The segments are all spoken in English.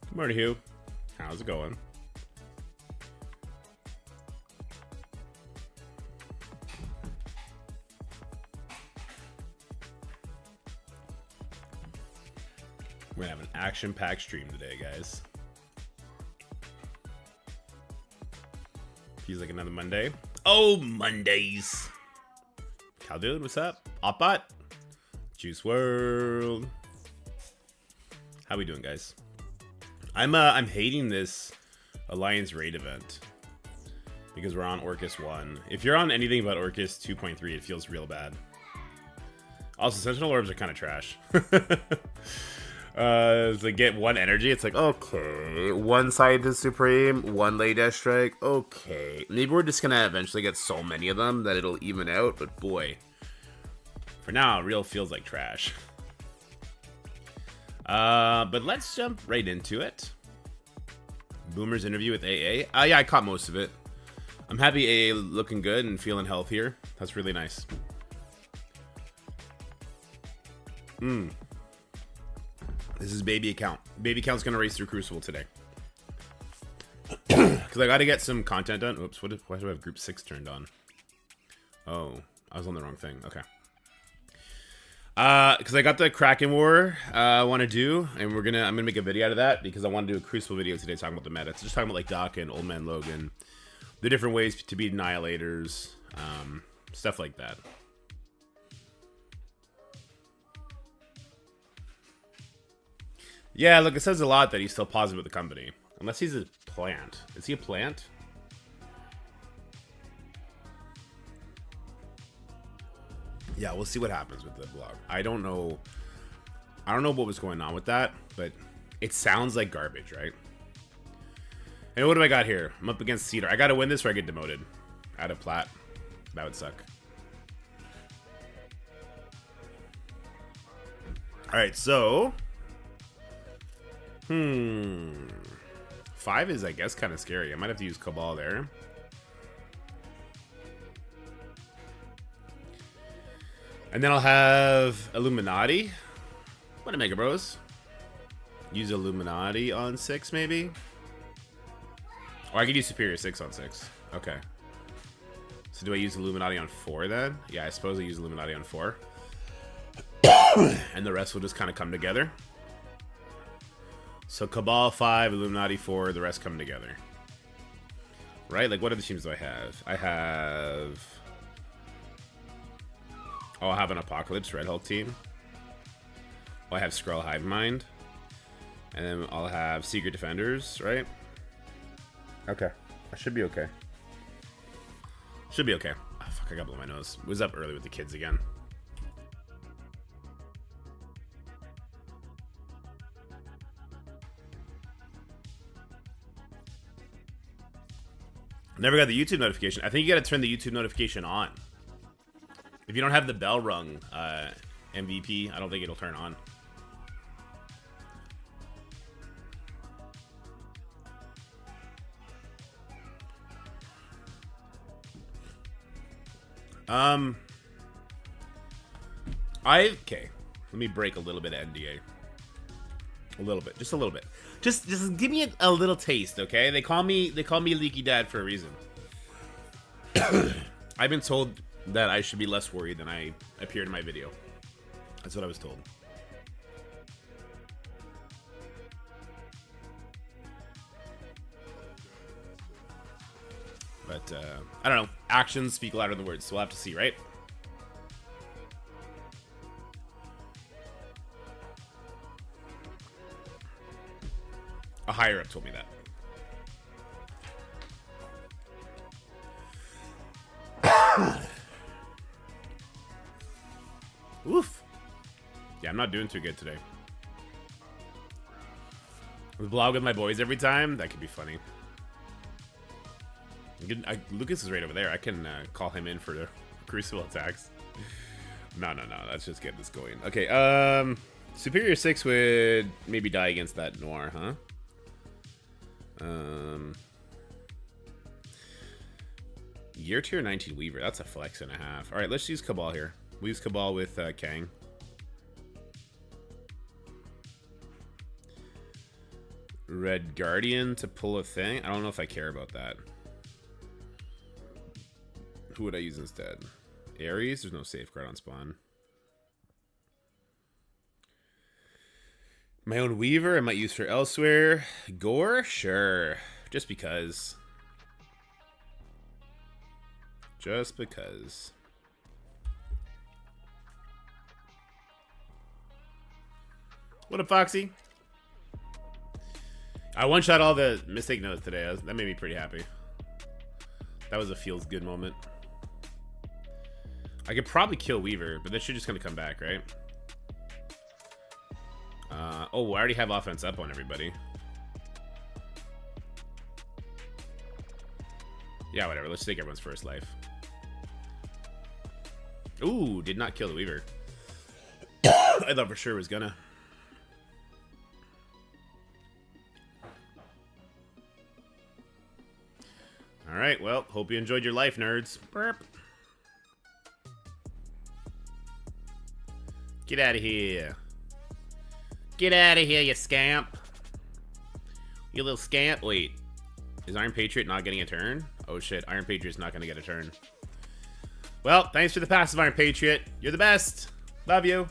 Good morning, Hugh. How's it going? We're gonna have an action-packed stream today, guys. Feels like another Monday. Oh, Mondays. Cal dude, what's up? Opbot. Juice World. How we doing, guys? I'm hating this Alliance raid event because we're on Orcus 1. If you're on anything but Orcus 2.3, it feels real bad. Also, Sentinel Orbs are kind of trash. To get one energy, it's like, okay, one Scientist Supreme, one Lay Death Strike, okay. Maybe we're just gonna eventually get so many of them that it'll even out, but boy. For now, it real feels like trash. But let's jump right into it. Boomer's interview with AA. Yeah, I caught most of it. I'm happy AA looking good and feeling healthier. That's really nice. This is baby account. Baby account's gonna race through Crucible today. Because I gotta get some content done. Oops, why do I have group 6 turned on? Oh, I was on the wrong thing. Okay. Because I got the Kraken War I want to do, and I'm gonna make a video out of that because I want to do a Crucible video today talking about the meta. It's just talking about like Doc and Old Man Logan, the different ways to beat Annihilators, stuff like that. Yeah, look, it says a lot that he's still positive with the company, unless he's a plant. Is he a plant? Yeah, we'll see what happens with the blog. I don't know what was going on with that, but it sounds like garbage, right? And what do I got here? I'm up against Cedar. I gotta win this or I get demoted. Out of plat. That would suck. Alright, so 5 is, I guess, kind of scary. I might have to use Cabal there. And then I'll have Illuminati. What a Mega Bros. Use Illuminati on 6, maybe? Or I could use Superior 6 on 6. Okay. So do I use Illuminati on 4 then? Yeah, I suppose I use Illuminati on 4. And the rest will just kind of come together. So Cabal 5, Illuminati 4, the rest come together. Right? Like, what other teams do I have? I have... Oh, I'll have an Apocalypse Red Hulk team. Oh, I have Skrull Hive Mind. And then I'll have Secret Defenders, right? Okay. I should be okay. Should be okay. Oh, fuck, I gotta blow my nose. Was up early with the kids again. Never got the YouTube notification. I think you gotta turn the YouTube notification on. If you don't have the bell rung MVP, I don't think it'll turn on. Okay. Let me break a little bit of NDA. A little bit, just a little bit. Just give me a little taste, okay? They call me Leaky Dad for a reason. I've been told that I should be less worried than I appeared in my video. That's what I was told. But I don't know. Actions speak louder than words, so we'll have to see, right? A higher up told me that. Oof. Yeah, I'm not doing too good today. Vlog with my boys every time? That could be funny. Lucas is right over there. I can call him in for the Crucible attacks. No. Let's just get this going. Okay, Superior 6 would maybe die against that Noir, huh? Year tier 19 Weaver. That's a flex and a half. Alright, let's use Cabal here. We'll use Cabal with Kang. Red Guardian to pull a thing? I don't know if I care about that. Who would I use instead? Ares? There's no safeguard on spawn. My own Weaver I might use for elsewhere. Gore? Sure. Just because. Just because. What up, Foxy? I one-shot all the mistake notes today. That made me pretty happy. That was a feels good moment. I could probably kill Weaver, but that should just gonna come back, right? Oh, I already have offense up on everybody. Yeah, whatever. Let's take everyone's first life. Ooh, did not kill the Weaver. I thought for sure it was gonna. Alright, well, hope you enjoyed your life, nerds. Burp. Get out of here. Get out of here, you scamp. You little scamp. Wait. Is Iron Patriot not getting a turn? Oh shit, Iron Patriot's not gonna get a turn. Well, thanks for the passive, Iron Patriot. You're the best. Love you.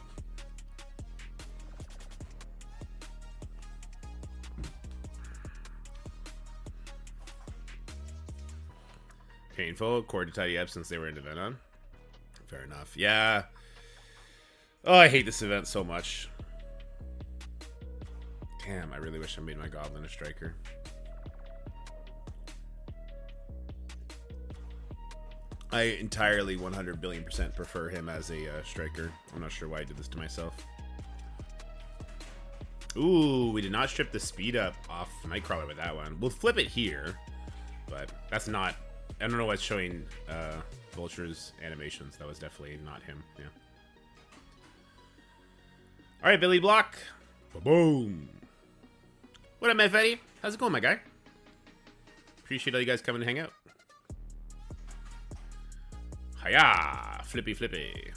Painful. Cord to tidy up since they were in Venom. Fair enough. Yeah. Oh, I hate this event so much. Damn, I really wish I made my Goblin a striker. I entirely 100 billion% prefer him as a striker. I'm not sure why I did this to myself. Ooh, we did not strip the speed up off Nightcrawler with that one. We'll flip it here, but that's not... I don't know what's showing Vulture's animations. That was definitely not him. Yeah. All right, Billy Block. Boom. What up, Mefetti? How's it going, my guy? Appreciate all you guys coming to hang out. Hiya! Flippy, flippy.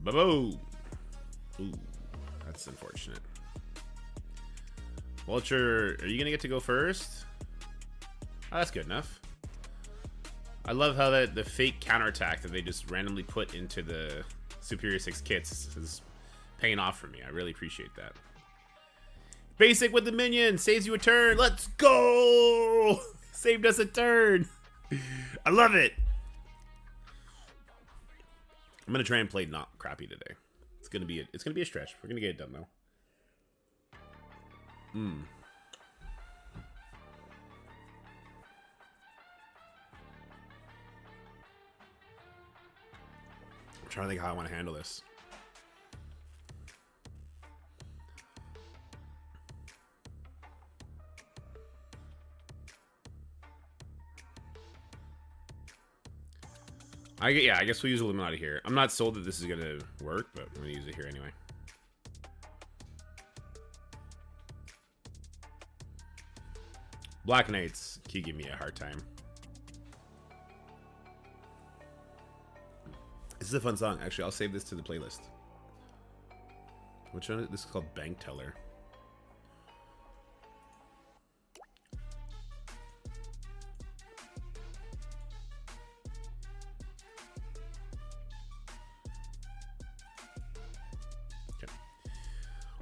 Ba-boom. Ooh, that's unfortunate. Vulture, are you gonna get to go first? Oh, that's good enough. I love how the fake counterattack that they just randomly put into the Superior 6 kits is paying off for me. I really appreciate that. Basic with the minion saves you a turn. Let's go! Saved us a turn. I love it. I'm gonna try and play not crappy today. It's gonna be a stretch. We're gonna get it done though. I'm trying to think how I want to handle this. I guess we'll use Illuminati here. I'm not sold that this is gonna work, but I'm gonna use it here anyway. Black Knights keep giving me a hard time. This is a fun song. Actually, I'll save this to the playlist. Which one? This is called Bank Teller. Okay.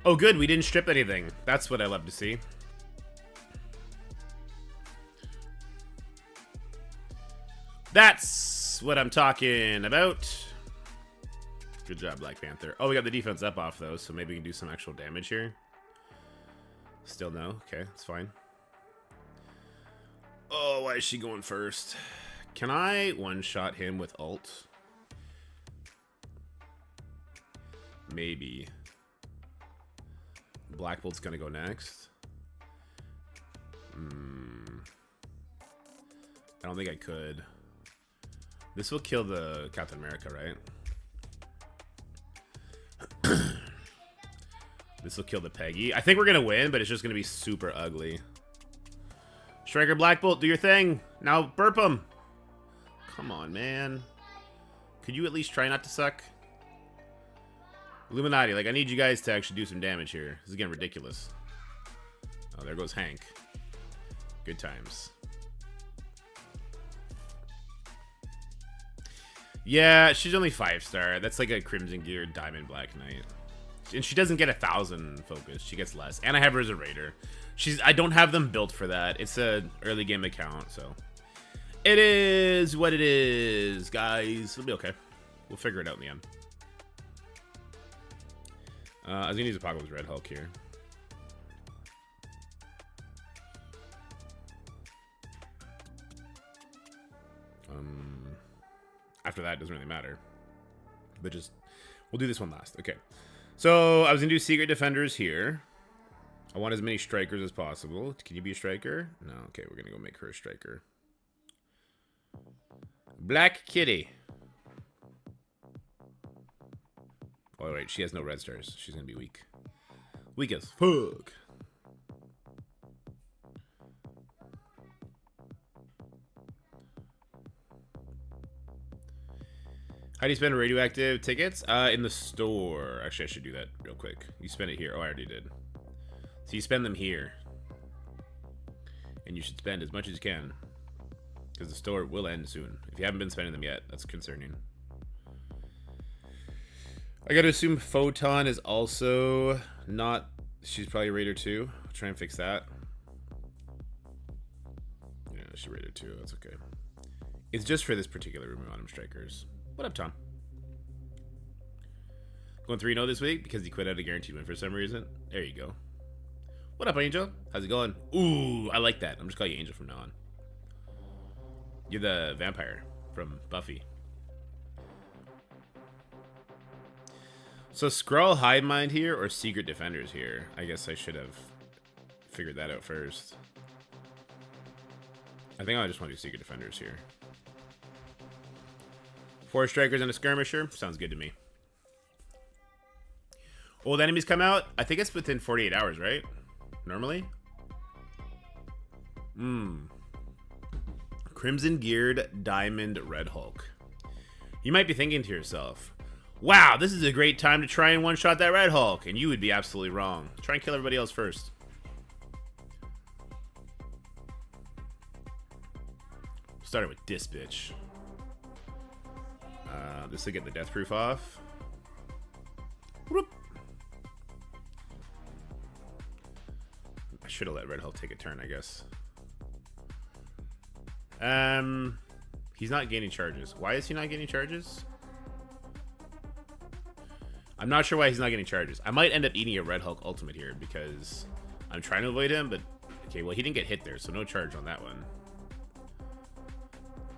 Oh, good. We didn't strip anything. That's what I love to see. That's what I'm talking about. Good job, Black Panther. Oh, we got the defense up off, though, so maybe we can do some actual damage here. Still no. Okay, that's fine. Oh, why is she going first? Can I one-shot him with ult? Maybe. Black Bolt's gonna go next. I don't think I could. This will kill the Captain America, right? This will kill the Peggy. I think we're gonna win, but it's just gonna be super ugly. Striker Black Bolt, do your thing. Now burp him. Come on, man. Could you at least try not to suck? Illuminati, like, I need you guys to actually do some damage here. This is getting ridiculous. Oh, there goes Hank. Good times. Yeah, she's only 5-star. That's like a Crimson Gear Diamond Black Knight. And she doesn't get 1,000 focus. She gets less. And I have her as a raider. I don't have them built for that. It's an early game account, so it is what it is, guys. It'll be okay. We'll figure it out in the end. I was gonna use Apocalypse Red Hulk here. After that, it doesn't really matter. But just, we'll do this one last. Okay. So, I was gonna do Secret Defenders here. I want as many strikers as possible. Can you be a striker? No. Okay, we're gonna go make her a striker. Black Kitty. Oh, wait, she has no red stars. She's gonna be weak. Weak as fuck. How do you spend radioactive tickets? In the store. Actually, I should do that real quick. You spend it here. Oh, I already did. So you spend them here. And you should spend as much as you can. Because the store will end soon. If you haven't been spending them yet, that's concerning. I gotta assume Photon is also not... She's probably Raider 2. I'll try and fix that. Yeah, she's Raider 2. That's okay. It's just for this particular room we want him strikers. What up, Tom? Going 3-0 this week because he quit out a guaranteed win for some reason. There you go. What up, Angel? How's it going? Ooh, I like that. I'm just calling you Angel from now on. You're the vampire from Buffy. So Skrull Hive Mind here or Secret Defenders here? I guess I should have figured that out first. I think I just want to do Secret Defenders here. 4 strikers and a skirmisher. Sounds good to me. Old enemies come out? I think it's within 48 hours, right? Normally? Crimson Geared Diamond Red Hulk. You might be thinking to yourself, wow, this is a great time to try and one-shot that Red Hulk. And you would be absolutely wrong. Try and kill everybody else first. Starting with this bitch. This will get the death proof off. Whoop. I should have let Red Hulk take a turn, I guess. He's not gaining charges. Why is he not getting charges? I'm not sure why he's not getting charges. I might end up eating a Red Hulk ultimate here because I'm trying to avoid him, but okay, well, he didn't get hit there, so no charge on that one.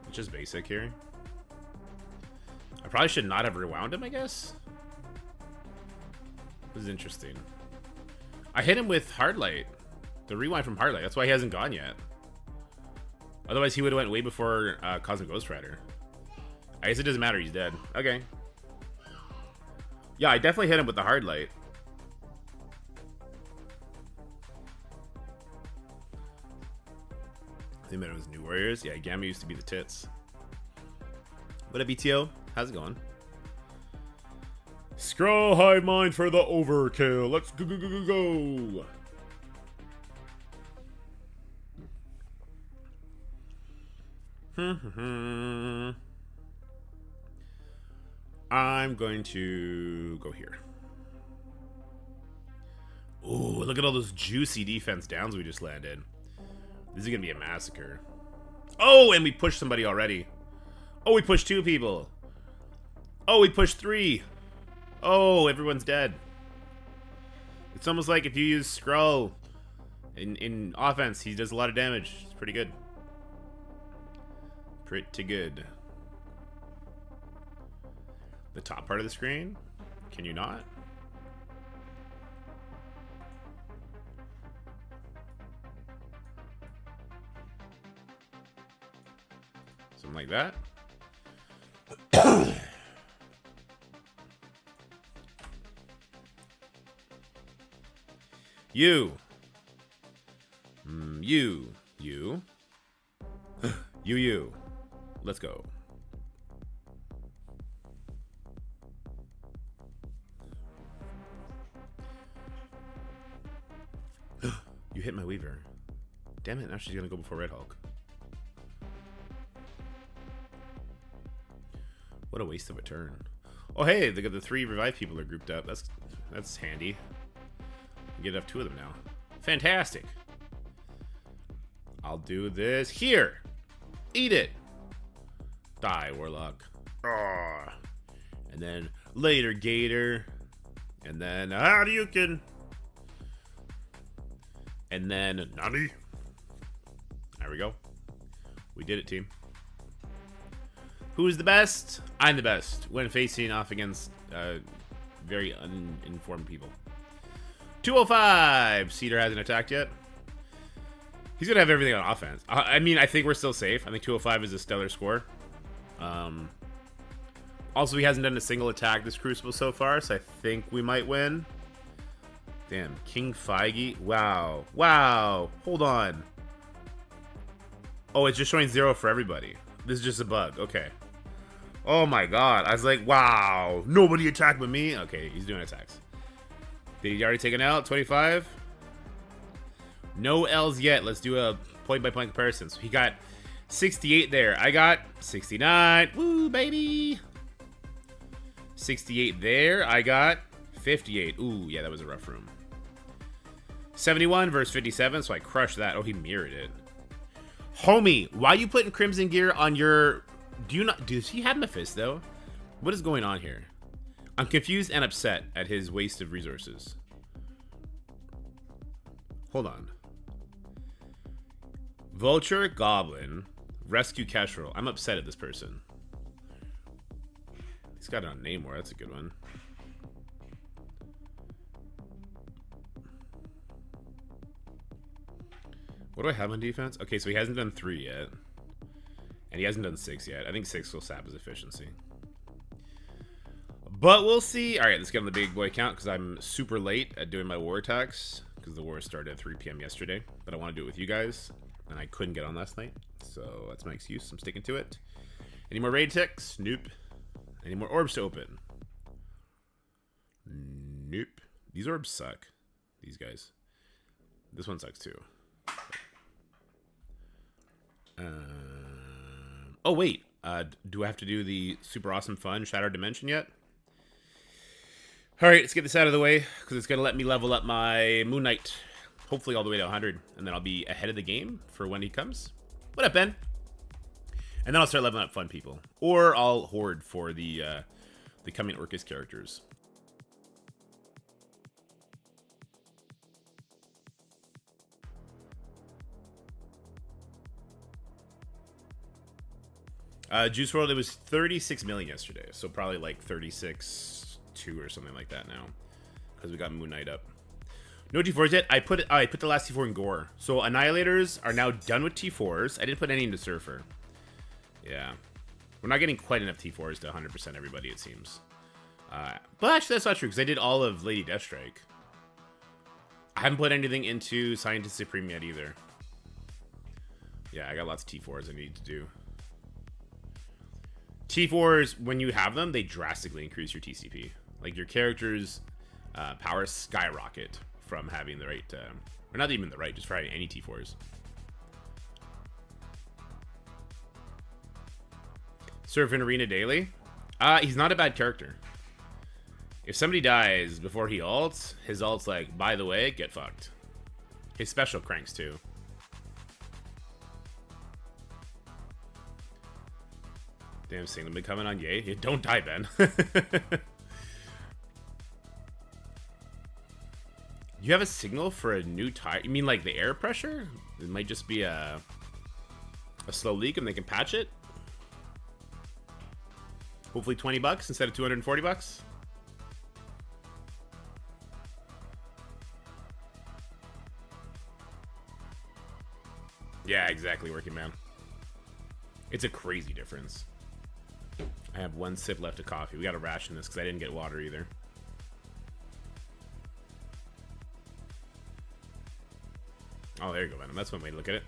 It's just basic here. I probably should not have rewound him, I guess. This is interesting. I hit him with Hardlight. The rewind from Hardlight. That's why he hasn't gone yet. Otherwise, he would have went way before Cosmic Ghost Rider. I guess it doesn't matter. He's dead. Okay. Yeah, I definitely hit him with the Hardlight. I think that it was New Warriors. Yeah, Gamma used to be the tits. What up, BTO? How's it going? Skrull Hive Mind for the overkill. Let's go, go, go, go, go. I'm going to go here. Ooh, look at all those juicy defense downs we just landed. This is going to be a massacre. Oh, and we pushed somebody already. Oh, we pushed 2 people. Oh, we pushed 3. Oh, everyone's dead. It's almost like if you use Skrull in offense, he does a lot of damage. It's pretty good. Pretty good. The top part of the screen? Can you not? Something like that. You. You. You. Let's go. You hit my Weaver. Damn it, now she's gonna go before Red Hulk. What a waste of a turn. Oh hey, the 3 revive people are grouped up. That's handy. Get up 2 of them now. Fantastic. I'll do this here. Eat it. Die, Warlock. Arrgh. And then later, Gator. And then Hadouken. And then Nani. There we go. We did it, team. Who's the best? I'm the best when facing off against very uninformed people. 205. Cedar hasn't attacked yet. He's gonna have everything on offense. I mean, I think we're still safe. I think 205 is a stellar score. Also, he hasn't done a single attack this Crucible so far, so I think we might win. Damn, King Feige. Wow. Wow. Hold on. Oh, it's just showing 0 for everybody. This is just a bug. Okay. Oh my god. I was like, wow. Nobody attacked but me? Okay, he's doing attacks. Did he already take an L? 25? No L's yet. Let's do a point-by-point comparison. So he got 68 there. I got 69. Woo, baby. 68 there. I got 58. Ooh, yeah, that was a rough room. 71 versus 57, so I crushed that. Oh, he mirrored it. Homie, why are you putting Crimson Gear on your... Does he have Mephisto? What is going on here? I'm confused and upset at his waste of resources. Hold on. Vulture, Goblin, Rescue Kestrel. I'm upset at this person. He's got it on Namor. That's a good one. What do I have on defense? Okay, so he hasn't done 3 yet. And he hasn't done 6 yet. I think 6 will sap his efficiency. But we'll see. Alright, let's get on the big boy count because I'm super late at doing my war attacks. Because the war started at 3 p.m. yesterday. But I want to do it with you guys. And I couldn't get on last night. So that's my excuse. I'm sticking to it. Any more raid ticks? Nope. Any more orbs to open? Nope. These orbs suck. These guys. This one sucks too. Oh wait, do I have to do the super awesome fun Shattered Dimension yet? Alright, let's get this out of the way, because it's going to let me level up my Moon Knight, hopefully all the way to 100, and then I'll be ahead of the game for when he comes. What up, Ben? And then I'll start leveling up fun people, or I'll hoard for the coming Orcus characters. Juice WRLD, it was 36 million yesterday, so probably like 36.2 or something like that now, because we got Moon Knight up. No T4s yet. I put the last T4 in Gore, so Annihilators are now done with T4s. I didn't put any into Surfer. Yeah, we're not getting quite enough T4s to 100% everybody, it seems. But actually, that's not true because I did all of Lady Deathstrike. I haven't put anything into Scientist Supreme yet either. Yeah, I got lots of T4s I need to do. T4s, when you have them, they drastically increase your TCP. Like, your character's power skyrocket from having the right, or not even the right, just for having any T4s. Surf in Arena daily? He's not a bad character. If somebody dies before he ults, his ult's like, by the way, get fucked. His special cranks too. Damn, Signal been coming on, yay. Yeah, don't die, Ben. You have a signal for a new tire? You mean like the air pressure? It might just be a slow leak and they can patch it? Hopefully 20 bucks instead of 240 bucks. Yeah, exactly, working man. It's a crazy difference. I have one sip left of coffee. We gotta ration this because I didn't get water either. Oh, there you go, Venom. That's one way to look at it.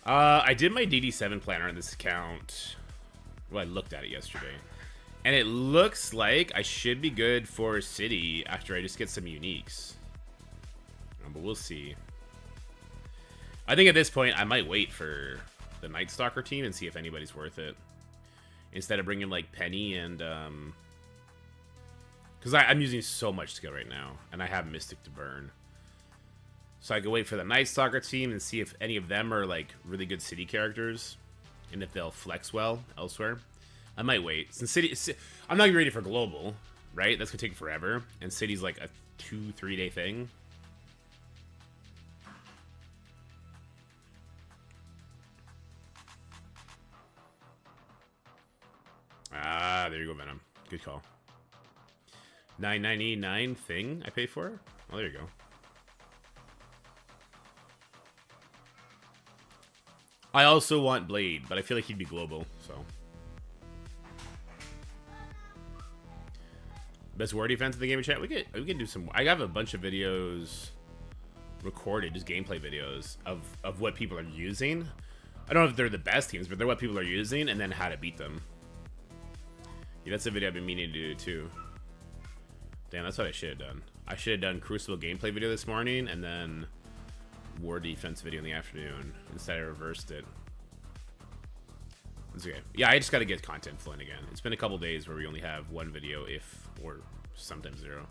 I did my DD7 planner on this account. Well, I looked at it yesterday. And it looks like I should be good for City after I just get some uniques. But we'll see. I think at this point, I might wait for the Night Stalker team and see if anybody's worth it. Instead of bringing, like, Penny and, because I'm using so much skill right now. And I have Mystic to burn. So I can wait for the Night Stalker team and see if any of them are, like, really good City characters. And if they'll flex well elsewhere. I might wait. Since City... I'm not going to be ready for Global, right? That's going to take forever. And City's, like, a 2-3 day thing. Ah, there you go, Venom. Good call. $9.99 thing I paid for? Oh, there you go. I also want Blade, but I feel like he'd be global, so. Best war defense in the game of chat? We can do some. I have a bunch of videos recorded, just gameplay videos of what people are using. I don't know if they're the best teams, but they're what people are using and then how to beat them. Yeah, that's a video I've been meaning to do too. Damn, that's what I should have done. I should have done Crucible gameplay video this morning and then war defense video in the afternoon. Instead, I reversed it. It's okay. Yeah, I just got to get content flowing again. It's been a couple days where we only have one video, or sometimes 0.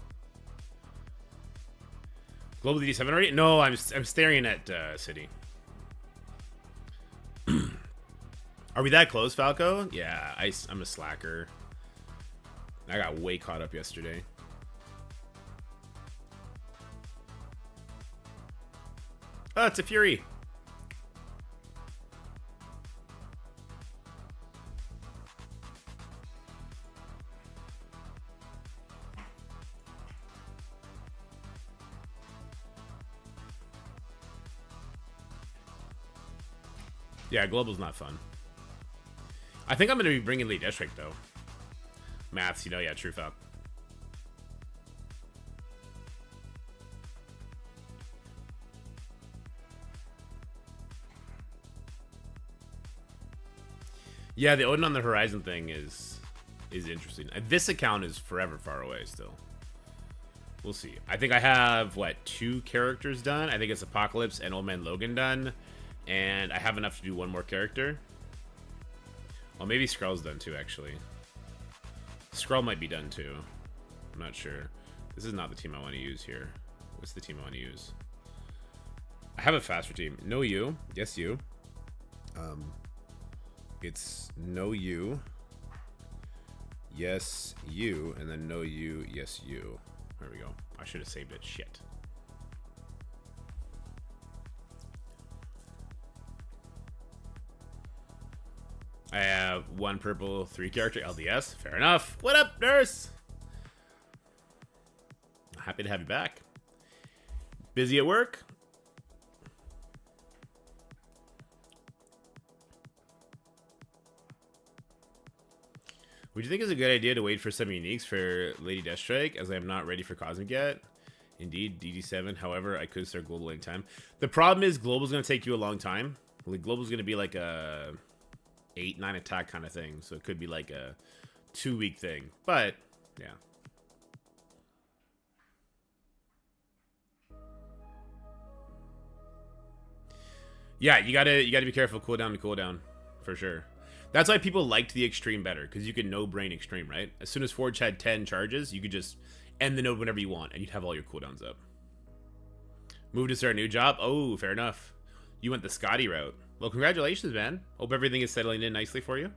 Global DD7 already? No, I'm staring at City. Are we that close, Falco? Yeah, I'm a slacker. I got way caught up yesterday. Oh, it's a Fury. Yeah, Global's not fun. I think I'm going to be bringing Lee Deathstrike, though. Maths, you know, yeah, true, Falc. Yeah, the Odin on the Horizon thing is interesting. This account is forever far away still. We'll see. I think I have, what, 2 characters done? I think it's Apocalypse and Old Man Logan done. And I have enough to do one more character. Well, maybe Skrull's done too, actually. Skrull might be done too. I'm not sure. This is not the team I want to use here. What's the team I want to use? I have a faster team. No you. Yes, you. It's no you. Yes, you. And then no you. Yes, you. There we go. I should have saved it. Shit. I have 1 purple, 3 character LDS. Fair enough. What up, nurse? Happy to have you back. Busy at work? Would you think it's a good idea to wait for some uniques for Lady Deathstrike, as I am not ready for Cosmic yet? Indeed, DD7. However, I could start Global anytime. The problem is Global's going to take you a long time. Like, Global's going to be like a 8-9 attack kind of thing, so it could be like a 2-week thing. But yeah. Yeah, you gotta be careful. Cooldown to cooldown, for sure. That's why people liked the Extreme better, because you could no-brain Extreme, right? As soon as Forge had 10 charges, you could just end the node whenever you want, and you'd have all your cooldowns up. Move to start a new job? Oh, fair enough. You went the Scotty route. Well, congratulations, man. Hope everything is settling in nicely for you.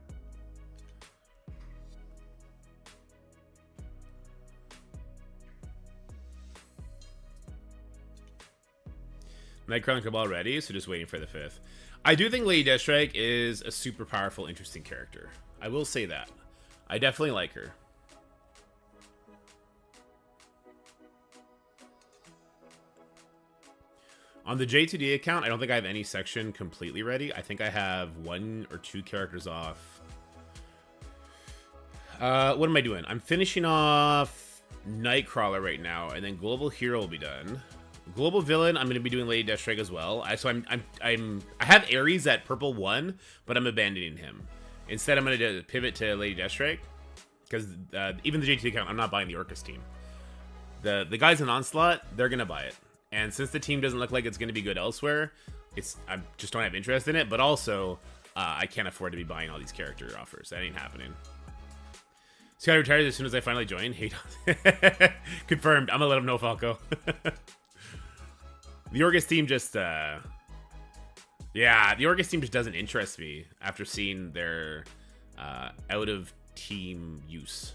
Nightcrawler Cabal ready, so just waiting for the 5th. I do think Lady Deathstrike is a super powerful, interesting character. I will say that. I definitely like her. On the J2D account, I don't think I have any section completely ready. I think I have 1 or 2 characters off. What am I doing? I'm finishing off Nightcrawler right now, and then Global Hero will be done. Global Villain, I'm going to be doing Lady Deathstrike as well. I have Ares at purple 1, but I'm abandoning him. Instead, I'm going to pivot to Lady Deathstrike, because even the J2D account, I'm not buying the Orcus team. The guys in Onslaught, they're going to buy it. And since the team doesn't look like it's going to be good elsewhere, I just don't have interest in it. But also, I can't afford to be buying all these character offers. That ain't happening. Scott retires as soon as I finally join. Hate confirmed. I'm gonna let him know, Falco. The Orcus team just, yeah, the Orcus team just doesn't interest me after seeing their out of team use.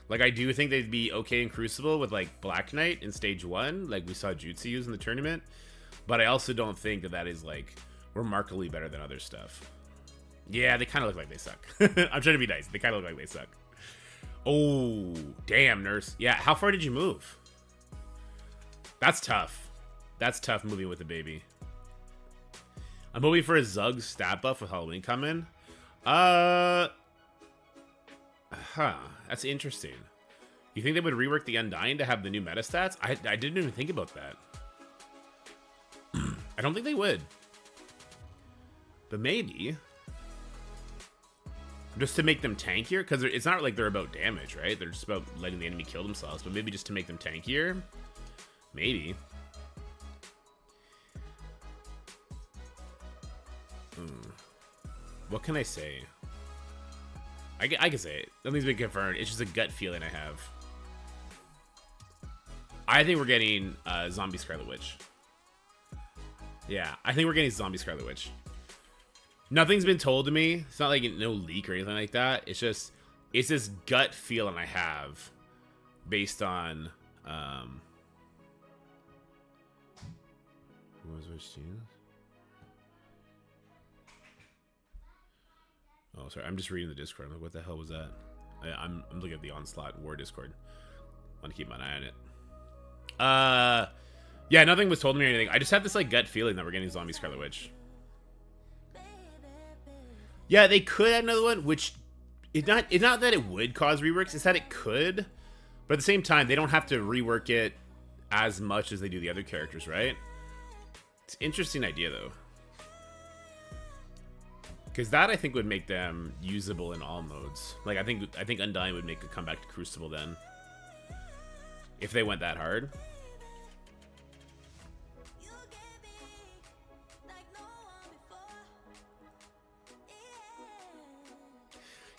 Like, I do think they'd be okay in Crucible with, like, Black Knight in Stage 1, like we saw Jutsu use in the tournament. But I also don't think that is, like, remarkably better than other stuff. Yeah, they kind of look like they suck. I'm trying to be nice. They kind of look like they suck. Oh, damn, Nurse. Yeah, how far did you move? That's tough. That's tough moving with the baby. I'm hoping for a Zug stat buff with Halloween coming. That's interesting. You think they would rework the Undying to have the new meta stats? I didn't even think about that. I don't think they would. But maybe. Just to make them tankier? Because it's not like they're about damage, right? They're just about letting the enemy kill themselves. But maybe just to make them tankier? Maybe. What can I say? I can say it. Nothing's been confirmed. It's just a gut feeling I have. I think we're getting Zombie Scarlet Witch. Yeah, I think we're getting Zombie Scarlet Witch. Nothing's been told to me. It's not like no leak or anything like that. It's just, it's this gut feeling I have based on what was which team? Oh, sorry. I'm just reading the Discord. I'm like, what the hell was that? I'm looking at the Onslaught War Discord. I want to keep my eye on it. Yeah, nothing was told me or anything. I just have this like gut feeling that we're getting Zombie Scarlet Witch. Yeah, they could add another one, which it's not that it would cause reworks. It's that it could, but at the same time, they don't have to rework it as much as they do the other characters, right? It's an interesting idea though. Because that, I think, would make them usable in all modes. Like, I think Undying would make a comeback to Crucible then. If they went that hard.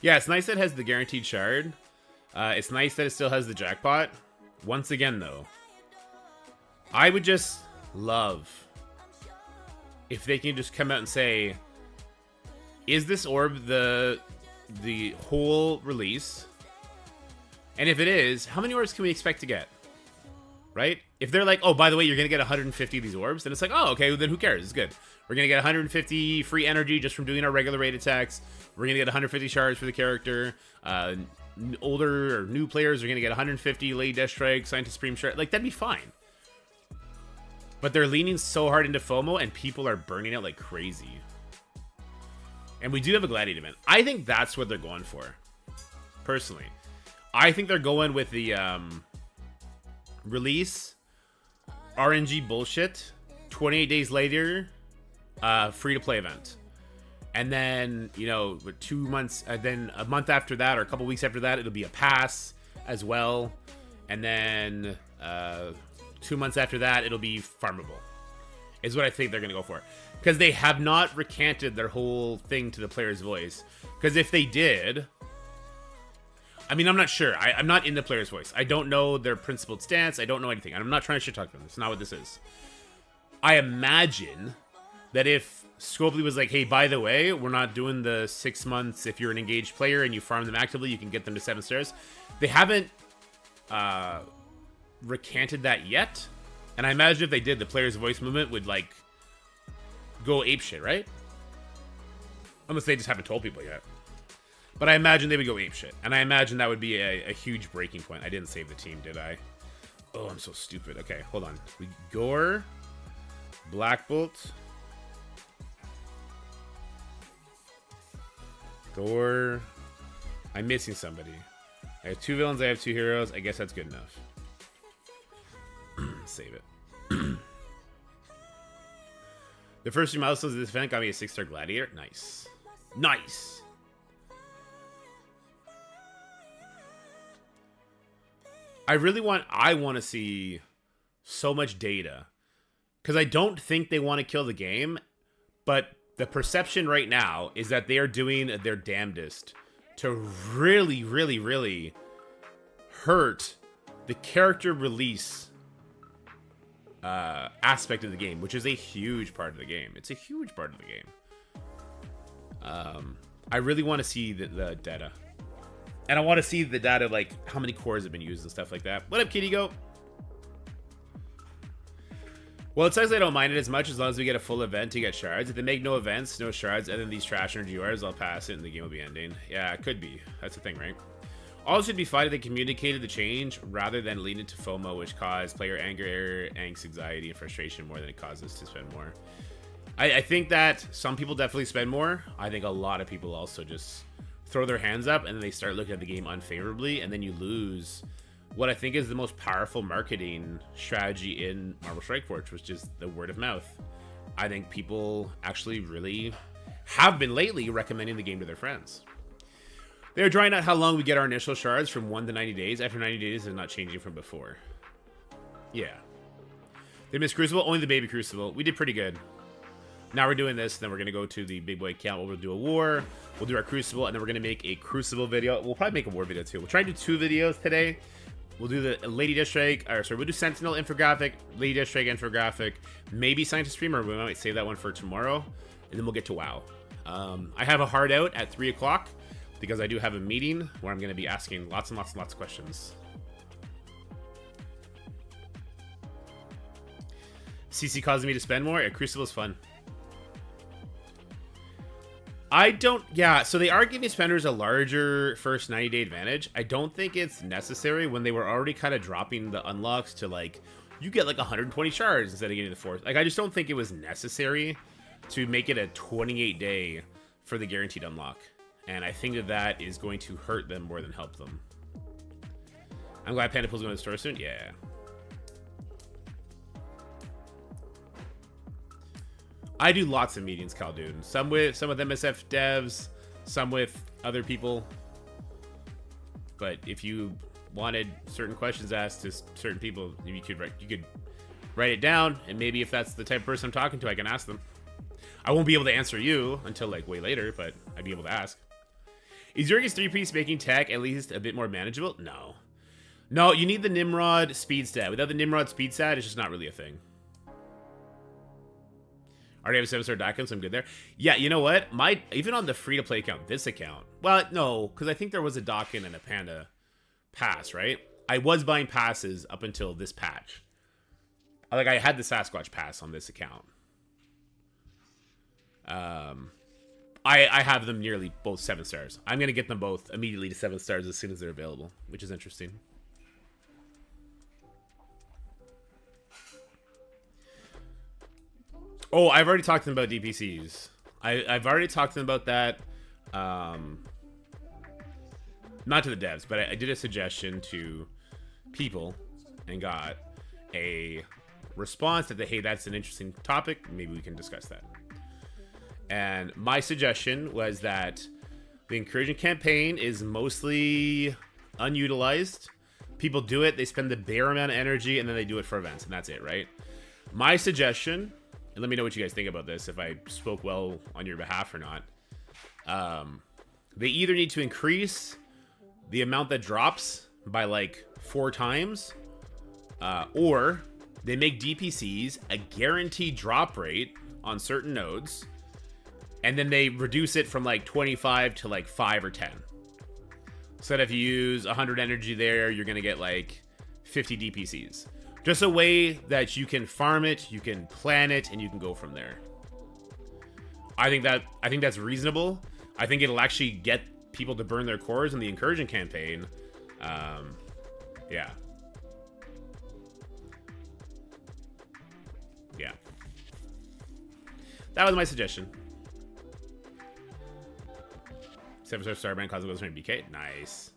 Yeah, it's nice that it has the guaranteed shard. It's nice that it still has the jackpot. Once again, though, I would just love if they can just come out and say, is this orb the whole release? And if it is, how many orbs can we expect to get? Right? If they're like, oh, by the way, you're going to get 150 of these orbs, then it's like, oh, okay, well, then who cares? It's good. We're going to get 150 free energy just from doing our regular raid attacks. We're going to get 150 shards for the character. Older or new players are going to get 150 Lady Deathstrike, Scientist Supreme shard. Like, that'd be fine. But they're leaning so hard into FOMO, and people are burning it like crazy. And we do have a Gladiator event. I think that's what they're going for. Personally. I think they're going with the release, RNG bullshit, 28 days later, free-to-play event. And then, you know, 2 months, then a month after that, or a couple weeks after that, it'll be a pass as well. And then 2 months after that, it'll be farmable. Is what I think they're going to go for. Because they have not recanted their whole thing to the player's voice. Because if they did... I mean, I'm not sure. I'm not in the player's voice. I don't know their principled stance. I don't know anything. I'm not trying to shit talk them. That's not what this is. I imagine that if Scopely was like, hey, by the way, we're not doing the 6 months. If you're an engaged player and you farm them actively, you can get them to 7 stars. They haven't recanted that yet. And I imagine if they did, the player's voice movement would, like, go apeshit, right? Unless they just haven't told people yet. But I imagine they would go apeshit. And I imagine that would be a huge breaking point. I didn't save the team, did I? Oh, I'm so stupid. Okay, hold on. We Gore, Black Bolt, Gore. I'm missing somebody. I have 2 villains, I have 2 heroes. I guess that's good enough. Save it. The first 2 milestones of this event got me a 6-star gladiator. Nice. Nice! I want to see so much data. Because I don't think they want to kill the game. But the perception right now is that they are doing their damnedest to really, really, really hurt the character release aspect of the game, which is a huge part of the game. It's a huge part of the game. I really want to see the data. And I want to see the data, like how many cores have been used and stuff like that. What up, Kitty Goat? Well, it says I don't mind it as much as long as we get a full event to get shards. If they make no events, no shards, and then these trash energy wars, I'll pass it and the game will be ending. Yeah, it could be. That's the thing, right? All should be fine if they communicated the change rather than lead into FOMO, which caused player anger, angst, anxiety, and frustration more than it causes to spend more. I think that some people definitely spend more. I think a lot of people also just throw their hands up and then they start looking at the game unfavorably, and then you lose what I think is the most powerful marketing strategy in Marvel Strike Force, which is the word of mouth. I think people actually really have been lately recommending the game to their friends. They're drawing out how long we get our initial shards from 1 to 90 days. After 90 days, they're not changing from before. Yeah. They missed Crucible, only the baby Crucible. We did pretty good. Now we're doing this, then we're going to go to the big boy account. We'll do a war, we'll do our Crucible, and then we're going to make a Crucible video. We'll probably make a war video too. We'll try to do 2 videos today. We'll do the Lady District, or sorry, we'll do Sentinel infographic, Lady District infographic, maybe Scientist Streamer. We might save that one for tomorrow, and then we'll get to WoW. I have a hard out at 3 o'clock because I do have a meeting where I'm going to be asking lots and lots and lots of questions. CC causing me to spend more. Yeah, Crucible is fun. Yeah, so they are giving spenders a larger first 90-day advantage. I don't think it's necessary when they were already kind of dropping the unlocks to, like, you get, like, 120 shards instead of getting the 4th. Like, I just don't think it was necessary to make it a 28-day for the guaranteed unlock. And I think that is going to hurt them more than help them. I'm glad Panda Pool's going to the store soon. Yeah. I do lots of meetings, Khaldun. Some with MSF devs, some with other people. But if you wanted certain questions asked to certain people, you could write it down, and maybe if that's the type of person I'm talking to, I can ask them. I won't be able to answer you until like way later, but I'd be able to ask. Is Jurgen's 3-piece making tech at least a bit more manageable? No. No, you need the Nimrod speed stat. Without the Nimrod speed stat, it's just not really a thing. I already have a 7-star Dakin, so I'm good there. Yeah, you know what? Even on the free-to-play account, this account... Well, no, because I think there was a Dakin and a Panda pass, right? I was buying passes up until this patch. Like, I had the Sasquatch pass on this account. I have them nearly both 7 stars. I'm going to get them both immediately to 7 stars as soon as they're available, which is interesting. Oh, I've already talked to them about DPCs. I've already talked to them about that. Not to the devs, but I did a suggestion to people and got a response that, hey, that's an interesting topic. Maybe we can discuss that. And my suggestion was that the encouragement campaign is mostly unutilized. People do it, they spend the bare amount of energy, and then they do it for events, and that's it, right? My suggestion... And let me know what you guys think about this, if I spoke well on your behalf or not. They either need to increase the amount that drops by like 4 times, or they make DPCs a guaranteed drop rate on certain nodes, and then they reduce it from like 25 to like 5 or 10. So that if you use 100 energy there, you're going to get like 50 DPCs. Just a way that you can farm it, you can plan it, and you can go from there. I think that's reasonable. I think it'll actually get people to burn their cores in the Incursion campaign, yeah. Yeah. That was my suggestion. 7-star Starbrand, Cosmic Ghost, BK. Nice.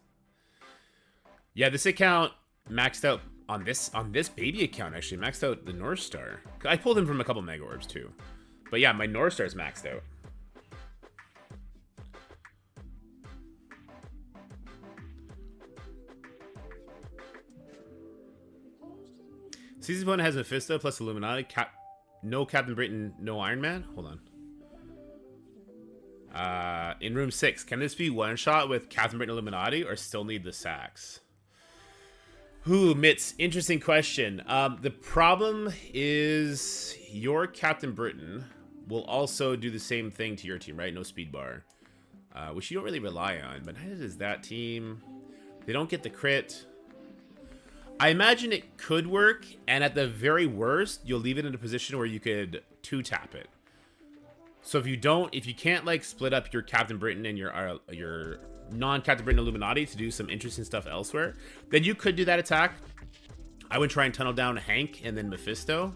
Yeah, this account maxed out on this baby account, actually. Maxed out the North Star. I pulled him from a couple Mega Orbs, too. But yeah, my North Star's maxed out. Season 1 has Mephisto plus Illuminati. No Captain Britain, no Iron Man. Hold on. In room 6, can this be one shot with Captain Britain Illuminati or still need the sacks? Ooh, Mitz, interesting question. The problem is your Captain Britain will also do the same thing to your team, right? No speed bar. Which you don't really rely on, but neither does that team. They don't get the crit. I imagine it could work, and at the very worst, you'll leave it in a position where you could 2-tap it. So if you can't like split up your Captain Britain and your non-Captain Britain Illuminati to do some interesting stuff elsewhere, then you could do that attack. I would try and tunnel down Hank and then Mephisto,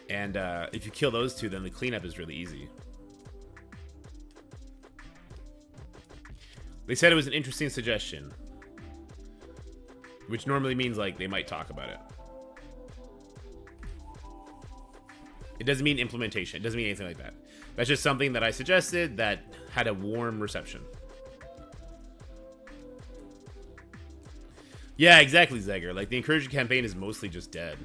and if you kill those two, then the cleanup is really easy. They said it was an interesting suggestion. Which normally means, like, they might talk about it. It doesn't mean implementation. It doesn't mean anything like that. That's just something that I suggested that had a warm reception. Yeah, exactly, Zegger. Like, the Incursion campaign is mostly just dead.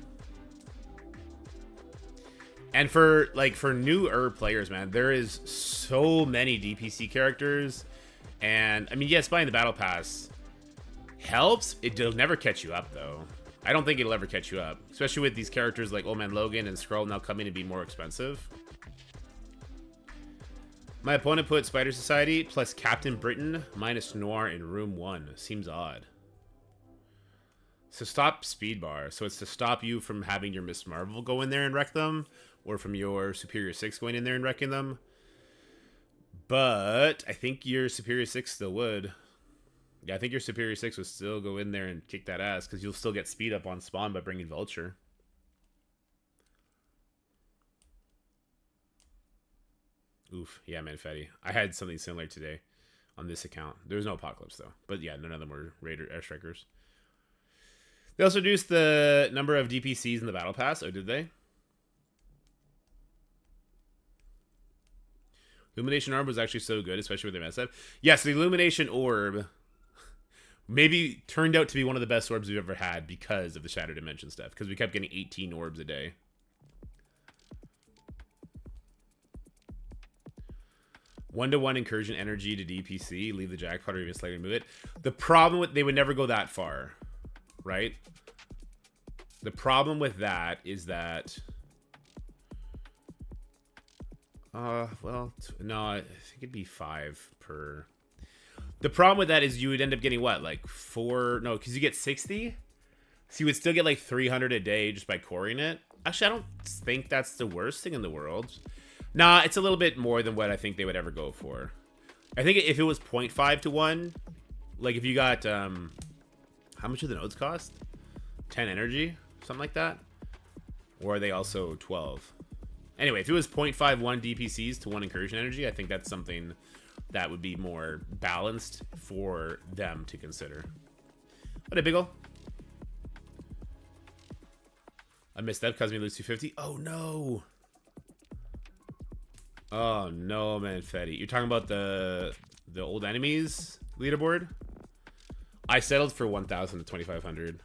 And for newer players, man, there is so many DPC characters. And, I mean, yes, buying the Battle Pass helps. It'll never catch you up, though. I don't think it'll ever catch you up, especially with these characters like Old Man Logan and Skrull now coming to be more expensive. My opponent put Spider Society plus Captain Britain minus Noir in room 1. Seems odd. So stop speed bar. So it's to stop you from having your Miss Marvel go in there and wreck them, or from your Superior 6 going in there and wrecking them. But I think your Superior 6 still would. Yeah, I think your Superior 6 would still go in there and kick that ass, because you'll still get speed up on spawn by bringing Vulture. Oof. Yeah, man, Fetty. I had something similar today on this account. There was no Apocalypse, though. But yeah, none of them were Raider Airstrikers. They also reduced the number of DPCs in the Battle Pass. Oh, did they? Illumination Orb was actually so good, especially with their mess up. Yes, the Illumination Orb maybe turned out to be one of the best orbs we've ever had because of the Shattered Dimension stuff. Because we kept getting 18 orbs a day. One-to-one incursion energy to DPC. Leave the jackpot or even slightly move it. The problem with... They would never go that far. Right? The problem with that is that... well... No, I think it'd be 5 per... The problem with that is you would end up getting what? Like 4... No, because you get 60? So you would still get like 300 a day just by coring it. Actually, I don't think that's the worst thing in the world. Nah, it's a little bit more than what I think they would ever go for. I think if it was 0.5 to 1, like if you got... how much do the nodes cost? 10 energy? Something like that? Or are they also 12? Anyway, if it was 0.51 DPCs to 1 incursion energy, I think that's something... that would be more balanced for them to consider. What a big ol'. I missed that because we lose 250. Oh, no. Oh, no, man, Fetty. You're talking about the old enemies leaderboard? I settled for 1,000 to 2,500.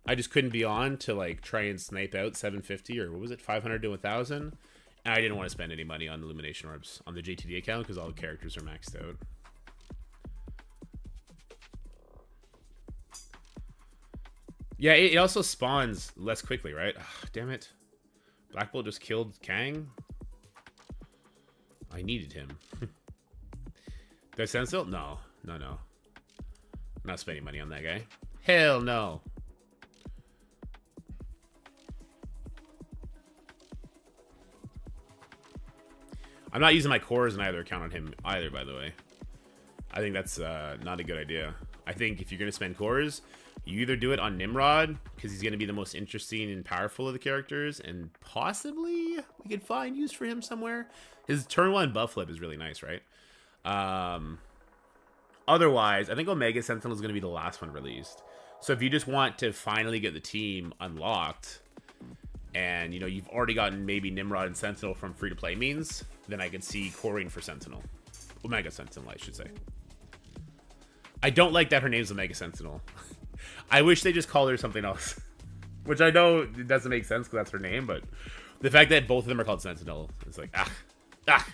I just couldn't be on to, like, try and snipe out 750 or what was it, 500 to 1,000. And I didn't want to spend any money on Illumination Orbs on the JTD account because all the characters are maxed out. Yeah, it also spawns less quickly, right? Ugh, damn it. Black Bolt just killed Kang. I needed him. Do I stand still? No. No, no. I'm not spending money on that guy. Hell no. I'm not using my cores in either account on him either, by the way. I think that's not a good idea. I think if you're going to spend cores, you either do it on Nimrod, because he's going to be the most interesting and powerful of the characters, and possibly we could find use for him somewhere. His turn 1 buff flip is really nice, right? Otherwise, I think Omega Sentinel is going to be the last one released. So if you just want to finally get the team unlocked, and you know you've already gotten maybe Nimrod and Sentinel from free-to-play means, then I could see coring for Sentinel. Omega Sentinel, I should say. I don't like that her name's Omega Sentinel. I wish they just called her something else. Which I know it doesn't make sense because that's her name, but the fact that both of them are called Sentinel, it's like, ah.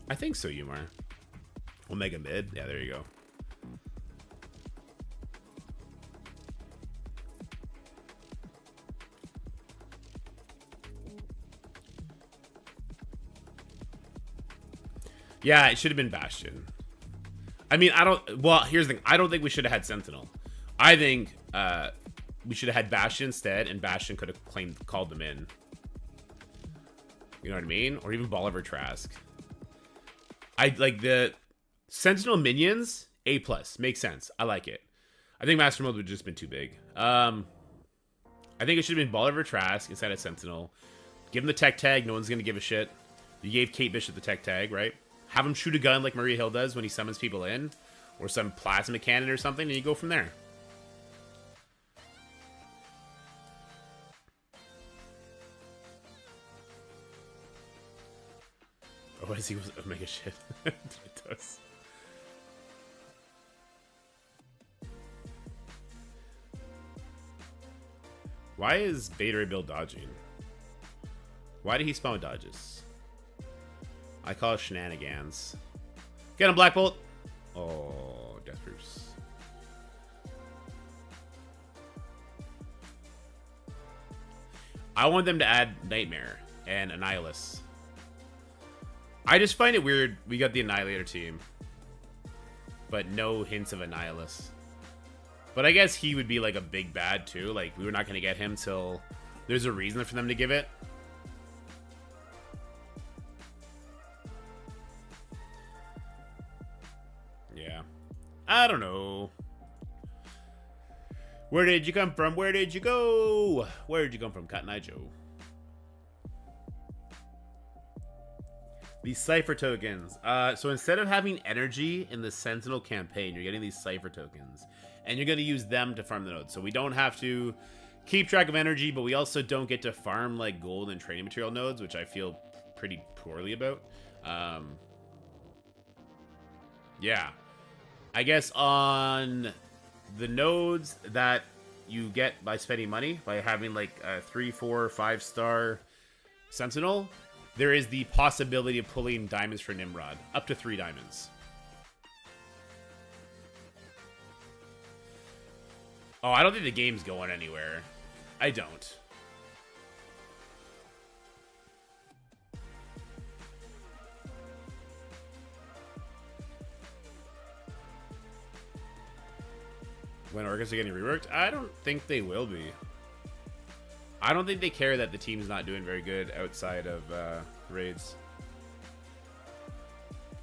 I think so, Umar. Omega mid? Yeah, there you go. Yeah, it should have been Bastion. I mean, well, here's the thing. I don't think we should have had Sentinel. I think we should have had Bastion instead, and Bastion could have called them in. You know what I mean? Or even Bolivar Trask. I like the Sentinel minions, A+. Makes sense. I like it. I think Master Mode would have just been too big. I think it should have been Bolivar Trask instead of Sentinel. Give him the tech tag. No one's going to give a shit. You gave Kate Bishop the tech tag, right? Have him shoot a gun like Maria Hill does when he summons people in. Or some plasma cannon or something, and you go from there. Oh, what is he? Omega shit. It does. Why is Beta Ray Bill dodging? Why did he spawn dodges? I call it shenanigans. Get him, Black Bolt! Oh, Death Proofs. I want them to add Nightmare and Annihilus. I just find it weird we got the Annihilator team, but no hints of Annihilus. But I guess he would be like a big bad too. Like, we were not going to get him till there's a reason for them to give it. Yeah. I don't know. Where did you come from? Where did you go? Where did you come from, Cotton Eye Joe? These Cypher tokens. So instead of having energy in the Sentinel campaign, you're getting these Cypher tokens. And you're going to use them to farm the nodes. So we don't have to keep track of energy, but we also don't get to farm like gold and training material nodes, which I feel pretty poorly about. Yeah. I guess on the nodes that you get by spending money, by having like a 3, 4, 5-star Sentinel, there is the possibility of pulling diamonds for Nimrod. Up to 3 diamonds. Oh, I don't think the game's going anywhere. I don't. When organs are getting reworked? I don't think they will be. I don't think they care that the team's not doing very good outside of raids.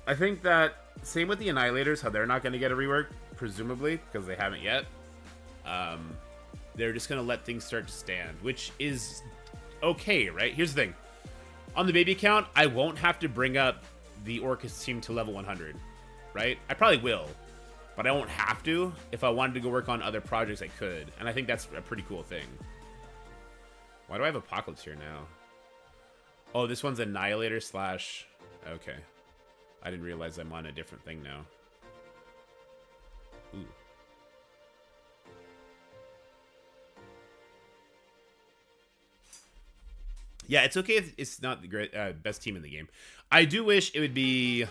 I think that, same with the Annihilators, how they're not going to get a rework, presumably, because they haven't yet. They're just going to let things start to stand, which is okay, right? Here's the thing. On the baby count, I won't have to bring up the Orcus team to level 100, right? I probably will, but I won't have to. If I wanted to go work on other projects, I could. And I think that's a pretty cool thing. Why do I have Apocalypse here now? Oh, this one's Annihilator slash... Okay. I didn't realize I'm on a different thing now. Ooh. Yeah, it's okay if it's not the great, best team in the game. I do wish it would be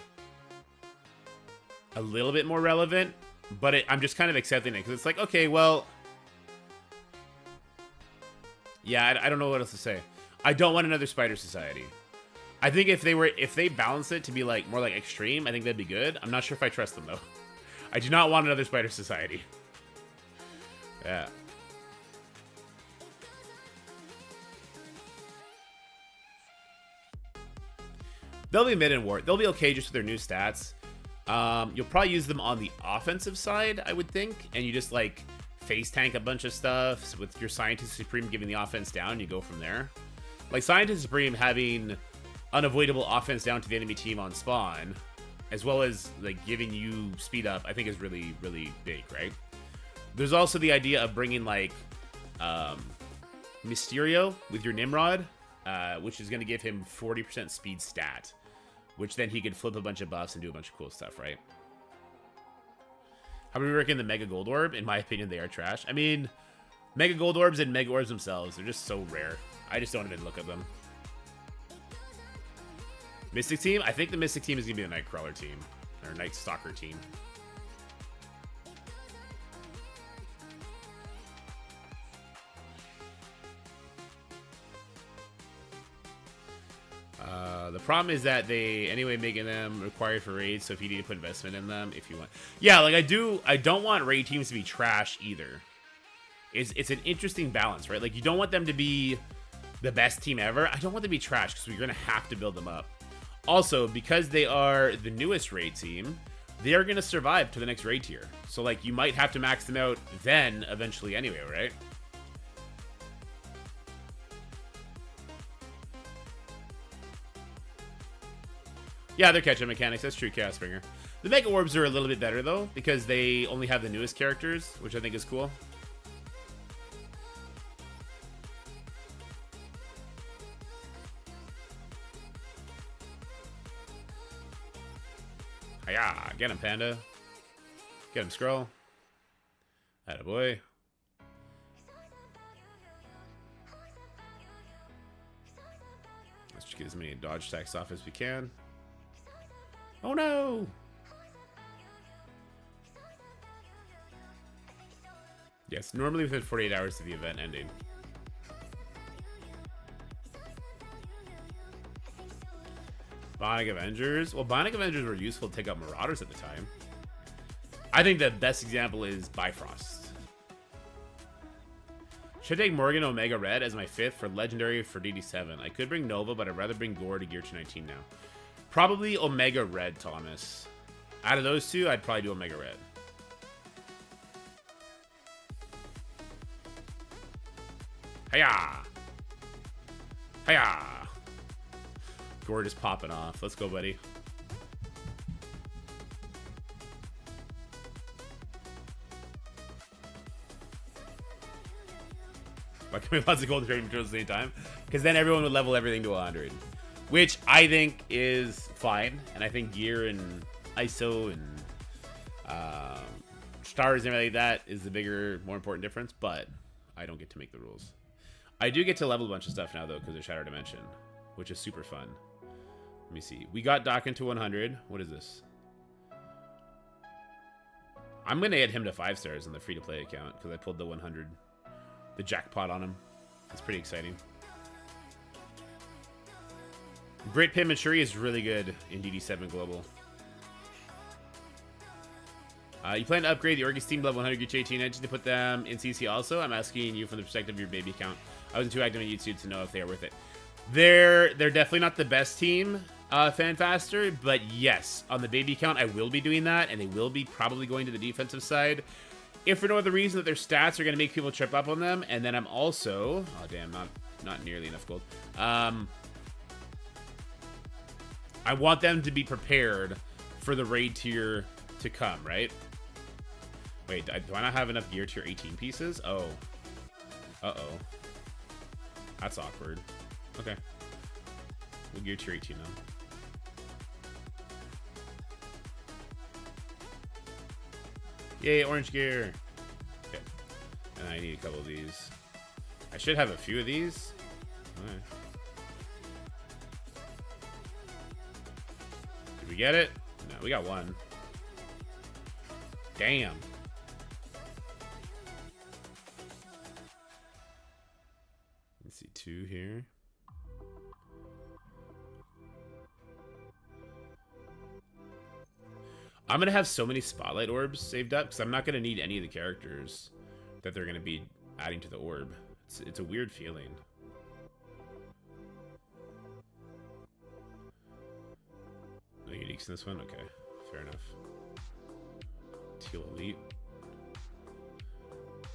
a little bit more relevant, but I'm just kind of accepting it because it's like, okay, well, yeah, I don't know what else to say. I don't want another Spider Society. I think if they balance it to be like more like extreme, I think that'd be good. I'm not sure if I trust them though. I do not want another Spider Society. Yeah. They'll be mid and war. They'll be okay just with their new stats. You'll probably use them on the offensive side, I would think, and you just like face tank a bunch of stuff with your Scientist Supreme giving the offense down. You go from there. Like Scientist Supreme having unavoidable offense down to the enemy team on spawn, as well as like giving you speed up, I think is really, really big, right? There's also the idea of bringing like Mysterio with your Nimrod, which is going to give him 40% speed stat, which then he could flip a bunch of buffs and do a bunch of cool stuff, right? How do we reckon the Mega Gold Orb? In my opinion, they are trash. I mean, Mega Gold Orbs and Mega Orbs themselves, they're just so rare. I just don't even look at them. Mystic team? I think the Mystic team is going to be the Nightcrawler team. Or Night Stalker team. The problem is that they anyway making them required for raids, so if you need to put investment in them, if you want. Yeah, like I don't want raid teams to be trash either. It's an interesting balance, right? Like you don't want them to be the best team ever. I don't want them to be trash because we're gonna have to build them up. Also, because they are the newest raid team, they are gonna survive to the next raid tier. So like you might have to max them out then eventually anyway, right? Yeah, they're catch-up mechanics. That's true, Chaos Springer. The Mega Orbs are a little bit better, though, because they only have the newest characters, which I think is cool. Hiya! Get him, Panda. Get him, Skrull. Attaboy. Let's get as many dodge stacks off as we can. Oh no! Yes, normally within 48 hours of the event ending. Bionic Avengers? Well, Bionic Avengers were useful to take out Marauders at the time. I think the best example is Bifrost. Should I take Morgan Omega Red as my 5th for Legendary for DD7? I could bring Nova, but I'd rather bring Gore to Gear 219 now. Probably Omega Red, Thomas. Out of those two, I'd probably do Omega Red. Hiya! Hiya! Gore just popping off. Let's go, buddy. Why can we have lots of gold trading materials at the same time? Because then everyone would level everything to 100. Which I think is fine. And I think gear and ISO and stars and everything like that is the bigger, more important difference. But I don't get to make the rules. I do get to level a bunch of stuff now, though, because of Shattered Dimension. Which is super fun. Let me see. We got Doc into 100. What is this? I'm going to get him to 5 stars on the free-to-play account. Because I pulled the 100. The jackpot on him. It's pretty exciting. Great Pim and Shuri is really good in DD7 Global. You plan to upgrade the Orcus team level 100 Gear 18 engines to put them in CC also? I'm asking you from the perspective of your baby count. I wasn't too active on YouTube to know if they are worth it. They're definitely not the best team, Fanfaster, but yes, on the baby count, I will be doing that, and they will be probably going to the defensive side. If for no other reason that their stats are going to make people trip up on them, and then I'm also... Oh, damn, not nearly enough gold. I want them to be prepared for the raid tier to come, right? Wait, do I not have enough gear tier 18 pieces? Oh. Uh-oh. That's awkward. Okay. We'll gear tier 18 now. Yay, orange gear. Okay. And I need a couple of these. I should have a few of these. Alright. Did we get it? No, we got one. Damn. Let's see, 2 here. I'm going to have so many spotlight orbs saved up because I'm not going to need any of the characters that they're going to be adding to the orb. It's a weird feeling. No uniques in this one? Okay, fair enough. Teal Elite.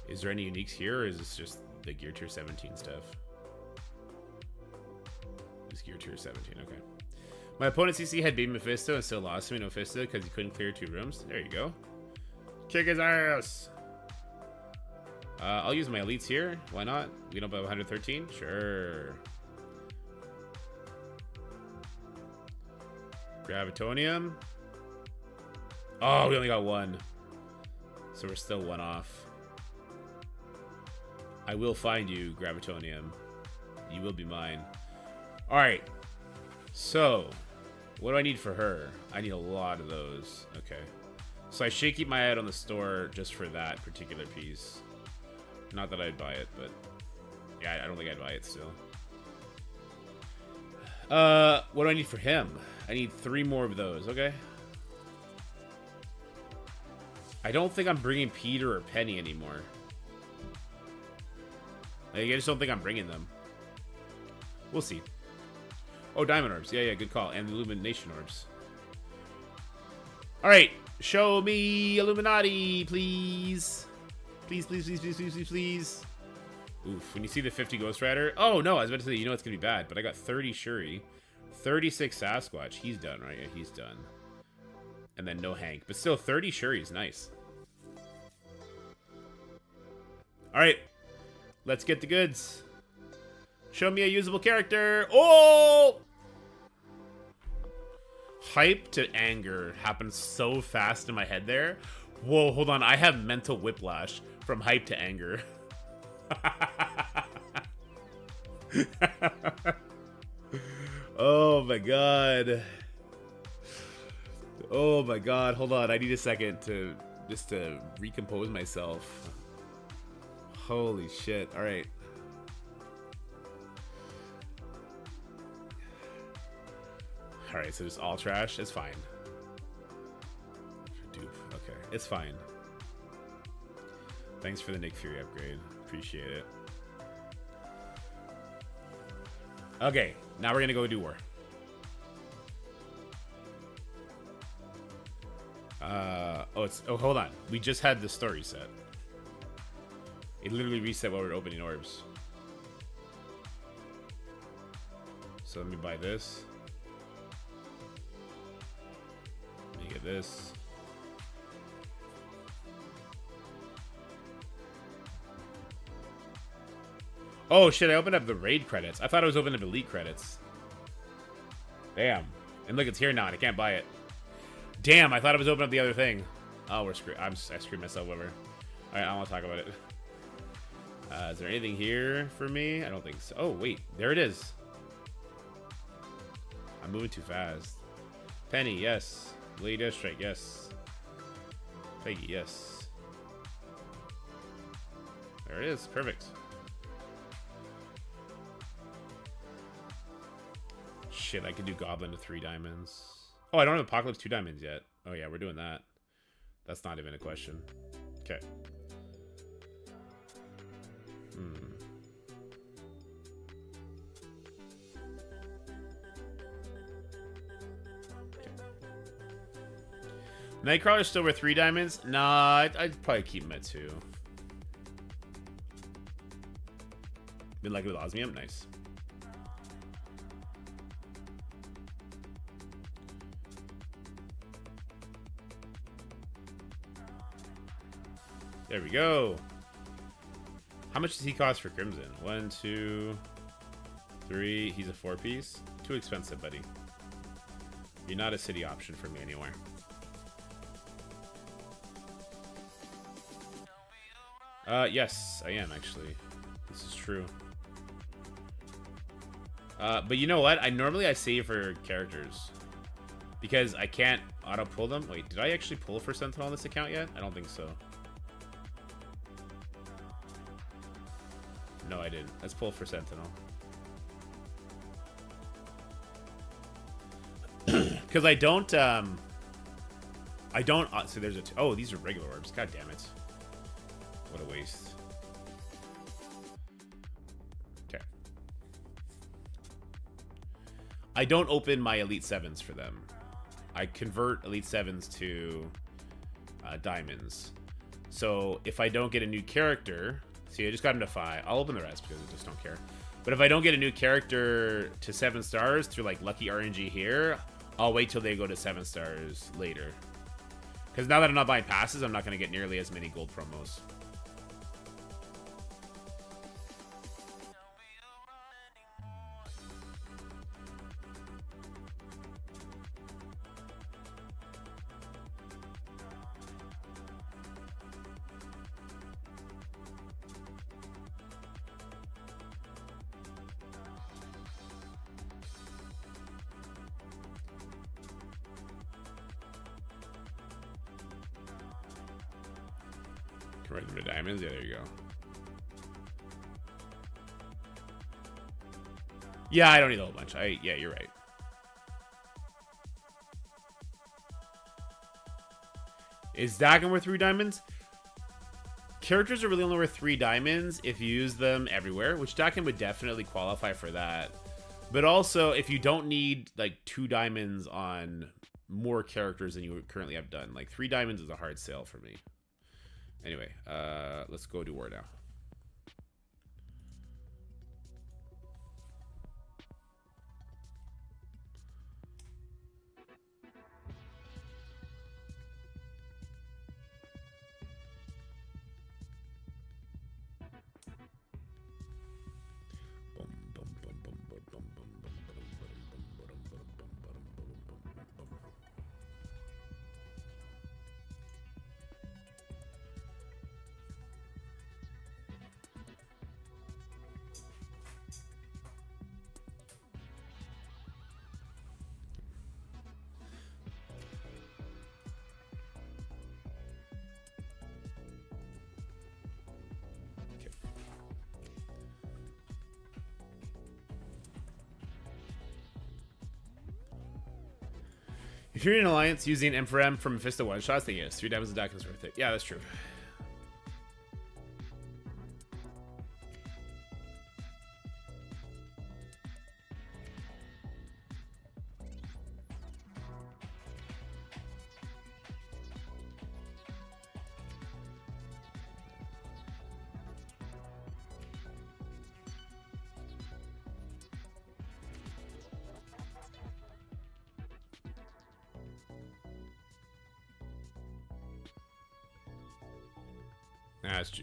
Is there any uniques here, or is this just the Gear Tier 17 stuff? It's Gear Tier 17, okay. My opponent CC had beat Mephisto and still lost me Mephisto because he couldn't clear 2 rooms. There you go. Kick his ass! I'll use my elites here. Why not? We don't have 113? Sure. Gravitonium. Oh, we only got 1. So we're still 1 off. I will find you, Gravitonium. You will be mine. Alright. So, what do I need for her? I need a lot of those. Okay. So I should keep my eye out on the store just for that particular piece. Not that I'd buy it, but... yeah, I don't think I'd buy it still. What do I need for him? I need 3 more of those, okay? I don't think I'm bringing Peter or Penny anymore. I just don't think I'm bringing them. We'll see. Oh, Diamond Orbs. Yeah, good call. And Illumination Orbs. Alright. Show me Illuminati, please. Please. Oof. When you see the 50 Ghost Rider. Oh, no. I was about to say, you know it's going to be bad. But I got 30 Shuri. 36 Sasquatch. He's done, right? Yeah, he's done. And then no Hank. But still, 30 Shuri is nice. Alright. Let's get the goods. Show me a usable character. Oh! Hype to anger happened so fast in my head there. Whoa, hold on. I have mental whiplash from hype to anger. Oh my god. Oh my god. Hold on. I need a second to just to recompose myself. Holy shit. All right. All right, so just all trash. It's fine. Dupe. Okay, it's fine. Thanks for the Nick Fury upgrade. Appreciate it. Okay, now we're gonna go do war. Oh, hold on. We just had the story set. It literally reset while we were opening orbs. So let me buy this. Let me get this. Oh shit, I opened up the raid credits. I thought I was opening up elite credits. Damn. And look, it's here now and I can't buy it. Damn, I thought I was opening up the other thing. Oh, we're screwed. I screwed myself over. Alright, I don't want to talk about it. Is there anything here for me? I don't think so. Oh, wait. There it is. I'm moving too fast. Penny, yes. Lady Deathstrike, yes. Peggy, yes. There it is. Perfect. Shit, I could do Goblin to 3 diamonds. Oh, I don't have Apocalypse 2 diamonds yet. Oh, yeah, we're doing that. That's not even a question. Okay. Nightcrawler's still worth 3 diamonds? Nah, I'd probably keep him at 2. Been like with Osmium? Nice. There we go. How much does he cost for Crimson? 1, 2, 3. He's a 4-piece. Too expensive, buddy. You're not a city option for me anywhere. Yes, I am actually. This is true. But you know what? I save for characters because I can't auto pull them. Wait, did I actually pull for Sentinel on this account yet? I don't think so. No, I didn't. Let's pull for Sentinel. Because I don't, so there's a, oh, these are regular orbs. God damn it. What a waste. Okay. I don't open my Elite 7s for them. I convert Elite 7s to diamonds. So if I don't get a new character, see, I just got him to 5. I'll open the rest because I just don't care. But if I don't get a new character to 7 stars through like lucky RNG here, I'll wait till they go to 7 stars later. Because now that I'm not buying passes, I'm not going to get nearly as many gold promos. Convert them to diamonds. Yeah, there you go. Yeah, I don't need a whole bunch. Yeah, you're right. Is Dagon worth 3 diamonds? Characters are really only worth 3 diamonds if you use them everywhere, which Dagon would definitely qualify for that. But also, if you don't need like 2 diamonds on more characters than you currently have done, like 3 diamonds is a hard sale for me. Anyway, let's go to war now. If you're in an alliance using M4M from Mephisto one-shots, then yes, 3 diamonds a deck is worth it. Yeah, that's true.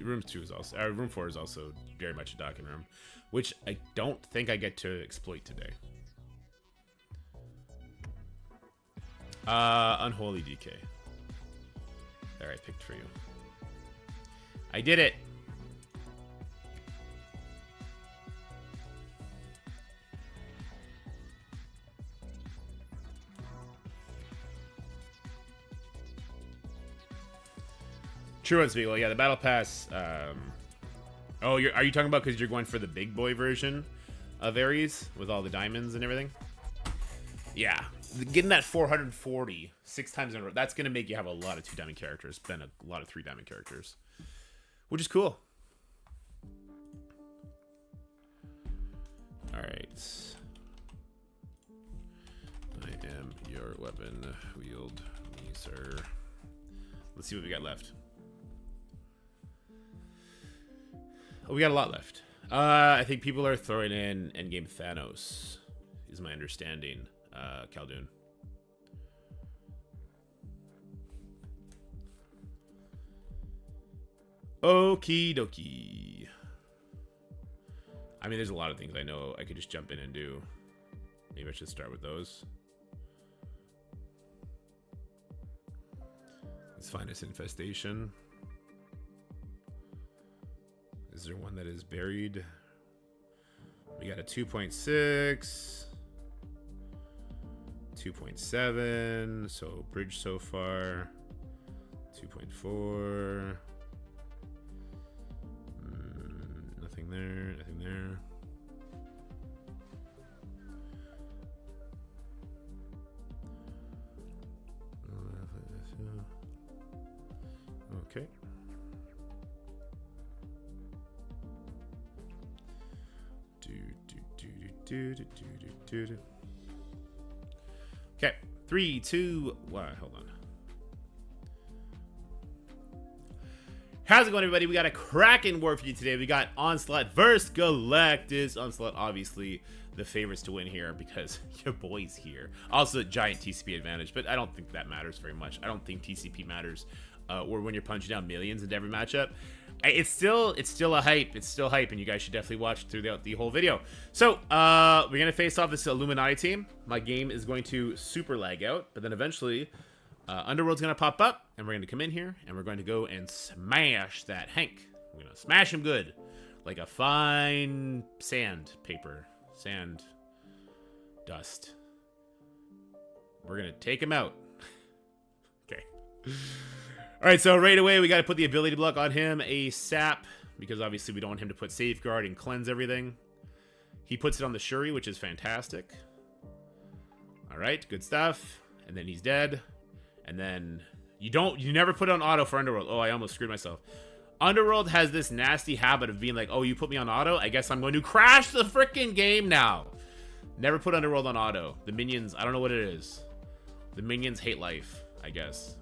Room 2 is also room 4 is also very much a docking room, which I don't think I get to exploit today. Unholy DK. There, I picked for you. I did it. True ones, well, yeah, the battle pass. Oh, are you talking about because you're going for the big boy version of Ares with all the diamonds and everything? Yeah, getting that 440 6 times in a row, that's gonna make you have a lot of 2 diamond characters, then a lot of 3 diamond characters, which is cool. All right, I am your weapon. Wield me, sir. Let's see what we got left. Oh, we got a lot left. I think people are throwing in endgame Thanos, is my understanding. Khaldun. Okie dokie. I mean, there's a lot of things I know I could just jump in and do. Maybe I should start with those. Let's find this infestation. Is there one that is buried? We got a 2.6, 2.7, so bridge so far, 2.4, nothing there, nothing there. Okay. Okay, 3, 2, 1. Hold on. How's it going, everybody? We got a Kraken war for you today. We got Onslaught versus Galactus. Onslaught, obviously, the favorites to win here because your boy's here. Also, giant TCP advantage, but I don't think that matters very much. I don't think TCP matters or when you're punching down millions into every matchup. It's still a hype. It's still hype, and you guys should definitely watch throughout the whole video. So, we're going to face off this Illuminati team. My game is going to super lag out, but then eventually... Underworld's gonna pop up, and we're gonna come in here, and we're going to go and smash that Hank. We're gonna smash him good, like a fine sand dust. We're gonna take him out. Okay. All right, so right away we got to put the ability block on him ASAP because obviously we don't want him to put safeguard and cleanse everything. He puts it on the Shuri, which is fantastic. All right, good stuff. And then he's dead. And then you never put it on auto for Underworld. Oh, I almost screwed myself. Underworld has this nasty habit of being like, oh, you put me on auto? I guess I'm going to crash the freaking game now. Never put Underworld on auto. The minions, I don't know what it is. The minions hate life, I guess.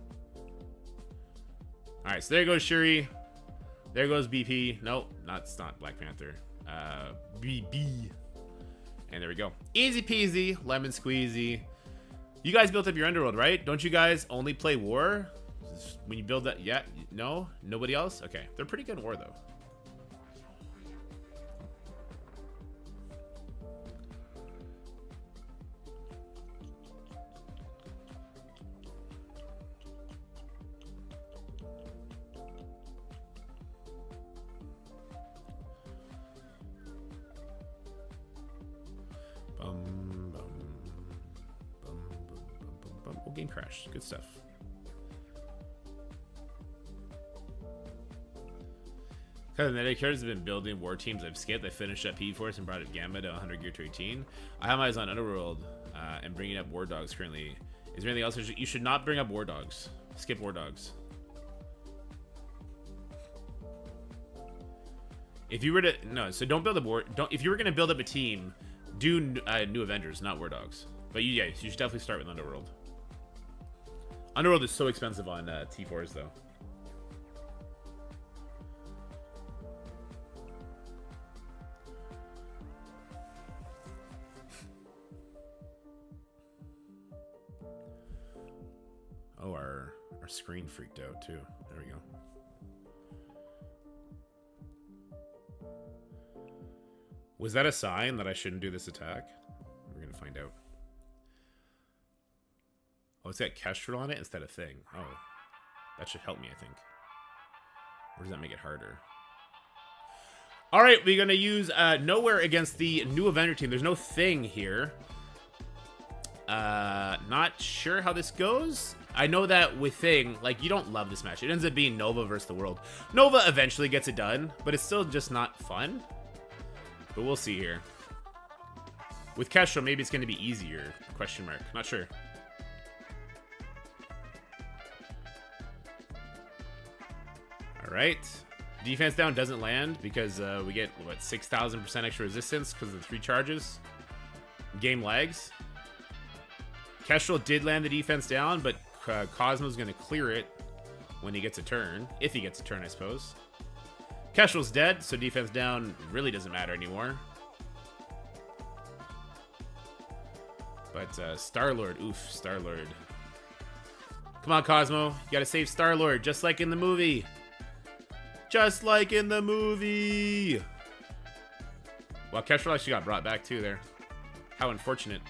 All right, so there goes Shuri. There goes BP. Nope, it's not Black Panther. BB. And there we go. Easy peasy, lemon squeezy. You guys built up your Underworld, right? Don't you guys only play War? When you build that, yeah, no? Nobody else? Okay, they're pretty good in War, though. Game crash. Good stuff. Because the meta characters have been building war teams I've skipped. I finished up P-Force and brought up Gamma to 100 gear to 18. I have my eyes on Underworld and bringing up War Dogs currently. Is there anything else? You should not bring up War Dogs. Skip War Dogs. If you were to... No, so don't build a war... If you were going to build up a team, do New Avengers, not War Dogs. But yeah, you should definitely start with Underworld. Underworld is so expensive on T4s, though. Oh, our screen freaked out, too. There we go. Was that a sign that I shouldn't do this attack? We're going to find out. Oh, it's got Kestrel on it instead of Thing. Oh, that should help me, I think. Or does that make it harder? All right, we're going to use Nowhere against the new Avenger team. There's no Thing here. Not sure how this goes. I know that with Thing, like, you don't love this match. It ends up being Nova versus the world. Nova eventually gets it done, but it's still just not fun. But we'll see here. With Kestrel, maybe it's going to be easier. Question mark. Not sure. Right, defense down doesn't land because we get what 6,000% extra resistance because of the 3 charges. Game lags. Kestrel did land the defense down, but Cosmo's gonna clear it when he gets a turn, if he gets a turn, I suppose. Kestrel's dead, so defense down really doesn't matter anymore. But Star-Lord, oof, Star-Lord. Come on, Cosmo, you gotta save Star-Lord, just like in the movie. Just like in the movie. Well, Kestrel actually got brought back too there. How unfortunate.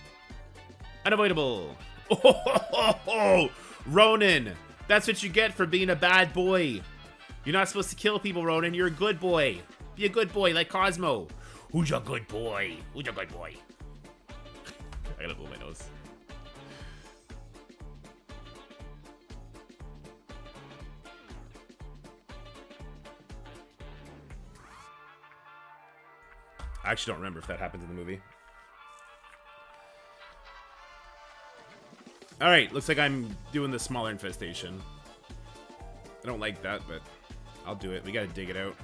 Unavoidable. Oh, Ronan. That's what you get for being a bad boy. You're not supposed to kill people, Ronan. You're a good boy. Be a good boy like Cosmo. Who's your good boy? Who's your good boy? I gotta blow my nose. I actually don't remember if that happens in the movie. Alright, looks like I'm doing the smaller infestation. I don't like that, but I'll do it. We gotta dig it out.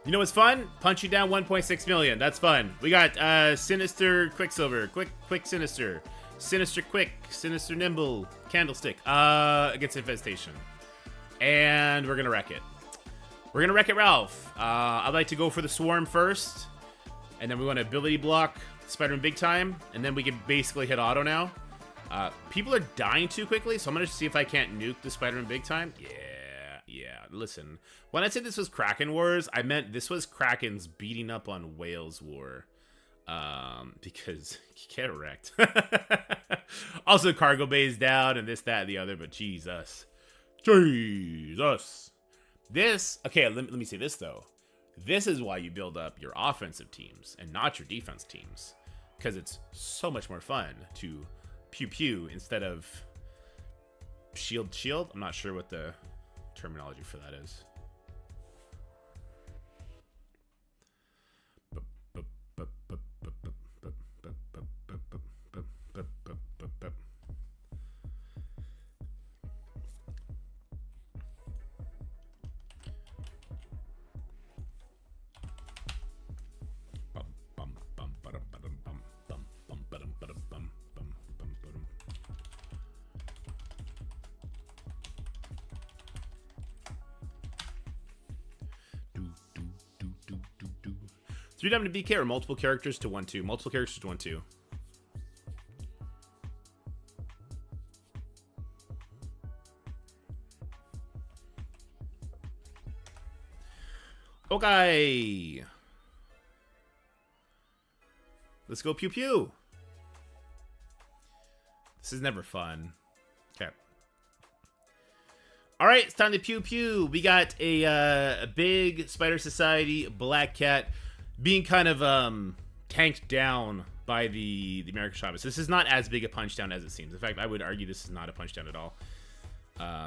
You know what's fun? Punch you down 1.6 million. That's fun. We got Sinister Quicksilver, Quick Sinister, Sinister Quick, Sinister Nimble, Candlestick against Infestation. And we're gonna wreck it. We're gonna wreck it, Ralph. I'd like to go for the Swarm first, and then we want to ability block Spider-Man big time, and then we can basically hit auto now. People are dying too quickly, so I'm gonna see if I can't nuke the Spider-Man big time. Yeah. Listen, when I said this was Kraken Wars, I meant this was Kraken's beating up on Whales War. Because you get wrecked. Also, cargo bay is down, and this, that, and the other, but Jesus. This, okay, let me say this, though. This is why you build up your offensive teams and not your defense teams. Because it's so much more fun to pew-pew instead of shield. I'm not sure what the terminology for that is. Three diamond to BK or multiple characters to 1-2? Multiple characters to 1-2. Okay. Let's go pew pew. This is never fun. Okay. All right, it's time to pew pew. We got a big Spider Society Black Cat being kind of tanked down by the American Shabbos. This is not as big a punch down as it seems. In fact, I would argue this is not a punch down at all.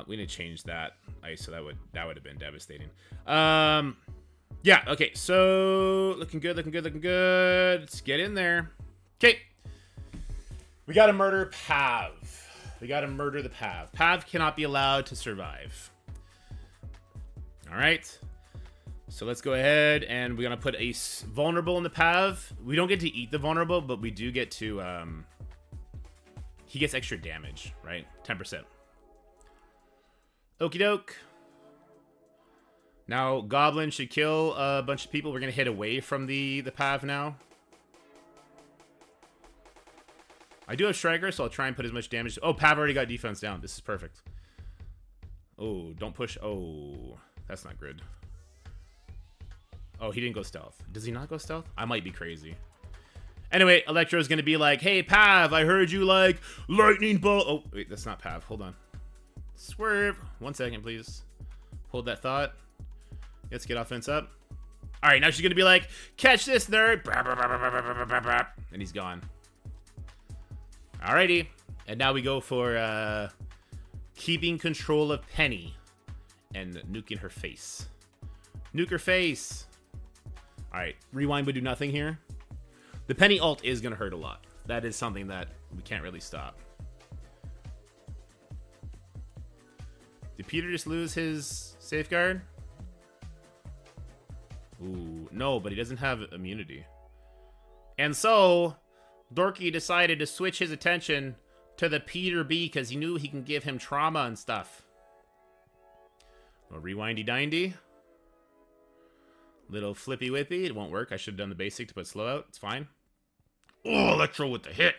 We need to change that. So that would have been devastating. Yeah, okay, so looking good. Let's get in there. Okay. We gotta murder Pav. We gotta murder the Pav. Pav cannot be allowed to survive. Alright. So let's go ahead and we're gonna put a vulnerable in the Pav. We don't get to eat the vulnerable, but we do get to he gets extra damage, right? 10%. Okie doke. Now Goblin should kill a bunch of people. We're gonna hit away from the Pav now. I do have Striker, so I'll try and put as much damage. Oh, Pav already got defense down. This is perfect. Oh, don't push. Oh, that's not good. Oh, he didn't go stealth. Does he not go stealth? I might be crazy. Anyway, Electro's gonna be like, hey, Pav, I heard you like lightning bolt. Oh, wait, that's not Pav. Hold on. Swerve. 1 second, please. Hold that thought. Let's get offense up. All right, now she's gonna be like, catch this, nerd. And he's gone. Alrighty. And now we go for keeping control of Penny and nuking her face. Nuke her face. Alright, rewind would do nothing here. The Penny ult is going to hurt a lot. That is something that we can't really stop. Did Peter just lose his safeguard? Ooh, no, but he doesn't have immunity. And so, Dorky decided to switch his attention to the Peter B because he knew he can give him trauma and stuff. Little rewindy-dindy. Little flippy-whippy. It won't work. I should have done the basic to put slow out. It's fine. Oh, Electro with the hit.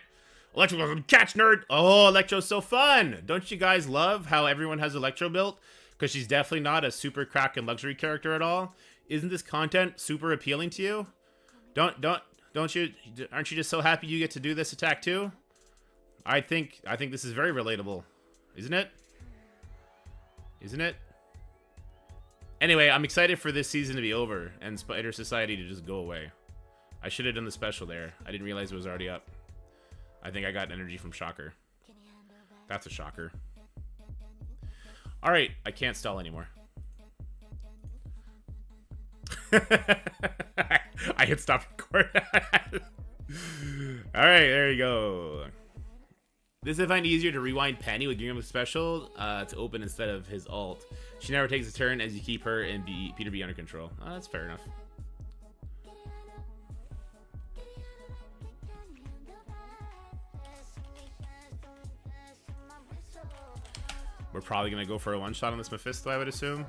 Electro goes, catch, nerd. Oh, Electro's so fun. Don't you guys love how everyone has Electro built? Because she's definitely not a super Kraken luxury character at all. Isn't this content super appealing to you? Aren't you just so happy you get to do this attack too? I think this is very relatable. Isn't it? Isn't it? Anyway, I'm excited for this season to be over and Spider Society to just go away. I should have done the special there. I didn't realize it was already up. I think I got energy from Shocker. That's a shocker. Alright, I can't stall anymore. I hit stop record. Alright, there you go. This is I find easier to rewind Penny with Gingham special to open instead of his ult. She never takes a turn as you keep her and Peter B under control. Oh, that's fair enough. We're probably going to go for a one-shot on this Mephisto, I would assume.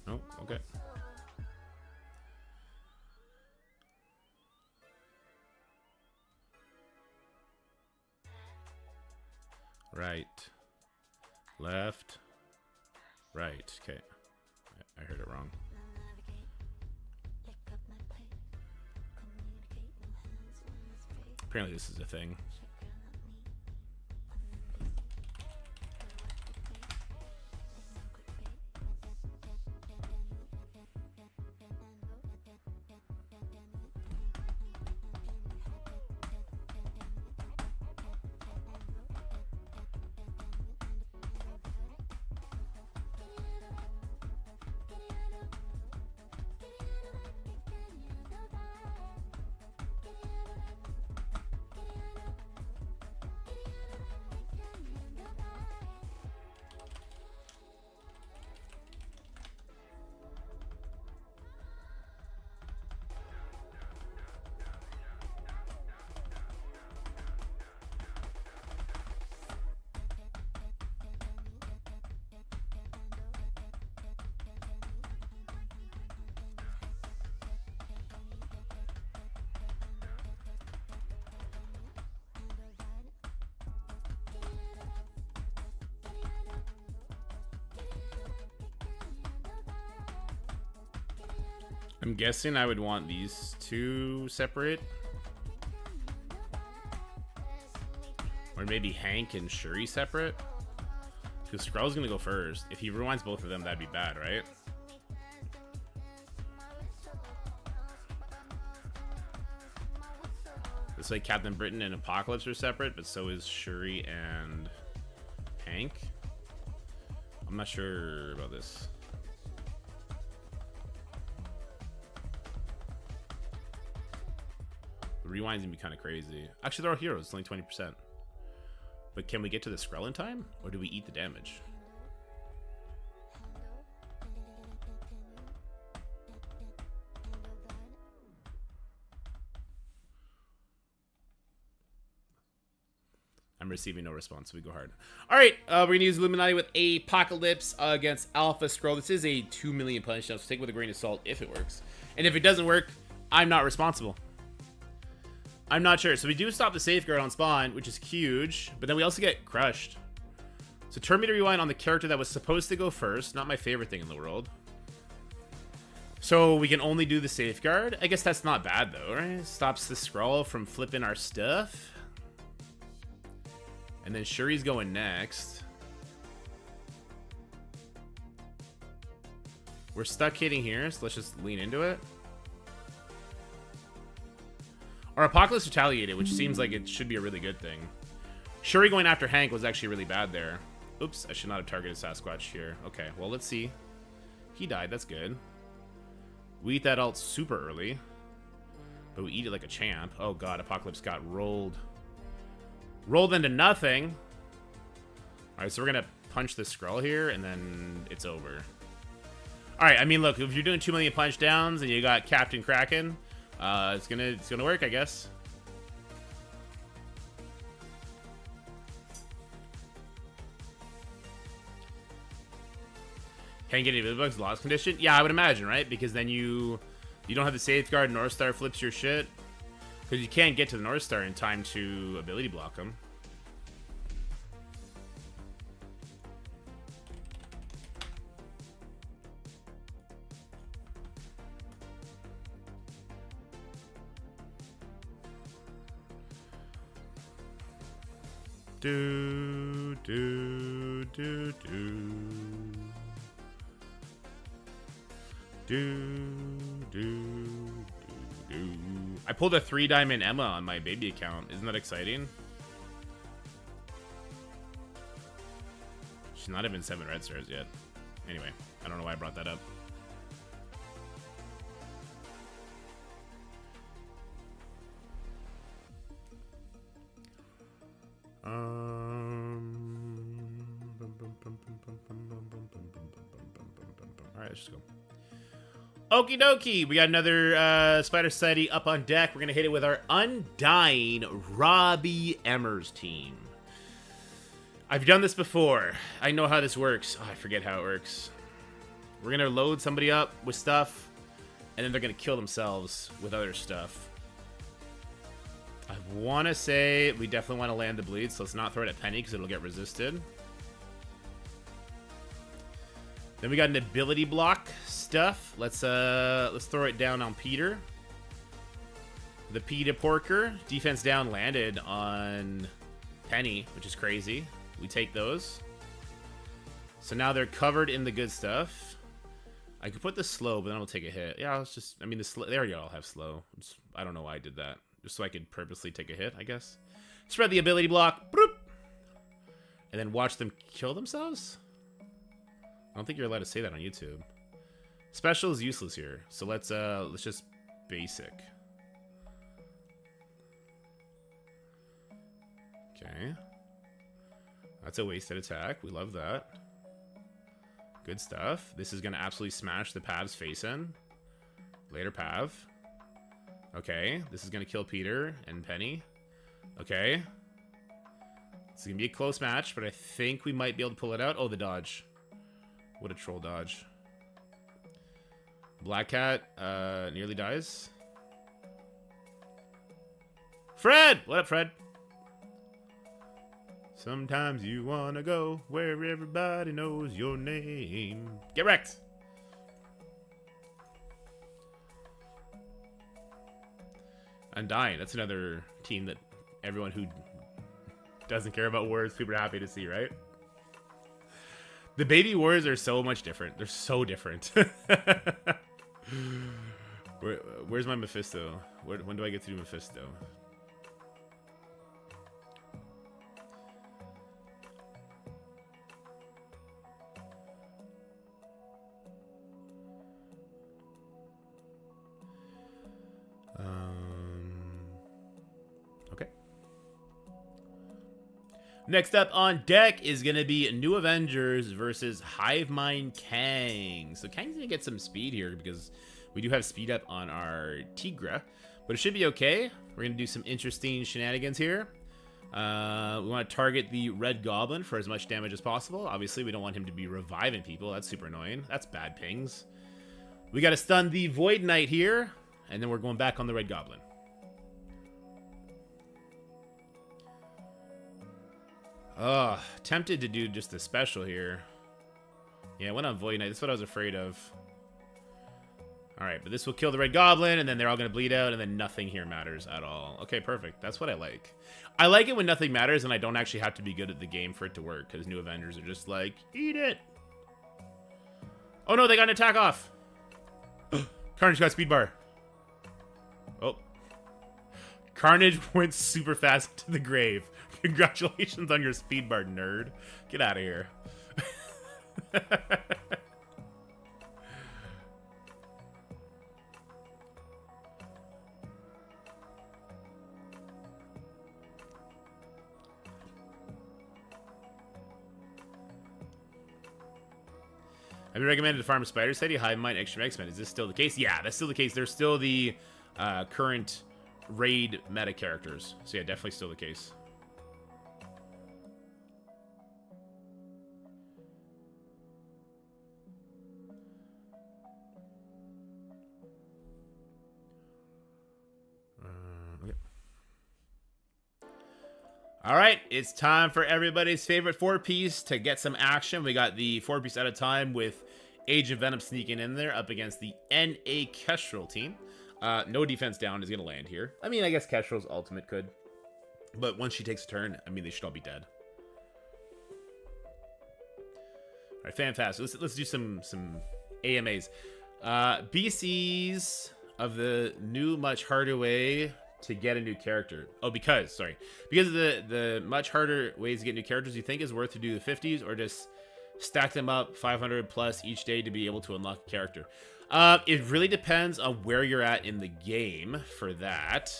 Oh, okay. Right. Left. Right. Okay. I heard it wrong. Apparently this is a thing. I'm guessing I would want these two separate. Or maybe Hank and Shuri separate. Because Skrull's gonna go first. If he rewinds both of them, that'd be bad, right? Looks like Captain Britain and Apocalypse are separate, but so is Shuri and Hank. I'm not sure about this. The rewind's gonna be kind of crazy. Actually, they're all heroes. It's only 20%. But can we get to the Skrull in time? Or do we eat the damage? I'm receiving no response, so we go hard. Alright, we're going to use Illuminati with Apocalypse against Alpha Skrull. This is a 2 million punch down, so take it with a grain of salt if it works. And if it doesn't work, I'm not responsible. I'm not sure. So we do stop the safeguard on spawn, which is huge, but then we also get crushed. So turn me to rewind on the character that was supposed to go first. Not my favorite thing in the world. So we can only do the safeguard. I guess that's not bad though, right? Stops the Skrull from flipping our stuff. And then Shuri's going next. We're stuck hitting here, so let's just lean into it. Or Apocalypse retaliated, which seems like it should be a really good thing. Shuri going after Hank was actually really bad there. Oops, I should not have targeted Sasquatch here. Okay, well, let's see. He died, that's good. We eat that ult super early. But we eat it like a champ. Oh god, Apocalypse got rolled. Rolled into nothing. Alright, so we're gonna punch this Skrull here, and then it's over. Alright, I mean, look, if you're doing 2 million punch downs and you got Captain Kraken, it's gonna work, I guess. Can't get any bugs lost condition? Yeah, I would imagine, right? Because then you don't have the safeguard. North Star flips your shit because you can't get to the North Star in time to ability block them. Do do do do do do do. I pulled a 3-diamond Emma on my baby account. Isn't that exciting? She's not even 7 red stars yet. Anyway, I don't know why I brought that up. Alright, let's just go. Okie dokie, we got another Spider Society up on deck. We're going to hit it with our Undying Robbie Emmers team. I've done this before. I know how this works. Oh, I forget how it works. We're going to load somebody up with stuff, and then they're going to kill themselves with other stuff. I want to say we definitely want to land the bleed, so let's not throw it at Penny because it'll get resisted. Then we got an ability block stuff. Let's throw it down on Peter. The Peter Porker. Defense down landed on Penny, which is crazy. We take those. So now they're covered in the good stuff. I could put the slow, but then I'll take a hit. Yeah, let's just... I mean, they already all have slow. I don't know why I did that. Just so I could purposely take a hit, I guess. Spread the ability block. Boop, and then watch them kill themselves? I don't think you're allowed to say that on YouTube. Special is useless here. So let's just basic. Okay. That's a wasted attack. We love that. Good stuff. This is going to absolutely smash the Pav's face in. Later Pav. Okay. This is going to kill Peter and Penny. Okay. It's going to be a close match, but I think we might be able to pull it out. Oh, the dodge. What a troll dodge. Black Cat nearly dies. Fred! What up, Fred? Sometimes you wanna go where everybody knows your name. Get wrecked! Undying. That's another team that everyone who doesn't care about war is super happy to see, right? The baby wars are so much different. They're so different. Where's my Mephisto? When do I get to do Mephisto? Okay. Next up on deck is going to be New Avengers versus Hive Mind Kang. So Kang's going to get some speed here because we do have speed up on our Tigra, but it should be okay. We're going to do some interesting shenanigans here. We want to target the Red Goblin for as much damage as possible. Obviously, we don't want him to be reviving people. That's super annoying. That's bad pings. We got to stun the Void Knight here, and then we're going back on the Red Goblin. Tempted to do just a special here. Yeah, I went on Void Knight. That's what I was afraid of. Alright, but this will kill the Red Goblin, and then they're all going to bleed out, and then nothing here matters at all. Okay, perfect. That's what I like. I like it when nothing matters, and I don't actually have to be good at the game for it to work, because New Avengers are just like, eat it! Oh no, they got an attack off! Carnage got speed bar. Oh. Carnage went super fast to the grave. Congratulations on your speed bar, nerd. Get out of here. I've been recommended to farm Spider City, Hive Mind, Extreme X-Men. Is this still the case? Yeah, that's still the case. They're still the current raid meta characters. So yeah, definitely still the case. Okay. All right, it's time for everybody's favorite 4-piece to get some action. We got the 4-piece at a time with Age of Venom sneaking in there up against the NA Kestrel team. No defense down is going to land here. I mean, I guess Kestrel's ultimate could. But once she takes a turn, I mean, they should all be dead. All right, fantastic. Let's do some AMAs. BCs of the new, much harder way to get a new character. Oh, because of the much harder ways to get new characters, you think is worth to do the 50s or just stack them up 500 plus each day to be able to unlock a character? It really depends on where you're at in the game for that.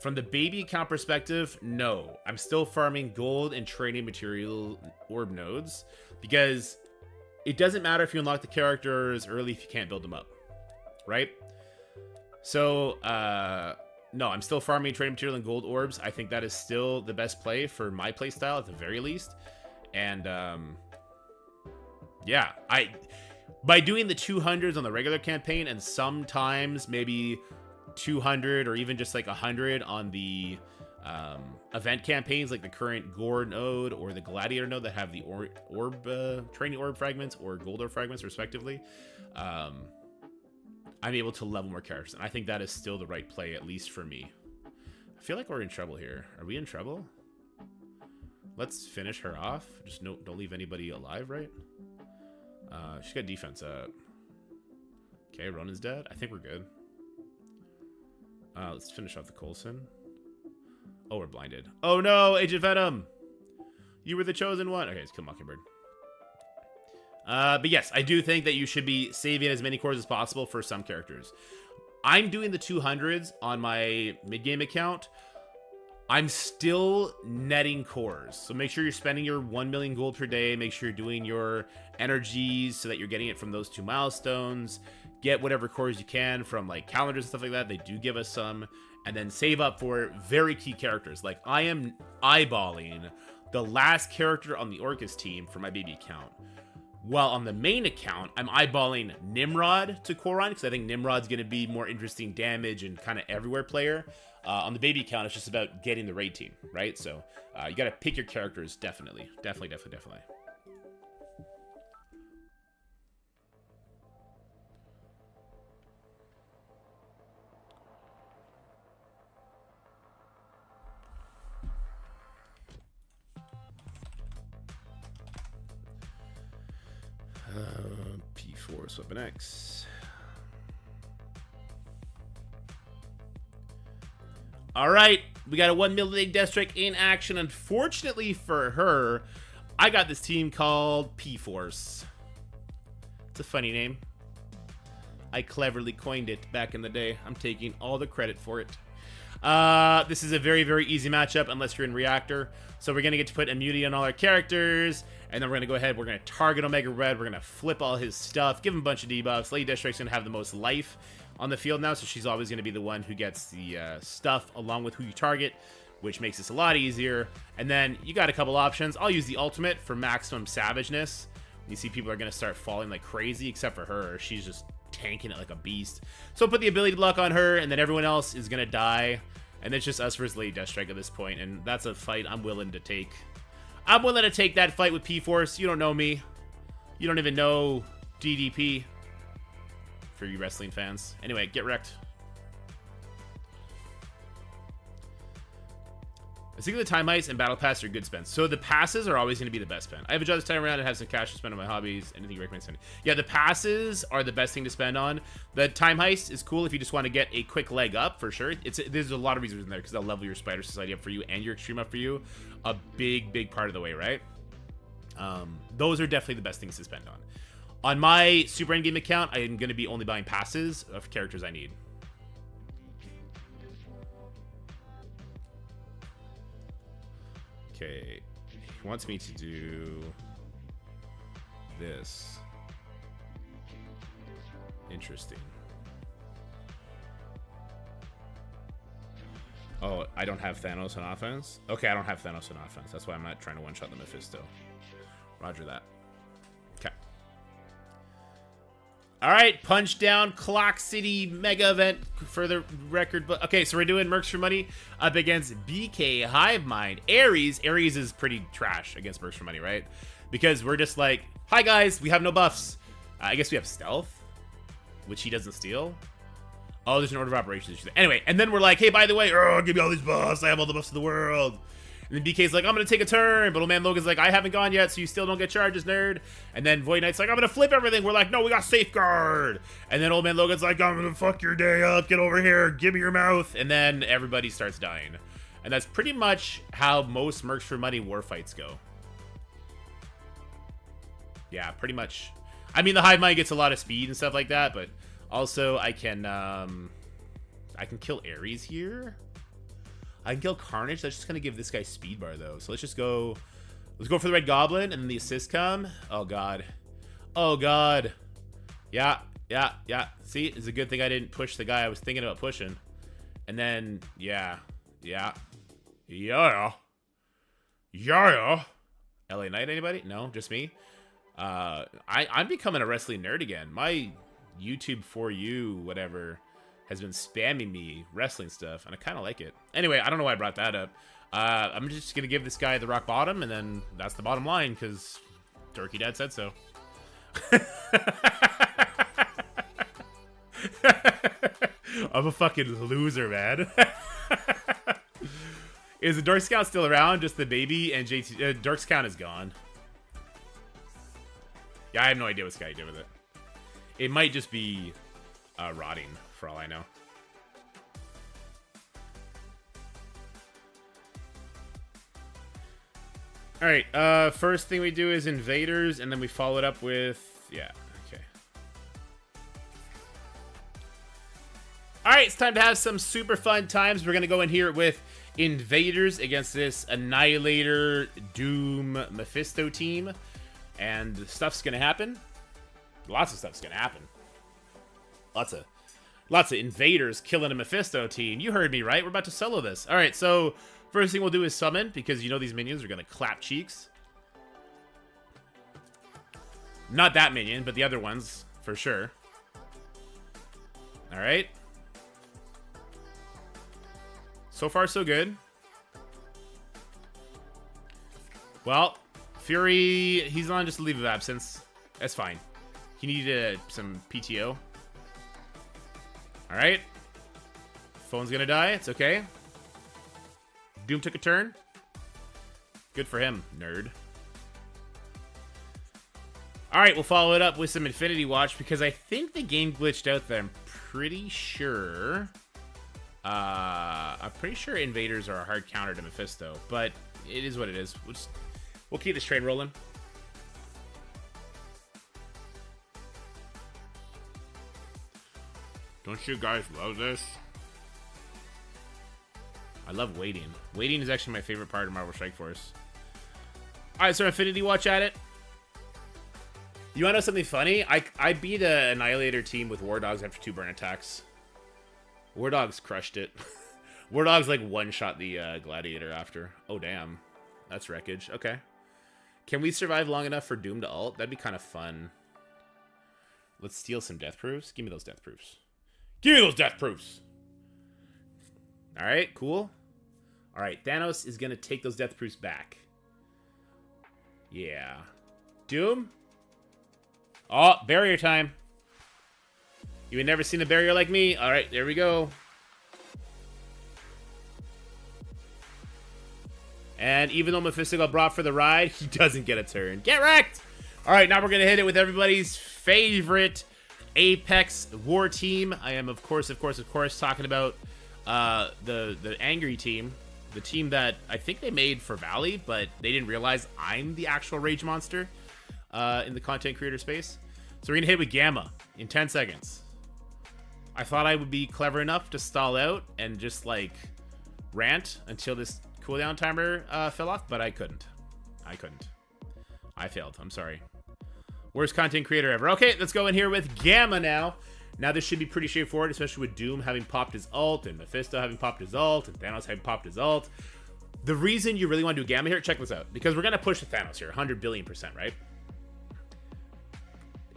From the baby account perspective, no. I'm still farming gold and training material orb nodes because it doesn't matter if you unlock the characters early if you can't build them up. right? So, no, I'm still farming trading material and gold orbs. I think that is still the best play for my play style at the very least. And, yeah, by doing the 200s on the regular campaign and sometimes maybe 200 or even just like 100 on the event campaigns, like the current Gore node or the Gladiator node that have the training orb fragments or gold orb fragments respectively, I'm able to level more characters, and I think that is still the right play, at least for me. I feel like we're in trouble here. Are we in trouble? Let's finish her off. Just don't leave anybody alive, right? She's got defense up. Okay, Ronan's dead. I think we're good. Let's finish off the Coulson. Oh, we're blinded. Oh no, Agent Venom! You were the chosen one. Okay, let's kill Mockingbird. But yes, I do think that you should be saving as many cores as possible for some characters. I'm doing the 200s on my mid-game account. I'm still netting cores. So make sure you're spending your 1 million gold per day. Make sure you're doing your energies so that you're getting it from those 2 milestones. Get whatever cores you can from like calendars and stuff like that. They do give us some. And then save up for very key characters. Like I am eyeballing the last character on the Orcus team for my baby account. While on the main account, I'm eyeballing Nimrod to core on because I think Nimrod's going to be more interesting damage and kind of everywhere player. On the baby account, it's just about getting the raid team, right? So you got to pick your characters, definitely. Definitely. P4 Weapon X. All right, we got a 1 million Death Strike in action. Unfortunately for her, I got this team called P-Force. It's a funny name. I cleverly coined it back in the day. I'm taking all the credit for it. This is a very, very easy matchup unless you're in Reactor. So we're going to get to put immunity on all our characters. And then we're going to go ahead. We're going to target Omega Red. We're going to flip all his stuff. Give him a bunch of debuffs. Lady Death Strike's going to have the most life on the field now. So she's always going to be the one who gets the stuff along with who you target, which makes this a lot easier. And then you got a couple options. I'll use the ultimate for maximum savageness. You see people are going to start falling like crazy, except for her. She's just tanking it like a beast. So put the ability to luck on her, and then everyone else is going to die. And it's just us versus Lady Death Strike at this point, and that's a fight I'm willing to take. I'm willing to take that fight with P-Force. You don't know me. You don't even know DDP. For you wrestling fans. Anyway, get wrecked. I think the time heist and battle pass are good spends. So the passes are always going to be the best spend. I have a job this time around and have some cash to spend on my hobbies. Anything you recommend spending? Yeah, the passes are the best thing to spend on. The time heist is cool if you just want to get a quick leg up, for sure. There's a lot of reasons in there because they'll level your Spider Society up for you and your Extreme up for you. A big part of the way, right? Those are definitely the best things to spend on. On my super endgame account, I'm going to be only buying passes of characters I need. Okay, he wants me to do this. Interesting. Oh, I don't have Thanos on offense? Okay, I don't have Thanos on offense. That's why I'm not trying to one-shot the Mephisto. Roger that. Okay. All right, Punch Down Clock City mega event for the record. But okay, so we're doing Mercs for Money up against BK Hive Mind. Ares is pretty trash against Mercs for Money, right? Because we're just like, hi guys, we have no buffs. I guess we have Stealth, which he doesn't steal. Oh, there's an order of operations issue. Anyway, and then we're like, hey, by the way, give me all these buffs. I have all the buffs in the world. And then BK's like, I'm going to take a turn. But old man Logan's like, I haven't gone yet, so you still don't get charges, nerd. And then Void Knight's like, I'm going to flip everything. We're like, no, we got Safeguard. And then old man Logan's like, I'm going to fuck your day up. Get over here. Give me your mouth. And then everybody starts dying. And that's pretty much how most Mercs for Money war fights go. Yeah, pretty much. I mean, the Hive Mind gets a lot of speed and stuff like that, but also I can kill Ares here. I can kill Carnage. That's just gonna give this guy speed bar though. So let's go for the Red Goblin and then the assist come. Oh god. Oh god. Yeah. Yeah, yeah. See, it's a good thing I didn't push the guy I was thinking about pushing. And then, yeah. Yeah. Yeah. Yeah. LA Knight, anybody? No, just me. I'm becoming a wrestling nerd again. My YouTube for you, whatever, has been spamming me wrestling stuff, and I kind of like it. Anyway, I don't know why I brought that up. I'm just gonna give this guy the rock bottom, and then that's the bottom line, because Turkey Dad said so. I'm a fucking loser, man. Is the Dork Scout still around? Just the baby and JT. Dork Scout is gone. Yeah, I have no idea what Sky did with it. It might just be rotting, for all I know. Alright, first thing we do is invaders, and then we follow it up with... Yeah, okay. Alright, it's time to have some super fun times. We're going to go in here with invaders against this Annihilator, Doom, Mephisto team. And stuff's going to happen. Lots of stuff's going to happen. Lots of invaders killing a Mephisto team. You heard me, right? We're about to solo this. Alright, so... First thing we'll do is summon, because you know these minions are going to clap cheeks. Not that minion, but the other ones, for sure. Alright. So far, so good. Well, Fury, he's on just a leave of absence. That's fine. He needed some PTO. Alright. Phone's going to die. It's okay. Doom took a turn. Good for him, nerd. Alright, we'll follow it up with some Infinity Watch because I think the game glitched out there. I'm pretty sure. Invaders are a hard counter to Mephisto, but it is what it is. We'll keep this train rolling. Don't you guys love this? I love waiting. Waiting is actually my favorite part of Marvel Strike Force. Alright, so Infinity Watch at it. You want to know something funny? I beat an Annihilator team with War Dogs after 2 burn attacks. War Dogs crushed it. War Dogs like one-shot the Gladiator after. Oh, damn. That's wreckage. Okay. Can we survive long enough for Doom to ult? That'd be kind of fun. Let's steal some death proofs. Give me those death proofs. Give me those death proofs! Alright, cool. Alright, Thanos is going to take those death proofs back. Yeah. Doom? Oh, barrier time. You had never seen a barrier like me? Alright, there we go. And even though Mephisto got brought for the ride, he doesn't get a turn. Get wrecked! Alright, now we're going to hit it with everybody's favorite Apex War team. I am, of course, talking about the Angry team. The team that I think they made for Valley, but they didn't realize I'm the actual Rage Monster in the content creator space. So we're going to hit with Gamma in 10 seconds. I thought I would be clever enough to stall out and just, like, rant until this cooldown timer fell off, but I couldn't. I failed. I'm sorry. Worst content creator ever. Okay, let's go in here with Gamma now. Now this should be pretty straightforward, especially with Doom having popped his ult, and Mephisto having popped his ult, and Thanos having popped his ult. The reason you really want to do Gamma here, check this out. Because we're going to push the Thanos here, 100 billion%, right?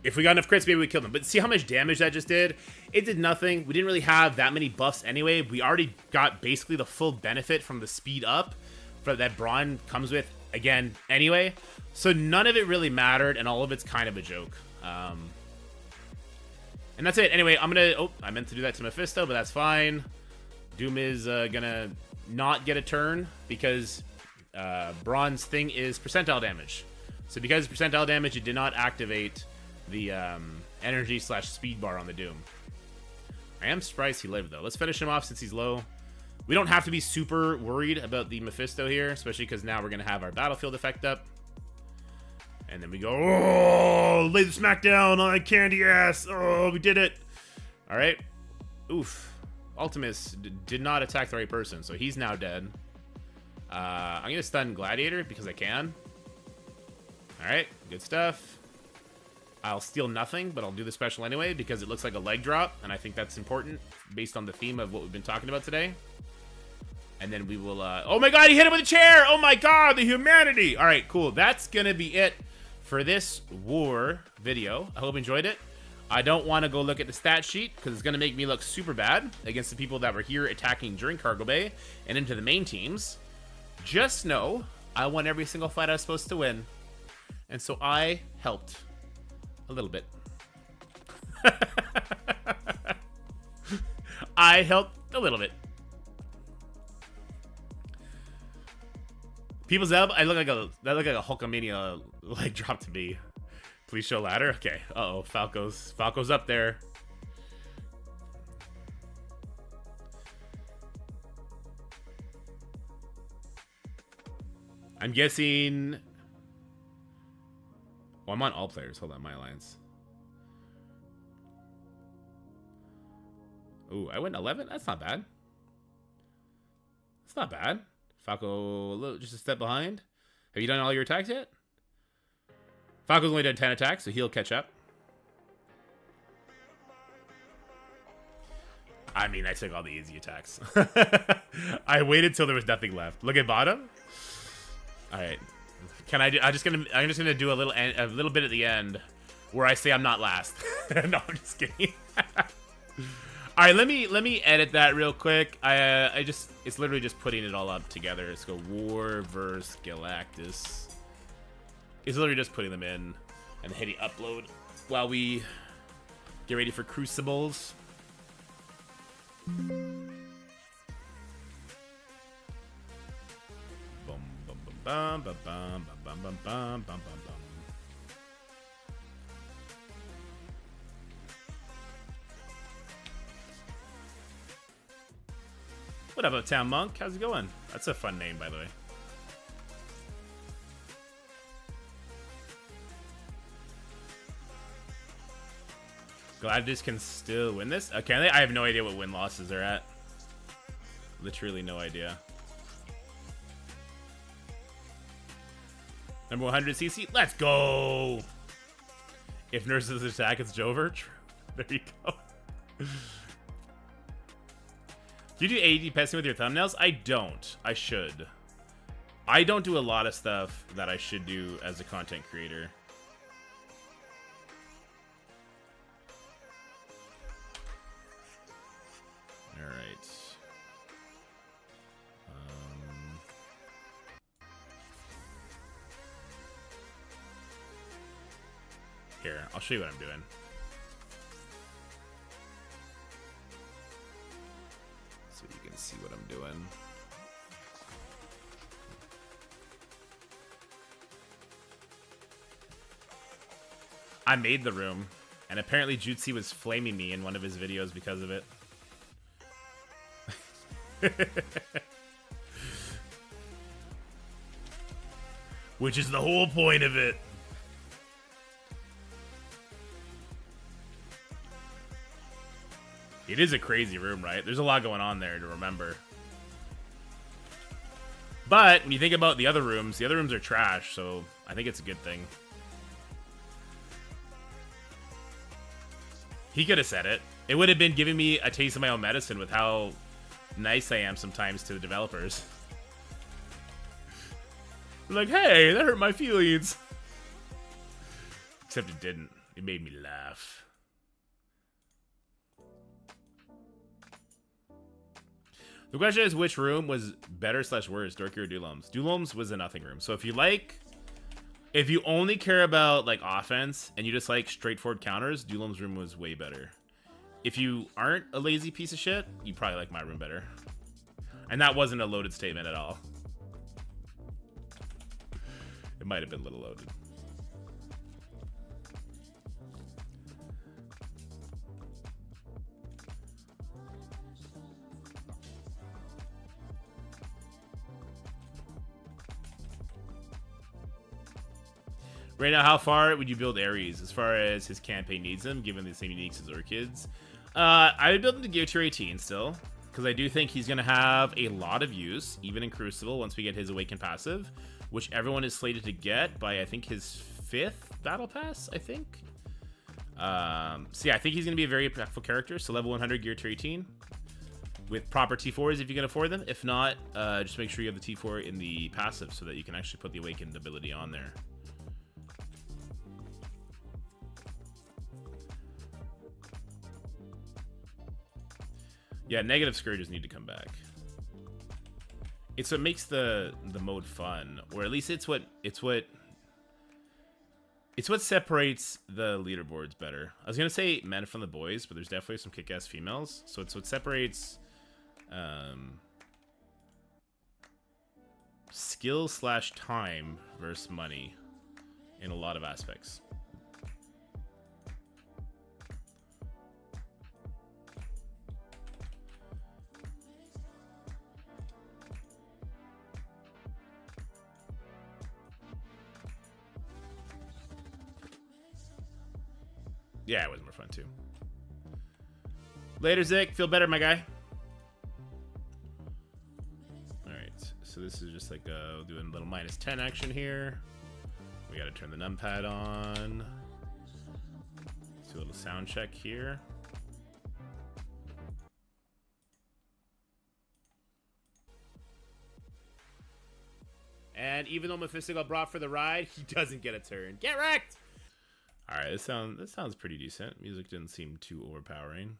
If we got enough crits, maybe we killed him. But see how much damage that just did? It did nothing. We didn't really have that many buffs anyway. We already got basically the full benefit from the speed up that Braun comes with, again, anyway. So none of it really mattered, and all of it's kind of a joke. And that's it. Anyway, I'm going to... Oh, I meant to do that to Mephisto, but that's fine. Doom is going to not get a turn because Braun's thing is percentile damage. So because it's percentile damage, it did not activate the energy/speed bar on the Doom. I am surprised he lived, though. Let's finish him off since he's low. We don't have to be super worried about the Mephisto here, especially because now we're going to have our battlefield effect up. And then we go, oh, lay the smackdown on candy ass. Oh, we did it. All right. Oof. Ultimus did not attack the right person, so he's now dead. I'm going to stun Gladiator because I can. All right. Good stuff. I'll steal nothing, but I'll do the special anyway because it looks like a leg drop, and I think that's important based on the theme of what we've been talking about today. And then we will, oh my god, he hit him with a chair! Oh my god, the humanity! Alright, cool. That's gonna be it for this war video. I hope you enjoyed it. I don't want to go look at the stat sheet because it's gonna make me look super bad against the people that were here attacking during Cargo Bay and into the main teams. Just know, I won every single fight I was supposed to win. And so I helped. A little bit. I helped a little bit. People's Elb, I look like a Hulkamania leg drop to me. Please show ladder. Okay. Uh-oh, Falco's up there. I'm guessing. Oh, I'm on all players. Hold on, my alliance. Ooh, I went 11? That's not bad. That's not bad. Falco, just a step behind. Have you done all your attacks yet? Falco's only done 10 attacks, so he'll catch up. I mean, I took all the easy attacks. I waited till there was nothing left. Look at bottom. All right. Can I do? I'm just gonna do a little bit at the end where I say I'm not last. No, I'm just kidding. All right, let me edit that real quick. It's literally just putting it all up together. Let's go War versus Galactus. It's literally just putting them in and hitting upload while we get ready for Crucibles. Bum, bum, bum, bum, bum, bum, bum, bum, bum. What up, Town Monk? How's it going? That's a fun name, by the way. Galactus can still win this? Okay, I have no idea what win losses are at. Literally no idea. Number 100 CC. Let's go! If nurses attack, it's Jover. True. There you go. Do you do AD pesting with your thumbnails? I don't. I should. I don't do a lot of stuff that I should do as a content creator. Alright. Here, I'll show you what I'm doing. So you can see what I'm doing. I made the room, and apparently Jutsi was flaming me in one of his videos because of it. Which is the whole point of it. It is a crazy room, right? There's a lot going on there to remember. But when you think about the other rooms are trash, so I think it's a good thing. He could have said it. It would have been giving me a taste of my own medicine with how nice I am sometimes to the developers. Like, hey, that hurt my feelings. Except it didn't. It made me laugh. The question is, which room was better / worse, Dorky or Dulom's? Dulom's was a nothing room. So if you only care about like offense and you just like straightforward counters, Dulom's room was way better. If you aren't a lazy piece of shit, you probably like my room better. And that wasn't a loaded statement at all. It might have been a little loaded. Right now, how far would you build Ares as far as his campaign needs him, given the same uniques as Orchids? I would build him to Gear Tier 18 still, because I do think he's going to have a lot of use, even in Crucible, once we get his Awakened passive, which everyone is slated to get by, I think, his 5th Battle Pass, I think? So yeah, I think he's going to be a very impactful character. So level 100 gear to 18 with proper T4s if you can afford them. If not, just make sure you have the T4 in the passive so that you can actually put the Awakened ability on there. Yeah, negative Scourges need to come back. It's what makes the mode fun, or at least it's what separates the leaderboards better. I was gonna say men from the boys, but there's definitely some kick-ass females. So it's what separates skill / time versus money in a lot of aspects. Yeah, it was more fun too. Later, Zick. Feel better, my guy. Alright, so this is just like doing a little -10 action here. We gotta turn the numpad on. Let's do a little sound check here. And even though Mephisto got brought for the ride, he doesn't get a turn. Get wrecked! Alright, this sounds pretty decent. Music didn't seem too overpowering.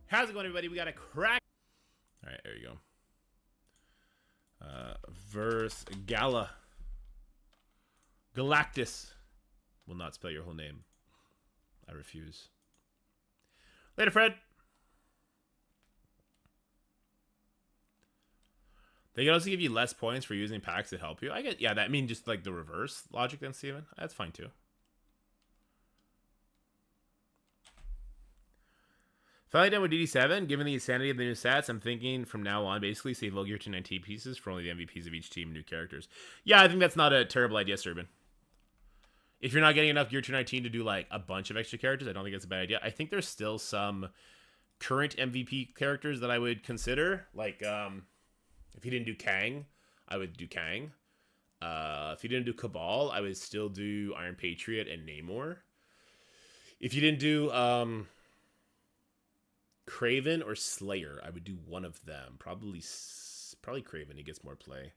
How's it going, everybody? We got a crack. Alright, there you go. Verse Gala. Galactus. Will not spell your whole name. I refuse. Later, Fred. They can also give you less points for using packs that help you. I get, yeah, that means just like the reverse logic then, Steven. That's fine too. Finally done with DD7. Given the insanity of the new stats, I'm thinking from now on, basically save all gear to 19 pieces for only the MVPs of each team and new characters. Yeah, I think that's not a terrible idea, Serban. If you're not getting enough gear to 19 to do like a bunch of extra characters, I don't think it's a bad idea. I think there's still some current MVP characters that I would consider. Like, if you didn't do Kang, I would do Kang. If you didn't do Cabal, I would still do Iron Patriot and Namor. If you didn't do Craven or Slayer, I would do one of them. Probably Craven. He gets more play.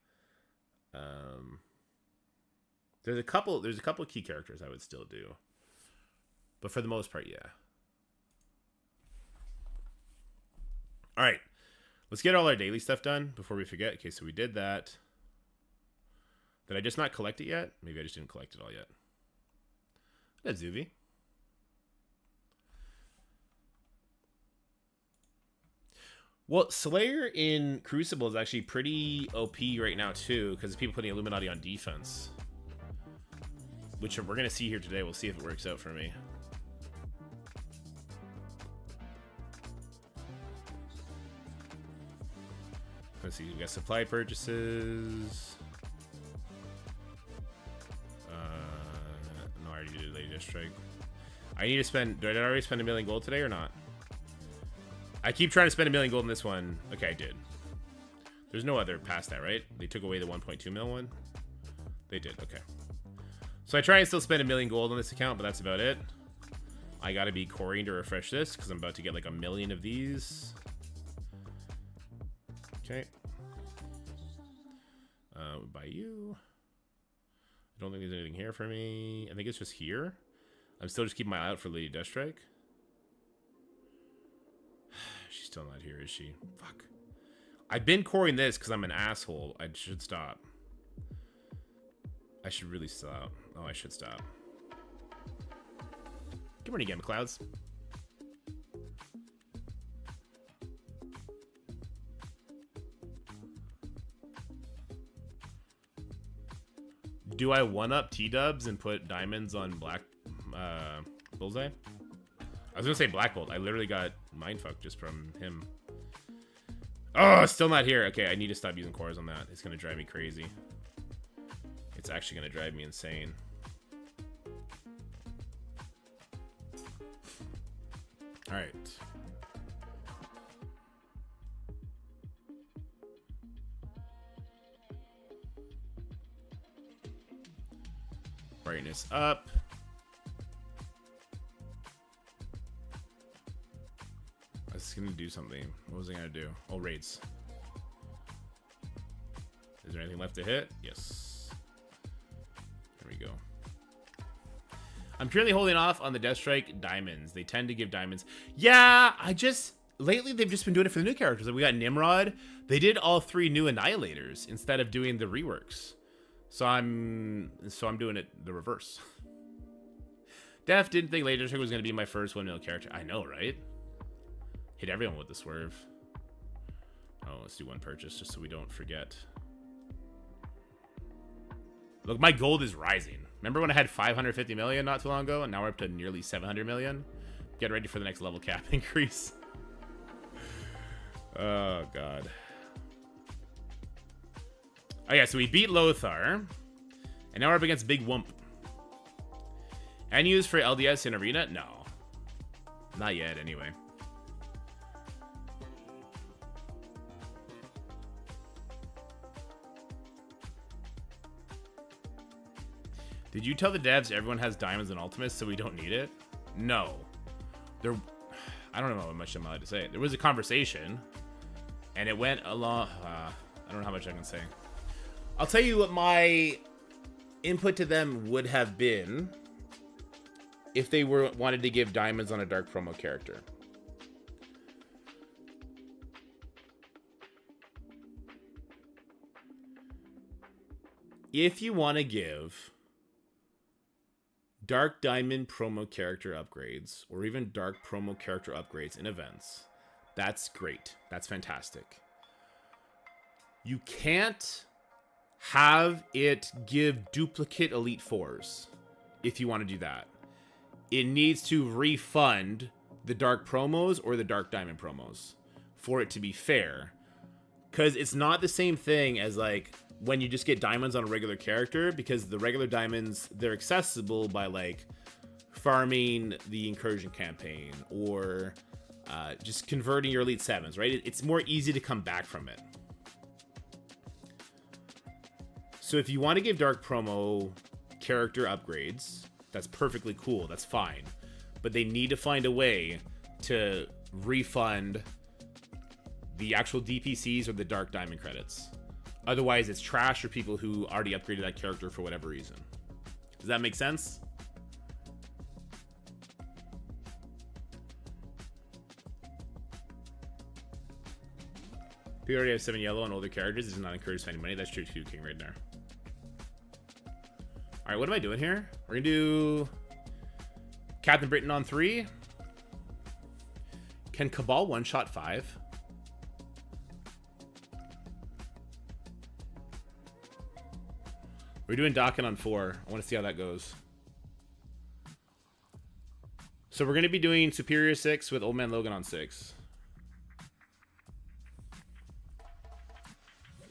There's a couple of key characters I would still do, but for the most part, yeah. All right. Let's get all our daily stuff done before we forget. Okay, so we did that. Did I just not collect it yet? Maybe I just didn't collect it all yet. That's Zuvi. Well, Slayer in Crucible is actually pretty OP right now, too, because people putting Illuminati on defense. Which we're going to see here today. We'll see if it works out for me. Let's see, we got supply purchases. No, I already did Lady Death Strike. I need to spend, did I already spend $1 million gold today or not? I keep trying to spend $1 million gold in this one. Okay, I did. There's no other past that, right? They took away the 1.2 mil one? They did, okay. So I try and still spend $1 million gold on this account, but that's about it. I gotta be coring to refresh this, because I'm about to get like 1 million of these. Okay. By you. I don't think there's anything here for me. I think it's just here. I'm still just keeping my eye out for Lady Deathstrike. She's still not here, is she? Fuck. I've been coring this because I'm an asshole. I should stop. I should really stop. Oh, I should stop. Good morning, Gamma Clouds. Do I one-up T-dubs and put diamonds on black bullseye? I was gonna say Black Bolt. I literally got mindfucked just from him. Oh, still not here. Okay, I need to stop using cores on that. It's gonna drive me crazy. It's actually gonna drive me insane. All right. brightness up. I was gonna do something. What was I gonna do? Oh, raids. Is there anything left to hit? Yes. There we go. I'm currently holding off on the Deathstrike diamonds. They tend to give diamonds. Yeah, lately they've just been doing it for the new characters. Like we got Nimrod. They did all 3 new Annihilators instead of doing the reworks. So I'm doing it the reverse. Def didn't think Deathstrike was gonna be my first 1 mil character. I know, right? Hit everyone with the swerve. Oh, let's do 1 purchase just so we don't forget. Look, my gold is rising. Remember when I had 550 million not too long ago, and now we're up to nearly 700 million? Get ready for the next level cap increase. Oh, God. Oh, yeah, so we beat Lothar. And now we're up against Big Wump. And used for LDS in Arena? No. Not yet, anyway. Did you tell the devs everyone has diamonds and ultimates so we don't need it? No. I don't know how much I'm allowed to say. There was a conversation, and it went along... I don't know how much I can say. I'll tell you what my input to them would have been if they wanted to give diamonds on a dark promo character. If you want to give dark diamond promo character upgrades, or even dark promo character upgrades in events, that's great. That's fantastic. You can't have it give duplicate Elite Fours if you want to do that. It needs to refund the dark promos or the dark diamond promos for it to be fair. Because it's not the same thing as like when you just get diamonds on a regular character, because the regular diamonds, they're accessible by like farming the incursion campaign or just converting your Elite 7s, right? It's more easy to come back from it. So if you want to give dark promo character upgrades, that's perfectly cool. That's fine. But they need to find a way to refund the actual DPCs or the dark diamond credits. Otherwise, it's trash for people who already upgraded that character for whatever reason. Does that make sense? People already have 7 yellow on older characters. It does not encourage spending money. That's true too, King, right there. Alright, what am I doing here? We're gonna do Captain Britain on 3. Can Cabal one-shot 5? We're doing Dakin on 4. I want to see how that goes. So we're going to be doing Superior 6 with Old Man Logan on 6.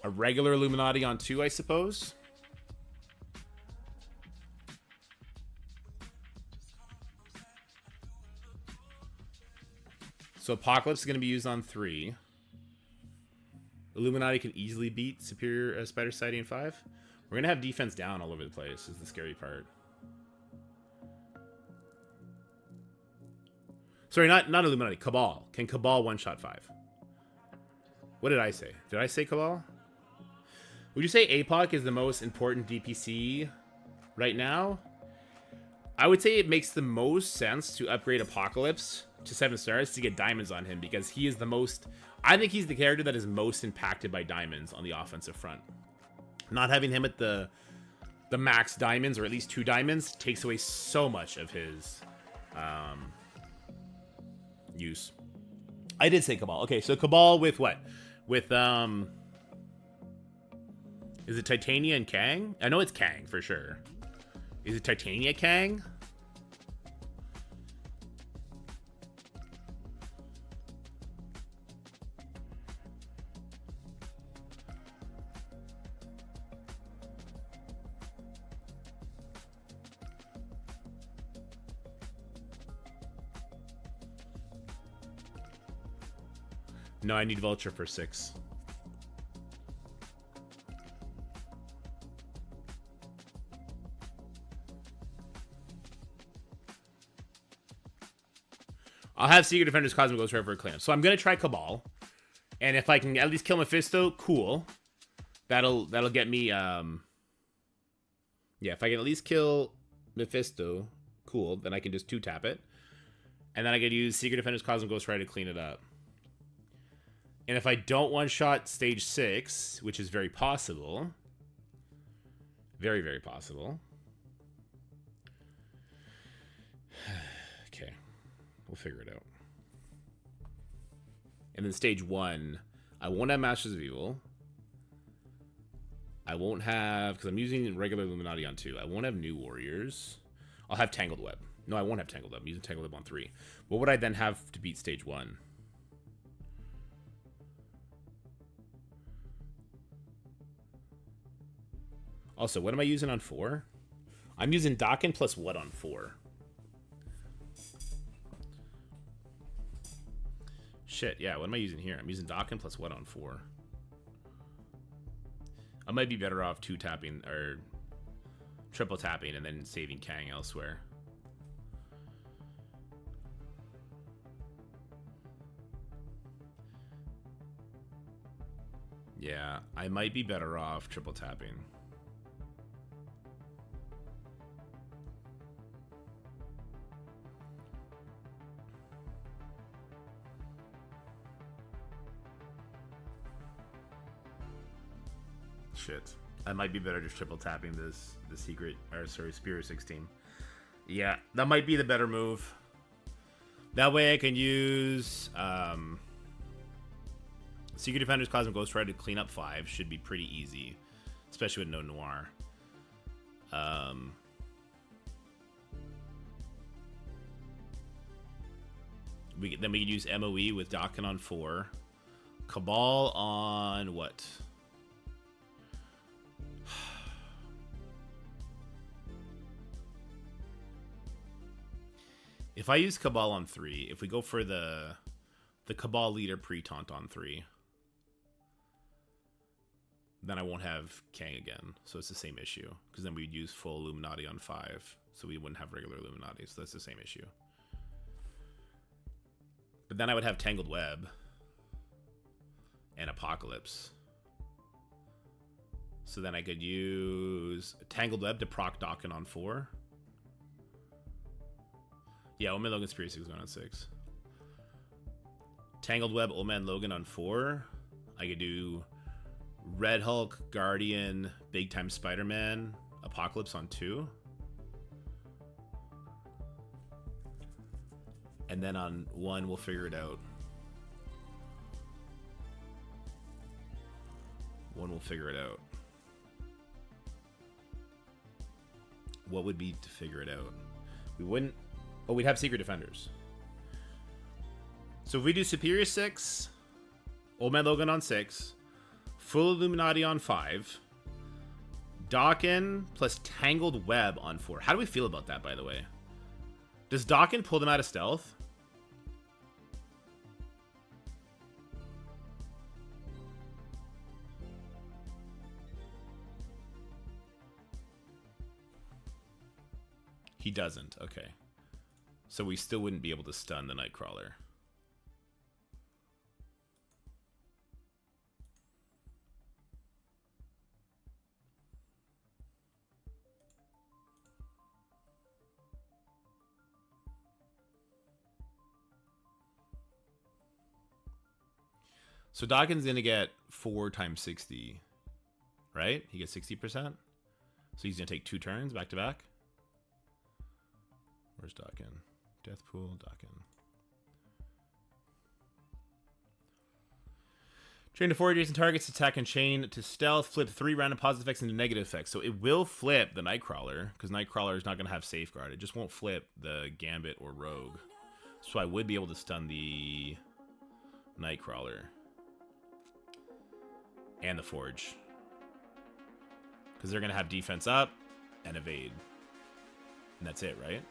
A regular Illuminati on 2, I suppose. So Apocalypse is going to be used on 3. Illuminati can easily beat Superior Spider Society in 5. We're going to have defense down all over the place, is the scary part. Sorry, not Illuminati, Cabal. Can Cabal one-shot 5? What did I say? Did I say Cabal? Would you say APOC is the most important DPC right now? I would say it makes the most sense to upgrade Apocalypse to 7 stars to get diamonds on him, because he is the most... I think he's the character that is most impacted by diamonds on the offensive front. Not having him at the max diamonds, or at least 2 diamonds, takes away so much of his use. I did say Cabal. Okay, so Cabal with what? With, is it Titania and Kang? I know it's Kang, for sure. Is it Titania Kang? No, I need Vulture for 6. I'll have Secret Defenders, Cosmic Ghost Rider for a cleanup. So I'm gonna try Cabal, and if I can at least kill Mephisto, cool. That'll get me. Yeah, if I can at least kill Mephisto, cool. Then I can just 2-tap it, and then I can use Secret Defenders, Cosmic Ghost Rider to clean it up. And if I don't one-shot stage 6, which is very possible, very, very possible. Okay, we'll figure it out. And then stage 1, I won't have Masters of Evil. I won't have, because I'm using regular Illuminati on 2. I won't have New Warriors. I'll have Tangled Web. No, I won't have Tangled Web. I'm using Tangled Web on 3. What would I then have to beat stage 1? Also, what am I using on 4? I'm using Dakin plus what on 4? Shit, yeah, what am I using here? I'm using Dakin plus what on 4? I might be better off 2-tapping or triple tapping and then saving Kang elsewhere. Yeah, I might be better off triple tapping. Shit. I might be better just triple tapping the secret, or sorry, Spirit 16. Yeah, that might be the better move. That way I can use Secret Defenders, Cosmic Ghost Rider to clean up 5. Should be pretty easy, especially with no Noir. Then we can use MOE with Dakin on 4. Cabal on what? If I use Cabal on 3, if we go for the Cabal leader pre-taunt on 3, then I won't have Kang again. So it's the same issue. Because then we'd use full Illuminati on 5. So we wouldn't have regular Illuminati. So that's the same issue. But then I would have Tangled Web and Apocalypse. So then I could use Tangled Web to proc Dakin on 4. Yeah, Old Man Logan Spirit 6 going on 6. Tangled Web, Old Man Logan on 4. I could do Red Hulk, Guardian, Big Time Spider-Man, Apocalypse on 2. And then on 1, we'll figure it out. 1, we'll figure it out. What would be to figure it out? We wouldn't... Oh, we'd have Secret Defenders. So if we do Superior 6, Old Man Logan on 6, Full Illuminati on 5, Dakin plus Tangled Web on 4. How do we feel about that, by the way? Does Dakin pull them out of stealth? He doesn't. Okay. So we still wouldn't be able to stun the Nightcrawler. So Dakin's going to get 4 times 60, right? He gets 60%. So he's going to take 2 turns back to back. Where's Dakin? Deathpool, Dakin. Train to 4 adjacent targets, attack and chain to stealth, flip 3 random positive effects into negative effects. So it will flip the Nightcrawler, because Nightcrawler is not going to have Safeguard. It just won't flip the Gambit or Rogue. So I would be able to stun the Nightcrawler. And the Forge. Because they're going to have defense up and evade. And that's it, right?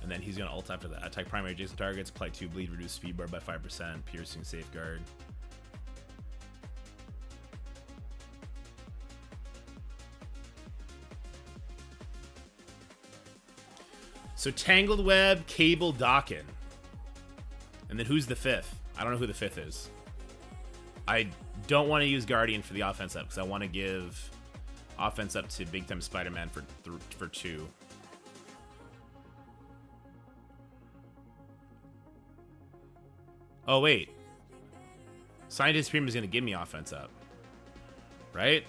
And then he's going to ult after that. Attack primary adjacent targets, apply 2 bleed, reduce speed bar by 5%, piercing, safeguard. So Tangled Web, Cable, Dawkin. And then who's the 5th? I don't know who the 5th is. I don't want to use Guardian for the offense up because I want to give offense up to Big Time Spider-Man for 2. Oh, wait. Scientist Supreme is going to give me offense up. Right?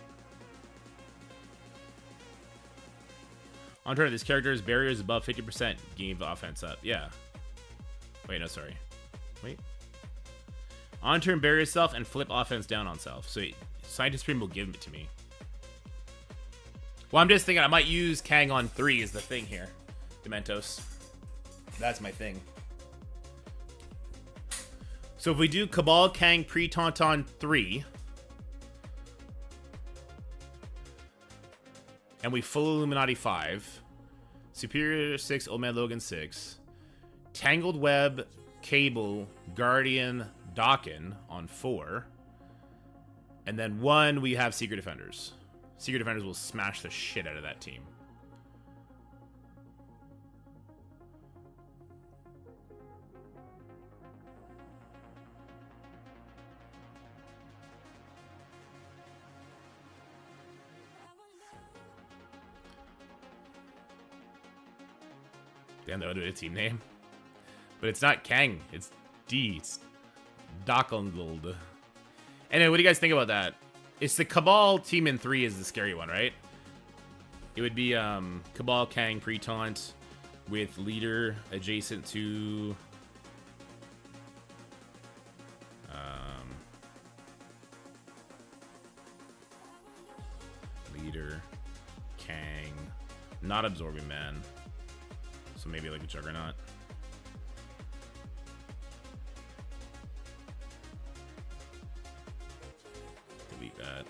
On turn, this character's barrier is above 50%. Give offense up. Yeah. Wait, no, sorry. Wait. On turn, bury yourself and flip offense down on self. So Scientist Supreme will give it to me. Well, I'm just thinking I might use Kang on 3 is the thing here. Dementos. That's my thing. So if we do Cabal, Kang, Pre-Tauntaun 3. And we full Illuminati 5. Superior 6, Old Man Logan 6. Tangled Web, Cable, Guardian, Dawkin on 4. And then 1, we have Secret Defenders. Secret Defenders will smash the shit out of that team. Damn, that would be a team name. But it's not Kang. It's D. It's Docklengold. Anyway, what do you guys think about that? It's the Cabal team in 3 is the scary one, right? It would be Cabal, Kang, Pre-Taunt with leader adjacent to... leader, Kang, not Absorbing Man. So maybe like a Juggernaut. Delete that.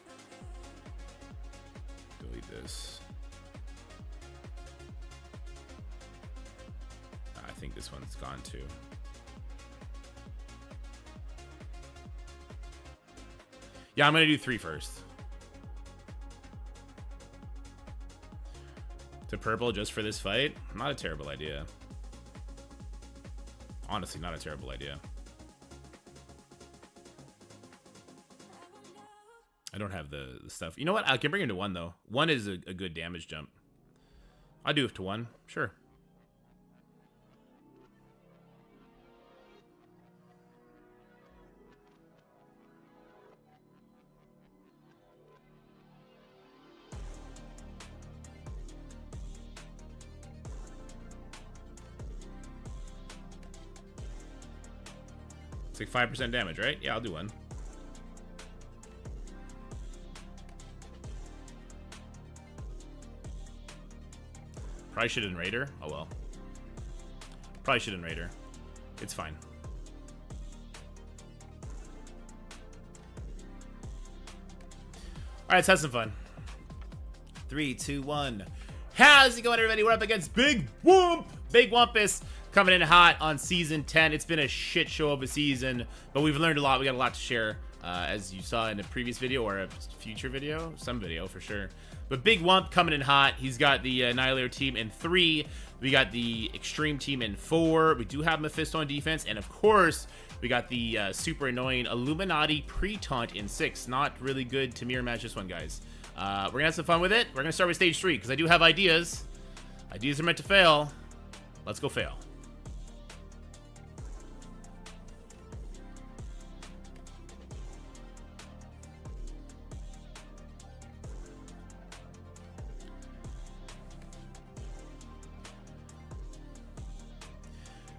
Delete this. I think this one's gone too. Yeah, I'm gonna do 3 first. To purple just for this fight? Not a terrible idea. Honestly, not a terrible idea. I don't have the stuff. You know what? I can bring him to 1, though. 1 is a good damage jump. I'll do it to 1. Sure. It's like 5% damage, right? Yeah, I'll do 1. Probably should in Raider. Oh well. Probably should in Raider. It's fine. Alright, let's have some fun. 3, 2, 1. How's it going, everybody? We're up against Big Whoomp! Big Wumpus coming in hot on Season 10. It's been a shit show of a season, but we've learned a lot. We got a lot to share, as you saw in a previous video or a future video. Some video, for sure. But Big Wump coming in hot. He's got the Annihilator team in 3. We got the Extreme team in 4. We do have Mephisto on defense. And, of course, we got the super annoying Illuminati Pre-Taunt in 6. Not really good to mirror match this one, guys. We're going to have some fun with it. We're going to start with Stage 3, because I do have ideas. Ideas are meant to fail. Let's go fail.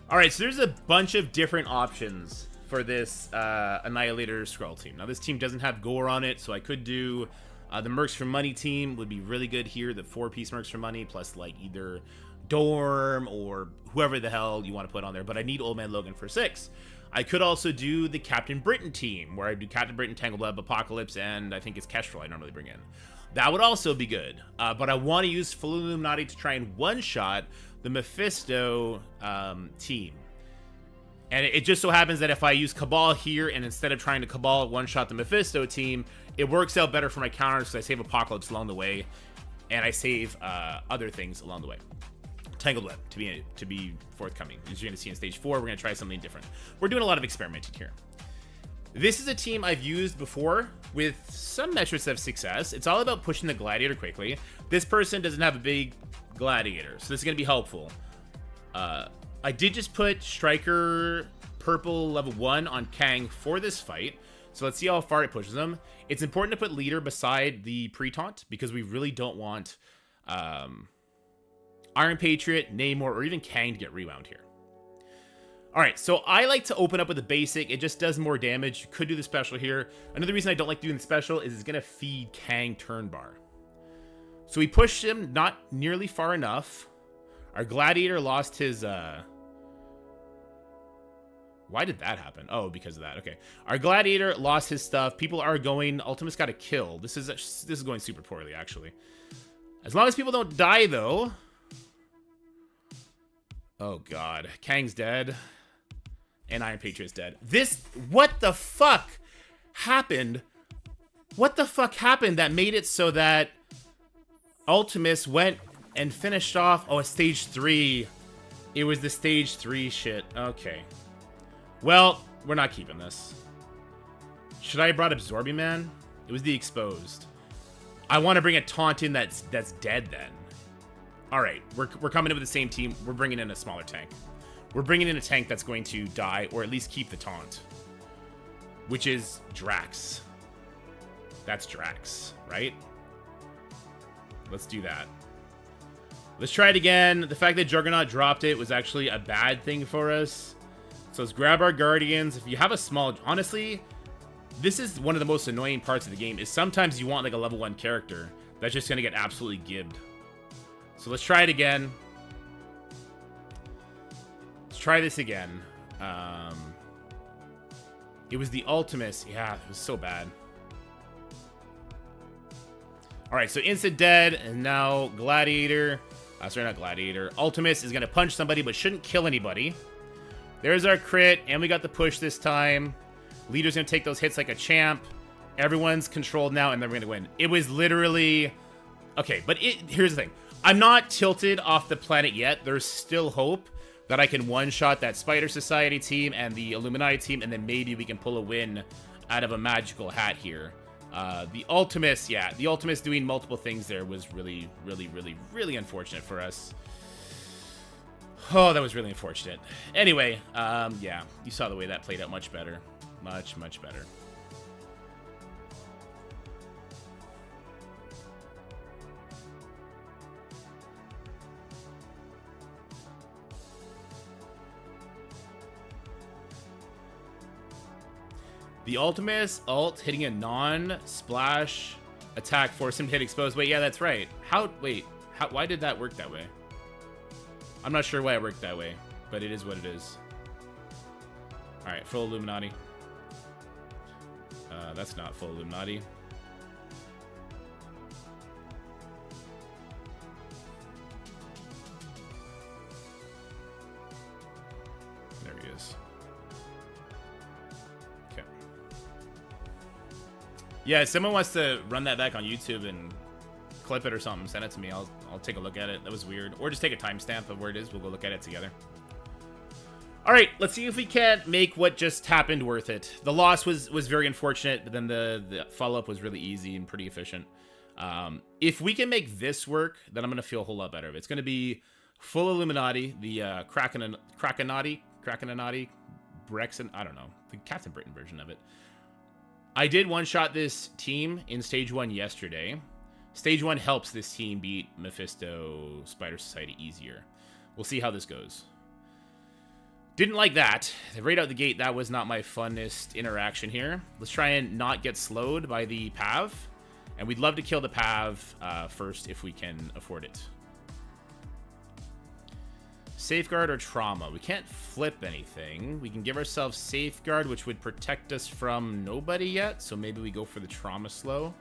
Alright, so there's a bunch of different options for this Annihilator Scroll team. Now, this team doesn't have Gore on it, so I could do the Mercs for Money team would be really good here. The 4-piece Mercs for Money, plus like either Dorm or whoever the hell you want to put on there. But I need Old Man Logan for 6. I could also do the Captain Britain team, where I do Captain Britain, Tangled Web, Apocalypse, and I think it's Kestrel I normally bring in. That would also be good. But I want to use Full Illuminati to try and one-shot the the Mephisto team. And it just so happens that if I use Cabal here, and instead of trying to Cabal one-shot the Mephisto team, it works out better for my counters because I save Apocalypse along the way, and I save other things along the way. Tangled Web, to be forthcoming. As you're going to see in Stage 4, we're going to try something different. We're doing a lot of experimenting here. This is a team I've used before with some measures of success. It's all about pushing the Gladiator quickly. This person doesn't have a big Gladiator, so this is going to be helpful. I did just put Striker Purple level 1 on Kang for this fight, so let's see how far it pushes him. It's important to put Leader beside the pre-taunt because we really don't want Iron Patriot, Namor, or even Kang to get rewound here. Alright, so I like to open up with a basic. It just does more damage. You could do the special here. Another reason I don't like doing the special is it's going to feed Kang turn bar. So we pushed him not nearly far enough. Our Gladiator lost his... Why did that happen? Oh, because of that. Okay. Our Gladiator lost his stuff. People are going... Ultimate's got a kill. This is going super poorly, actually. As long as people don't die, though... Oh, God. Kang's dead. And Iron Patriot's dead. This... What the fuck happened? What the fuck happened that made it so that Ultimus went and finished off... Oh, a Stage 3. It was the Stage 3 shit. Okay. Well, we're not keeping this. Should I have brought Absorbing Man? It was the Exposed. I want to bring a Taunt in that's dead then. Alright, we're coming in with the same team. We're bringing in a smaller tank. We're bringing in a tank that's going to die, or at least keep the taunt. Which is Drax. That's Drax, right? Let's do that. Let's try it again. The fact that Juggernaut dropped it was actually a bad thing for us. So let's grab our Guardians. If you have a small... Honestly, this is one of the most annoying parts of the game, is sometimes you want like a level 1 character that's just going to get absolutely gibbed. So let's try it again. Let's try this again. It was the Ultimus. Yeah, it was so bad. Alright, so instant dead, and now Gladiator. Sorry, not Gladiator. Ultimus is going to punch somebody, but shouldn't kill anybody. There's our crit, and we got the push this time. Leader's going to take those hits like a champ. Everyone's controlled now, and then we're going to win. It was literally... Okay, but here's the thing. I'm not tilted off the planet yet. There's still hope that I can one-shot that Spider Society team and the Illuminati team, and then maybe we can pull a win out of a magical hat here. The Ultimus, yeah, the Ultimus doing multiple things there was really, really, really, really unfortunate for us. Oh, that was really unfortunate. Anyway, yeah, you saw the way that played out much better. Much, much better. The Ultimus ult hitting a non-splash attack forced him to hit exposed. Wait, yeah, that's right. Why did that work that way? I'm not sure why it worked that way, but it is what it is. Alright, full Illuminati. That's not full Illuminati. There he is. Okay. Yeah, if someone wants to run that back on YouTube and clip it or something, send it to me. I'll take a look at it. That was weird. Or just take a timestamp of where it is. We'll go look at it together. Alright, let's see if we can't make what just happened worth it. The loss was very unfortunate, but then the follow-up was really easy and pretty efficient. If we can make this work, then I'm going to feel a whole lot better. It's going to be full Illuminati, the Krakenanati, Brexon, I don't know, the Captain Britain version of it. I did one-shot this team in Stage 1 yesterday. Stage 1 helps this team beat Mephisto Spider Society easier. We'll see how this goes. Didn't like that. Right out the gate, that was not my funnest interaction here. Let's try and not get slowed by the Pav. And we'd love to kill the Pav first if we can afford it. Safeguard or Trauma. We can't flip anything. We can give ourselves Safeguard, which would protect us from nobody yet. So maybe we go for the Trauma slow.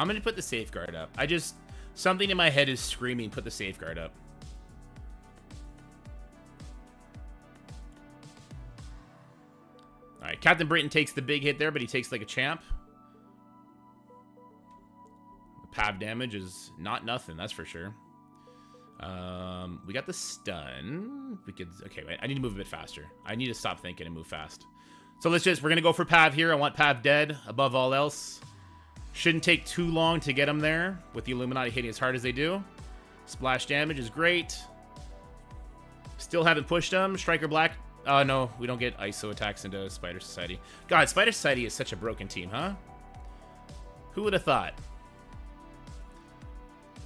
I'm going to put the safeguard up. Something in my head is screaming, put the safeguard up. All right, Captain Britain takes the big hit there, but he takes like a champ. The pav damage is not nothing, that's for sure. We got the stun. Okay, wait, I need to move a bit faster. I need to stop thinking and move fast. So we're going to go for pav here. I want pav dead above all else. Shouldn't take too long to get him there with the Illuminati hitting as hard as they do. Splash damage is great. Still haven't pushed him. Striker Black. Oh, no. We don't get ISO attacks into Spider Society. God, Spider Society is such a broken team, huh? Who would have thought?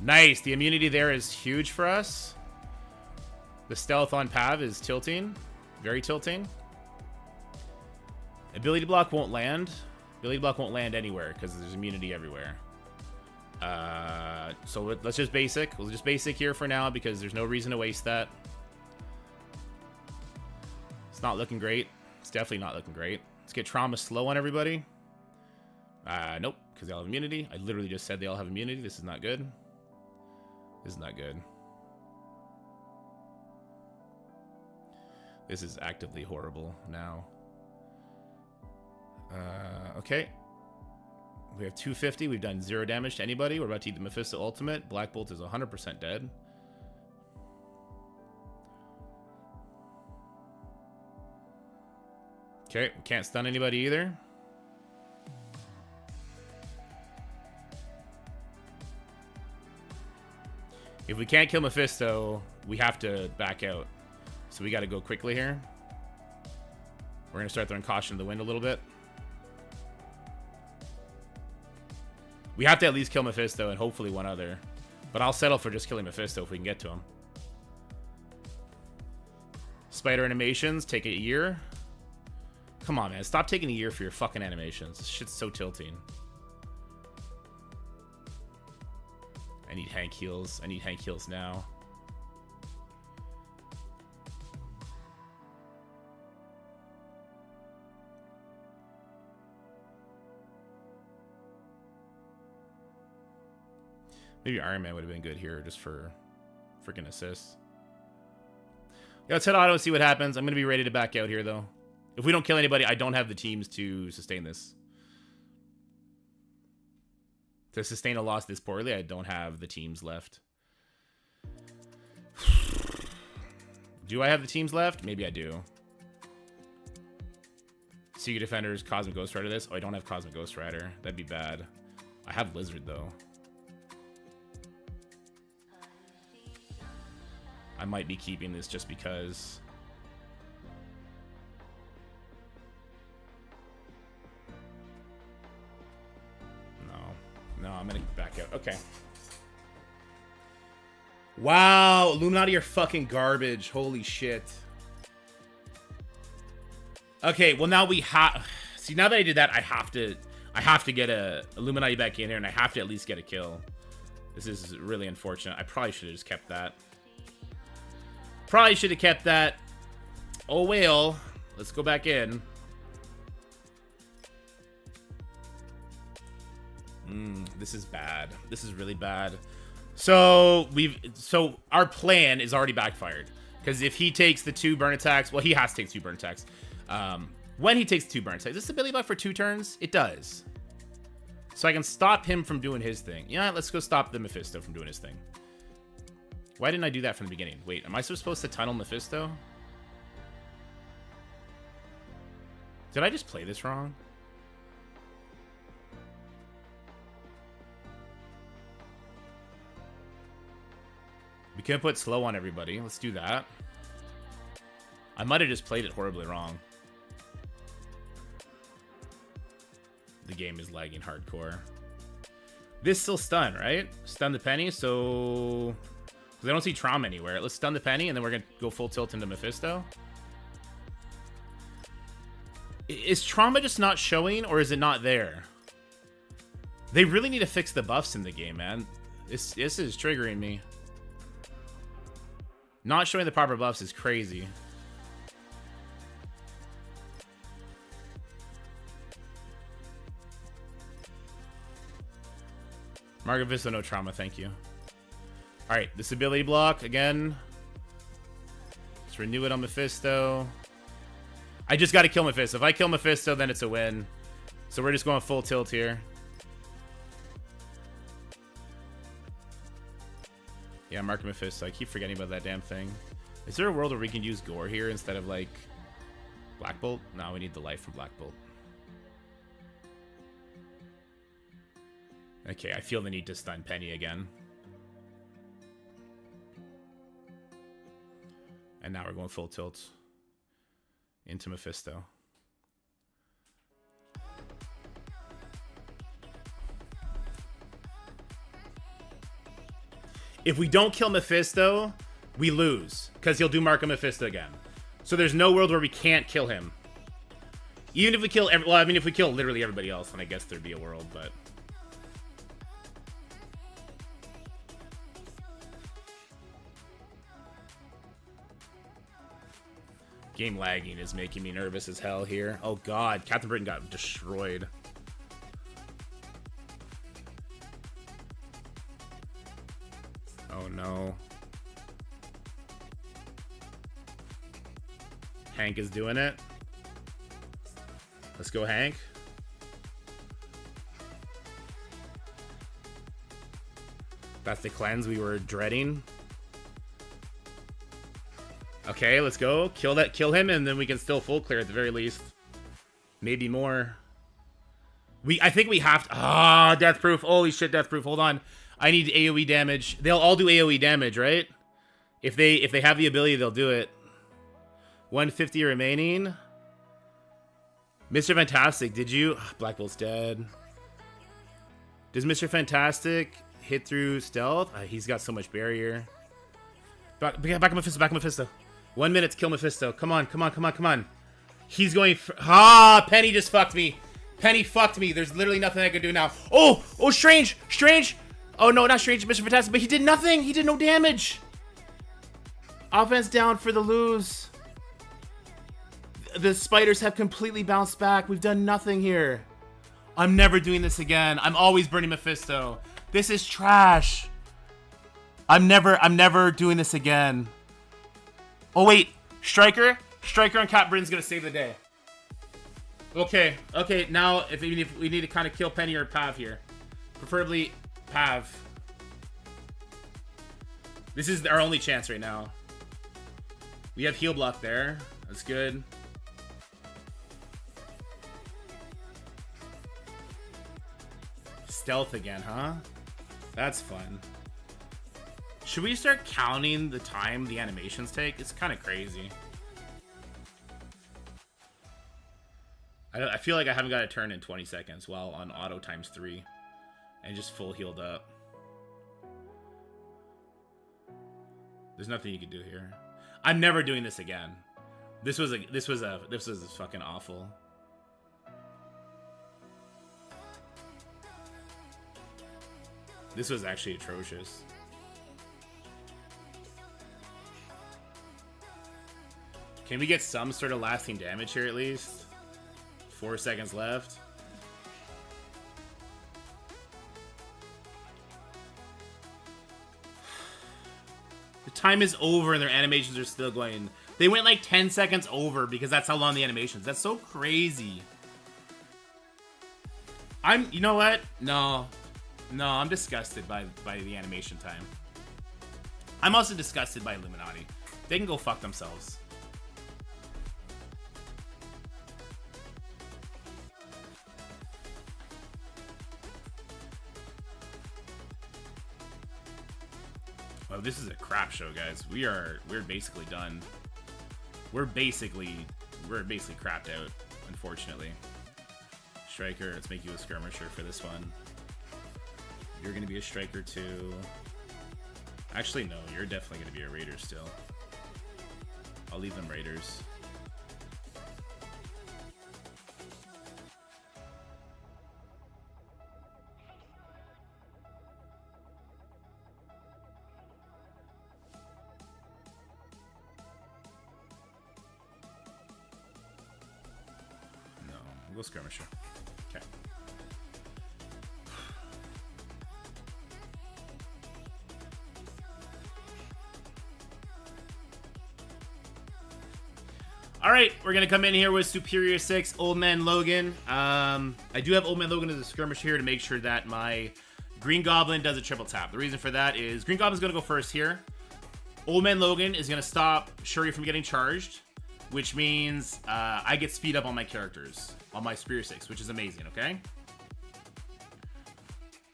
Nice. The immunity there is huge for us. The stealth on Pav is tilting. Very tilting. Ability block won't land. Ability block won't land anywhere because there's immunity everywhere. So let's just basic. We'll just basic here for now because there's no reason to waste that. It's not looking great. It's definitely not looking great. Let's get trauma slow on everybody. Nope, because they all have immunity. I literally just said they all have immunity. This is not good. This is not good. This is actively horrible now. Okay. We have 250. We've done 0 damage to anybody. We're about to eat the Mephisto ultimate. Black Bolt is 100% dead. Okay, we can't stun anybody either. If we can't kill Mephisto, we have to back out. So we got to go quickly here. We're going to start throwing caution to the wind a little bit. We have to at least kill Mephisto and hopefully one other. But I'll settle for just killing Mephisto if we can get to him. Spider animations take a year. Come on, man. Stop taking a year for your fucking animations. This shit's so tilting. I need Hank heals. I need Hank heals now. Maybe Iron Man would have been good here just for freaking assists. Yeah, let's hit auto and see what happens. I'm going to be ready to back out here, though. If we don't kill anybody, I don't have the teams to sustain this. To sustain a loss this poorly, I don't have the teams left. Do I have the teams left? Maybe I do. Secret Defenders, Cosmic Ghost Rider this. Oh, I don't have Cosmic Ghost Rider. That'd be bad. I have Lizard, though. I might be keeping this just because. No, I'm gonna back out. Okay. Wow, Illuminati are fucking garbage. Holy shit. Okay, well now we have. See, now that I did that, I have to get a Illuminati back in here, and I have to at least get a kill. This is really unfortunate. I probably should have just kept that. Probably should have kept that. Oh well. Let's go back in. This is bad. This is really bad. So our plan is already backfired. Because if he takes the 2 burn attacks, well, he has to take 2 burn attacks. When he takes 2 burn attacks, this ability buff for 2 turns? It does. So I can stop him from doing his thing. Yeah, let's go stop the Mephisto from doing his thing. Why didn't I do that from the beginning? Wait, am I supposed to tunnel Mephisto? Did I just play this wrong? We can put slow on everybody. Let's do that. I might have just played it horribly wrong. The game is lagging hardcore. This still stun, right? Stun the penny, so... Because I don't see trauma anywhere. Let's stun the penny, and then we're going to go full tilt into Mephisto. Is trauma just not showing, or is it not there? They really need to fix the buffs in the game, man. This is triggering me. Not showing the proper buffs is crazy. Mark Mephisto, no trauma, thank you. Alright, this ability block again. Let's renew it on Mephisto. I just gotta kill Mephisto. If I kill Mephisto, then it's a win. So we're just going full tilt here. Yeah, Mark Mephisto. I keep forgetting about that damn thing. Is there a world where we can use Gore here instead of, like, Black Bolt? No, we need the life from Black Bolt. Okay, I feel the need to stun Penny again. And now we're going full tilt into Mephisto. If we don't kill Mephisto, we lose, because he'll do Mark of Mephisto again. So there's no world where we can't kill him. Even if we kill, well, I mean, if we kill literally everybody else, then I guess there'd be a world, but... Game lagging is making me nervous as hell here. Oh god, Captain Britain got destroyed. Oh no. Hank is doing it. Let's go, Hank. That's the cleanse we were dreading. Okay, let's go. Kill him, and then we can still full clear at the very least. Maybe more. I think we have to. Ah, death proof. Holy shit, death proof. Hold on. I need AoE damage. They'll all do AoE damage, right? If they have the ability, they'll do it. 150 remaining. Mr. Fantastic, did you? Black Bolt's dead. Does Mr. Fantastic hit through stealth? He's got so much barrier. Back up Mephisto, back up Mephisto. 1 minute to kill Mephisto. Come on, come on, come on, come on. He's going for... Ah, Penny just fucked me. Penny fucked me. There's literally nothing I can do now. Oh, oh, Strange, Strange. Oh, no, not Strange, Mr. Fantastic, but he did nothing. He did no damage. Offense down for the lose. The spiders have completely bounced back. We've done nothing here. I'm never doing this again. I'm always burning Mephisto. This is trash. I'm never doing this again. Oh wait, Striker and Cat Britain's gonna save the day. Okay, now if we need to kind of kill Penny or Pav here. Preferably Pav. This is our only chance right now. We have heal block there. That's good. Stealth again, huh? That's fun. Should we start counting the time the animations take? It's kind of crazy. I feel like I haven't got a turn in 20 seconds while on auto times 3 and just full healed up. There's nothing you can do here. I'm never doing this again. This was fucking awful. This was actually atrocious. Can we get some sort of lasting damage here at least? 4 seconds left. The time is over and their animations are still going. They went like 10 seconds over because that's how long the animations. That's so crazy. You know what? No, I'm disgusted by the animation time. I'm also disgusted by Illuminati. They can go fuck themselves. Oh, this is a crap show, guys. We're basically done. We're basically crapped out, unfortunately. Striker, let's make you a skirmisher for this one. You're gonna be a striker too. Actually, no, you're definitely gonna be a raider still. I'll leave them raiders. We'll skirmisher. Okay. All right, we're gonna come in here with Superior 6, Old Man Logan. I do have Old Man Logan as a skirmish here to make sure that my Green Goblin does a triple tap. The reason for that is Green Goblin's gonna go first here. Old Man Logan is gonna stop Shuri from getting charged, which means I get speed up on my characters, on my Superior 6, which is amazing, okay?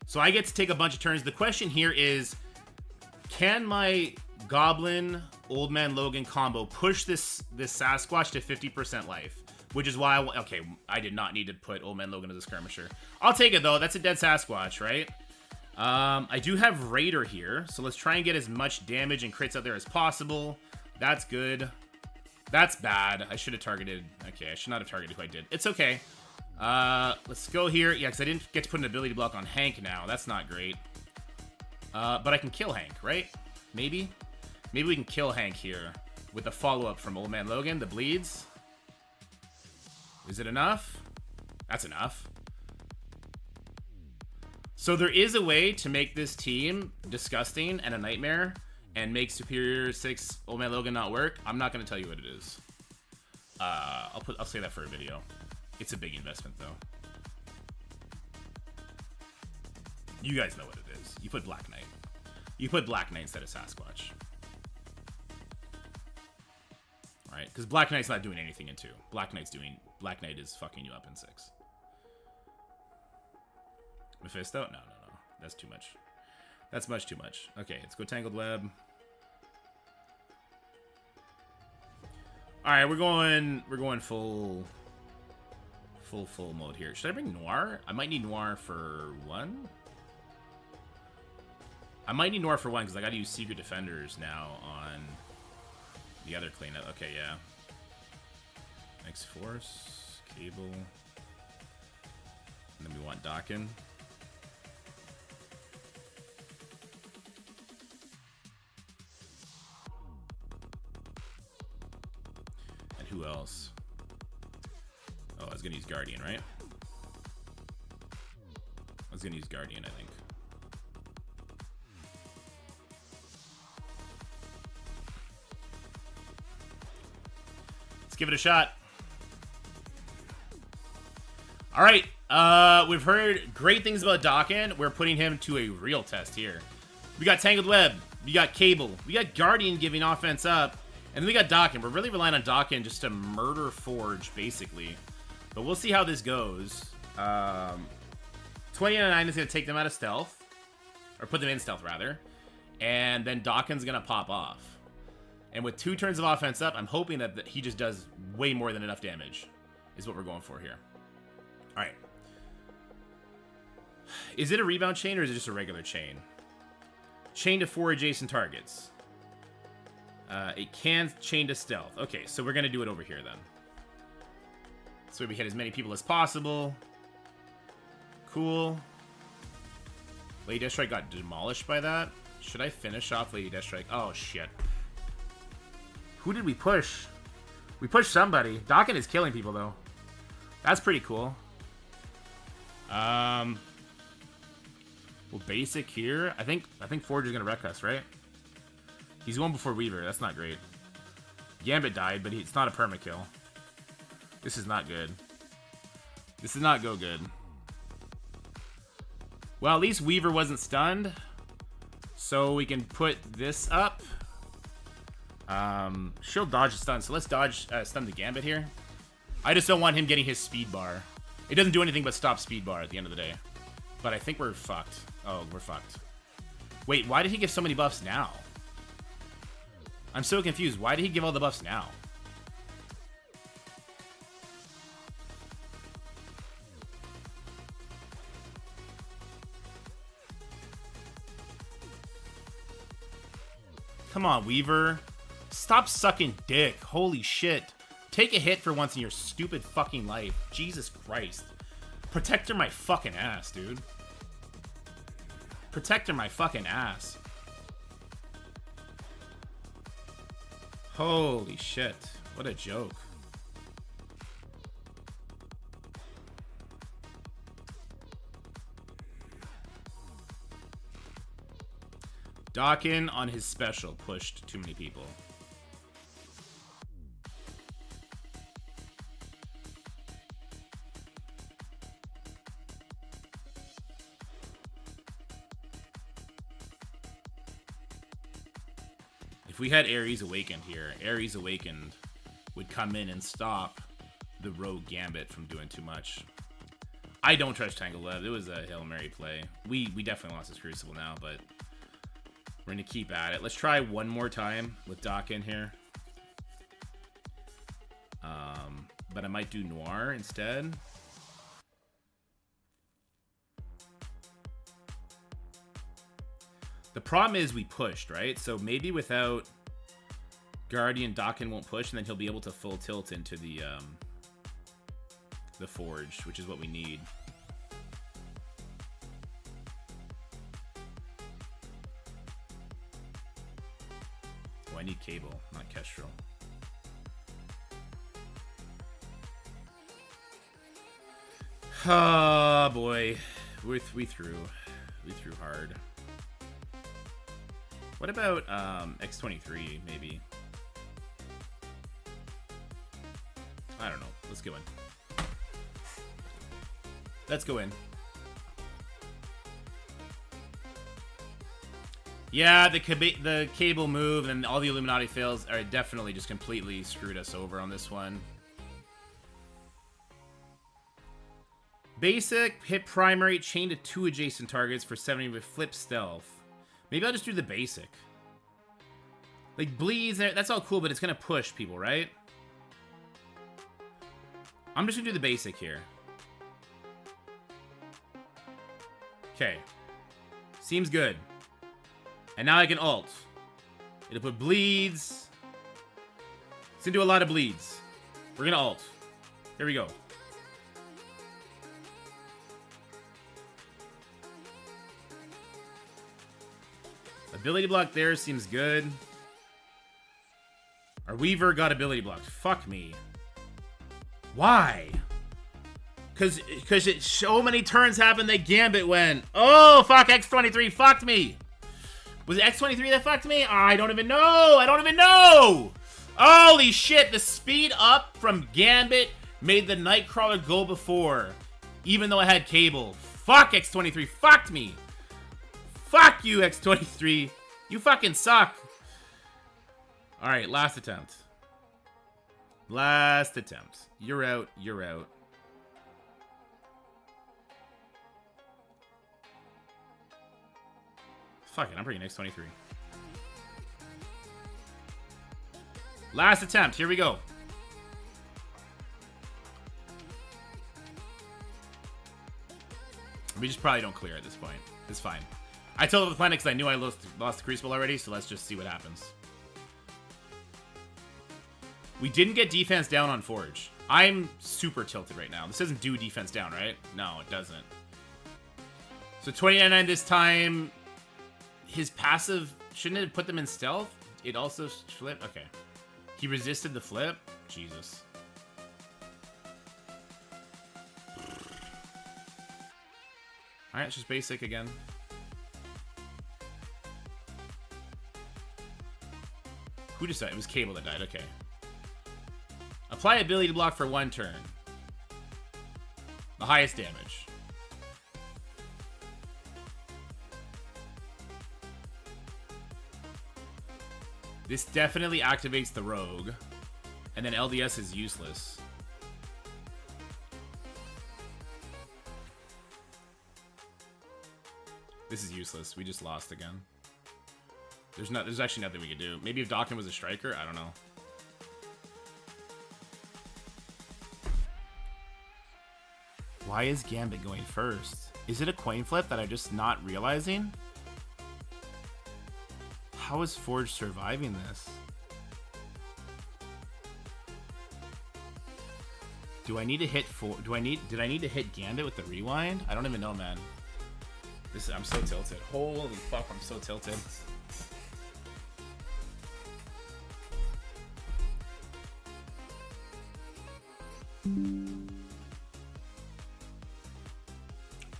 So I get to take a bunch of turns. The question here is, can my Goblin Old Man Logan combo push this Sasquatch to 50% life? Which is why I did not need to put Old Man Logan as a skirmisher. I'll take it though. That's a dead Sasquatch, right? I do have Raider here, so let's try and get as much damage and crits out there as possible. That's good. That's bad. I should have targeted. Okay, I should not have targeted who I did. It's okay. Let's go here. Yeah, because I didn't get to put an ability block on Hank now. That's not great. But I can kill Hank, right? Maybe? Maybe we can kill Hank here with the follow-up from Old Man Logan, the bleeds. Is it enough? That's enough. So there is a way to make this team disgusting and a nightmare and make Superior 6 Old Man Logan not work. I'm not going to tell you what it is. I'll say that for a video. It's a big investment, though. You guys know what it is. You put Black Knight. You put Black Knight instead of Sasquatch. Alright, because Black Knight's not doing anything in 2. Black Knight is fucking you up in 6. Mephisto? No. That's too much. That's much too much. Okay, let's go Tangled Web. Alright, we're going full mode here. Should I bring Noir? I might need Noir for 1. I might need Noir for 1 because I gotta use Secret Defenders now on the other cleanup. Okay, yeah. X-Force, Cable. And then we want Dakin. And who else? Oh, I was gonna use Guardian, right? I was gonna use Guardian, I think. Let's give it a shot. All right, we've heard great things about Dakin. We're putting him to a real test here. We got Tangled Web, we got Cable, we got Guardian giving offense up, and then we got Dakin. We're really relying on Dakin just to murder Forge, basically. But we'll see how this goes. 29 is going to take them out of stealth. Or put them in stealth, rather. And then Dakin's going to pop off. And with 2 turns of offense up, I'm hoping that he just does way more than enough damage. Is what we're going for here. Alright. Is it a rebound chain or is it just a regular chain? Chain to 4 adjacent targets. It can chain to stealth. Okay, so we're going to do it over here then. So we hit as many people as possible. Cool. Lady Deathstrike got demolished by that. Should I finish off Lady Deathstrike? Oh, shit. Who did we push? We pushed somebody. Dakin is killing people, though. That's pretty cool. Well, basic here. I think Forge is going to wreck us, right? He's going before Weaver. That's not great. Gambit died, but it's not a permakill. This is not good. This does not go good. Well, at least Weaver wasn't stunned. So we can put this up. She'll dodge the stun. So let's dodge stun the Gambit here. I just don't want him getting his speed bar. It doesn't do anything but stop speed bar at the end of the day. But I think we're fucked. Oh, we're fucked. Wait, why did he give so many buffs now? I'm so confused. Why did he give all the buffs now? Come on, Weaver. Stop sucking dick. Holy shit. Take a hit for once in your stupid fucking life. Jesus Christ. Protector my fucking ass, dude. Protector my fucking ass. Holy shit. What a joke. Dakin on his special pushed too many people. If we had Ares Awakened here, Ares Awakened would come in and stop the Rogue Gambit from doing too much. I don't trust Tangle Web. It was a Hail Mary play. We definitely lost this Crucible now, but we're going to keep at it. Let's try one more time with Doc in here. But I might do Noir instead. The problem is we pushed, right? So maybe without Guardian, Dokken won't push, and then he'll be able to full tilt into the Forge, which is what we need. Oh, I need Cable, not Kestrel. Oh boy, we threw hard. What about X23 maybe? I don't know. Let's go in. Let's go in. Yeah, the Cable move and all the Illuminati fails are definitely just completely screwed us over on this one. Basic, hit primary, chain to 2 adjacent targets for 70 with flip stealth. Maybe I'll just do the basic. Like, bleeds, that's all cool, but it's going to push people, right? I'm just going to do the basic here. Okay. Seems good. And now I can ult. It'll put bleeds. It's going to do a lot of bleeds. We're going to ult. Here we go. Ability block there seems good. Our Weaver got ability blocked. Fuck me. Why? Cause so many turns happened that Gambit went. Oh fuck, X23 fucked me. Was it X23 that fucked me? I don't even know. I don't even know. Holy shit, the speed up from Gambit made the Nightcrawler go before. Even though I had Cable. Fuck, X23 fucked me. Fuck you, X23. You fucking suck. Alright, last attempt. Last attempt. You're out. You're out. Fuck it, I'm bringing X23. Last attempt. Here we go. We just probably don't clear at this point. It's fine. I told the planet because I knew I lost the Crucible already, so let's just see what happens. We didn't get defense down on Forge. I'm super tilted right now. This doesn't do defense down, right? No, it doesn't. So 29 this time. His passive, shouldn't it have put them in stealth? It also flipped? Okay. He resisted the flip? Jesus. Alright, it's just basic again. Who just died? It was Cable that died, okay. Apply ability to block for 1 turn. The highest damage. This definitely activates the Rogue. And then LDS is useless. This is useless. We just lost again. There's actually nothing we can do. Maybe if Dokken was a striker, I don't know. Why is Gambit going first? Is it a coin flip that I'm just not realizing? How is Forge surviving this? Do I need to hit did I need to hit Gambit with the rewind? I don't even know, man. I'm so tilted. Holy fuck, I'm so tilted.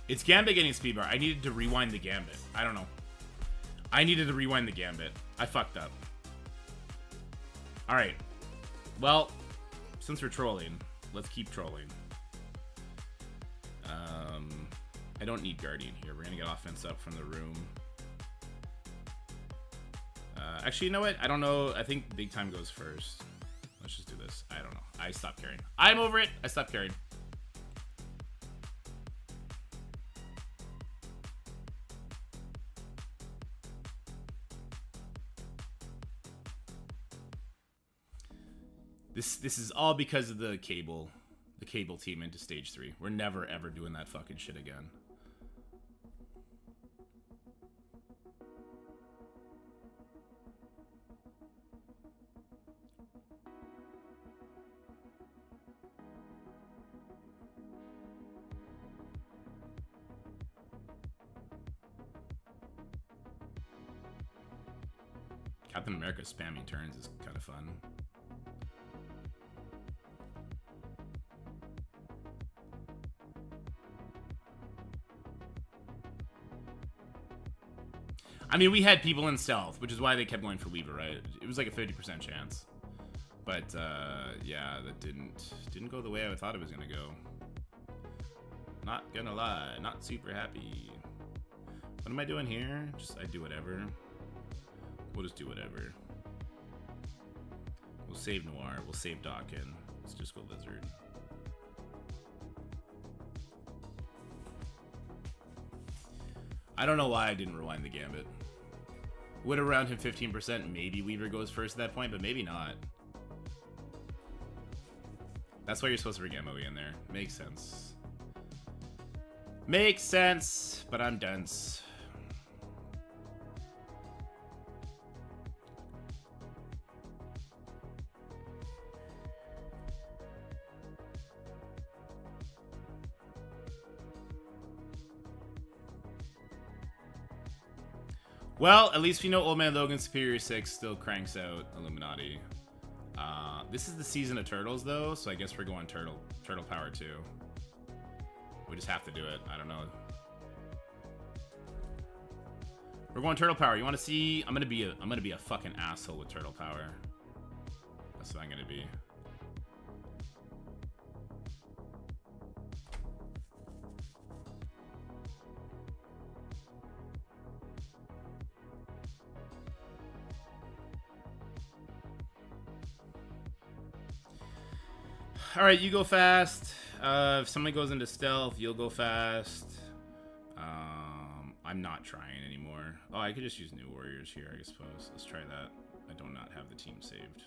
It's Gambit getting speed bar. I needed to rewind the Gambit. I don't know. I needed to rewind the Gambit. I fucked up. Alright. Well, since we're trolling, let's keep trolling. I don't need Guardian here. We're gonna get offense up from the room. Actually, you know what? I don't know. I think big time goes first. Let's just do this. I don't know. I stopped caring. I'm over it. I stopped caring. This is all because of the cable team into stage 3. We're never ever doing that fucking shit again. Captain America spamming turns is kind of fun. I mean, we had people in stealth, which is why they kept going for Weaver, right? It was like a 50% chance. But, yeah, that didn't go the way I thought it was going to go. Not gonna lie, not super happy. What am I doing here? I do whatever. We'll just do whatever. We'll save Noir. We'll save Dawkin. Let's just go Lizard. I don't know why I didn't rewind the Gambit. Would have round him 15%. Maybe Weaver goes first at that point, but maybe not. That's why you're supposed to bring MOE in there. Makes sense. Makes sense, but I'm dense. Well, at least we know Old Man Logan Superior 6 still cranks out Illuminati. This is the season of Turtles, though, so I guess we're going Turtle Power 2. We just have to do it. I don't know. We're going Turtle Power. You want to see? I'm gonna be a fucking asshole with Turtle Power. That's what I'm gonna be. Alright, you go fast. If somebody goes into stealth, you'll go fast. I'm not trying anymore. Oh, I could just use New Warriors here, I suppose. Let's try that. I do not have the team saved.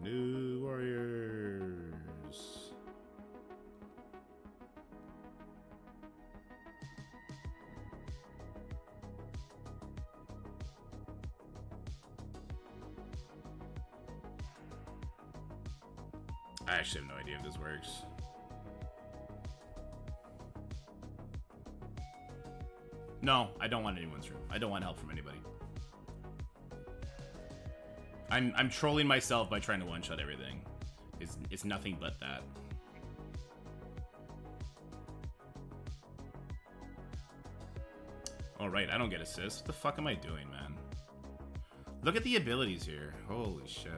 New Warriors. I actually have no idea if this works. No, I don't want anyone's room. I don't want help from anybody. I'm trolling myself by trying to one-shot everything. It's nothing but that. Alright, I don't get assists. What the fuck am I doing, man? Look at the abilities here. Holy shit.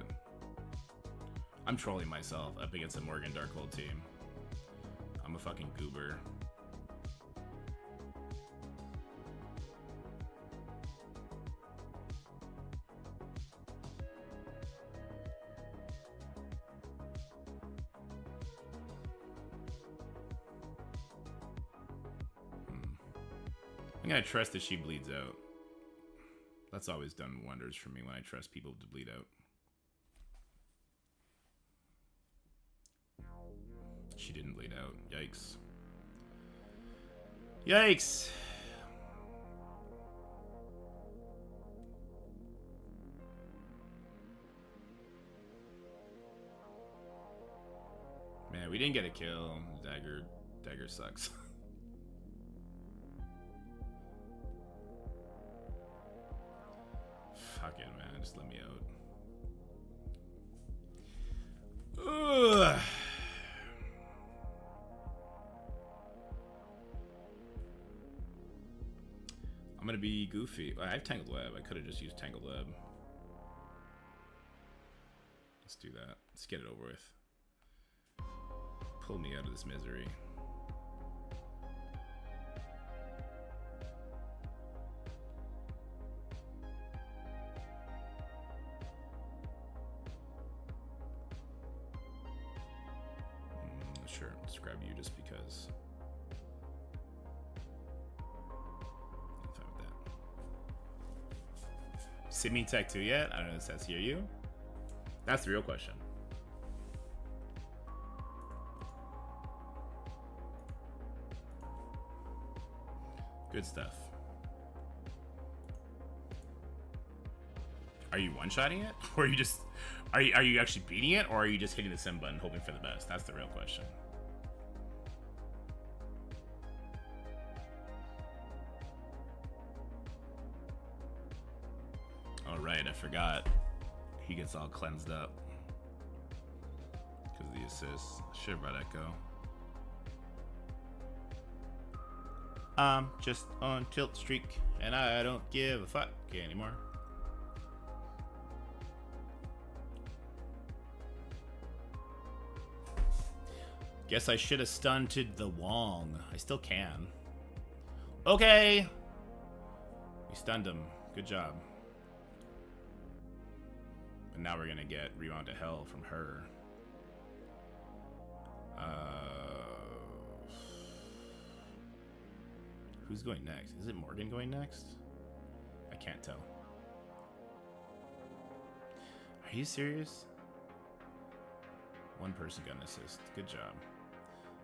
I'm trolling myself up against the Morgan Darkhold team. I'm a fucking goober. I'm gonna trust that she bleeds out. That's always done wonders for me when I trust people to bleed out. She didn't bleed out. Yikes. Yikes! Man, we didn't get a kill. Dagger sucks. Fuck it, man. Just let me out. Ugh. I'm gonna be goofy. I have Tangled Web. I could have just used Tangled Web. Let's do that. Let's get it over with. Pull me out of this misery. just grab you just because. I'm fine with that. Simi Tech 2 yet? I don't know if it says here you. That's the real question. Good stuff. Are you one-shotting it? Or are you just... Are you actually beating it? Or are you just hitting the sim button hoping for the best? That's the real question. Alright, I forgot. He gets all cleansed up. Because of the assists. Should've brought Echo. I'm just on tilt streak, and I don't give a fuck anymore. Guess I should have stunted the Wong. I still can. Okay. We stunned him. Good job. But now we're gonna get Rewound to Hell from her. Who's going next? Is it Morgan going next? I can't tell. Are you serious? One person got an assist. Good job.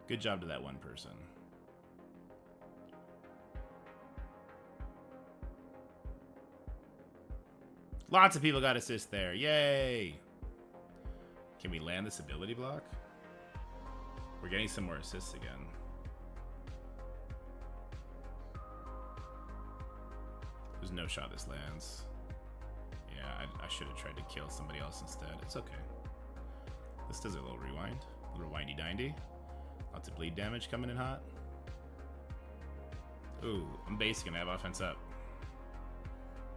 Good job to that one person. Lots of people got assists there. Yay! Can we land this ability block? We're getting some more assists again. There's no shot this lands. Yeah, I should have tried to kill somebody else instead. It's okay. This does a little rewind. A little windy dindy. Lots of bleed damage coming in hot. Ooh, I'm basically gonna have offense up.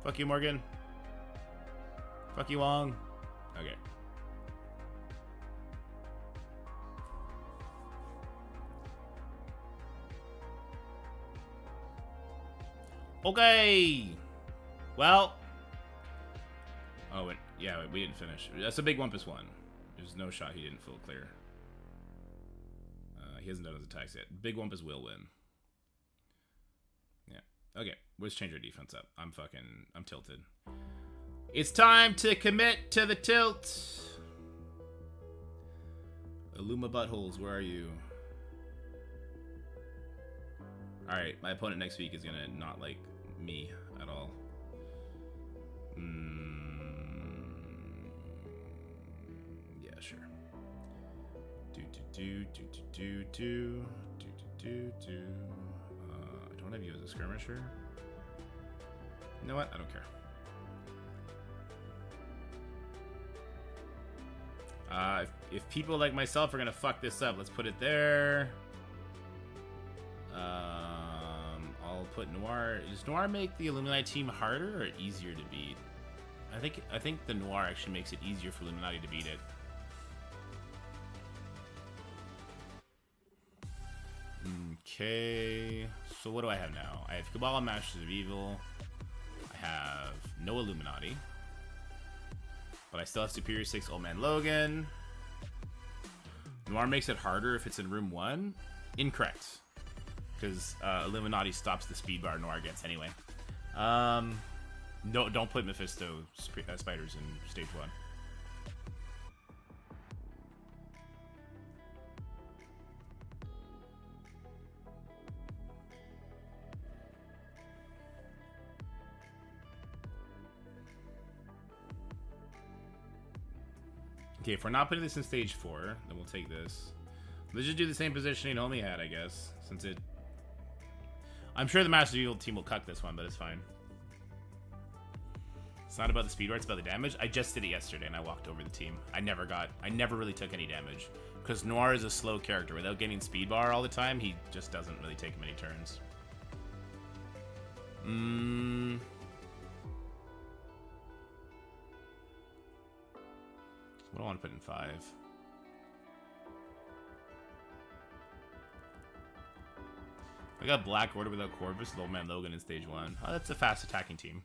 Fuck you, Morgan. Fuck you, Wong. Okay. Okay. Well. Oh, wait. Yeah, we didn't finish. That's a big 1+1. There's no shot he didn't full clear. He hasn't done his attacks yet. Big Wumpus will win. Yeah. Okay. Let's change our defense up. I'm tilted. It's time to commit to the tilt. Illuma buttholes, where are you? Alright, my opponent next week is gonna not like me at all. Yeah, sure. I don't have you as a skirmisher. You know what? I don't care. If people like myself are gonna fuck this up, let's put it there. I'll put Noir. Does Noir make the Illuminati team harder or easier to beat? I think the Noir actually makes it easier for Illuminati to beat it. Okay, so what do I have now? I have Cabal and Masters of Evil. I have no Illuminati. But I still have Superior 6 Old Man Logan. Noir makes it harder if it's in room 1. Incorrect. Because Illuminati stops the speed bar Noir gets anyway. No, don't put Mephisto spiders in stage 1. Okay, if we're not putting this in stage 4, then we'll take this. Let's just do the same positioning Omi had, I guess. Since it... I'm sure the Master of Evil team will cut this one, but it's fine. It's not about the speed bar, it's about the damage. I just did it yesterday and I walked over the team. I never really took any damage. Because Noir is a slow character. Without getting speed bar all the time, he just doesn't really take many turns. What do I want to put in 5? I got Black Order without Corvus, Old Man Logan in stage 1. Oh, that's a fast attacking team.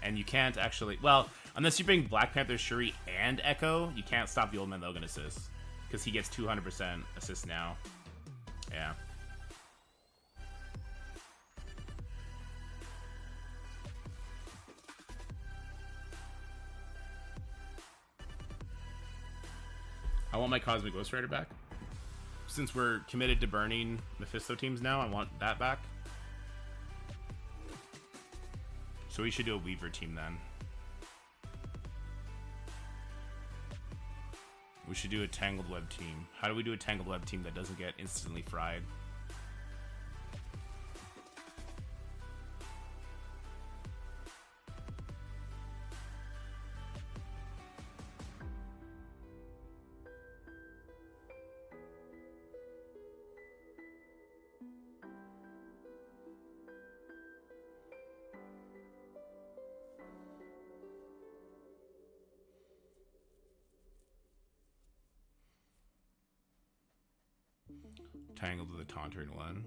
And you can't actually... Well, unless you bring Black Panther, Shuri, and Echo, you can't stop the Old Man Logan assist. Because he gets 200% assist now. Yeah. I want my Cosmic Ghost Rider back. Since we're committed to burning Mephisto teams now, I want that back. So we should do a Weaver team then. We should do a Tangled Web team. How do we do a Tangled Web team that doesn't get instantly fried? Tangled with a Tauntering one.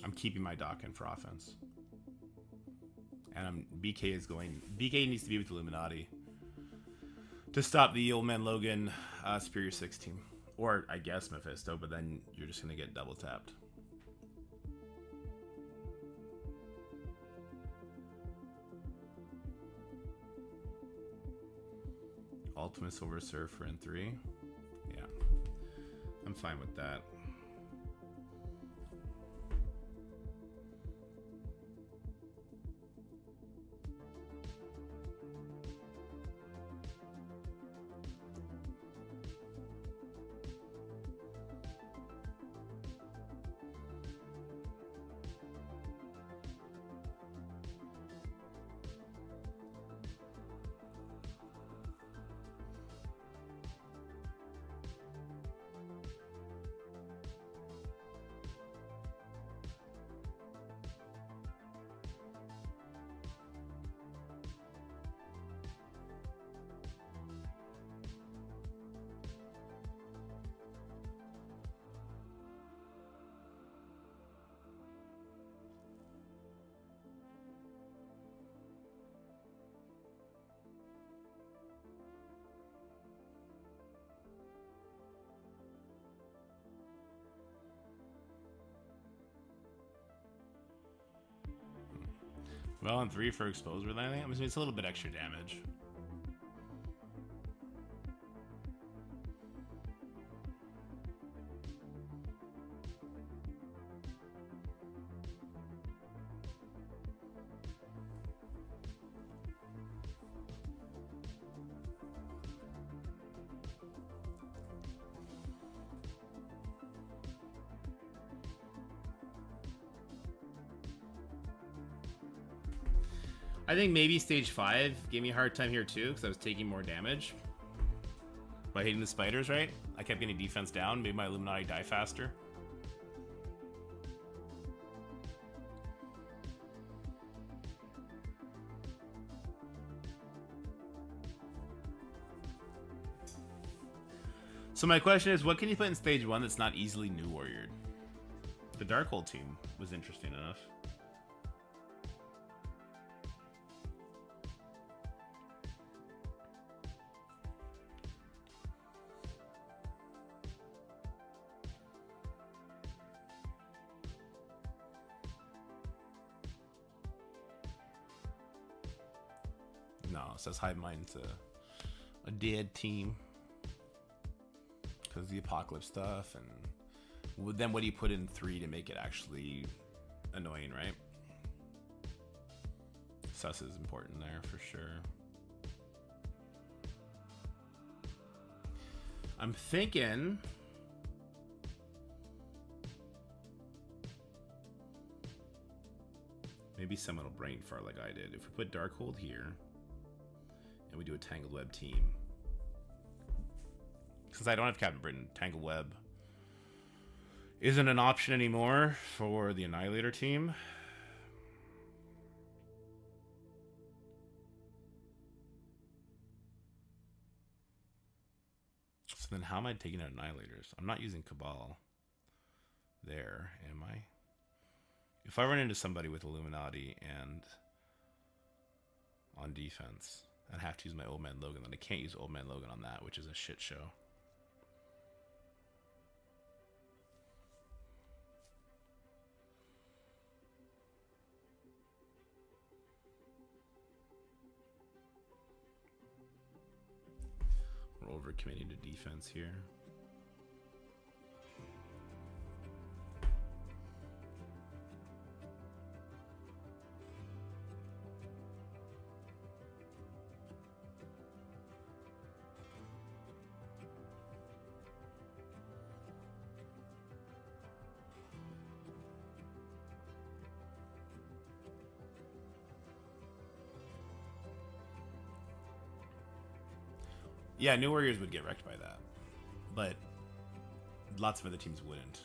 I'm keeping my Dokken for offense. And BK is going... BK needs to be with Illuminati to stop the old man Logan Superior 6 team. Or, I guess, Mephisto, but then you're just going to get double tapped. Ultimate Silver Surfer in 3. Yeah. I'm fine with that. Well, on 3 for exposed with anything, I mean, it's a little bit extra damage. I think maybe stage 5 gave me a hard time here too, because I was taking more damage by hitting the spiders, right? I kept getting defense down, made my Illuminati die faster. So my question is, what can you put in stage 1 that's not easily new warriored? The Darkhold team was interesting enough. No, it says Hive Mind's a dead team. Because the Apocalypse stuff, and then what do you put in 3 to make it actually annoying, right? Sus is important there for sure. I'm thinking... maybe someone will brain fart like I did. If we put Darkhold here, and we do a Tangled Web team. Since I don't have Captain Britain, Tangled Web isn't an option anymore for the Annihilator team. So then how am I taking out Annihilators? I'm not using Cabal there, am I? If I run into somebody with Illuminati and on defense, I'd have to use my Old Man Logan, then I can't use Old Man Logan on that, which is a shit show. We're overcommitting to defense here. Yeah, New Warriors would get wrecked by that, but lots of other teams wouldn't.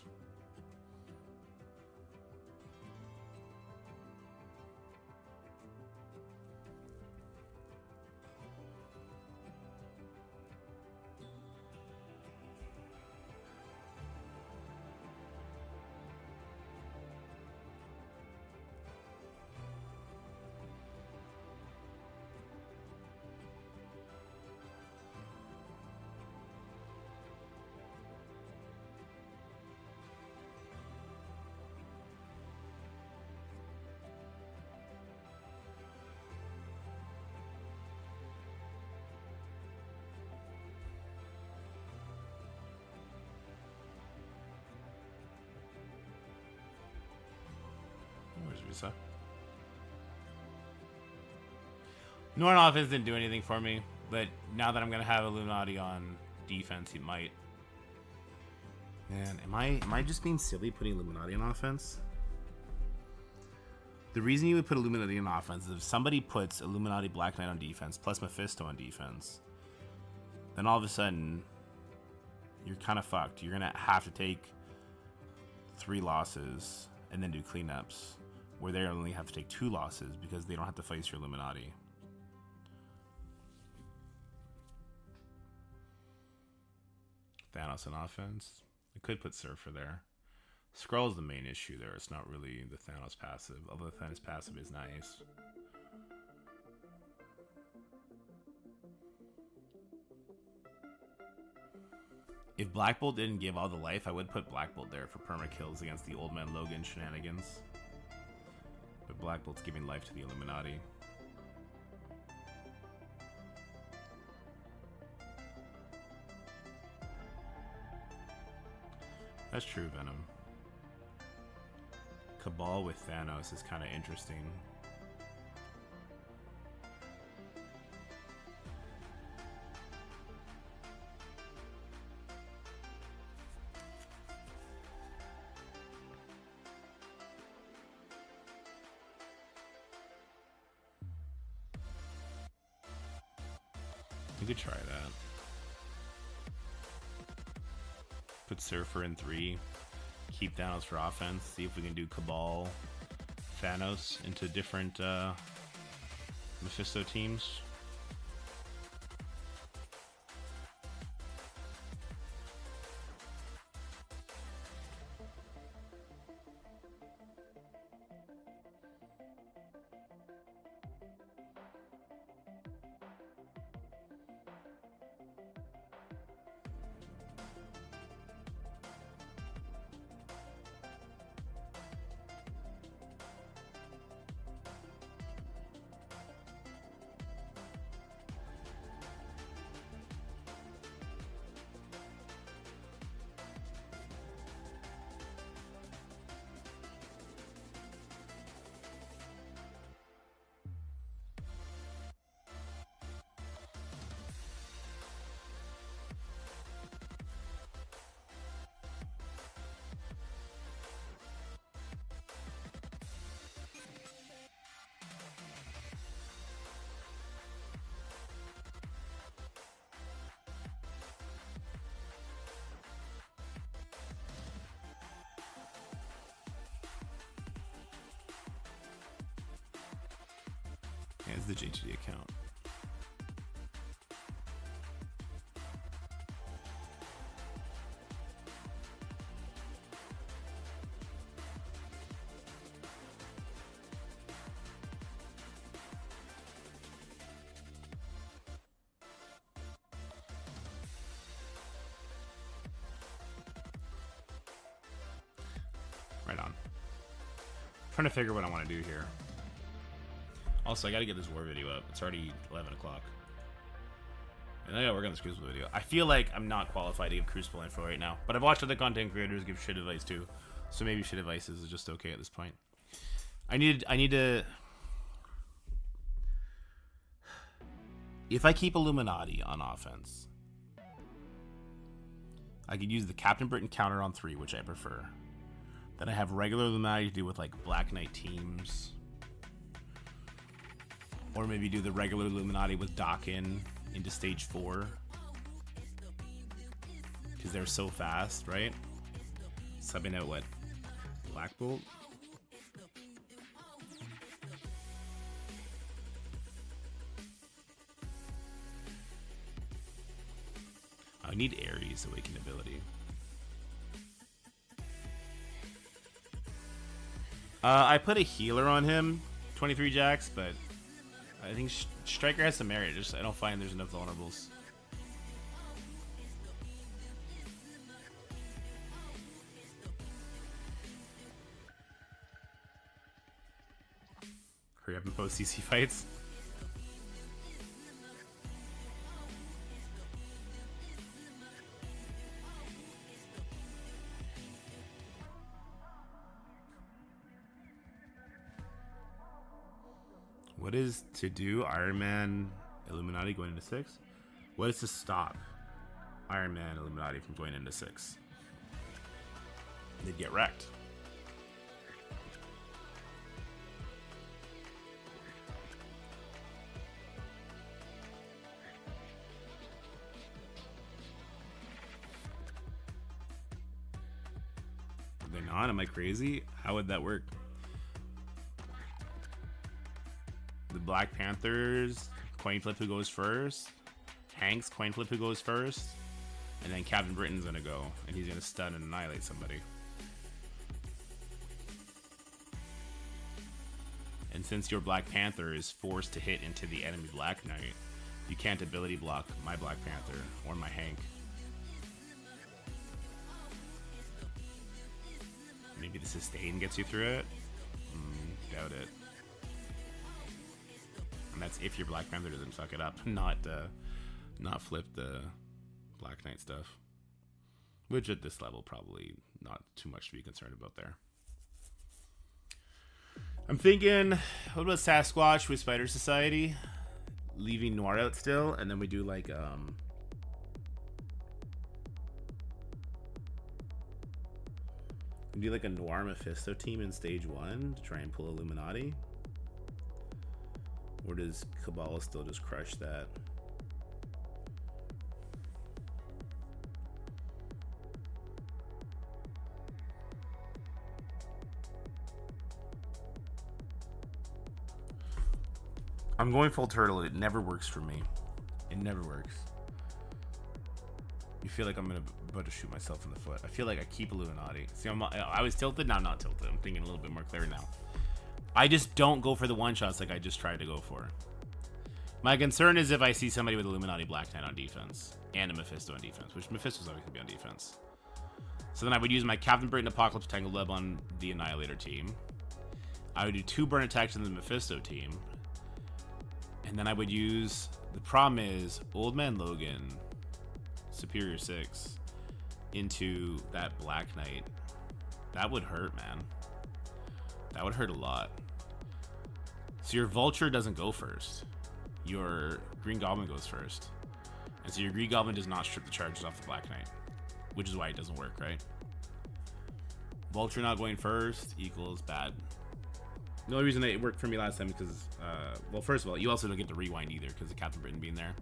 Where's Visa? Norn offense didn't do anything for me, but now that I'm gonna have Illuminati on defense, he might. Man, am I just being silly putting Illuminati on offense? The reason you would put Illuminati on offense is if somebody puts Illuminati Black Knight on defense plus Mephisto on defense, then all of a sudden you're kind of fucked. You're gonna have to take 3 losses and then do cleanups, where they only have to take 2 losses because they don't have to face your Illuminati. Thanos on offense. I could put Surfer there. Skrull's the main issue there. It's not really the Thanos passive, although the Thanos passive is nice. If Black Bolt didn't give all the life, I would put Black Bolt there for perma kills against the Old Man Logan shenanigans. But Black Bolt's giving life to the Illuminati. That's true, Venom. Cabal with Thanos is kind of interesting. You could try that. Put Surfer in 3. Keep Thanos for offense. See if we can do Cabal, Thanos into different Mephisto teams. It's the JTD account. Right on. Trying to figure what I want to do here. Also, I gotta get this war video up. It's already 11 o'clock. And I gotta work on this Crucible video. I feel like I'm not qualified to give Crucible info right now. But I've watched other content creators give shit advice too. So maybe shit advice is just okay at this point. I need to... If I keep Illuminati on offense, I could use the Captain Britain counter on 3, which I prefer. Then I have regular Illuminati to do with like Black Knight teams. Or maybe do the regular Illuminati with Dawkin into stage 4. Because they're so fast, right? Subbing out what? Black Bolt? I need Ares Awakened ability. I put a healer on him, 23 jacks, but I think Striker has some merit. Just I don't find there's enough vulnerables. Hurry up and post CC fights. What is to do Iron Man Illuminati going into 6? What is to stop Iron Man Illuminati from going into 6? They'd get wrecked. Are they not? Am I crazy? How would that work? The Black Panthers, coin flip who goes first. Hank's coin flip who goes first. And then Captain Britain's gonna go. And he's gonna stun and annihilate somebody. And since your Black Panther is forced to hit into the enemy Black Knight, you can't ability block my Black Panther or my Hank. Maybe the sustain gets you through it? Doubt it. And that's if your Black Panther doesn't fuck it up, not flip the Black Knight stuff. Which at this level, probably not too much to be concerned about there. I'm thinking, what about Sasquatch with Spider Society? Leaving Noir out still, and then we do like, we do like a Noir Mephisto team in stage 1 to try and pull Illuminati. Or does Cabal still just crush that? I'm going full turtle. It never works for me. It never works. You feel like I'm about to shoot myself in the foot. I feel like I keep Illuminati. See, I was tilted. Now I'm not tilted. I'm thinking a little bit more clear now. I just don't go for the one-shots like I just tried to go for. My concern is if I see somebody with Illuminati Black Knight on defense and a Mephisto on defense, which Mephisto's always going to be on defense. So then I would use my Captain Britain Apocalypse Tangled Web on the Annihilator team. I would do 2 burn attacks on the Mephisto team. And then I would use... The problem is Old Man Logan, Superior 6, into that Black Knight. That would hurt, man. That would hurt a lot. So your Vulture doesn't go first. Your Green Goblin goes first. And so your Green Goblin does not strip the charges off the Black Knight. Which is why it doesn't work, right? Vulture not going first equals bad. The only reason it worked for me last time is because, well, first of all, you also don't get to rewind either because of Captain Britain being there.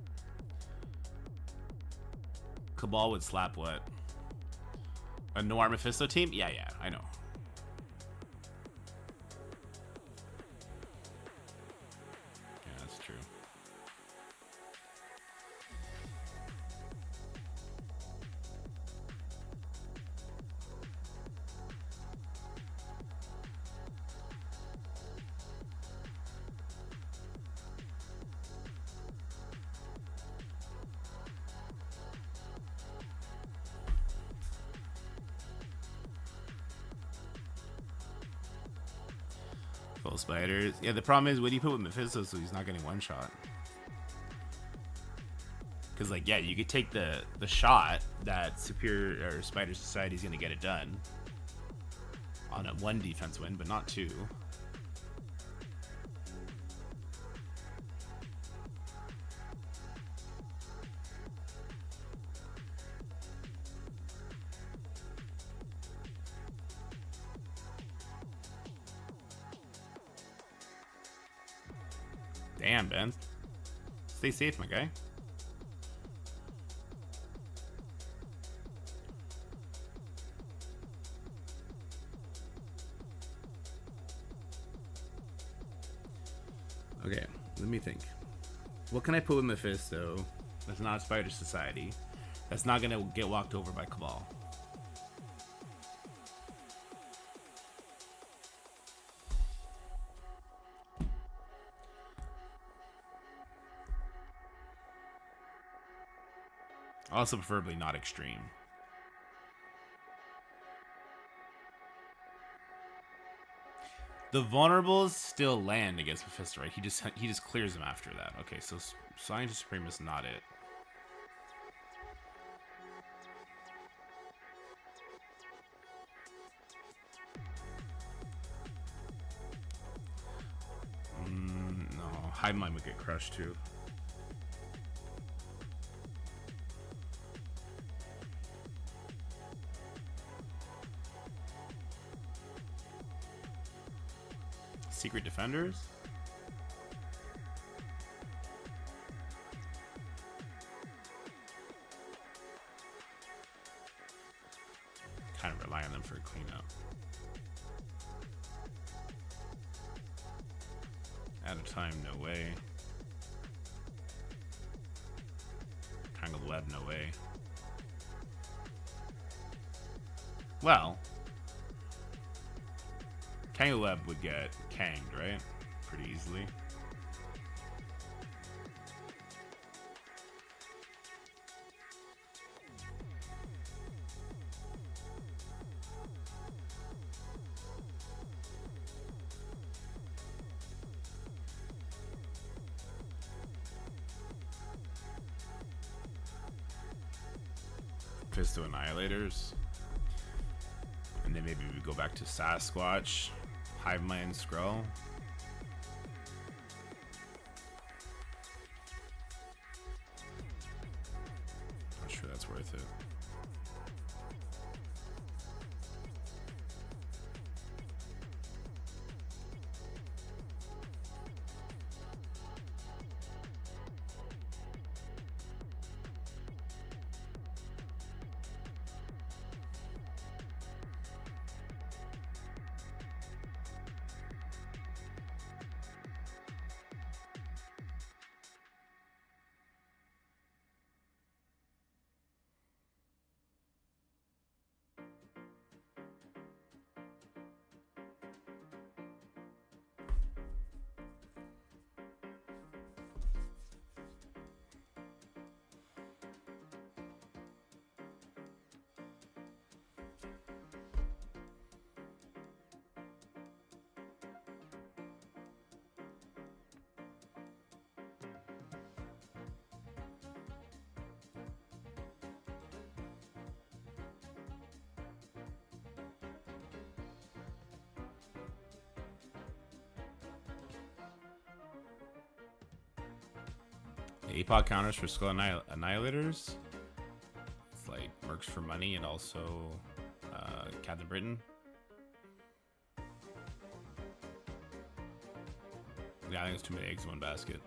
Cabal would slap what? A Noir Mephisto team? Yeah, I know. Yeah, that's true. Full spiders. Yeah, the problem is, what do you put with Mephisto so he's not getting one shot? Because, like, yeah, you could take the shot that Superior or Spider Society is going to get it done on a 1 defense win, but not 2. Damn, Ben. Stay safe, my guy. Okay, let me think. What can I put with Mephisto that's not Spider Society? That's not gonna get walked over by Cabal. Also, preferably not extreme. The vulnerables still land against Mephisto, right? He just clears them after that. Okay, so Scientist Supreme is not it. No, Hive Mind would get crushed too. Secret Defenders? Kind of rely on them for a cleanup. Out of time, no way. Tangled Web, no way. Well, Tangled Web would get canged, right? Pretty easily. Fisto Annihilators. And then maybe we go back to Sasquatch. Hive Mind Skrull. Not sure that's worth it. APOC counters for Skull Annihilators. It's like Mercs for money and also Captain Britain. Yeah, I think it's too many eggs in one basket.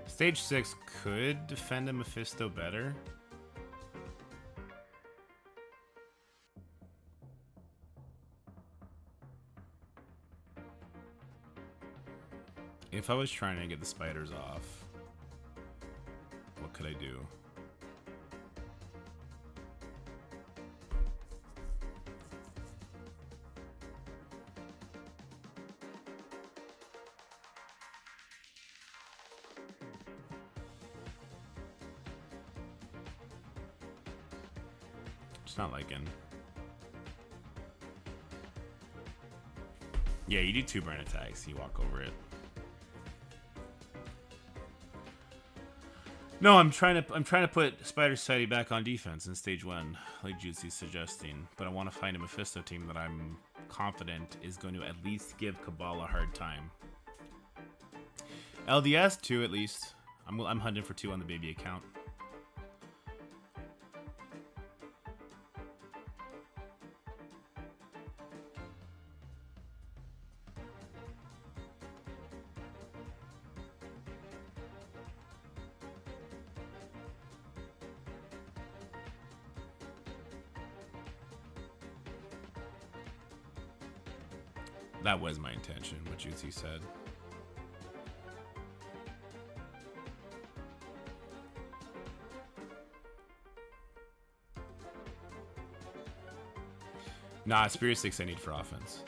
Stage 6 could defend a Mephisto better. If I was trying to get the spiders off, what could I do? Just not liking. Yeah, you do 2 burn attacks. You walk over it. No, I'm trying to put Spider Society back on defense in stage 1, like Jutsy's suggesting. But I want to find a Mephisto team that I'm confident is going to at least give Cabal a hard time. LDS 2 at least. I'm hunting for 2 on the baby account. That was my intention, what Jutsi said. Nah, Superior 6 I need for offense.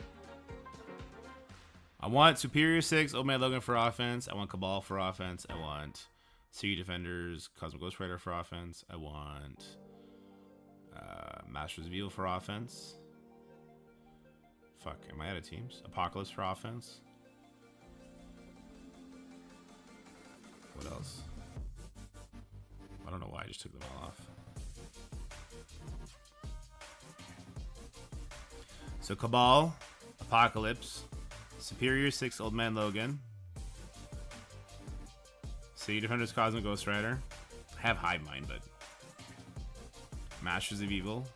I want Superior 6, Old Man Logan for offense. I want Cabal for offense. I want Sea Defenders, Cosmic Ghost Rider for offense. I want Masters of Evil for offense. Fuck, am I out of teams? Apocalypse for offense. What else? I don't know why I just took them all off. So Cabal, Apocalypse, Superior 6 Old Man Logan, Sea Defenders Cosmic Ghost Rider. I have Hive Mind, but Masters of Evil.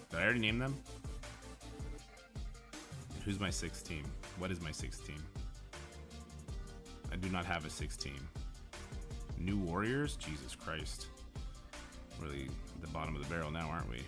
Did I already name them? Who's my 6th team? What is my 6th team? I do not have a 6th team. New Warriors? Jesus Christ. Really at the bottom of the barrel now, aren't we?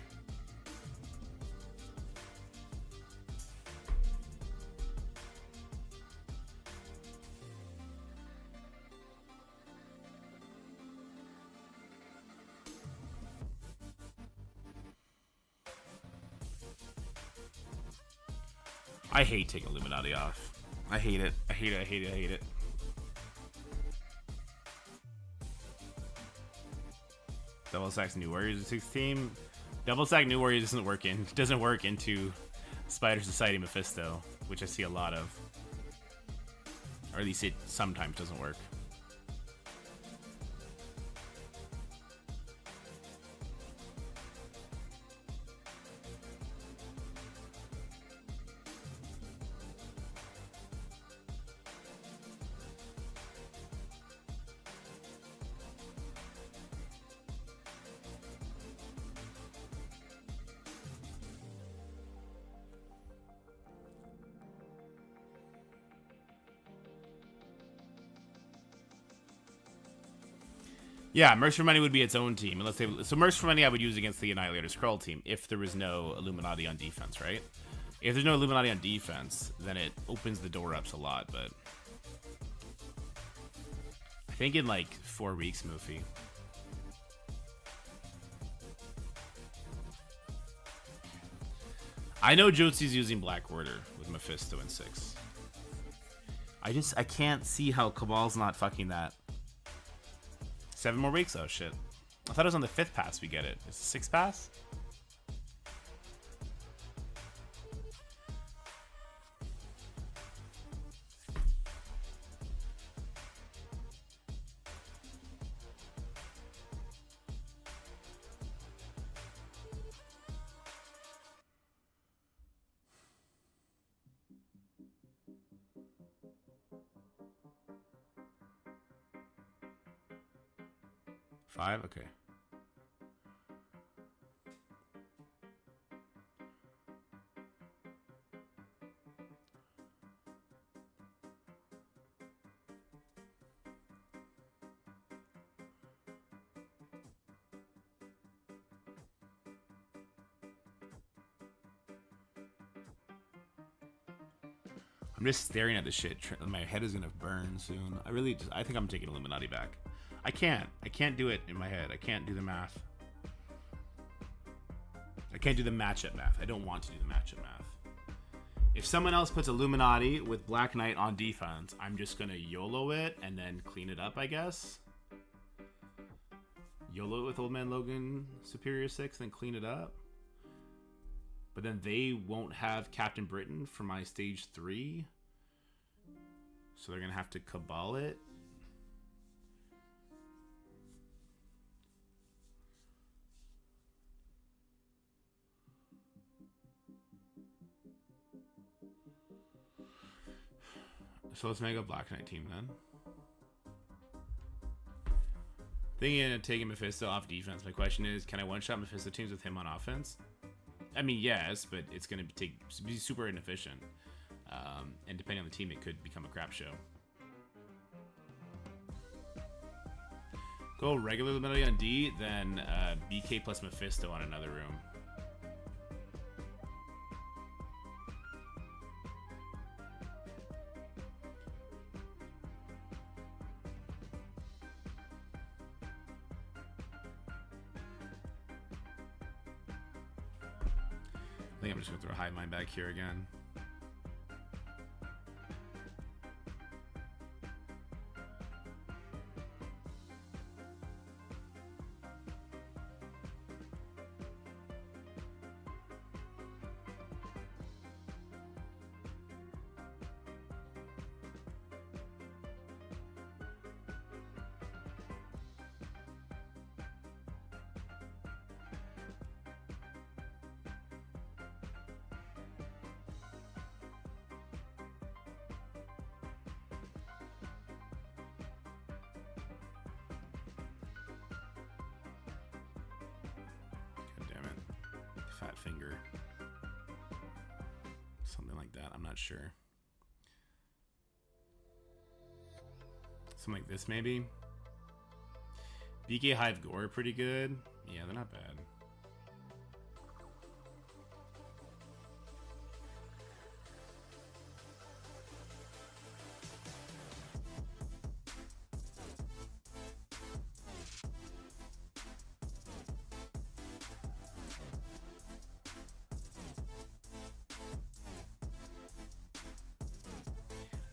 I hate taking Illuminati off. I hate it. I hate it. I hate it. I hate it. Double Stack New Warriors 6 team. Double Stack New Warriors doesn't work into Spider Society Mephisto, which I see a lot of. Or at least it sometimes doesn't work. Yeah, Mercs for Money would be its own team. And let's say, so Mercs for Money I would use against the Annihilator Skrull team if there was no Illuminati on defense, right? If there's no Illuminati on defense, then it opens the door ups a lot, but I think in like 4 weeks, Moofy. I know Jotsi's using Black Order with Mephisto and 6. I can't see how Cabal's not fucking that. 7 more weeks? Oh shit. I thought it was on the 5th pass we get it. Is it 6th pass? Five? Okay. I'm just staring at this shit. My head is gonna burn soon. I think I'm taking Illuminati back. I can't do it in my head. I can't do the math. I can't do the matchup math. I don't want to do the matchup math. If someone else puts Illuminati with Black Knight on defense, I'm just gonna YOLO it and then clean it up, I guess. YOLO it with Old Man Logan Superior 6, then clean it up. But then they won't have Captain Britain for my stage 3. So they're going to have to cabal it. So let's make a Black Knight team then. Thinking of taking Mephisto off defense. My question is, can I one-shot Mephisto teams with him on offense? I mean, yes, but it's going to be super inefficient. And depending on the team, it could become a crap show. Go regular melody on D, then BK plus Mephisto on another room. I think I'm just going to throw a Hive Mind back here again. Fat finger. Something like that. I'm not sure. Something like this, maybe. BK Hive Gore are pretty good. Yeah, they're not bad.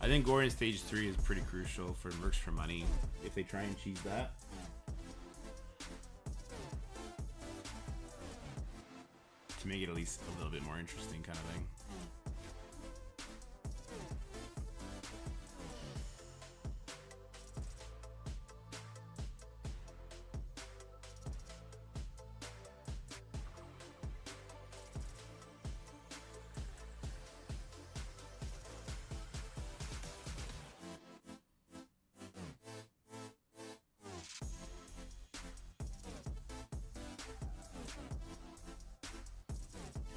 I think Gore in stage 3 is pretty crucial for Mercs for Money if they try and cheese that. To make it at least a little bit more interesting kind of thing.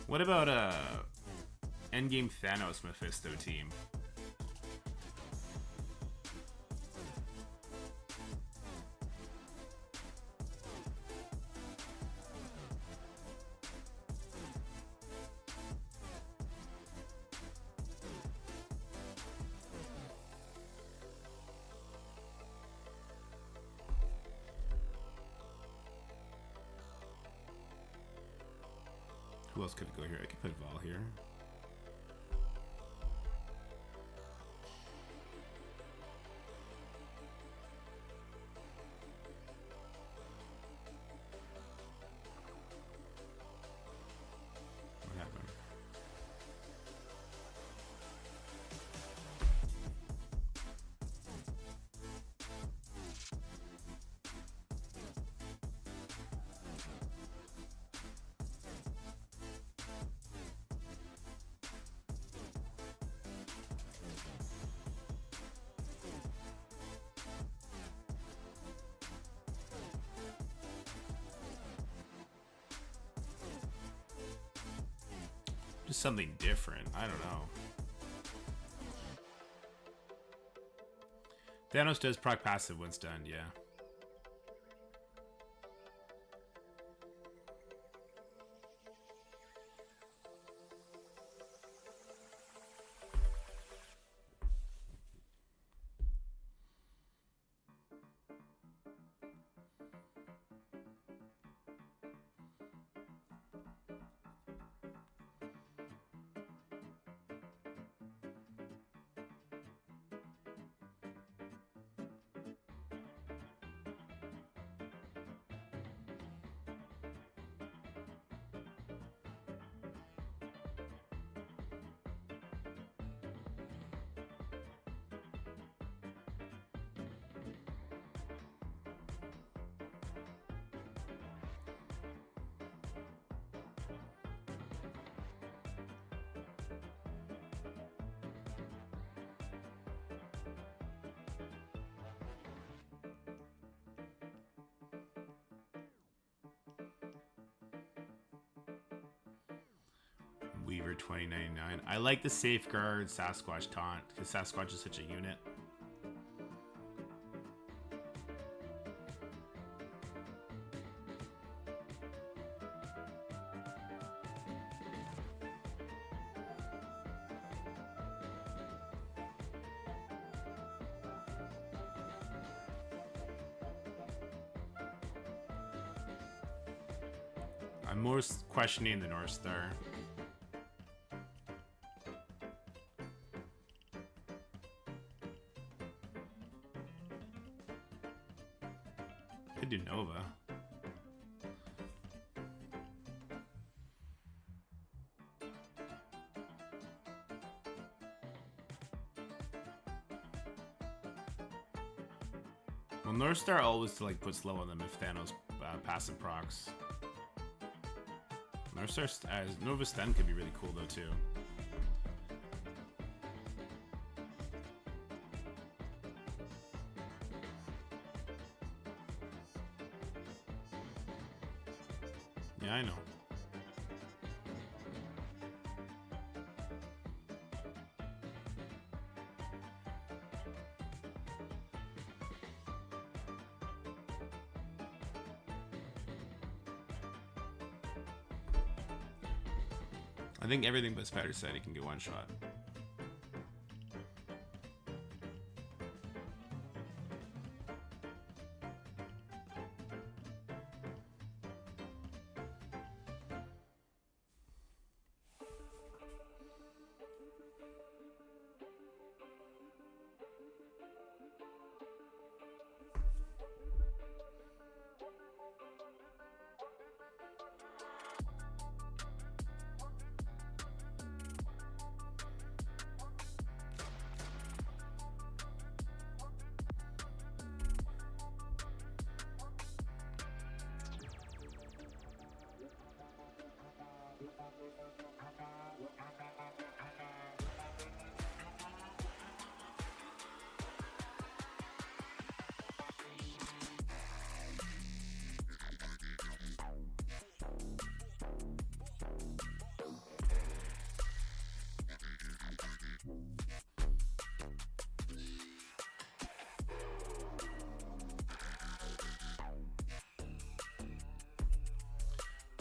What about endgame Thanos Mephisto team? Who else could go here? I could put Vol here. What happened? Just something different. I don't know. Thanos does proc passive when stunned, yeah. Weaver 2099. I like the Safeguard Sasquatch taunt because Sasquatch is such a unit. I'm more questioning the North Star. Could do Nova. Well, North Star always to like put slow on them if Thanos passive procs. North Star as Nova Stun could be really cool though too. Yeah, I know. I think everything but Spider said he can get one shot.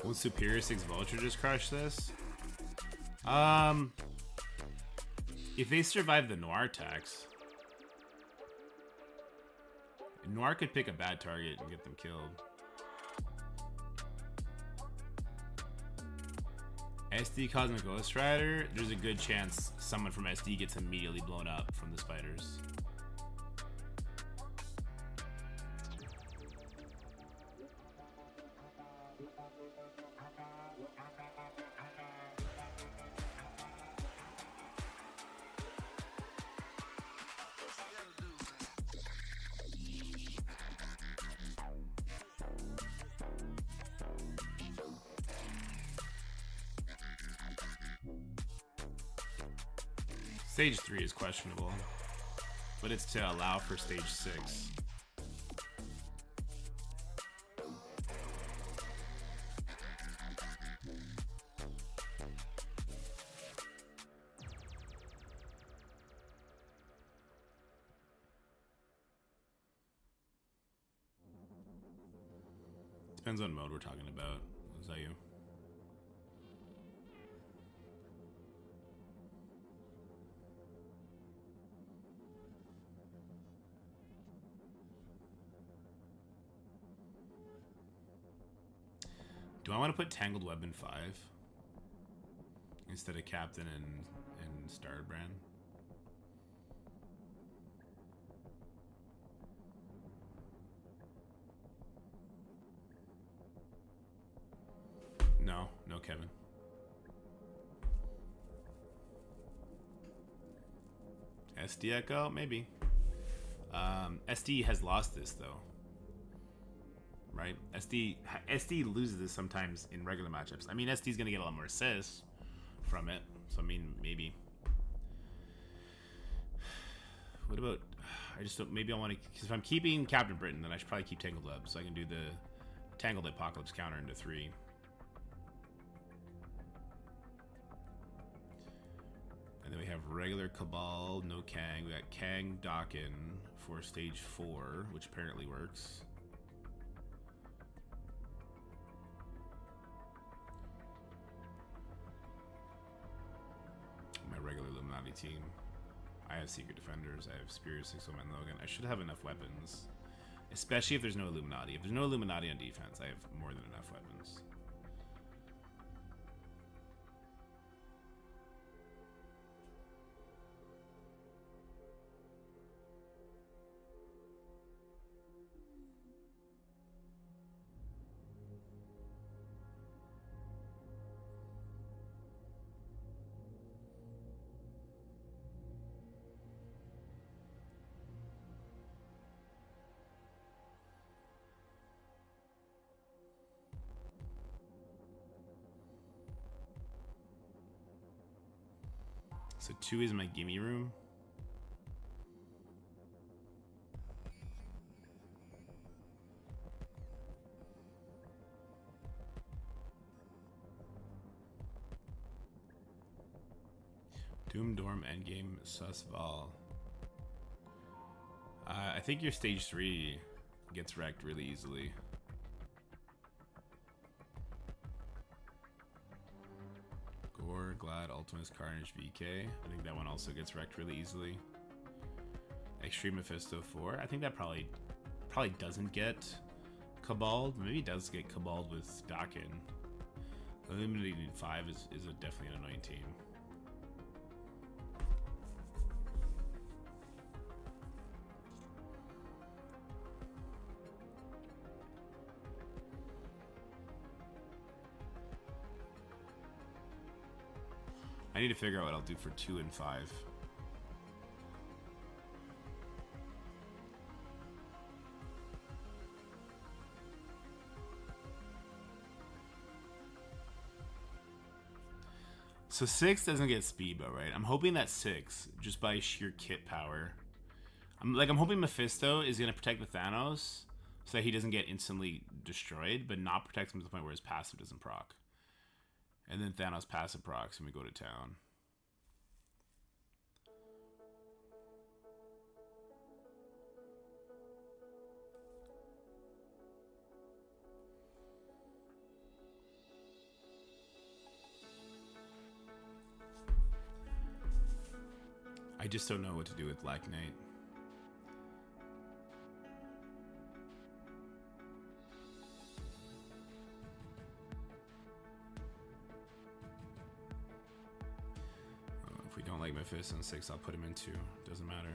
Will Superior 6 Vulture just crush this? If they survive the Noir tax, Noir could pick a bad target and get them killed. SD Cosmic Ghost Rider, there's a good chance someone from SD gets immediately blown up from the spiders. Stage 3 is questionable, but it's to allow for stage 6. Depends on mode we're talking about. Is that you? Do I want to put Tangled Web in 5 instead of Captain and Starbrand? No, Kevin. SD Echo, maybe. SD has lost this though. Right? SD loses this sometimes in regular matchups. I mean, SD's gonna get a lot more assists from it. So I mean, maybe. What about? I just don't. Maybe I want to. Because if I'm keeping Captain Britain, then I should probably keep Tangled Web, so I can do the Tangled Apocalypse counter into 3. And then we have regular Cabal, no Kang. We got Kang Dakin for stage 4, which apparently works. My regular Illuminati team. I have Secret Defenders, I have Spear, 6-man Logan. I should have enough weapons. Especially if there's no Illuminati. If there's no Illuminati on defense, I have more than enough weapons. So 2 is my gimme room. Doom Dorm Endgame Susval. I think your stage 3 gets wrecked really easily. Gore, Glad, Ultimus, Carnage, VK. I think that one also gets wrecked really easily. Extreme Mephisto 4. I think that probably doesn't get Cabaled. Maybe it does get Cabaled with Dakin. Eliminating 5 is definitely an annoying team. I need to figure out what I'll do for 2 and 5. So 6 doesn't get Speedbow, right? I'm hoping that 6, just by sheer kit power. I'm hoping Mephisto is gonna protect the Thanos so that he doesn't get instantly destroyed, but not protect him to the point where his passive doesn't proc. And then Thanos passive procs and we go to town. I just don't know what to do with Black Knight. If we don't like Mephisto in 6, I'll put him in 2. Doesn't matter.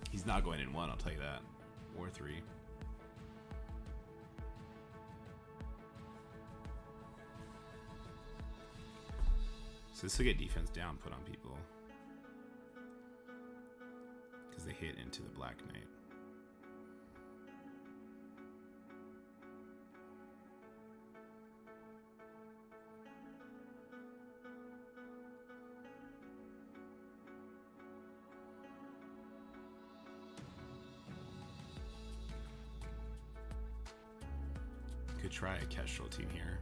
He's not going in 1, I'll tell you that. Or 3. So this will get defense down put on people. Because they hit into the Black Knight. Could try a Kestrel team here.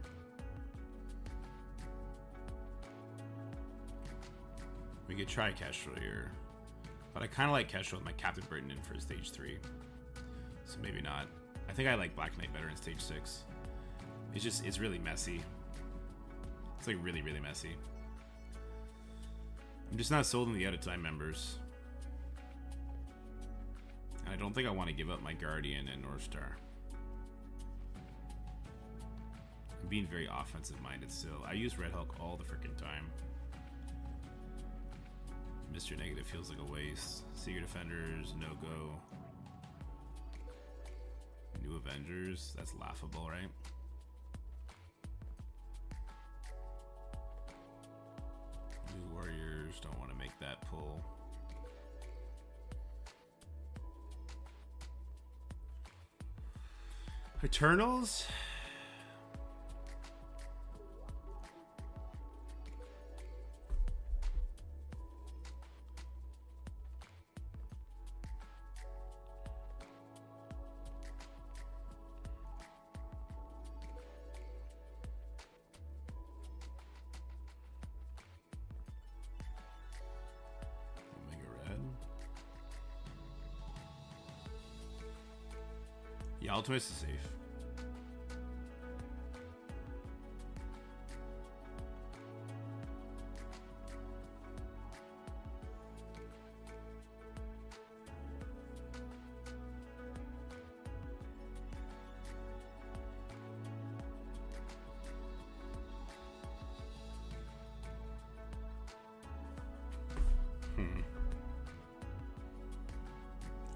We could try Kestrel here. But I kind of like Kestrel with my Captain Britain in for stage 3. So maybe not. I think I like Black Knight better in stage 6. It's really messy. It's like really, really messy. I'm just not sold on the out of time members. And I don't think I want to give up my Guardian and North Star. I'm being very offensive minded still. I use Red Hulk all the freaking time. Mr. Negative feels like a waste. Secret Defenders, no go. New Avengers, that's laughable, right? New Warriors, don't want to make that pull. Eternals? Yeah, Ultimates is safe.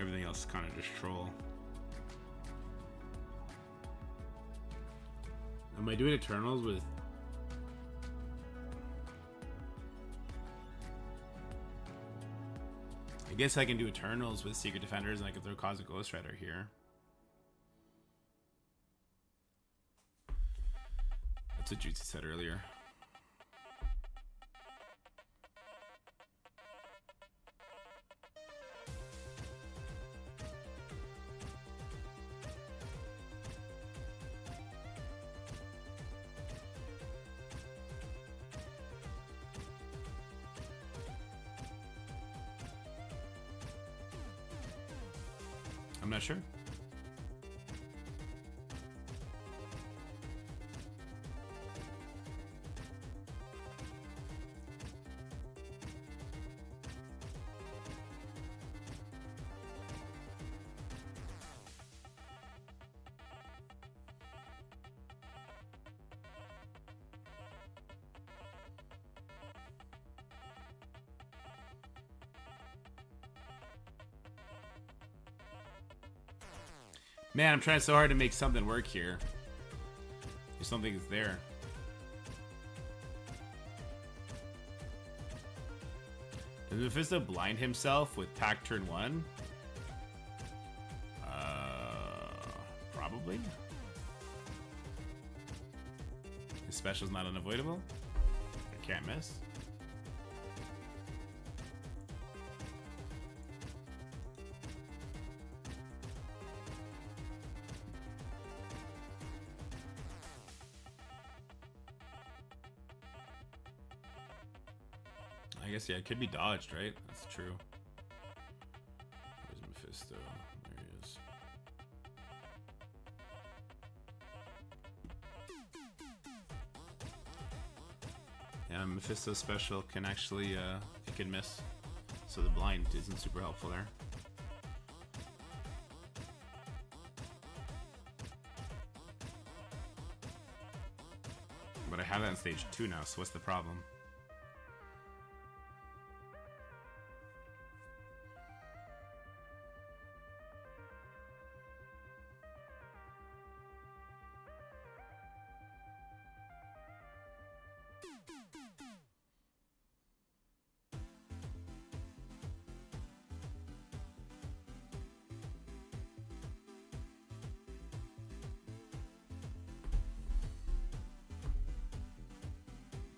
Everything else is kind of just troll. Am I doing Eternals with... I guess I can do Eternals with Secret Defenders and I can throw Cosmic Ghost Rider here. That's what Jutsu said earlier. I'm not sure. Man, I'm trying so hard to make something work here. There's something that's there. Does Mephisto blind himself with Pack turn 1? Probably. His special's not unavoidable. I can't miss. I guess, yeah, it could be dodged, right? That's true. Where's Mephisto? There he is. Yeah, Mephisto's special can actually, it can miss. So the blind isn't super helpful there. But I have that in stage 2 now, so what's the problem?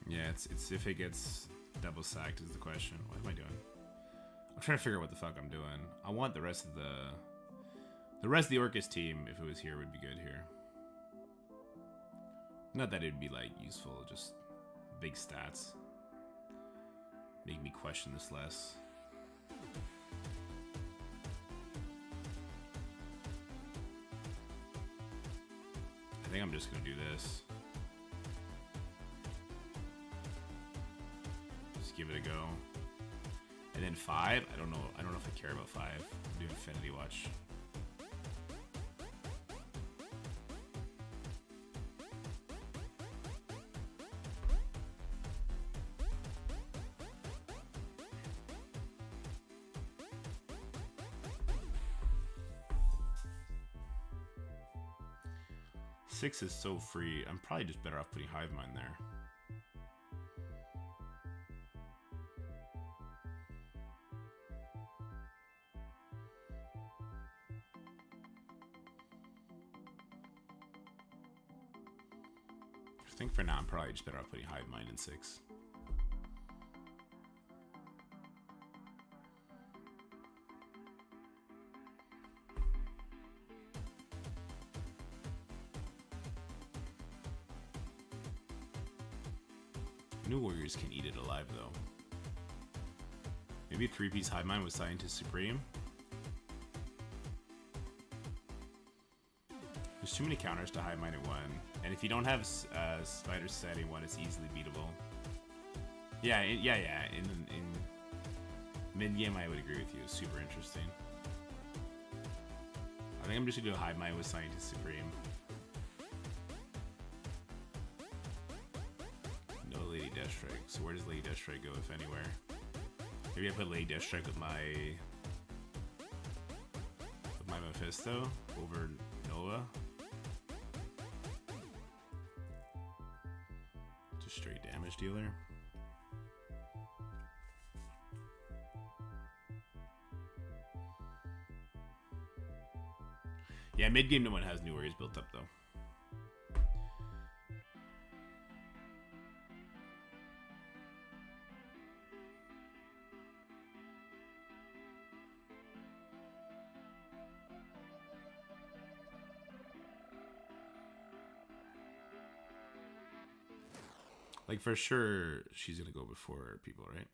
Yeah, it's if it gets double sacked is the question. What am I doing? I'm trying to figure out what the fuck I'm doing. I want the rest of the Orcus team, if it was here, would be good here. Not that it'd be like useful, just big stats. Make me question this less. I think I'm just gonna do this. Give it a go. And then 5, I don't know if I care about 5. Do Infinity Watch. Six is so free. I'm probably just better off putting Hive Mind there. I think for now I'm probably just better off putting Hive Mind in 6. New Warriors can eat it alive though. Maybe a 3-piece Hive Mind with Scientist Supreme. There's too many counters to high minded 1. And if you don't have Spider Society 1, it's easily beatable. Yeah, in mid game, I would agree with you. It's super interesting. I think I'm just gonna go high mind with Scientist Supreme. No Lady Deathstrike. So where does Lady Deathstrike go, if anywhere? Maybe I put Lady Deathstrike with my Mephisto over Nova. Just straight damage dealer. Yeah, mid game no one has new warriors built up though. Like, for sure, she's going to go before people, right?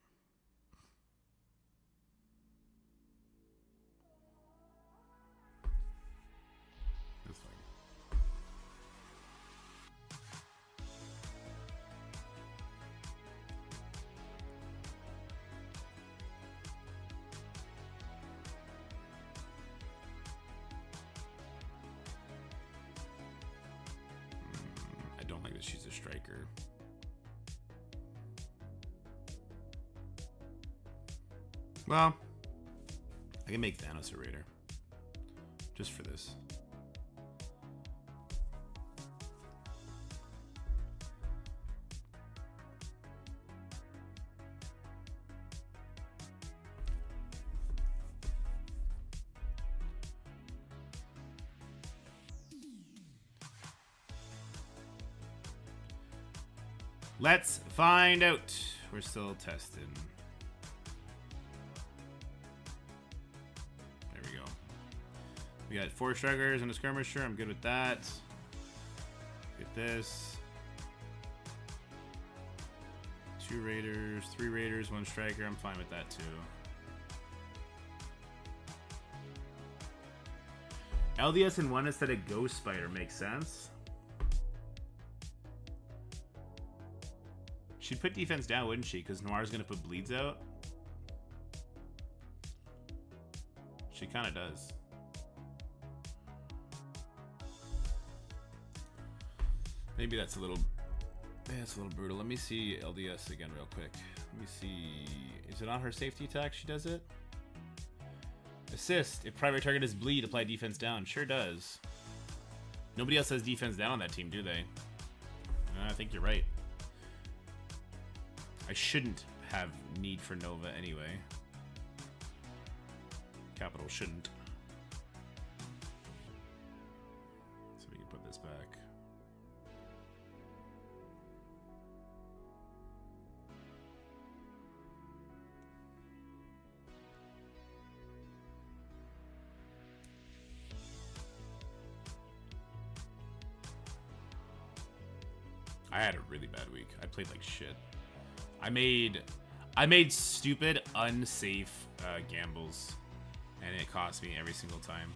That's fine. I don't like that she's a striker. Well, I can make Thanos a raider. Just for this. Let's find out. We're still testing. We got 4 strikers and a skirmisher. I'm good with that. Get this. 2 raiders, 3 raiders, 1 striker. I'm fine with that too. LDS in 1 instead of Ghost Spider makes sense. She'd put defense down, wouldn't she? Because Noir's gonna put bleeds out. She kind of does. Maybe that's a little brutal. Let me see LDS again real quick. Let me see. Is it on her safety attack she does it? Assist. If primary target is bleed, apply defense down. Sure does. Nobody else has defense down on that team, do they? I think you're right. I shouldn't have need for Nova anyway. Capital shouldn't. So we can put this back. I had a really bad week. I played like shit. I made stupid, unsafe gambles, and it cost me every single time.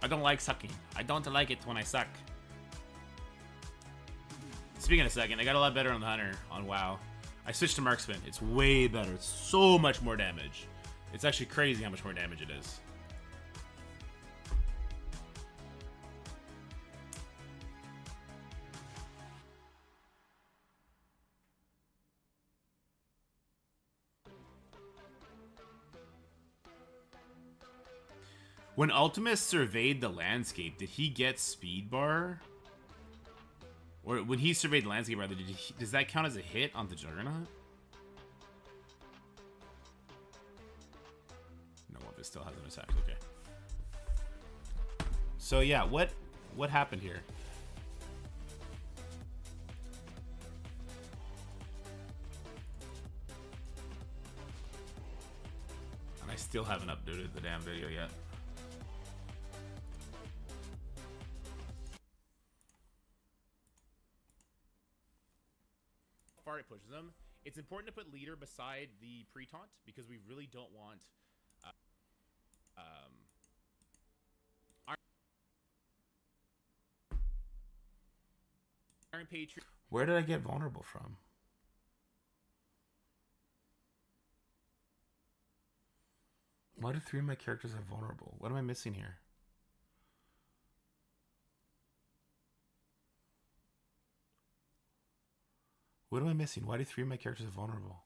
I don't like sucking. I don't like it when I suck. Speaking of sucking, I got a lot better on the Hunter on WoW. I switched to Marksman. It's way better. It's so much more damage. It's actually crazy how much more damage it is. When Ultimus surveyed the landscape, did he get speed bar? Or when he surveyed the landscape, rather, does that count as a hit on the Juggernaut? No, it still hasn't attacked. Okay. So yeah, what happened here? And I still haven't uploaded the damn video yet. far it pushes them. It's important to put leader beside the pre-taunt because we really don't want Iron Patriot. Where did I get vulnerable from? Why do 3 of my characters have vulnerable? What am I missing here? What am I missing? Why do 3 of my characters have vulnerable?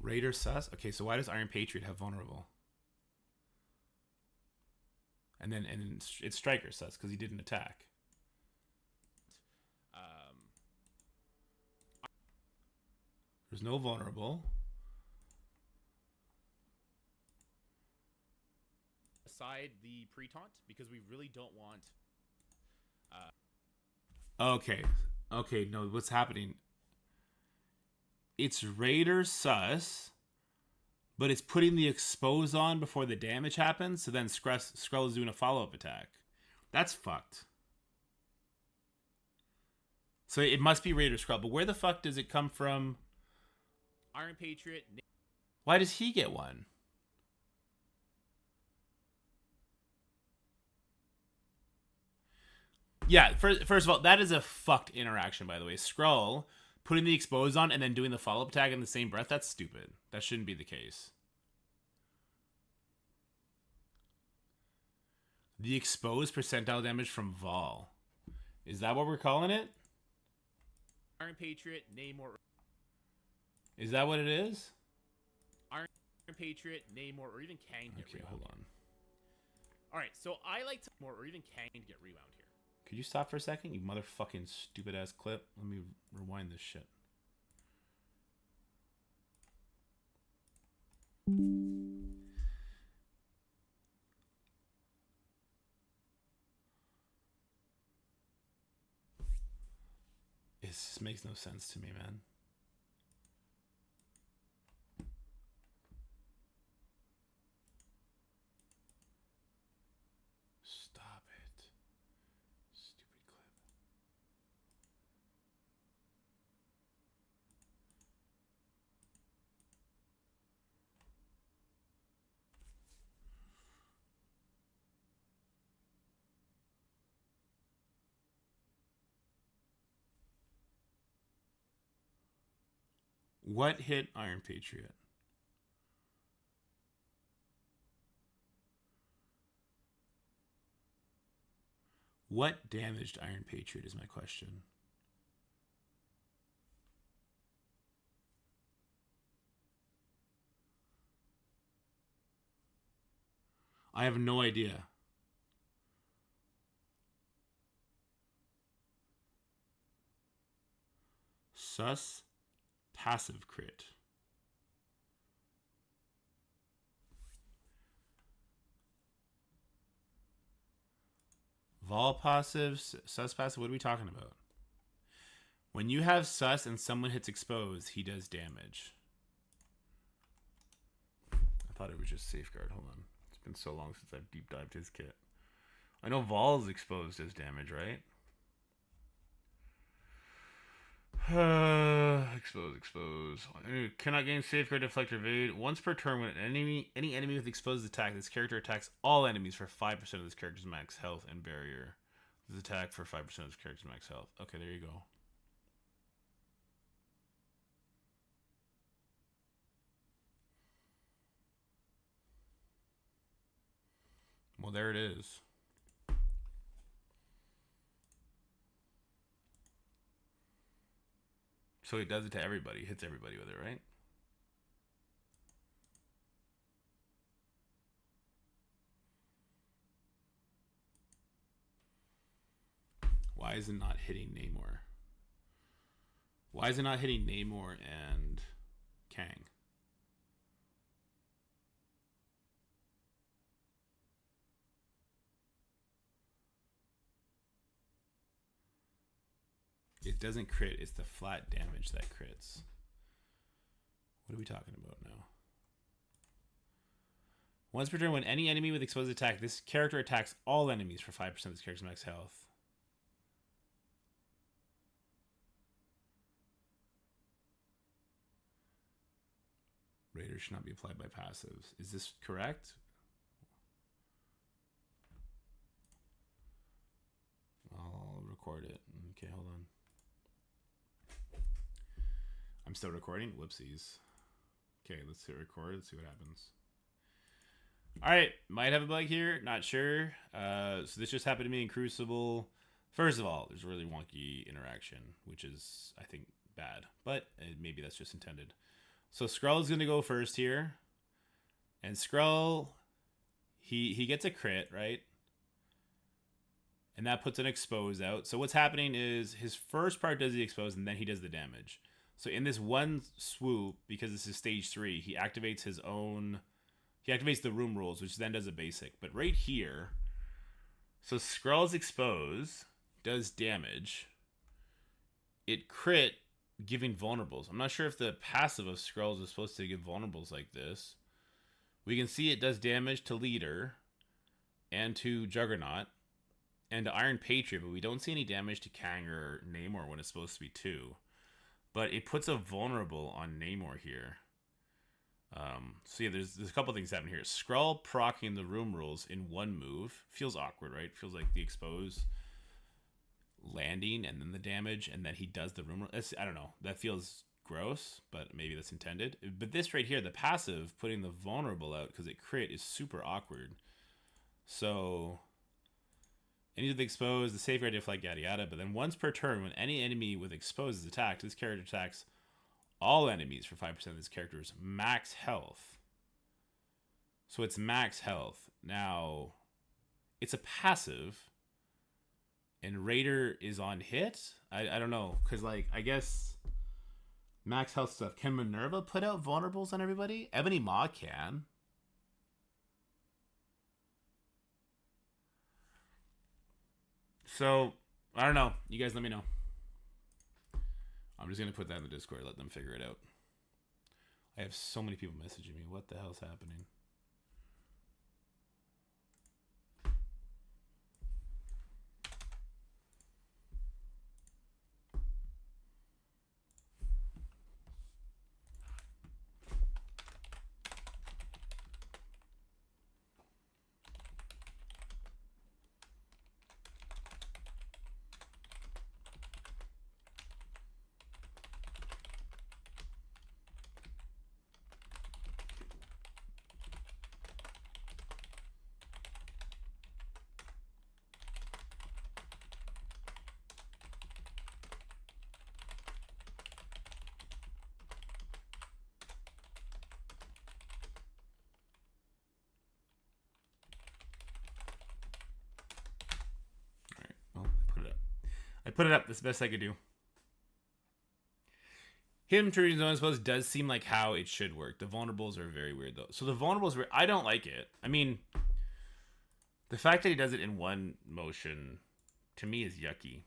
Raider sus? Okay, so why does Iron Patriot have vulnerable? And then it's Striker sus because he didn't attack. There's no vulnerable. Aside the pre-taunt because we really don't want Okay, no, what's happening? It's Raider sus, but it's putting the expose on before the damage happens, so then Skrull is doing a follow-up attack. That's fucked. So it must be Raider Skrull, but where the fuck does it come from? Iron Patriot. Why does he get one? Yeah, first of all, that is a fucked interaction, by the way. Skrull putting the expose on and then doing the follow-up tag in the same breath, that's stupid. That shouldn't be the case. The exposed percentile damage from Vol. Is that what we're calling it? Iron Patriot, Namor. Is that what it is? Iron Patriot, Namor, or even Kang get Okay, rebound. hold on. Alright, so I like to more or even Kang to get rebound here. Could you stop for a second, you motherfucking stupid-ass clip? Let me rewind this shit. This makes no sense to me, man. Stop it. Stupid clip. What hit Iron Patriot? What damaged Iron Patriot is my question. I have no idea. Sus passive crit. Vol passive, sus passive, what are we talking about? When you have sus and someone hits expose, he does damage. I thought it was just safeguard. Hold on. It's been so long since I've deep dived his kit. I know Vol's exposed as damage, right? Expose. Cannot gain safeguard, deflect, or evade. Once per turn, when any enemy with exposed attack, this character attacks all enemies for 5% of this character's max health and barrier. This attack for 5% of this character's max health. Okay, there you go. Well, there it is. So it does it to everybody. Hits everybody with it, right? Why is it not hitting Namor? Why is it not hitting Namor and Kang? It doesn't crit, it's the flat damage that crits. What are we talking about now? Once per turn, when any enemy with exposed attack, this character attacks all enemies for 5% of this character's max health. Raiders should not be applied by passives. Is this correct? I'll record it. Okay, hold on. I'm still recording? Whoopsies. Okay, let's hit record. Let's see what happens. Alright, might have a bug here. Not sure. So this just happened to me in Crucible. First of all, there's a really wonky interaction, which is, I think, bad. But maybe that's just intended. So Skrull is going to go first here. And Skrull, he gets a crit, right? And that puts an expose out. So what's happening is his first part does the expose and then he does the damage. So in this one swoop, because this is stage 3, he activates his own... He activates the room rules, which then does a basic. But right here... So Skrull's expose does damage. It crit giving vulnerables. I'm not sure if the passive of Skrull's is supposed to give vulnerables like this. We can see it does damage to Leader and to Juggernaut and to Iron Patriot, but we don't see any damage to Kang or Namor when it's supposed to be 2. But it puts a vulnerable on Namor here. So yeah, there's a couple things happening here. Skrull proccing the room rules in one move. Feels awkward, right? Feels like the expose landing and then the damage, and then he does the room rules. I don't know. That feels gross, but maybe that's intended. But this right here, the passive, putting the vulnerable out because it crit, is super awkward. So... Any of the exposed, the safeguard deflect, yada yada. But then once per turn, when any enemy with exposed is attacked, this character attacks all enemies for 5% of this character's max health. So it's max health. Now, it's a passive, and Raider is on hit? I don't know, because, like, I guess max health stuff. Can Minerva put out vulnerables on everybody? Ebony Maw can. So, I don't know. You guys let me know. I'm just going to put that in the Discord, let them figure it out. I have so many people messaging me. What the hell's happening? I put it up. That's the best I could do. Hidden Treason Zone, I suppose, does seem like how it should work. The vulnerables are very weird, though. So the vulnerables, I don't like it. I mean, the fact that he does it in one motion, to me, is yucky.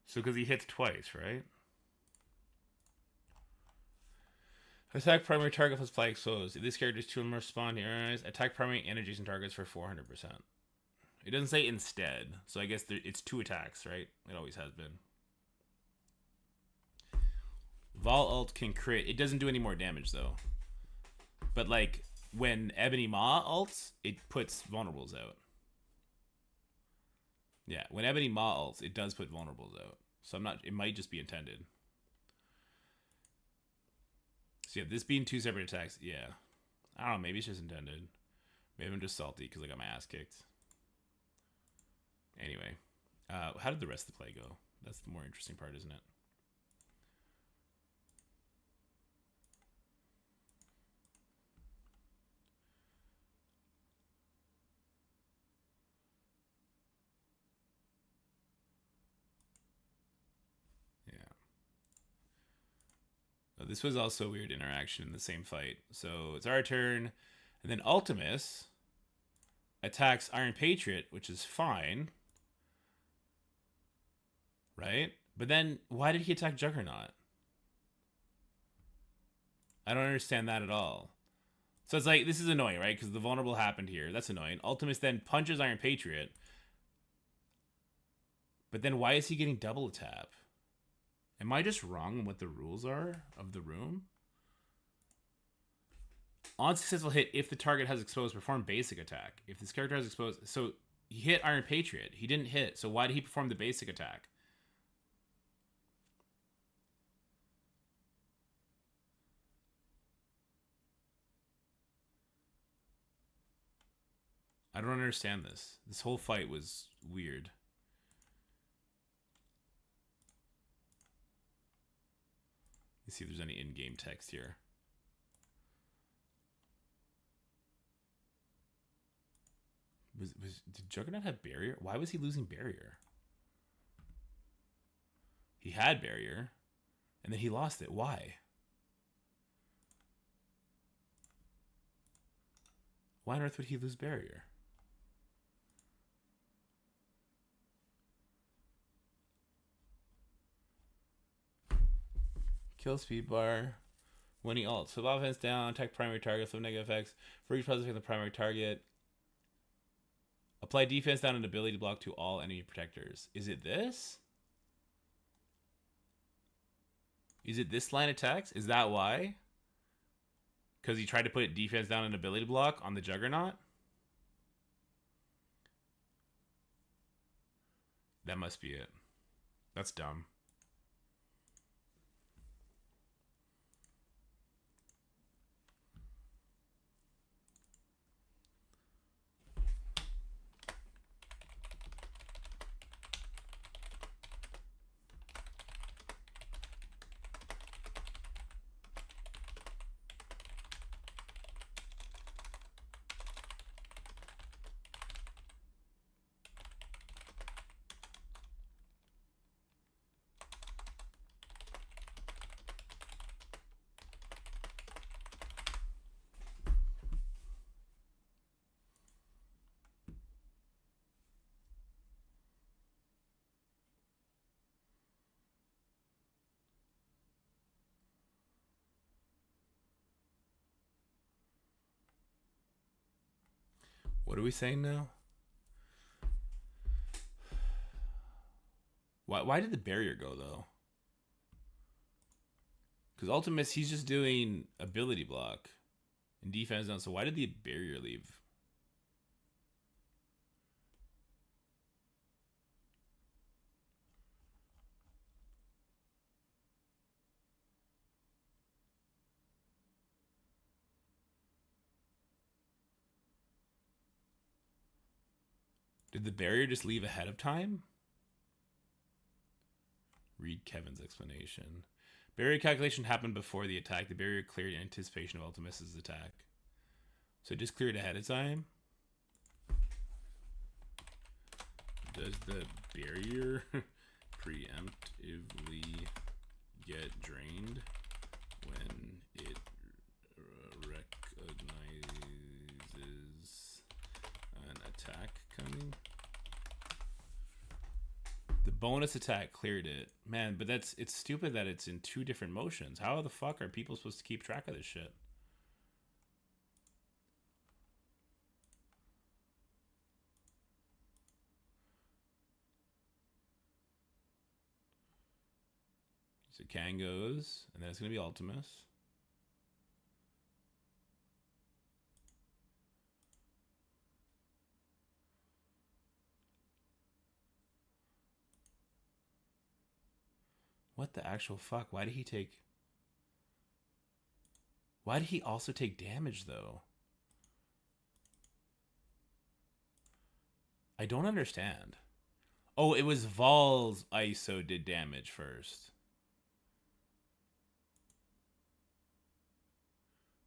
So because he hits twice, right? Attack primary target plus fly exposed. If this character is 2 or more spawn here, attack primary and adjacent targets for 400%. It doesn't say instead, so I guess it's 2 attacks, right? It always has been. Vol ult can crit. It doesn't do any more damage, though. But, like, when Ebony Maw ults, it puts vulnerables out. Yeah, when Ebony Maw ults, it does put vulnerables out. So I'm not... It might just be intended. So yeah, this being 2 separate attacks, yeah. I don't know, maybe it's just intended. Maybe I'm just salty because I got my ass kicked. Anyway, how did the rest of the play go? That's the more interesting part, isn't it? This was also a weird interaction in the same fight. So it's our turn, and then Ultimus attacks Iron Patriot, which is fine. Right? But then, why did he attack Juggernaut? I don't understand that at all. So it's like, this is annoying, right? Because the vulnerable happened here. That's annoying. Ultimus then punches Iron Patriot. But then why is he getting double tap? Am I just wrong on what the rules are of the room? On successful hit, if the target has exposed, perform basic attack. If this character has exposed... So, he hit Iron Patriot. He didn't hit. So why did he perform the basic attack? I don't understand this. This whole fight was weird. Let's see if there's any in-game text here. Did Juggernaut have barrier? Why was he losing barrier? He had barrier, and then he lost it. Why? Why on earth would he lose barrier? Kill speed bar. When he ults. Flip offense down, attack primary target, flip negative effects. For each positive the primary target. Apply defense down and ability block to all enemy protectors. Is it this? Is it this line of text? Is that why? Because he tried to put defense down and ability block on the Juggernaut? That must be it. That's dumb. What are we saying now? Why did the barrier go, though? Because Ultimus, he's just doing ability block and defense down. So why did the barrier leave? Did the barrier just leave ahead of time? Read Kevin's explanation. Barrier calculation happened before the attack. The barrier cleared in anticipation of Ultimus's attack. So it just cleared ahead of time? Does the barrier preemptively get drained when it recognizes an attack coming? The bonus attack cleared it. Man, but it's stupid that it's in two different motions. How the fuck are people supposed to keep track of this shit? So Kang goes, and then it's going to be Ultimus. What the actual fuck? Why did he take... Why did he also take damage, though? I don't understand. Oh, it was Vol's ISO did damage first.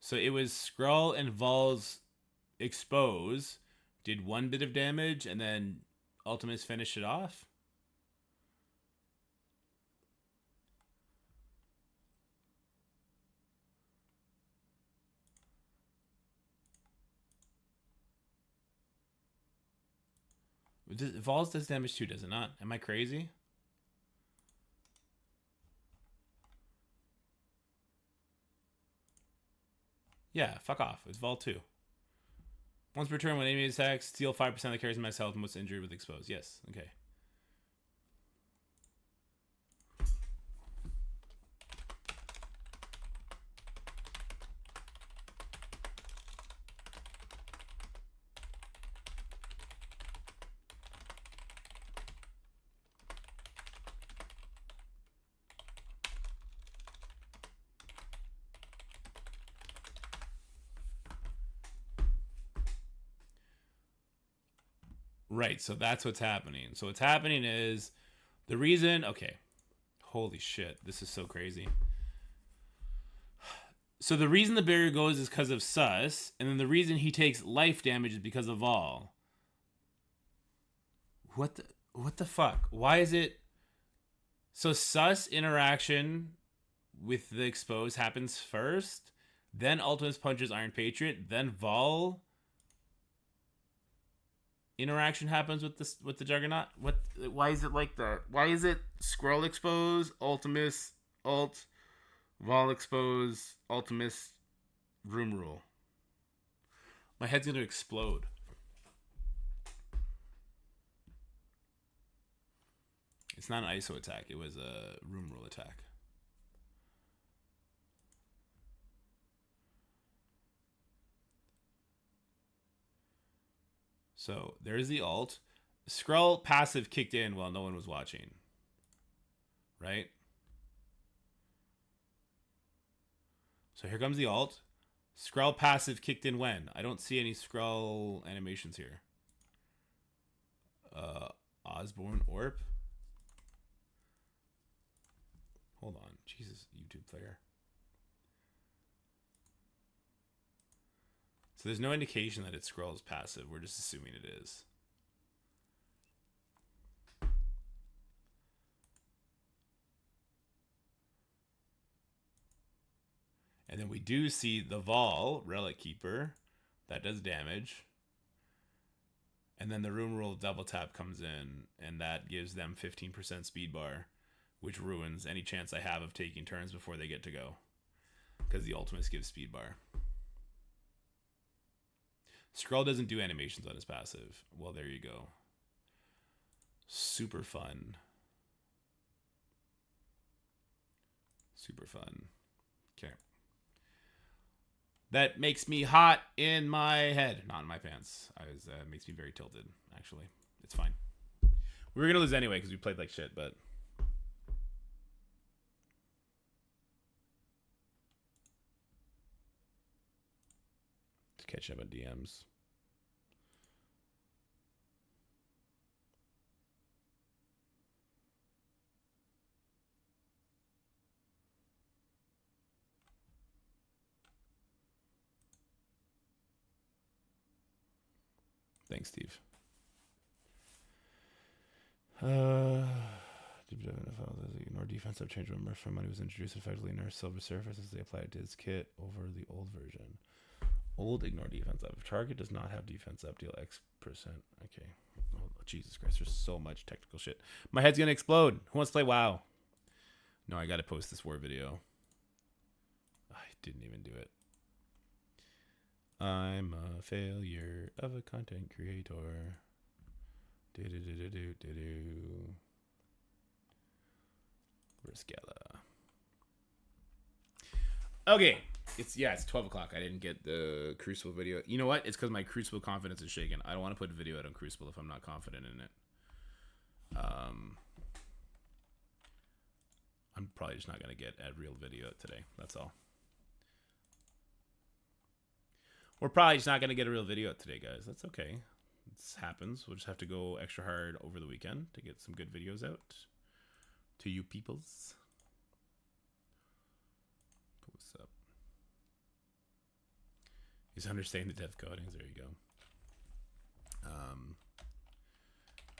So it was Skrull and Vol's expose did one bit of damage, and then Ultimus finished it off? Vols does damage too, does it not? Am I crazy? Yeah, fuck off. It's Vol 2. Once per turn, when enemy attacks, steal 5% of the carries max health and most injured with exposed. Yes, okay. Right, so that's what's happening. So what's happening is the reason... Okay. Holy shit, this is so crazy. So the reason the barrier goes is because of Sus, and then the reason he takes life damage is because of Vol. What the fuck? Why is it... So Sus interaction with the expose happens first, then Ultimus punches Iron Patriot, then Vol interaction happens with the Juggernaut. Why is it like that? Why is it Scroll expose, Ultimus ult, Vol expose, Ultimus room rule? My head's gonna explode. It's not an ISO attack. It was a room rule attack. So there's the ult. Skrull passive kicked in while no one was watching. Right? So here comes the ult. Skrull passive kicked in when? I don't see any Skrull animations here. Osborne Orp. Hold on. Jesus, YouTube player. So there's no indication that it's Skrull's passive. We're just assuming it is. And then we do see the Vol, Relic Keeper. That does damage. And then the Room Rule double tap comes in, and that gives them 15% speed bar, which ruins any chance I have of taking turns before they get to go. Because the Ultimus gives speed bar. Skrull doesn't do animations on his passive. Well, there you go. Super fun. Super fun. Okay. That makes me hot in my head. Not in my pants. Makes me very tilted, actually. It's fine. We were going to lose anyway because we played like shit, but... to catch up on DMs. Thanks, Steve. Ignore defense up change when Merfolk money was introduced, effectively nerfed Silver Surface as they applied to its kit over the old version. Old ignore defense up. If target does not have defense up, deal X%. Okay. Oh, Jesus Christ, there's so much technical shit. My head's gonna explode. Who wants to play WoW? No, I gotta post this war video. I didn't even do it. I'm a failure of a content creator. Riscala. Okay. It's 12 o'clock. I didn't get the Crucible video. You know what? It's because my Crucible confidence is shaken. I don't want to put a video out on Crucible if I'm not confident in it. I'm probably just not going to get a real video today. That's all. We're probably just not going to get a real video today, guys. That's okay. This happens. We'll just have to go extra hard over the weekend to get some good videos out to you peoples. What's up? He's understanding the dev codings. There you go.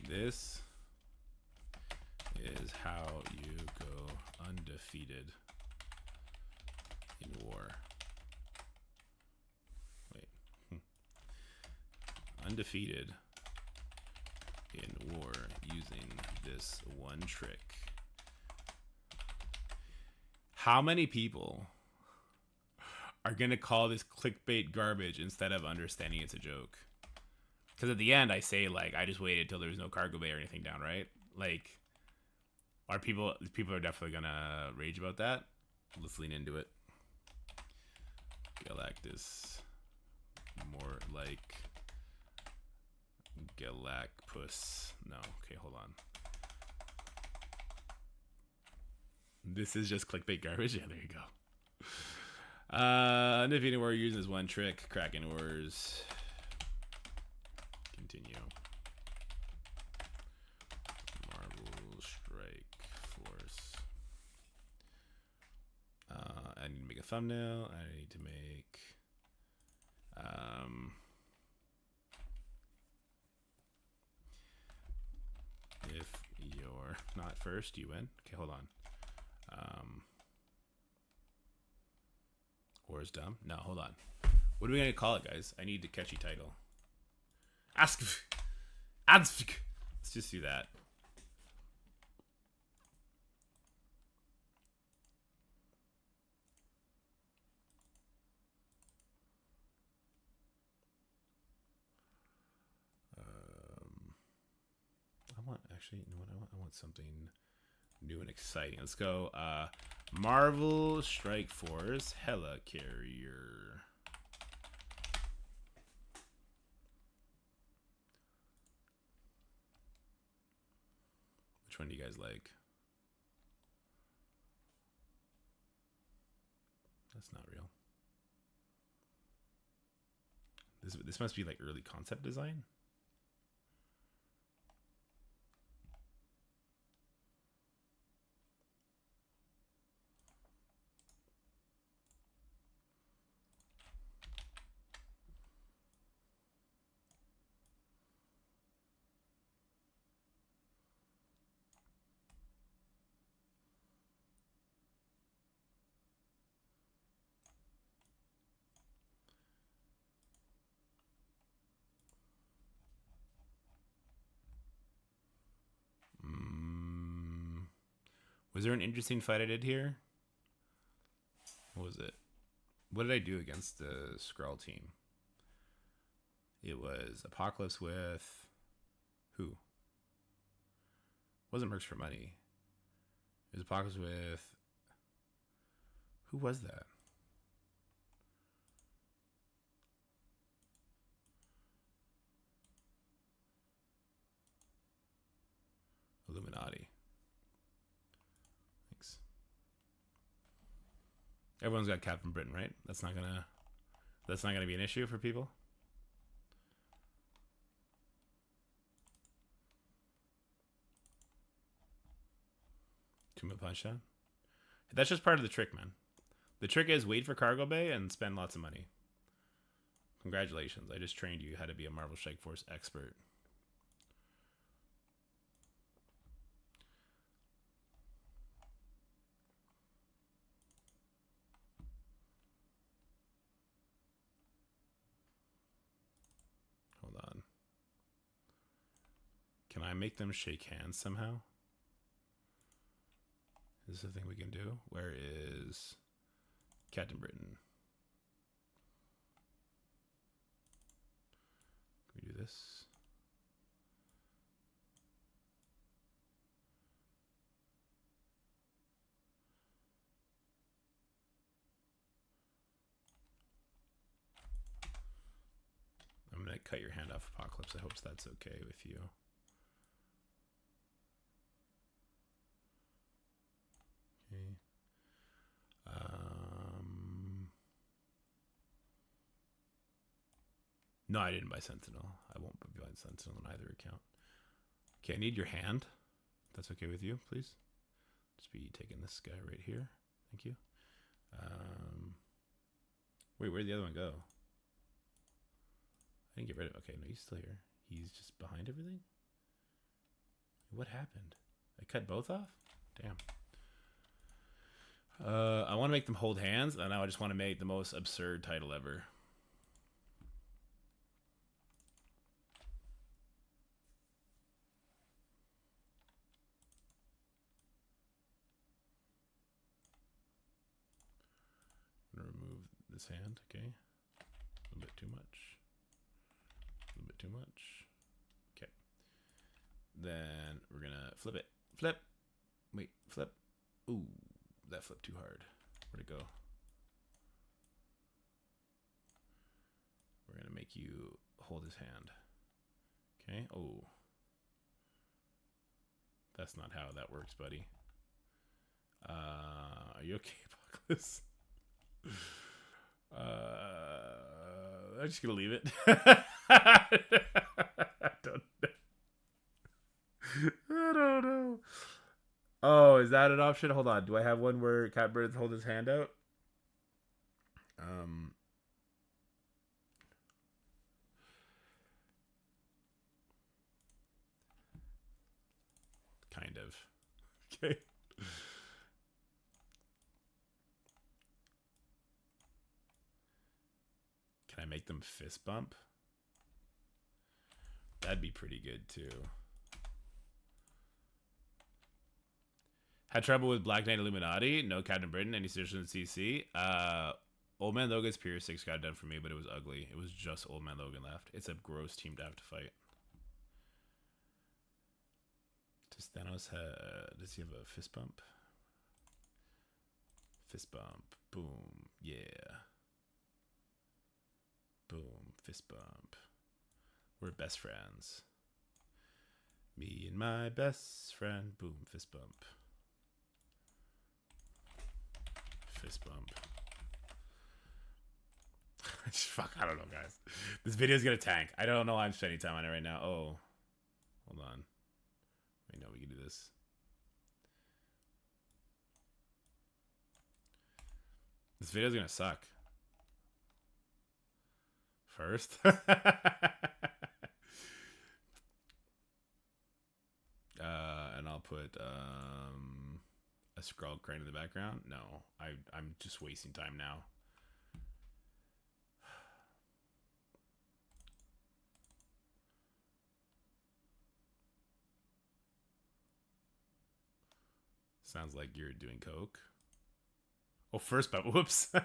This is how you go undefeated in war. Undefeated in war using this one trick. How many people are going to call this clickbait garbage instead of understanding it's a joke? Because at the end I say, like, I just waited till there was no cargo bay or anything down, right? Like, are people are definitely going to rage about that. Let's lean into it. Galactus. More like Galacpus. No, okay, hold on. This is just clickbait garbage. Yeah, there you go. Undefeated warrior uses one trick. Kraken wars. Continue. thumbnail. I need to make if you're not first, you win. Okay, hold on. Or is dumb? No, hold on. What are we gonna call it, guys? I need a catchy title. Ask. Let's just do that. Actually, you know what? I want something new and exciting. Let's go. Marvel Strike Force Helicarrier. Which one do you guys like? That's not real. This must be like early concept design. Was there an interesting fight I did here? What was it? What did I do against the Skrull team? It was Apocalypse with who? It wasn't Mercs for Money. It was Apocalypse with who was that? Illuminati. Thanks. Everyone's got Captain Britain, right? That's not gonna be an issue for people. Two-minute punch down. That's just part of the trick, man. The trick is wait for Cargo Bay and spend lots of money. Congratulations, I just trained you how to be a Marvel Strike Force expert. Hold on. Can I make them shake hands somehow? Is this a thing we can do? Where is Captain Britain? Can we do this? I'm going to cut your hand off, Apocalypse. I hope that's okay with you. Okay. No, I didn't buy Sentinel. I won't buy Sentinel on either account. Okay, I need your hand. If that's okay with you, please. Just be taking this guy right here. Thank you. Wait, where'd the other one go? I didn't get rid of. Okay, no, he's still here. He's just behind everything. What happened? I cut both off? Damn. I want to make them hold hands, and now I just want to make the most absurd title ever. I'm going to remove this hand, okay? A little bit too much. A little bit too much. Okay. Then we're going to flip it. Flip. Wait, flip. Ooh. That flipped too hard. Where'd it go? We're gonna make you hold his hand. Okay. Oh, that's not how that works, buddy. Are you okay, Apocalypse? I'm just gonna leave it. I don't know. Oh, is that an option? Hold on. Do I have one where Cat Birds hold his hand out? kind of. Okay. Can I make them fist bump? That'd be pretty good too. Had trouble with Black Knight Illuminati. No Captain Britain. Any suggestions in CC? Old Man Logan's Pier 6 got done for me, but it was ugly. It was just Old Man Logan left. It's a gross team to have to fight. Does Thanos have... Does he have a fist bump? Fist bump. Boom. Yeah. Boom. Fist bump. We're best friends. Me and my best friend. Boom. Fist bump. Fist bump. Fuck, I don't know, guys. This video's gonna tank. I don't know why I'm spending time on it right now. Oh. Hold on. Wait, no, we can do this. This video's gonna suck. First. And I'll put a scroll crane in the background. No, I'm just wasting time now. Sounds like you're doing coke. Oh, first bump. Whoops. There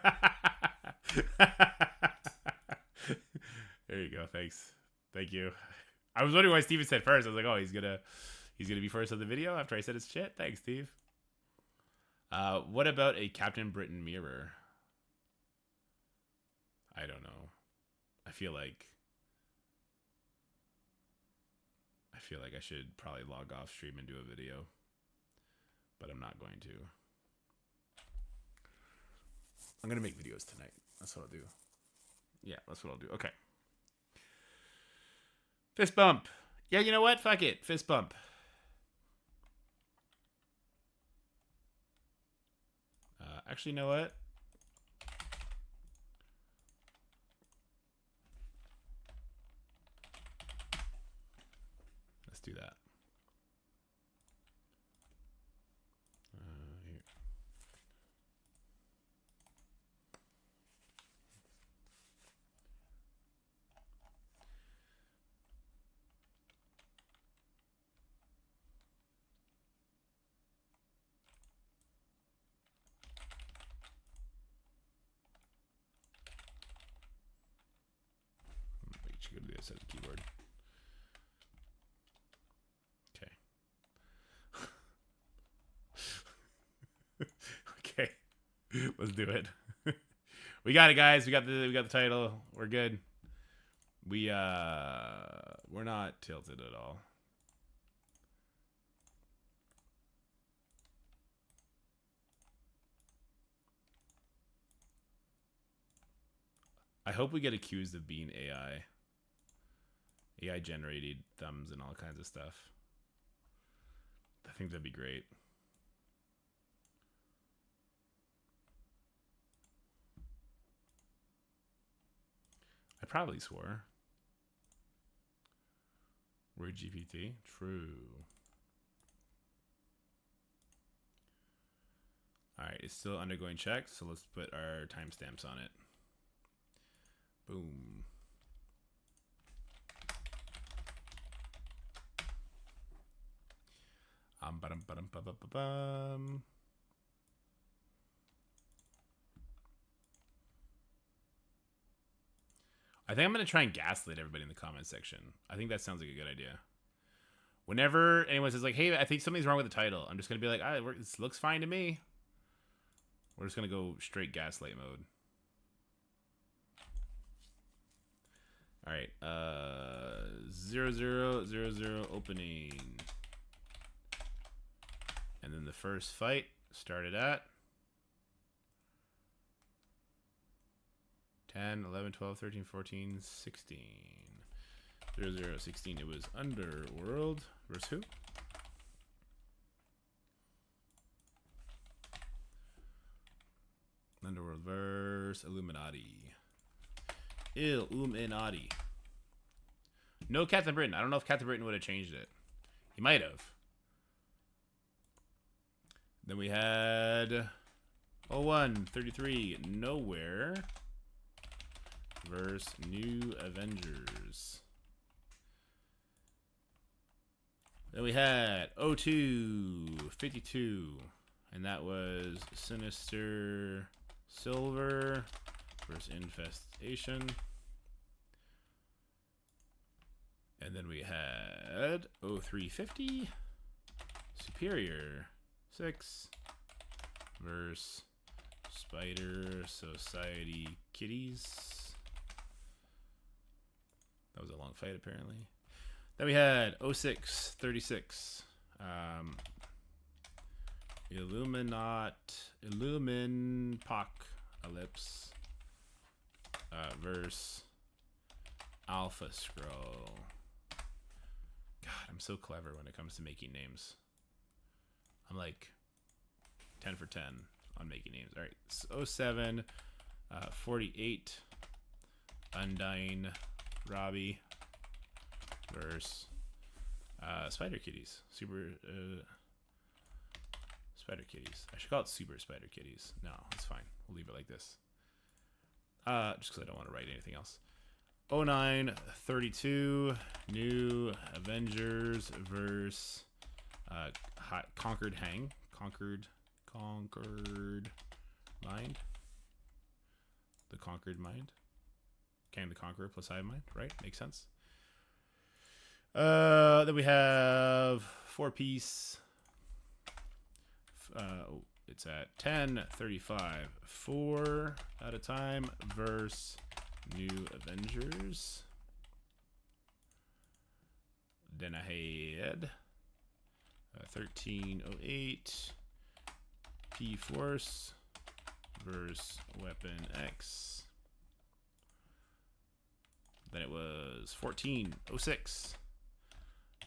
you go. Thanks. Thank you. I was wondering why Steven said first. I was like, oh, he's gonna be first on the video after I said his shit. Thanks, Steve. What about a Captain Britain mirror? I don't know. I feel like I should probably log off stream and do a video, but I'm not going to. I'm gonna make videos tonight. That's what I'll do. Yeah, that's what I'll do. Okay. Fist bump. Yeah, you know what? Fuck it. Fist bump. Actually, you know what? Let's do that. Here. Wait, you gotta do this as a keyboard. Okay. Let's do it. We got it, guys. We got the title. We're good. We're not tilted at all. I hope we get accused of being AI. AI generated thumbs and all kinds of stuff. I think that'd be great. I probably swore. Word GPT? True. Alright, it's still undergoing checks, so let's put our timestamps on it. Boom. Ba-dum. I think I'm going to try and gaslight everybody in the comment section. I think that sounds like a good idea. Whenever anyone says like, hey, I think something's wrong with the title, I'm just going to be like, this looks fine to me. We're just going to go straight gaslight mode. All right. 0000 opening. And then the first fight started at 10, 11, 12, 13, 14, 16. 0016. It was Underworld versus who? Underworld versus Illuminati. Illuminati. No Captain Britain. I don't know if Captain Britain would have changed it. He might have. Then we had 0133 Nowhere versus New Avengers. Then we had 0252, and that was Sinister Silver versus Infestation. And then we had 0350 Superior 6 versus Spider Society Kitties. That was a long fight, apparently. Then we had 0636 Illuminpocalypse versus Alpha Scroll. God, I'm so clever when it comes to making names. I'm like 10 for 10 on making names. All right, 07 48 Undying Robbie versus Spider Kitties. Super Spider Kitties. I should call it Super Spider Kitties. No, it's fine. We'll leave it like this. Just because I don't want to write anything else. 0932 New Avengers versus Conquered Mind. The Conquered Mind. Kang the Conqueror plus Hive Mind, right? Makes sense. Then we have 4-piece. It's at 1035. 4 at a time versus New Avengers. Then I had 1308 P-Force versus Weapon X. Then it was 1406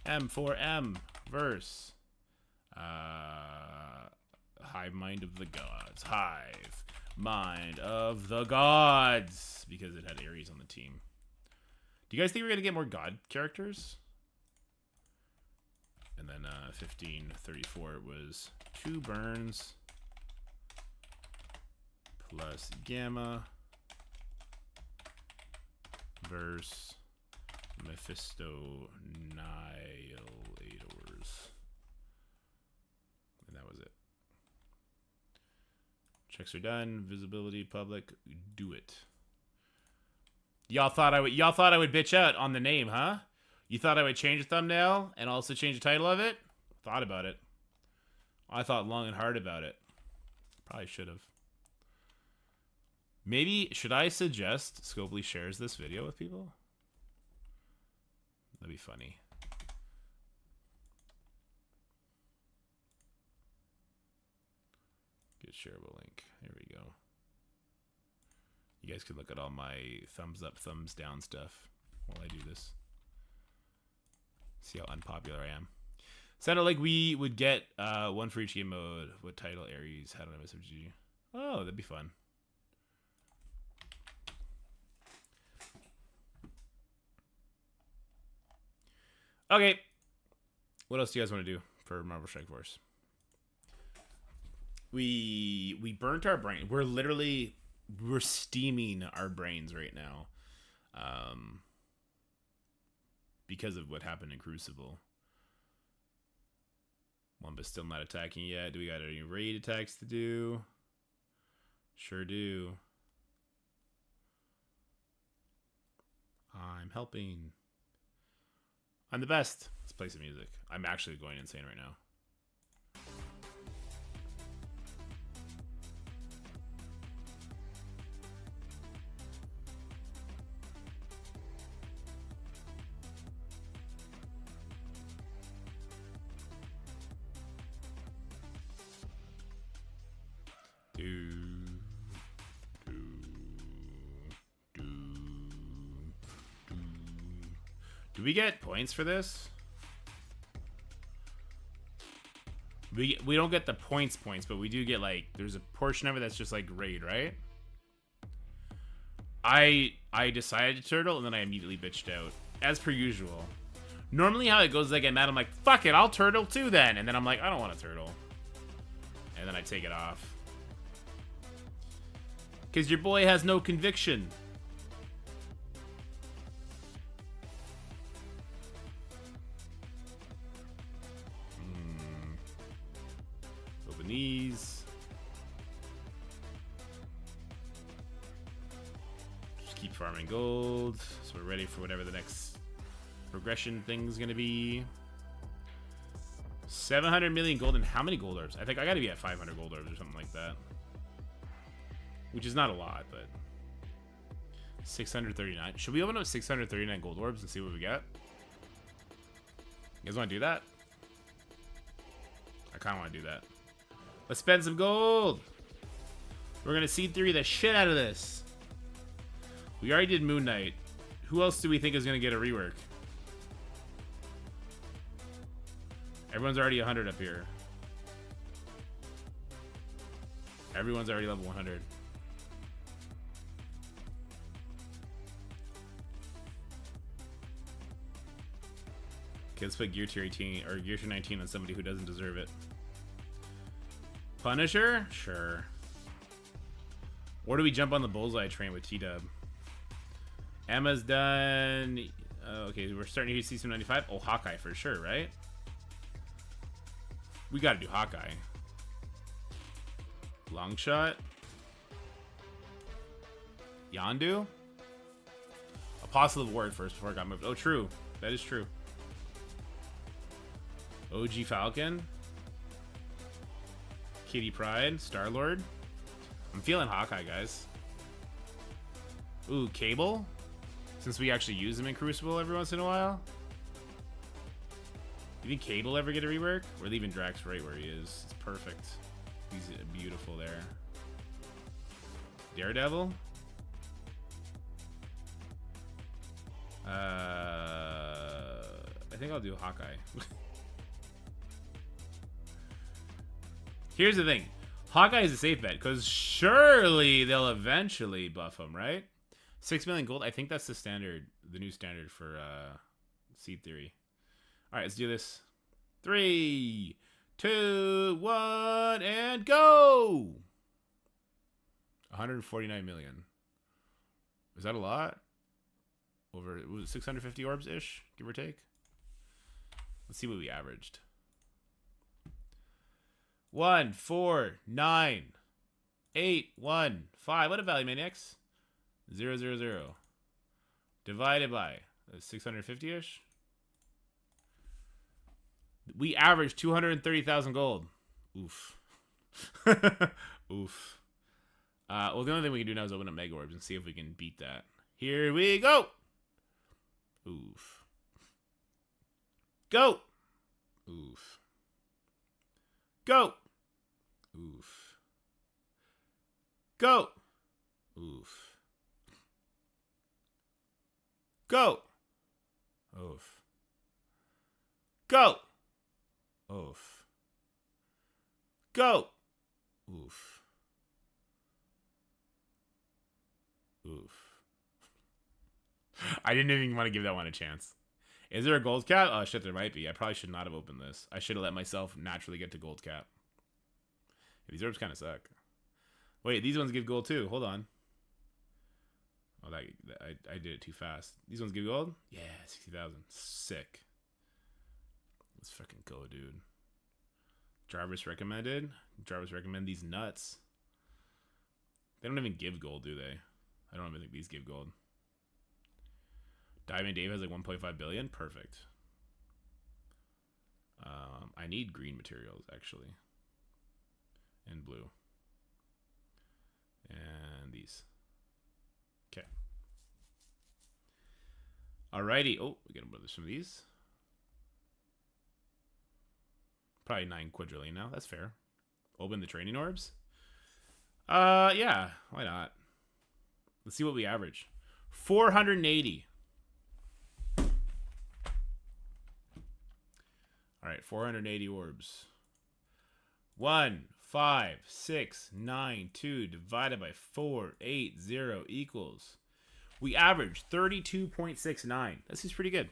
M4M versus Hive Mind of the Gods. Hive Mind of the Gods, because it had Ares on the team. Do you guys think we're gonna get more God characters? And then 1534 was 2 burns plus Gamma versus Mephisto Nihilators. And that was it. Checks are done. Visibility, public, do it. Y'all thought I would bitch out on the name, huh? You thought I would change the thumbnail and also change the title of it? Thought about it. I thought long and hard about it. Probably should have. Maybe, should I suggest Scopely shares this video with people? That'd be funny. Get shareable link. Here we go. You guys can look at all my thumbs up, thumbs down stuff while I do this. See how unpopular I am. Sounded like we would get one for each game mode. What title? Ares. How did I miss MSFG? Oh, that'd be fun. Okay. What else do you guys want to do for Marvel Strike Force? We burnt our brain. We're steaming our brains right now. Because of what happened in Crucible. Wamba's still not attacking yet. Do we got any raid attacks to do? Sure do. I'm helping. I'm the best. Let's play some music. I'm actually going insane right now. Do we get points for this? We don't get the points, but we do get, like, there's a portion of it that's just like raid, right? I decided to turtle and then I immediately bitched out, as per usual. Normally how it goes is I get mad, I'm like, fuck it, I'll turtle too then, and then I'm like, I don't want to turtle. and then I take it off. Because your boy has no conviction. Open these. Just keep farming gold. So we're ready for whatever the next progression thing's gonna be. 700 million gold, and how many gold orbs? I think I gotta be at 500 gold orbs or something like that. Which is not a lot, but 639. Should we open up 639 gold orbs and see what we get? You guys want to do that? I kind of want to do that. Let's spend some gold. We're gonna seed 3 the shit out of this. We already did Moon Knight. Who else do we think is gonna get a rework? Everyone's already 100 up here. Everyone's already level 100. Okay, let's put Gear Tier 18 or Gear Tier 19 on somebody who doesn't deserve it. Punisher? Sure. Or do we jump on the bullseye train with T-Dub? Emma's done. Okay, we're starting to see some 95. Oh, Hawkeye for sure, right? We gotta do Hawkeye. Long shot. Yondu? Apostle of Ward first before I got moved. Oh, true. That is true. OG Falcon. Kitty Pryde. Star-Lord. I'm feeling Hawkeye, guys. Ooh, Cable. Since we actually use him in Crucible every once in a while. You think Cable ever get a rework? We're leaving Drax right where he is. It's perfect. He's beautiful there. Daredevil. I think I'll do Hawkeye. Here's the thing. Hawkeye is a safe bet, because surely they'll eventually buff him, right? 6 million gold. I think that's the standard, the new standard for Seed Theory. All right, let's do this. 3, 2, 1, and go! 149 million. Is that a lot? Over, was it 650 orbs-ish, give or take? Let's see what we averaged. 1, 4, 9, 8, 1, 5. What a value, maniacs? 0, 0, 0. Divided by 650-ish. We averaged 230,000 gold. Oof. Oof. Well, the only thing we can do now is open up Mega Orbs and see if we can beat that. Here we go. Oof. Go. Oof. Go. Oof. Go. Oof. Go. Oof. Go. Oof. Go. Oof. Oof. I didn't even want to give that one a chance. Is there a gold cap? Oh shit, there might be. I probably should not have opened this. I should have let myself naturally get to gold cap. These orbs kind of suck. Wait, these ones give gold too. Hold on. Oh, I did it too fast. These ones give gold? Yeah, 60,000. Sick. Let's fucking go, dude. Jarvis recommended. Jarvis recommend these nuts. They don't even give gold, do they? I don't even think these give gold. Diamond Dave has like 1.5 billion. Perfect. I need green materials, actually. And blue. And these. Okay. Alrighty. Oh, we gotta put some of these. Probably 9 quadrillion now. That's fair. Open the training orbs. Yeah. Why not? Let's see what we average. 480. All right, 480 orbs. 1, 5, 6, 9, 2 divided by 480 equals. We average 32.69. That seems pretty good.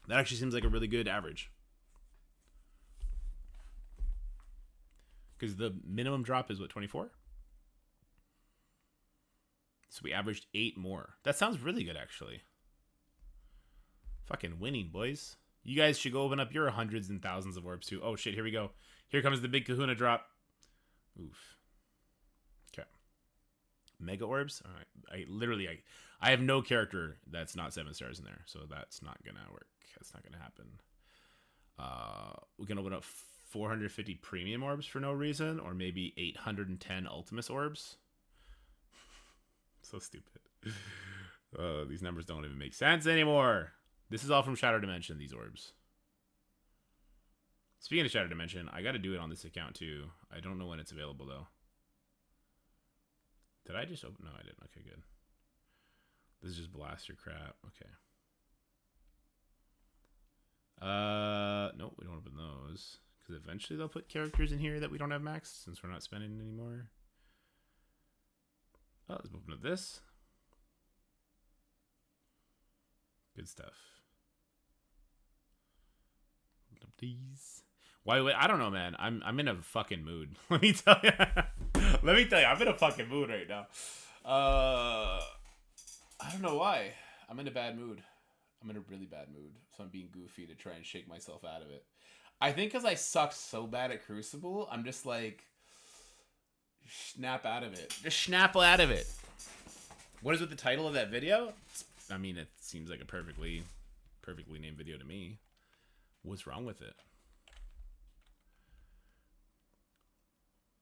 That actually seems like a really good average. Because the minimum drop is what, 24? So we averaged 8 more. That sounds really good, actually. Fucking winning, boys. You guys should go open up your hundreds and thousands of orbs too. Oh shit, here we go. Here comes the big kahuna drop. Oof. Okay. Mega orbs? Alright. I have no character that's not 7 stars in there. So that's not gonna work. That's not gonna happen. We can open up 450 premium orbs for no reason. Or maybe 810 Ultimus orbs. So stupid. These numbers don't even make sense anymore. This is all from Shadow Dimension, these orbs. Speaking of Shadow Dimension, I gotta do it on this account too. I don't know when it's available though. Did I just open? No, I didn't. Okay, good. This is just blaster crap. Okay. Nope, we don't open those. Because eventually they'll put characters in here that we don't have maxed since we're not spending anymore. Oh, let's open up this. Good stuff. Open up these. Why? I don't know, man. I'm in a fucking mood. Let me tell you. Let me tell you. I'm in a fucking mood right now. I don't know why. I'm in a bad mood. I'm in a really bad mood. So I'm being goofy to try and shake myself out of it. I think because I sucked so bad at Crucible, I'm just like, snap out of it. Just snap out of it. What is with the title of that video? I mean, it seems like a perfectly named video to me. What's wrong with it?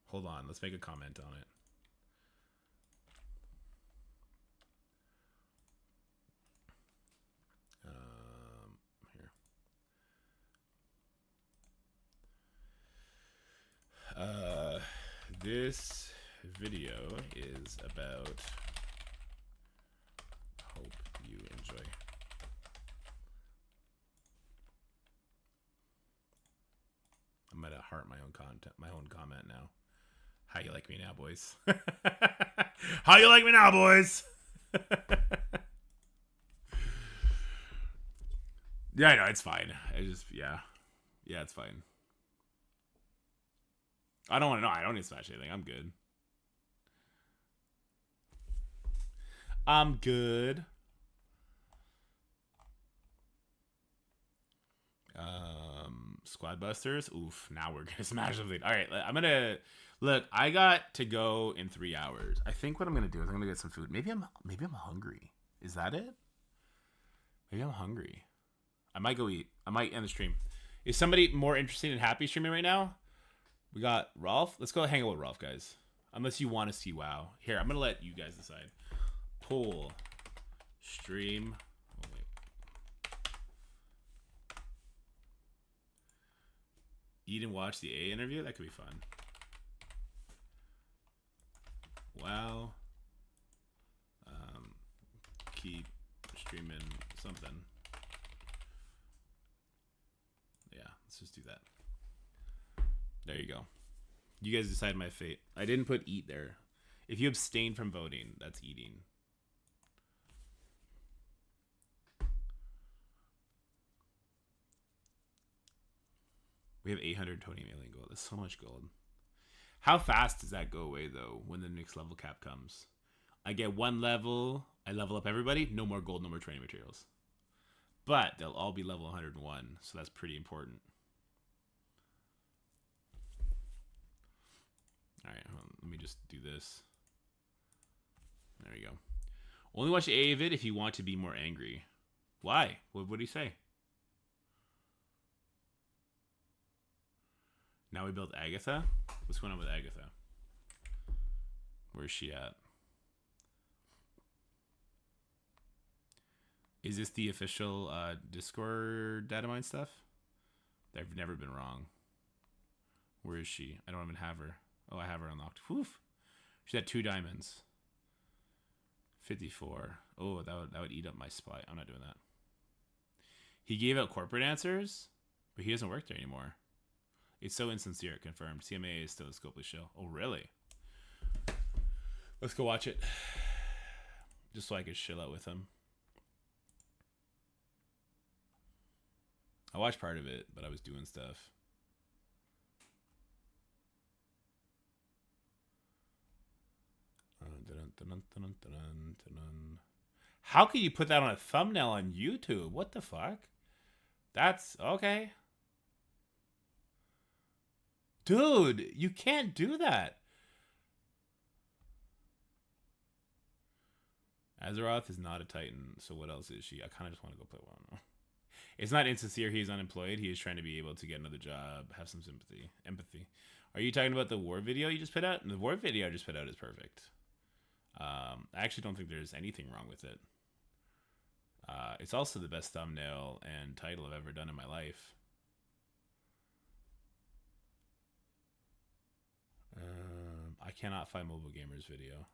Hold on, let's make a comment on it. Here. This video is about. Hope you enjoy. I'm gonna heart my own comment now. How you like me now, boys? How you like me now, boys? Yeah, I know, it's fine. Yeah, it's fine. I don't want to know. I don't need to smash anything. I'm good. I'm good. Squad Busters. Oof. Now we're gonna smash something. All right. I'm gonna look. I got to go in 3 hours. I think what I'm gonna do is I'm gonna get some food. Maybe I'm hungry. Is that it? Maybe I'm hungry. I might go eat. I might end the stream. Is somebody more interested in happy streaming right now? We got Rolf. Let's go hang out with Rolf, guys. Unless you want to see WoW. Here, I'm gonna let you guys decide. Poll. Stream. Oh, wait. Eat and watch the A interview? That could be fun. WoW. Keep streaming something. Yeah, let's just do that. There you go. You guys decide my fate. I didn't put eat there. If you abstain from voting, that's eating. We have 820 million gold. That's so much gold. How fast does that go away, though, when the next level cap comes? I get 1 level. I level up everybody. No more gold, no more training materials. But they'll all be level 101, so that's pretty important. Alright, let me just do this. There we go. Only watch the AA vid if you want to be more angry. Why? What did he say? Now we built Agatha? What's going on with Agatha? Where's she at? Is this the official Discord data mine stuff? They've never been wrong. Where is she? I don't even have her. Oh, I have her unlocked. Whew. She's at 2 diamonds. 54. Oh, that would eat up my supply. I'm not doing that. He gave out corporate answers, but he doesn't work there anymore. It's so insincere. Confirmed. CMA is still a Scopely show. Oh, really? Let's go watch it. Just so I could chill out with him. I watched part of it, but I was doing stuff. How could you put that on a thumbnail on YouTube? What the fuck? That's okay. Dude, you can't do that. Azeroth is not a Titan, so what else is she? I kind of just want to go play one. It's not insincere he's unemployed. He is trying to be able to get another job, have some sympathy, empathy. Are you talking about the war video you just put out? The war video I just put out is perfect. I actually don't think there's anything wrong with it. It's also the best thumbnail and title I've ever done in my life. I cannot find Mobile Gamer's video.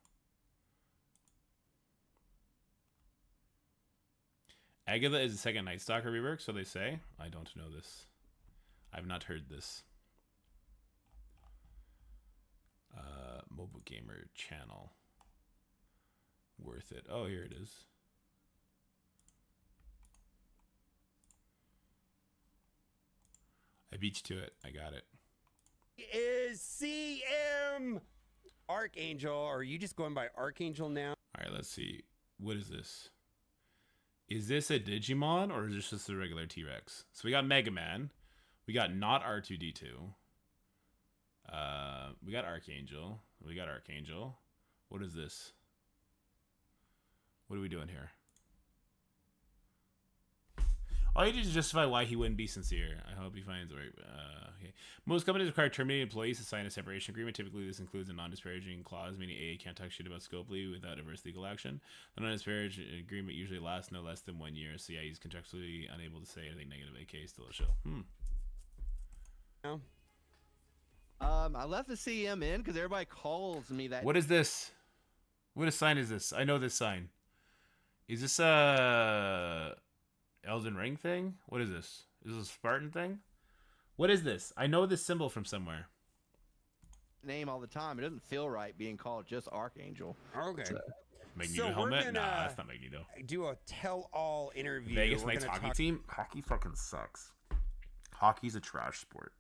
Agatha is the second Night Stalker rework, so they say. I don't know this. I've not heard this. Mobile Gamer channel. Worth it. Oh, here it is. I beat you to it. I got it. Is CM Archangel, or are you just going by Archangel now? All right, let's see. What is this? Is this a Digimon or is this just a regular T-Rex? So we got Mega Man. We got not R2-D2. We got Archangel. We got Archangel. What is this? What are we doing here? All you do is justify why he wouldn't be sincere. I hope he finds the right. Okay. Most companies require terminated employees to sign a separation agreement. Typically, this includes a non-disparaging clause, meaning A can't talk shit about Scopely without adverse legal action. The non-disparaging agreement usually lasts no less than 1 year. So yeah, he's contractually unable to say anything negative. AK still a show. No. I left the CM in because everybody calls me that. What is this? What sign is this? I know this sign. Is this Elden Ring thing? What is this? Is this a Spartan thing? What is this? I know this symbol from somewhere. Name all the time. It doesn't feel right being called just Archangel. Okay. Magneto helmet? Nah, that's not Magneto. Do a tell-all interview. Vegas Knights hockey team? Hockey fucking sucks. Hockey's a trash sport.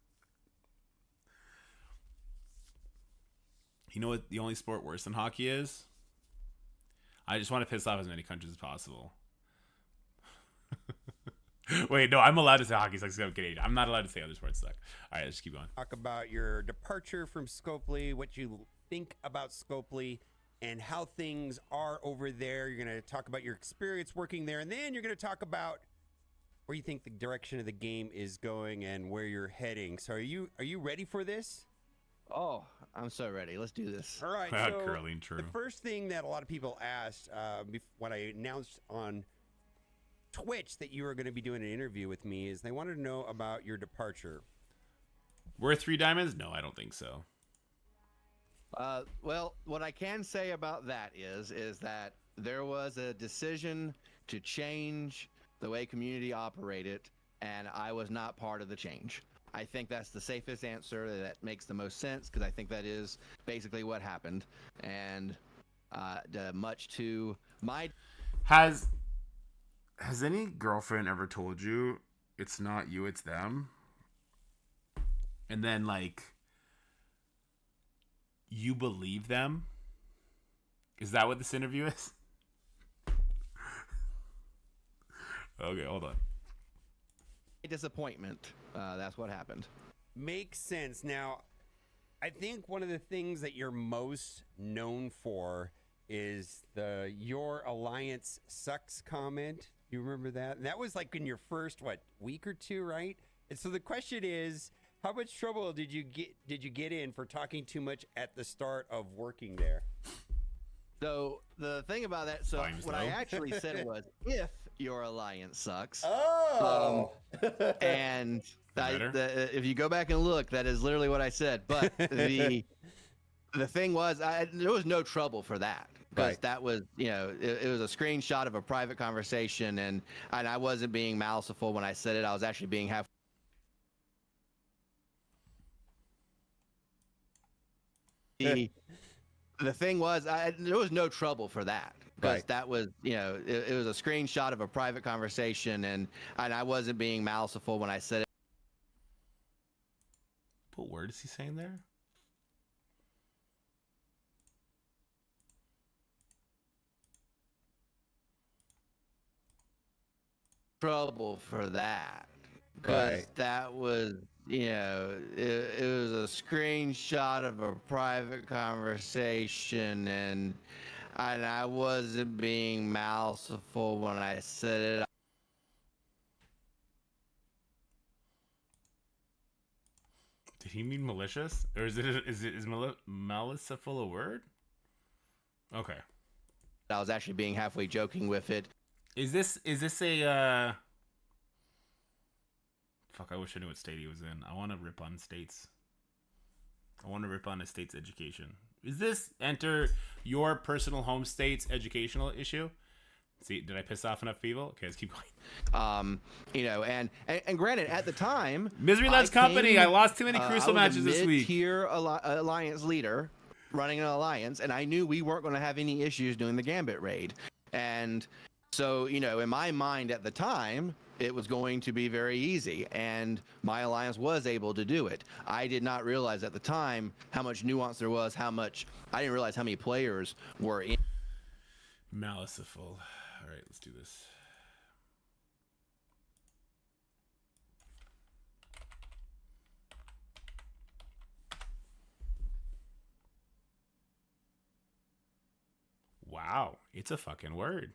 You know what the only sport worse than hockey is? I just want to piss off as many countries as possible. Wait, no, I'm allowed to say hockey sucks because I'm Canadian. I'm not allowed to say other sports suck. All right, let's keep going. Talk about your departure from Scopely, what you think about Scopely, and how things are over there. You're going to talk about your experience working there, and then you're going to talk about where you think the direction of the game is going and where you're heading. So are you ready for this? Oh, I'm so ready. Let's do this. All right. Proud So curling, true. the first thing that a lot of people asked when I announced on Twitch that you were going to be doing an interview with me is they wanted to know about your departure. Worth 3 diamonds? No, I don't think so. Well, what I can say about that is that there was a decision to change the way community operated, and I was not part of the change. I think that's the safest answer. That makes the most sense because I think that is basically what happened. And much to my... Has any girlfriend ever told you it's not you, it's them? And then, like, you believe them? Is that what this interview is? Okay, hold on. disappointment. That's what happened. Makes sense. Now, I think one of the things that you're most known for is the "Your Alliance Sucks" comment. You remember that? And that was like in your first week or two, right? And so the question is, how much trouble did you get in for talking too much at the start of working there? So the thing about that, so Times what though. I actually said was, if your alliance sucks. Oh. And Better? if you go back and look, that is literally what I said. But the thing was, there was no trouble for that. Because Right. that was, it was a screenshot of a private conversation, and I wasn't being maliceful when I said it. I was actually being half. The thing was, there was no trouble for that. Because Right. that was, it was a screenshot of a private conversation, and I wasn't being maliceful when I said it. What word is he saying there? trouble for that because Right. that was, it was a screenshot of a private conversation, and I wasn't being maliceful when I said it. Did he mean malicious, or is maliceful a word? Okay. I was actually being halfway joking with it. Is this a fuck, I wish I knew what state he was in. I want to rip on states. I want to rip on a state's education. Is this enter your personal home state's educational issue? See, did I piss off enough people? Okay, let's keep going. And granted, at the time, Misery loves company. I lost too many Crucible matches this week. Mid-tier alliance leader running an alliance, and I knew we weren't going to have any issues doing the Gambit raid. And so, in my mind at the time, it was going to be very easy, and my alliance was able to do it. I did not realize at the time how much nuance there was, I didn't realize how many players were in. Maliceful. All right, let's do this. Wow, it's a fucking word.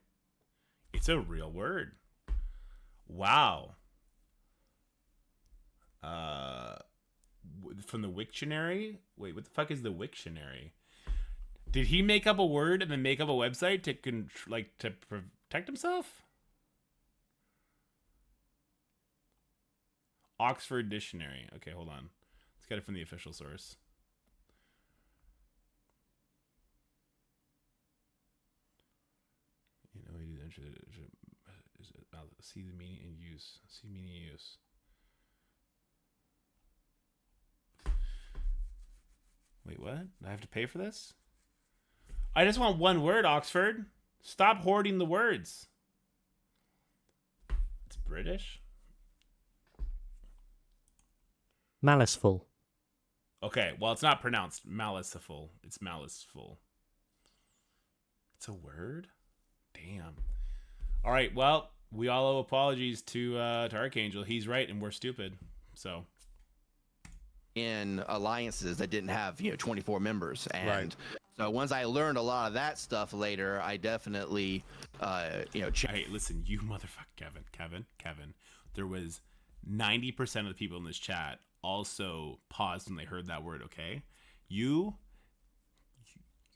It's a real word. Wow. From the Wiktionary? Wait, what the fuck is the Wiktionary? Did he make up a word and then make up a website to to protect himself? Oxford Dictionary. Okay, hold on. Let's get it from the official source. See the meaning and use. See meaning and use. Wait, what? Do I have to pay for this? I just want one word, Oxford. Stop hoarding the words. It's British. Maliceful. Okay, well, it's not pronounced maliceful. It's maliceful. It's a word? Damn. All right, well, we all owe apologies to Archangel. He's right, and we're stupid. So, in alliances that didn't have 24 members, and Right. so once I learned a lot of that stuff later, I definitely hey, listen, you motherfucker, Kevin. There was 90% of the people in this chat also paused when they heard that word. Okay, you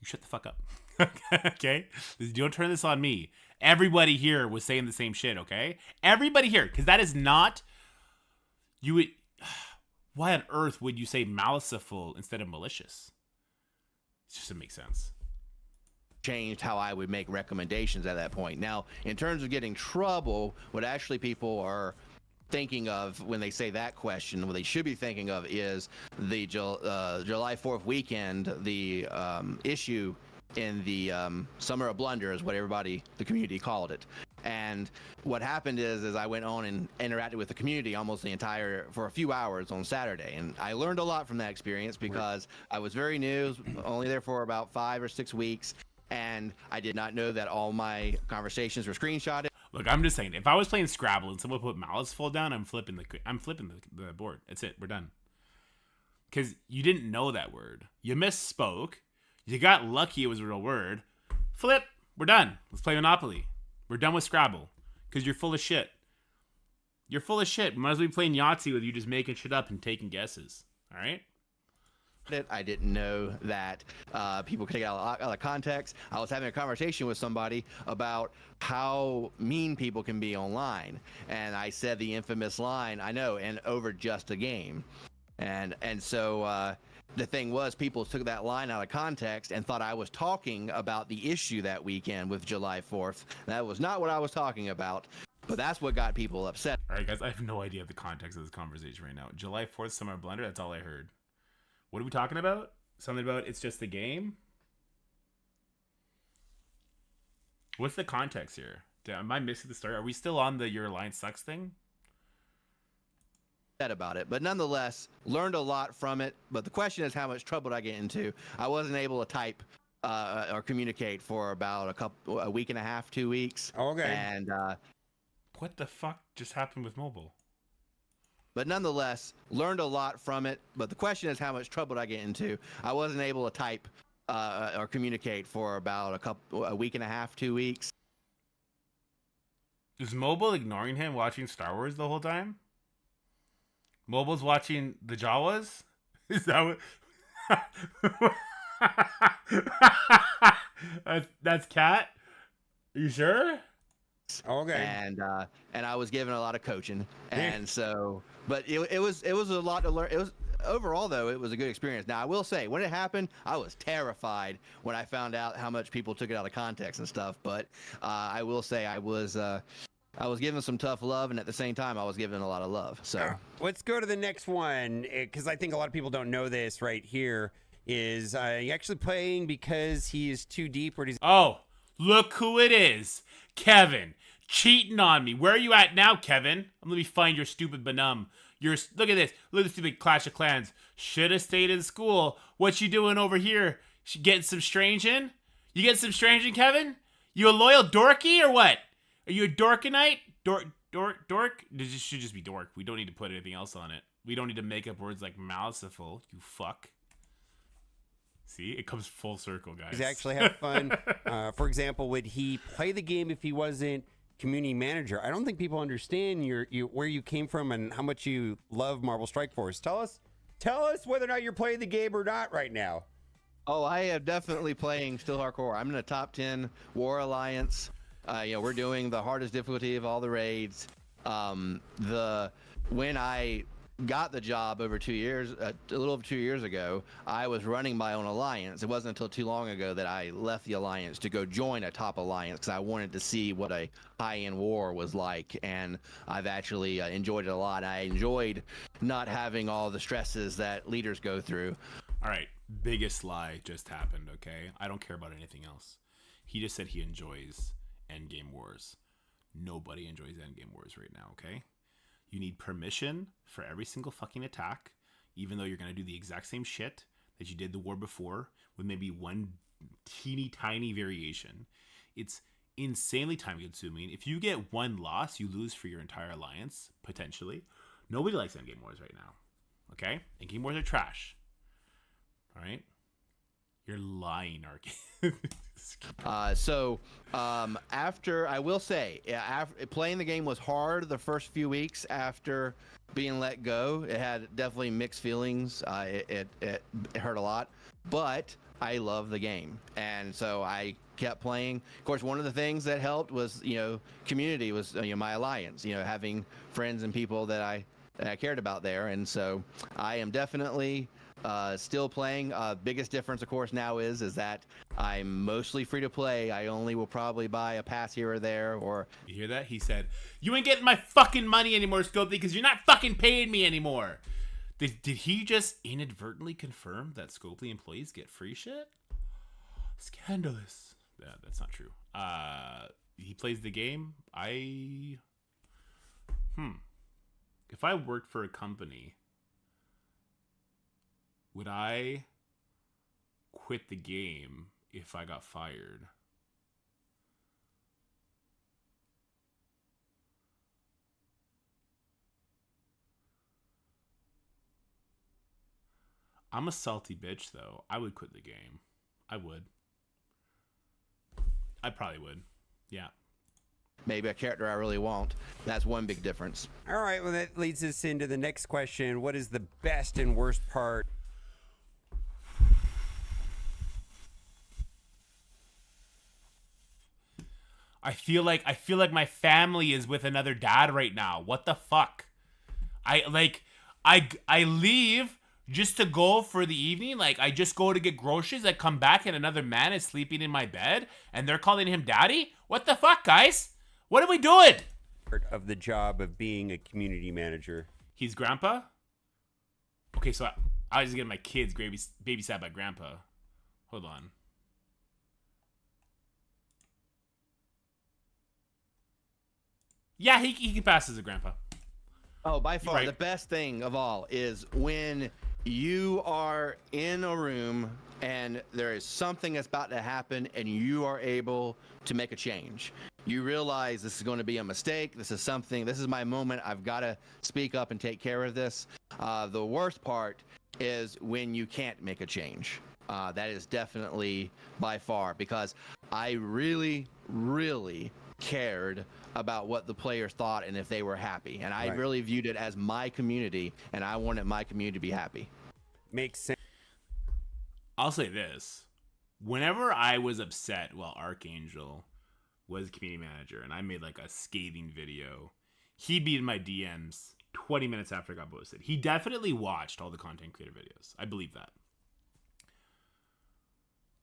shut the fuck up. Okay, you don't turn this on me. Everybody here was saying the same shit. Okay, everybody here, because that is not you would. Why on earth would you say maliceful instead of malicious? It just doesn't make sense. changed how I would make recommendations at that point. Now, in terms of getting trouble, what actually people are thinking of when they say that question, what they should be thinking of is the July 4th weekend, the issue in the Summer of Blunder is what the community called it. And what happened is I went on and interacted with the community almost for a few hours on Saturday. And I learned a lot from that experience because I was very new, only there for about 5 or 6 weeks. And I did not know that all my conversations were screenshotted. Look, I'm just saying, if I was playing Scrabble and someone put maliceful down, I'm flipping the board. That's it. We're done. Because you didn't know that word. You misspoke. You got lucky it was a real word. Flip. We're done. Let's play Monopoly. We're done with Scrabble. Because you're full of shit. You're full of shit. Might as well be playing Yahtzee with you just making shit up and taking guesses. All right? I didn't know that people could take it out of context. I was having a conversation with somebody about how mean people can be online. And I said the infamous line, I know, and over just a game. And so the thing was, people took that line out of context and thought I was talking about the issue that weekend with July 4th. That was not what I was talking about, but that's what got people upset. All right, guys, I have no idea the context of this conversation right now. July 4th, Summer Blender, that's all I heard. What are we talking about? Something about it's just a game? What's the context here? Am I missing the story? Are we still on the Your Alliance Sucks thing? About it, but nonetheless learned a lot from it. But the question is, how much trouble did I get into? I wasn't able to type or communicate for about a week and a half, 2 weeks. Okay. And What the fuck just happened with mobile? But nonetheless, learned a lot from it. But the question is, how much trouble did I get into? I wasn't able to type or communicate for about a week and a half, 2 weeks. Is mobile ignoring him watching Star Wars the whole time? Mobile's watching the Jawas? Is that what? That's Cat? Are you sure? Okay. And I was given a lot of coaching, and so, but it was a lot to learn. It was overall though, it was a good experience. Now I will say, when it happened, I was terrified when I found out how much people took it out of context and stuff. But I will say I was given some tough love, and at the same time I was given a lot of love. So let's go to the next one, because I think a lot of people don't know this right here. Is he actually playing because he is too deep, or does Oh, look who it is. Kevin, cheating on me. Where are you at now, Kevin? Let me find your stupid Benum. Look at this. Look at this stupid Clash of Clans. Should have stayed in school. What you doing over here? Getting some strange in? You getting some strange in, Kevin? You a loyal dorky or what? Are you a dorkanite? Dork? This should just be dork. We don't need to put anything else on it. We don't need to make up words like maliceful, you fuck. See, it comes full circle, guys. actually have fun? For example, would he play the game if he wasn't community manager? I don't think people understand where you came from and how much you love Marvel Strike Force. Tell us whether or not you're playing the game or not right now. Oh, I am definitely playing still hardcore. I'm in the top 10 War Alliance. We're doing the hardest difficulty of all the raids. When I got the job over 2 years, a little over 2 years ago, I was running my own alliance. It wasn't until too long ago that I left the alliance to go join a top alliance because I wanted to see what a high-end war was like, and I've actually enjoyed it a lot. I enjoyed not having all the stresses that leaders go through. All right, biggest lie just happened, okay? I don't care about anything else. He just said he enjoys endgame wars. Nobody enjoys endgame wars right now, okay? You need permission for every single fucking attack, even though you're going to do the exact same shit that you did the war before with maybe one teeny tiny variation. It's insanely time consuming. If you get one loss, you lose for your entire alliance, potentially. Nobody likes endgame wars right now, okay? Endgame wars are trash. All right? You're lying, Arky. After, I will say, playing the game was hard the first few weeks after being let go. It had definitely mixed feelings. It hurt a lot, but I love the game, and so I kept playing. Of course, one of the things that helped was, community was, my alliance, having friends and people that I cared about there, and so I am definitely still playing. Biggest difference, of course, now is that I'm mostly free to play. I only will probably buy a pass here or there. Or you hear that? He said, "You ain't getting my fucking money anymore, Scopely, because you're not fucking paying me anymore." Did he just inadvertently confirm that Scopely employees get free shit? Scandalous. Yeah, that's not true. He plays the game. If I worked for a company, would I quit the game if I got fired? I'm a salty bitch, though. I would quit the game. I would. I probably would. Yeah. maybe a character I really want. That's one big difference. All right, well, that leads us into the next question. What is the best and worst part? I feel like my family is with another dad right now. What the fuck? I leave just to go for the evening. Like, I just go to get groceries. I come back and another man is sleeping in my bed and they're calling him daddy? What the fuck, guys? What are we doing? Of the job of being a community manager. He's grandpa? Okay, so I was just getting my kids babysat by grandpa. Hold on. Yeah, he can pass as a grandpa. Oh, by far, Right. the best thing of all is when you are in a room and there is something that's about to happen and you are able to make a change. you realize this is going to be a mistake. This is my moment. I've got to speak up and take care of this. The worst part is when you can't make a change. That is definitely by far, because I really, really cared about what the players thought and if they were happy. And I really viewed it as my community, and I wanted my community to be happy. Makes sense. I'll say this. Whenever I was upset while Archangel was community manager and I made like a scathing video, he'd be in my DMs 20 minutes after it got posted. He definitely watched all the content creator videos. I believe that.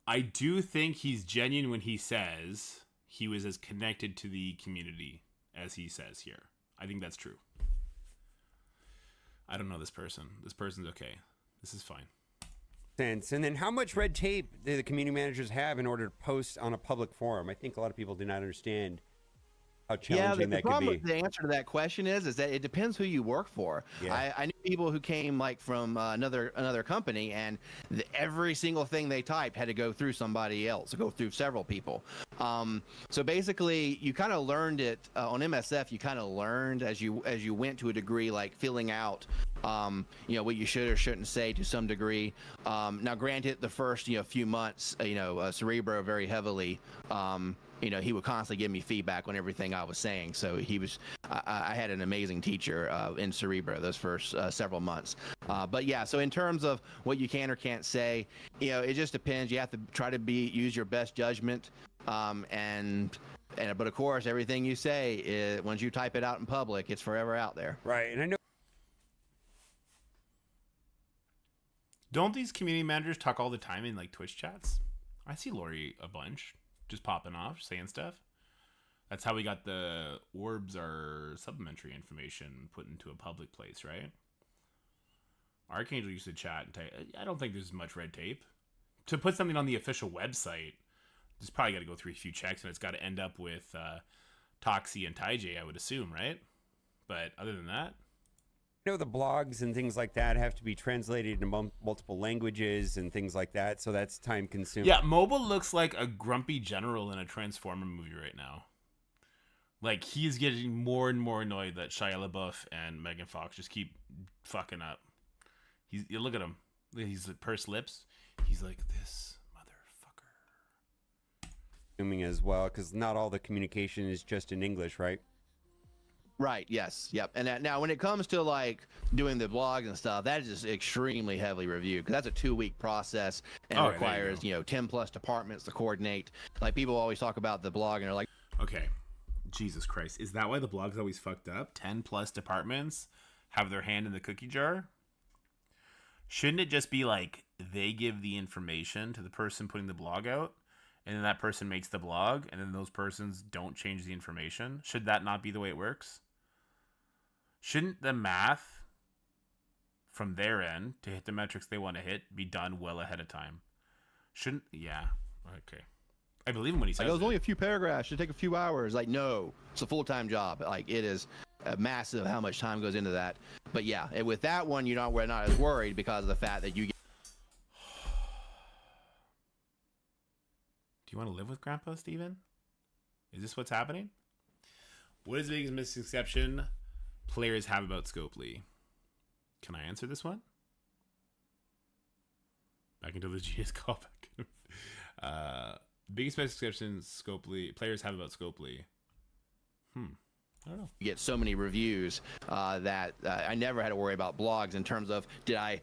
I do think he's genuine when he says he was as connected to the community as he says here. I think that's true. I don't know this person. This person's okay. This is fine. And then how much red tape do the community managers have in order to post on a public forum? I think a lot of people do not understand how challenging that could be. The answer to that question is that it depends who you work for. Yeah. I knew people who came like from another company, and every single thing they typed had to go through somebody else, go through several people. So basically, you kind of learned it on MSF. You kind of learned as you went to a degree, like filling out, what you should or shouldn't say to some degree. Now, granted, the first few months, Cerebro very heavily. He would constantly give me feedback on everything I was saying. So I had an amazing teacher in Cerebro those first several months. But yeah, so in terms of what you can or can't say, it just depends. You have to try to use your best judgment. But of course, everything you say, once you type it out in public, it's forever out there. Right. And I know. Don't these community managers talk all the time in like Twitch chats? I see Lori a bunch. Just popping off, saying stuff. That's how we got the orbs or supplementary information put into a public place, right? Archangel used to chat and I don't think there's much red tape. To put something on the official website, there's probably got to go through a few checks, and it's got to end up with Toxie and Taijay, I would assume, right? But other than that, The blogs and things like that have to be translated into multiple languages and things like that, so that's time consuming. Yeah, Mobile looks like a grumpy general in a Transformer movie right now. Like, he's getting more and more annoyed that Shia LaBeouf and Megan Fox just keep fucking up. You look at him. He's pursed lips. He's like, this motherfucker. Assuming as well, because not all the communication is just in English, right? Right. Yes. Yep. And now, when it comes to like doing the blogs and stuff, that is just extremely heavily reviewed, because that's a 2-week process and requires 10+ departments to coordinate. Like, people always talk about the blog and they're like, okay, Jesus Christ, is that why the blog's always fucked up? 10+ departments have their hand in the cookie jar. Shouldn't it just be like they give the information to the person putting the blog out, and then that person makes the blog, and then those persons don't change the information? Should that not be the way it works? Shouldn't the math from their end to hit the metrics they want to hit be done well ahead of time? Shouldn't? Yeah. Okay. I believe him when he says it was only a few paragraphs. Should take a few hours. Like, no, it's a full-time job. Like, it is massive how much time goes into that. But yeah, with that one, we're not as worried because of the fact that you get. Do you want to live with Grandpa, Steven? Is this what's happening? What is the biggest misconception players have about Scopely? Can I answer this one? Back until the GS callback. Biggest misconception players have about Scopely. I don't know. You get so many reviews that I never had to worry about blogs in terms of did I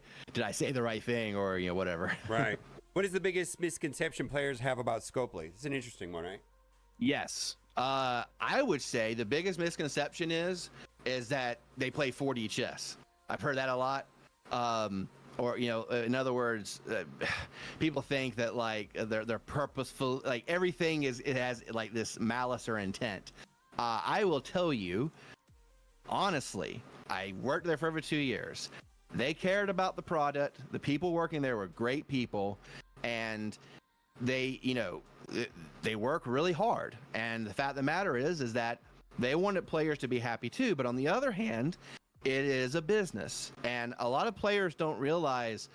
say the right thing or whatever. Right. What is the biggest misconception players have about Scopely? It's an interesting one, right? Yes. I would say the biggest misconception is that they play 4D chess. I've heard that a lot. Or in other words, people think that like they're purposeful, like everything has like this malice or intent. I will tell you, honestly, I worked there for over 2 years. They cared about the product. The people working there were great people, and they work really hard. And the fact of the matter is that they wanted players to be happy too. But on the other hand, it is a business, and a lot of players don't realize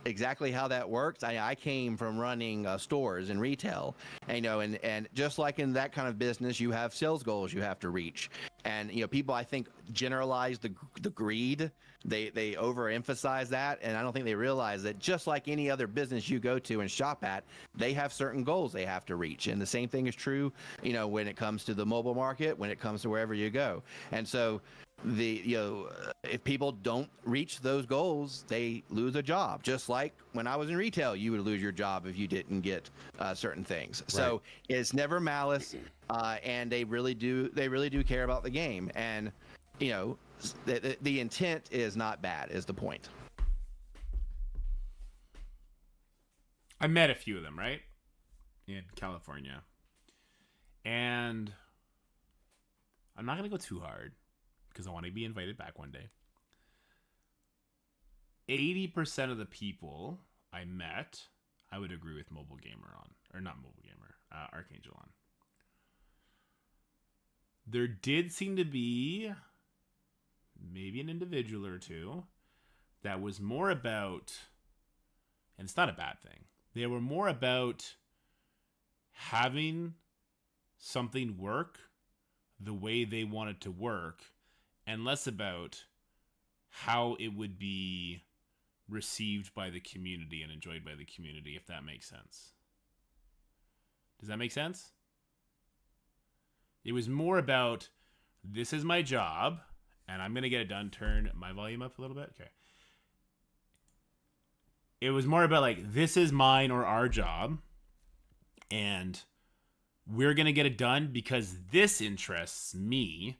exactly how that works. I came from running stores and retail, and, and just like in that kind of business, you have sales goals you have to reach, and people I think generalize the greed. They overemphasize that, and I don't think they realize that just like any other business you go to and shop at, they have certain goals they have to reach, and the same thing is true, when it comes to the mobile market, when it comes to wherever you go, and so. If people don't reach those goals, they lose a job. Just like when I was in retail, you would lose your job if you didn't get certain things. Right. So it's never malice, and they really do care about the game. And the intent is not bad. Is the point? I met a few of them, right, in California, and I'm not gonna go too hard, because I want to be invited back one day. 80% of the people I met, I would agree with Mobile Gamer on. Or not Mobile Gamer, Archangel on. There did seem to be maybe an individual or two that was more about, and it's not a bad thing, they were more about having something work the way they want it to work, and less about how it would be received by the community and enjoyed by the community, if that makes sense. Does that make sense? It was more about, this is my job, and I'm going to get it done. Turn my volume up a little bit. Okay. It was more about, like, this is mine or our job, and we're going to get it done because this interests me,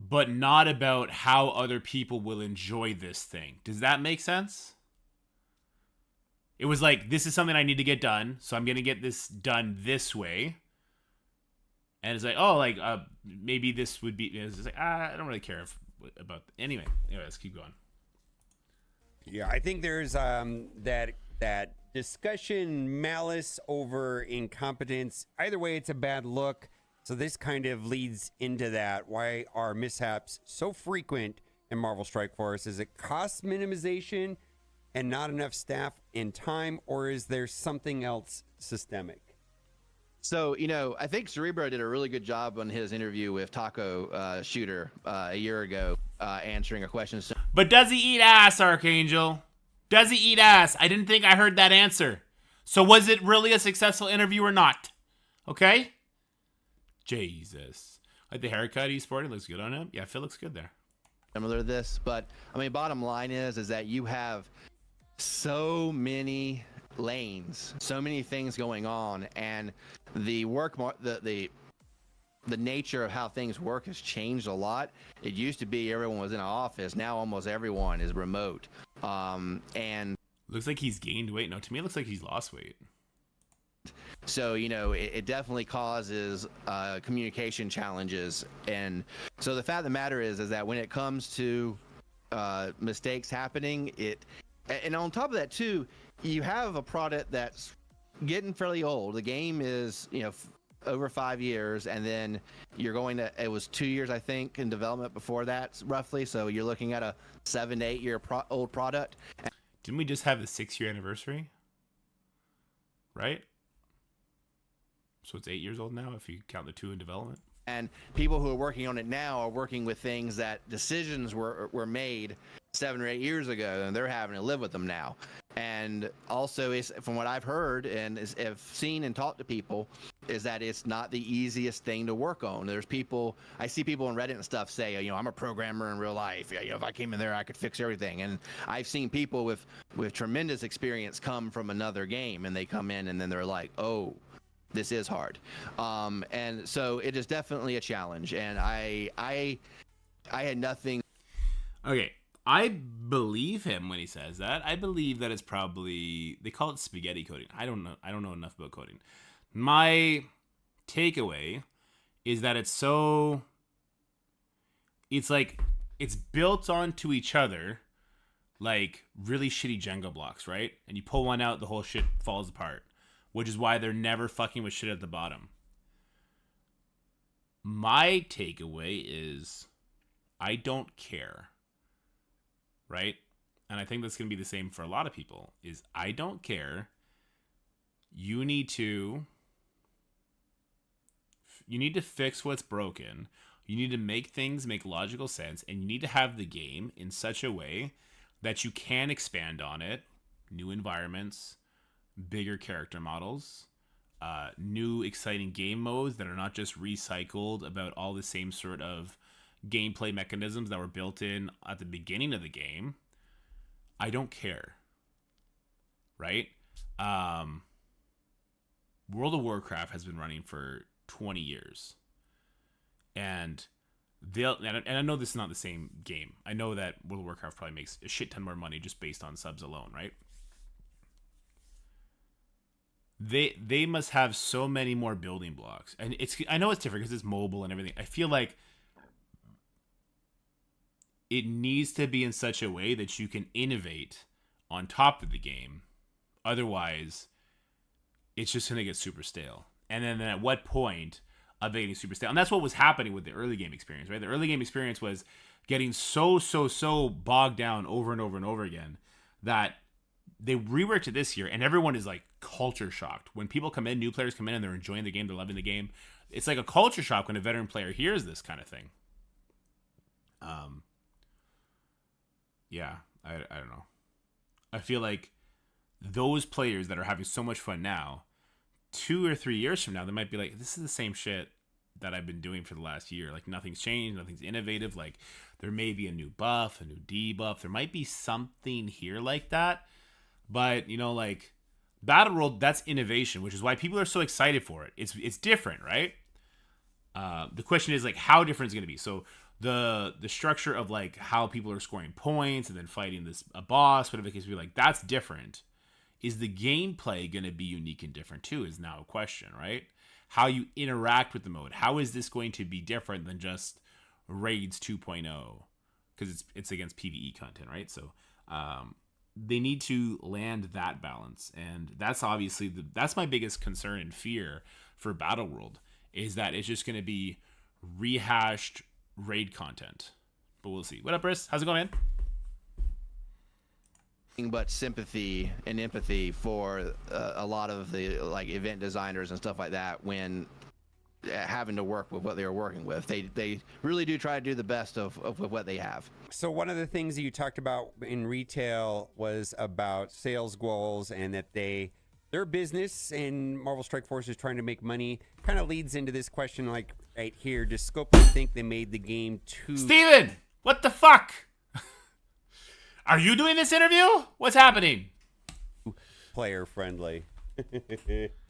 but not about how other people will enjoy this thing. Does that make sense? It was like, this is something I need to get done, so I'm going to get this done this way. And it's like, oh, like, maybe this would be, it's like, I don't really care about, anyway, let's keep going. Yeah, I think there's that discussion, malice over incompetence. Either way, it's a bad look. So this kind of leads into that. Why are mishaps so frequent in Marvel Strike Force? Is it cost minimization and not enough staff and time, or is there something else systemic? So, I think Cerebro did a really good job on his interview with Taco Shooter a year ago, answering a question. But does he eat ass, Archangel? Does he eat ass? I didn't think I heard that answer. So was it really a successful interview or not? Okay? Jesus. Like the haircut he's sporting looks good on him. Yeah, Phil looks good there. Similar to this, but bottom line is that you have so many lanes, so many things going on, and the nature of how things work has changed a lot. It used to be everyone was in an office. Now almost everyone is remote. And looks like he's gained weight. No, to me it looks like he's lost weight. So, it definitely causes communication challenges. And so the fact of the matter is that when it comes to mistakes happening, and on top of that too, you have a product that's getting fairly old. The game is, over 5 years, and then it was 2 years, I think, in development before that, roughly. So you're looking at a 7 to 8 year old product. Didn't we just have the 6-year anniversary? Right? So it's 8 years old now if you count the 2 in development. And people who are working on it now are working with things that decisions were made 7 or 8 years ago, and they're having to live with them now. And also, from what I've heard and have seen and talked to people, is that it's not the easiest thing to work on. I see people on Reddit and stuff say, I'm a programmer in real life. If I came in there, I could fix everything. And I've seen people with tremendous experience come from another game, and they come in and then they're like, oh, this is hard. And so it is definitely a challenge. And I had nothing. Okay. I believe him when he says that. I believe that it's probably, they call it spaghetti coding. I don't know enough about coding. My takeaway is that it's like it's built onto each other like really shitty Jenga blocks, right? And you pull one out, the whole shit falls apart, which is why they're never fucking with shit at the bottom. My takeaway is I don't care. Right? and I think that's going to be the same for a lot of people, is I don't care. You need to fix what's broken. You need to make things make logical sense, and you need to have the game in such a way that you can expand on it. New environments, bigger character models, new exciting game modes that are not just recycled about all the same sort of gameplay mechanisms that were built in at the beginning of the game. I don't care. Right? World of Warcraft has been running for 20 years. And I know this is not the same game. I know that World of Warcraft probably makes a shit ton more money just based on subs alone, right? They must have so many more building blocks. And I know it's different because it's mobile and everything. I feel like it needs to be in such a way that you can innovate on top of the game. Otherwise, it's just going to get super stale. And then at what point of getting super stale? And that's what was happening with the early game experience, right? The early game experience was getting so bogged down over and over and over again that they reworked it this year, and everyone is like culture shocked. When people come in, new players come in and they're enjoying the game, they're loving the game. It's like a culture shock when a veteran player hears this kind of thing. Yeah, I don't know. I feel like those players that are having so much fun now, 2 or 3 years from now, they might be like, this is the same shit that I've been doing for the last year. Like, nothing's changed, nothing's innovative. Like, there may be a new buff, a new debuff. There might be something here like that. But, you know, like, Battle World, that's innovation, which is why people are so excited for it. It's different, right? The question is, like, how different is it going to be? So the structure of, like, how people are scoring points and then fighting a boss, whatever the case may be, like, that's different. Is the gameplay going to be unique and different too is now a question, right? How you interact with the mode. How is this going to be different than just Raids 2.0? Because it's against PvE content, right? So they need to land that balance. And that's obviously, that's my biggest concern and fear for Battle World, is that it's just going to be rehashed raid content. But we'll see. What up, Briss? How's it going, man? But sympathy and empathy for a lot of the like event designers and stuff like that when having to work with what they were working with. They really do try to do the best of what they have. So one of the things that you talked about in retail was about sales goals, and that their business and Marvel Strike Force is trying to make money. Kind of leads into this question, like right here. Does Scope think they made the game too... Steven! What the fuck? Are you doing this interview? What's happening? player friendly?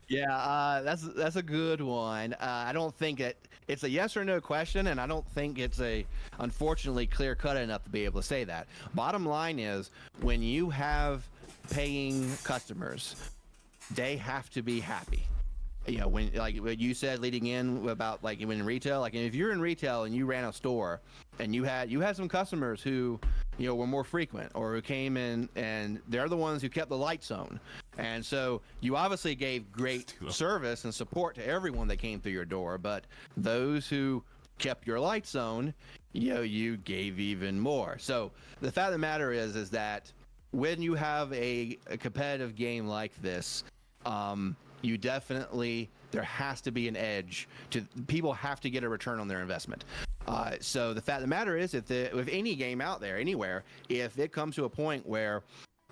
Yeah, that's a good one. I don't think it's a yes or no question, and I don't think it's unfortunately clear cut enough to be able to say that. Bottom line is, when you have paying customers, they have to be happy. You know, when, like what you said leading in about like when in retail, like if you're in retail and you ran a store and you had some customers who, you know, were more frequent or who came in and they're the ones who kept the lights on. And so you obviously gave great service and support to everyone that came through your door, but those who kept your lights on, you know, you gave even more. So the fact of the matter is that when you have a competitive game like this, you definitely, there has to be an edge to, people have to get a return on their investment. So the fact of the matter is, with any game out there, anywhere, if it comes to a point where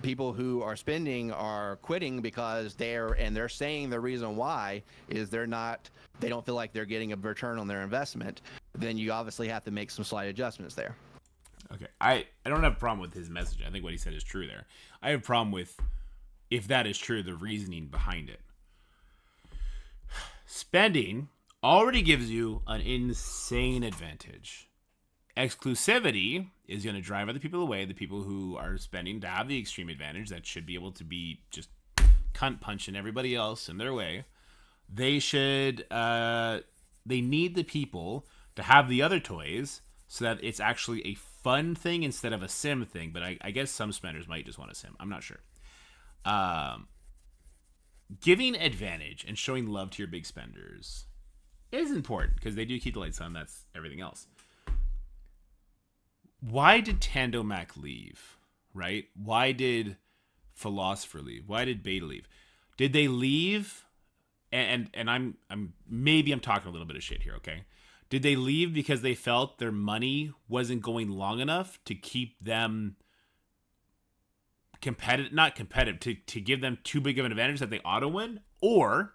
people who are spending are quitting because they're saying the reason why is they don't feel like they're getting a return on their investment, then you obviously have to make some slight adjustments there. Okay, I don't have a problem with his message. I think what he said is true there. I have a problem with, if that is true, the reasoning behind it. Spending already gives you an insane advantage. Exclusivity is going to drive other people away, the people who are spending to have the extreme advantage that should be able to be just cunt punching everybody else in their way. They need the people to have the other toys so that it's actually a fun thing instead of a sim thing. But I guess some spenders might just want a sim. I'm not sure. Giving advantage and showing love to your big spenders is important because they do keep the lights on. That's everything else. Why did Tandomac leave? right? Why did Philosopher leave? Why did Beta leave? Did they leave? And I'm maybe I'm talking a little bit of shit here, okay? Did they leave because they felt their money wasn't going long enough to keep them not competitive, to give them too big of an advantage that they auto win? Or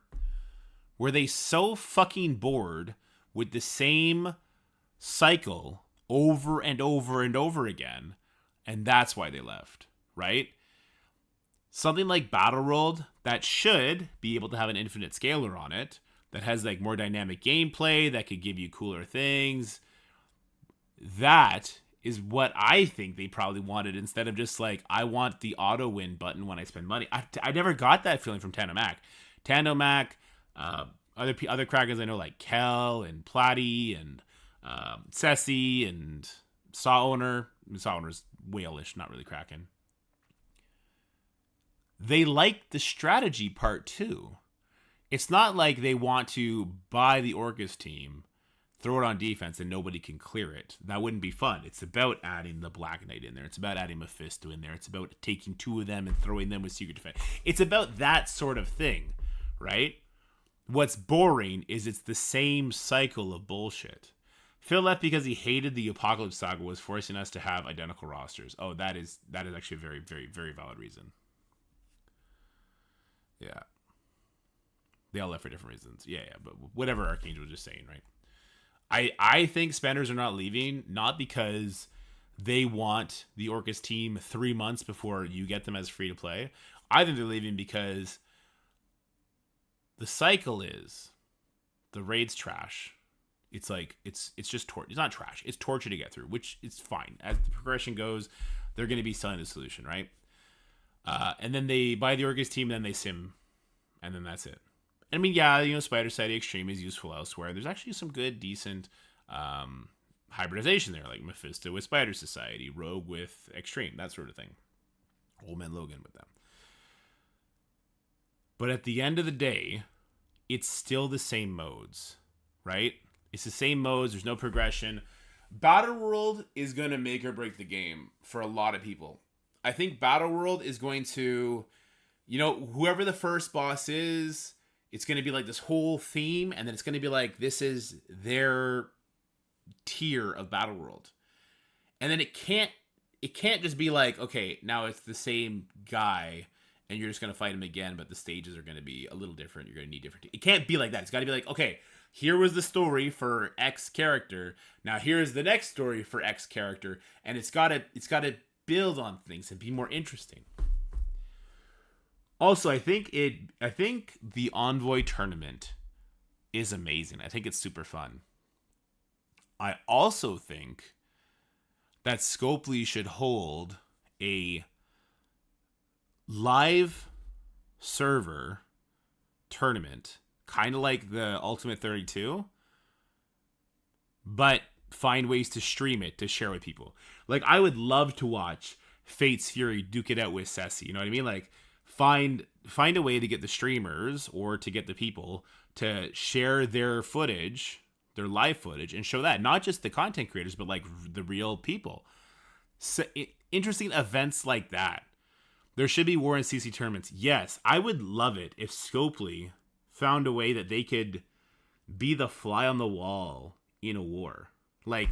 were they so fucking bored with the same cycle over and over and over again, and that's why they left, right? Something like Battle World that should be able to have an infinite scaler on it, that has like more dynamic gameplay, that could give you cooler things. That is what I think they probably wanted, instead of just like, I want the auto win button when I spend money. I never got that feeling from Tandomac. Other Krakens I know, like Kel and Platy and Ceci and Saw Owner. Saw Owner's whale-ish, not really Kraken. They like the strategy part too. It's not like they want to buy the Orcus team, throw it on defense, and nobody can clear it. That wouldn't be fun. It's about adding the Black Knight in there. It's about adding Mephisto in there. It's about taking two of them and throwing them with Secret Defense. It's about that sort of thing, right? What's boring is it's the same cycle of bullshit. Phil left because he hated the Apocalypse Saga was forcing us to have identical rosters. Oh, that is actually a very, very, very valid reason. Yeah. They all left for different reasons. Yeah, but whatever Archangel was just saying, right? I think spenders are not leaving, not because they want the Orcus team 3 months before you get them as free to play. I think they're leaving because the cycle is the raid's trash. It's like it's just torture. It's not trash. It's torture to get through, which is fine. As the progression goes, they're going to be selling the solution, right? And then they buy the Orcus team, then they sim, and then that's it. I mean, yeah, Spider Society Extreme is useful elsewhere. There's actually some good, decent hybridization there, like Mephisto with Spider Society, Rogue with Extreme, that sort of thing. Old Man Logan with them. But at the end of the day, it's still the same modes, right? It's the same modes. There's no progression. Battle World is going to make or break the game for a lot of people. I think Battle World is going to, whoever the first boss is, it's going to be like this whole theme, and then it's going to be like, this is their tier of Battle World. And then it can't just be like, okay, now it's the same guy, and you're just going to fight him again, but the stages are going to be a little different. You're going to need different. It can't be like that. It's got to be like, okay, here was the story for X character. Now here's the next story for X character, and it's got to build on things and be more interesting. Also, I think the Envoy tournament is amazing. I think it's super fun. I also think that Scopely should hold a live server tournament, kind of like the Ultimate 32, but find ways to stream it, to share with people. Like, I would love to watch Fate's Fury duke it out with Ceci. You know what I mean? Like, find a way to get the streamers or to get the people to share their footage, their live footage, and show that. Not just the content creators, but like the real people. So, interesting events like that. There should be War and CC tournaments. Yes, I would love it if Scopely found a way that they could be the fly on the wall in a war. Like,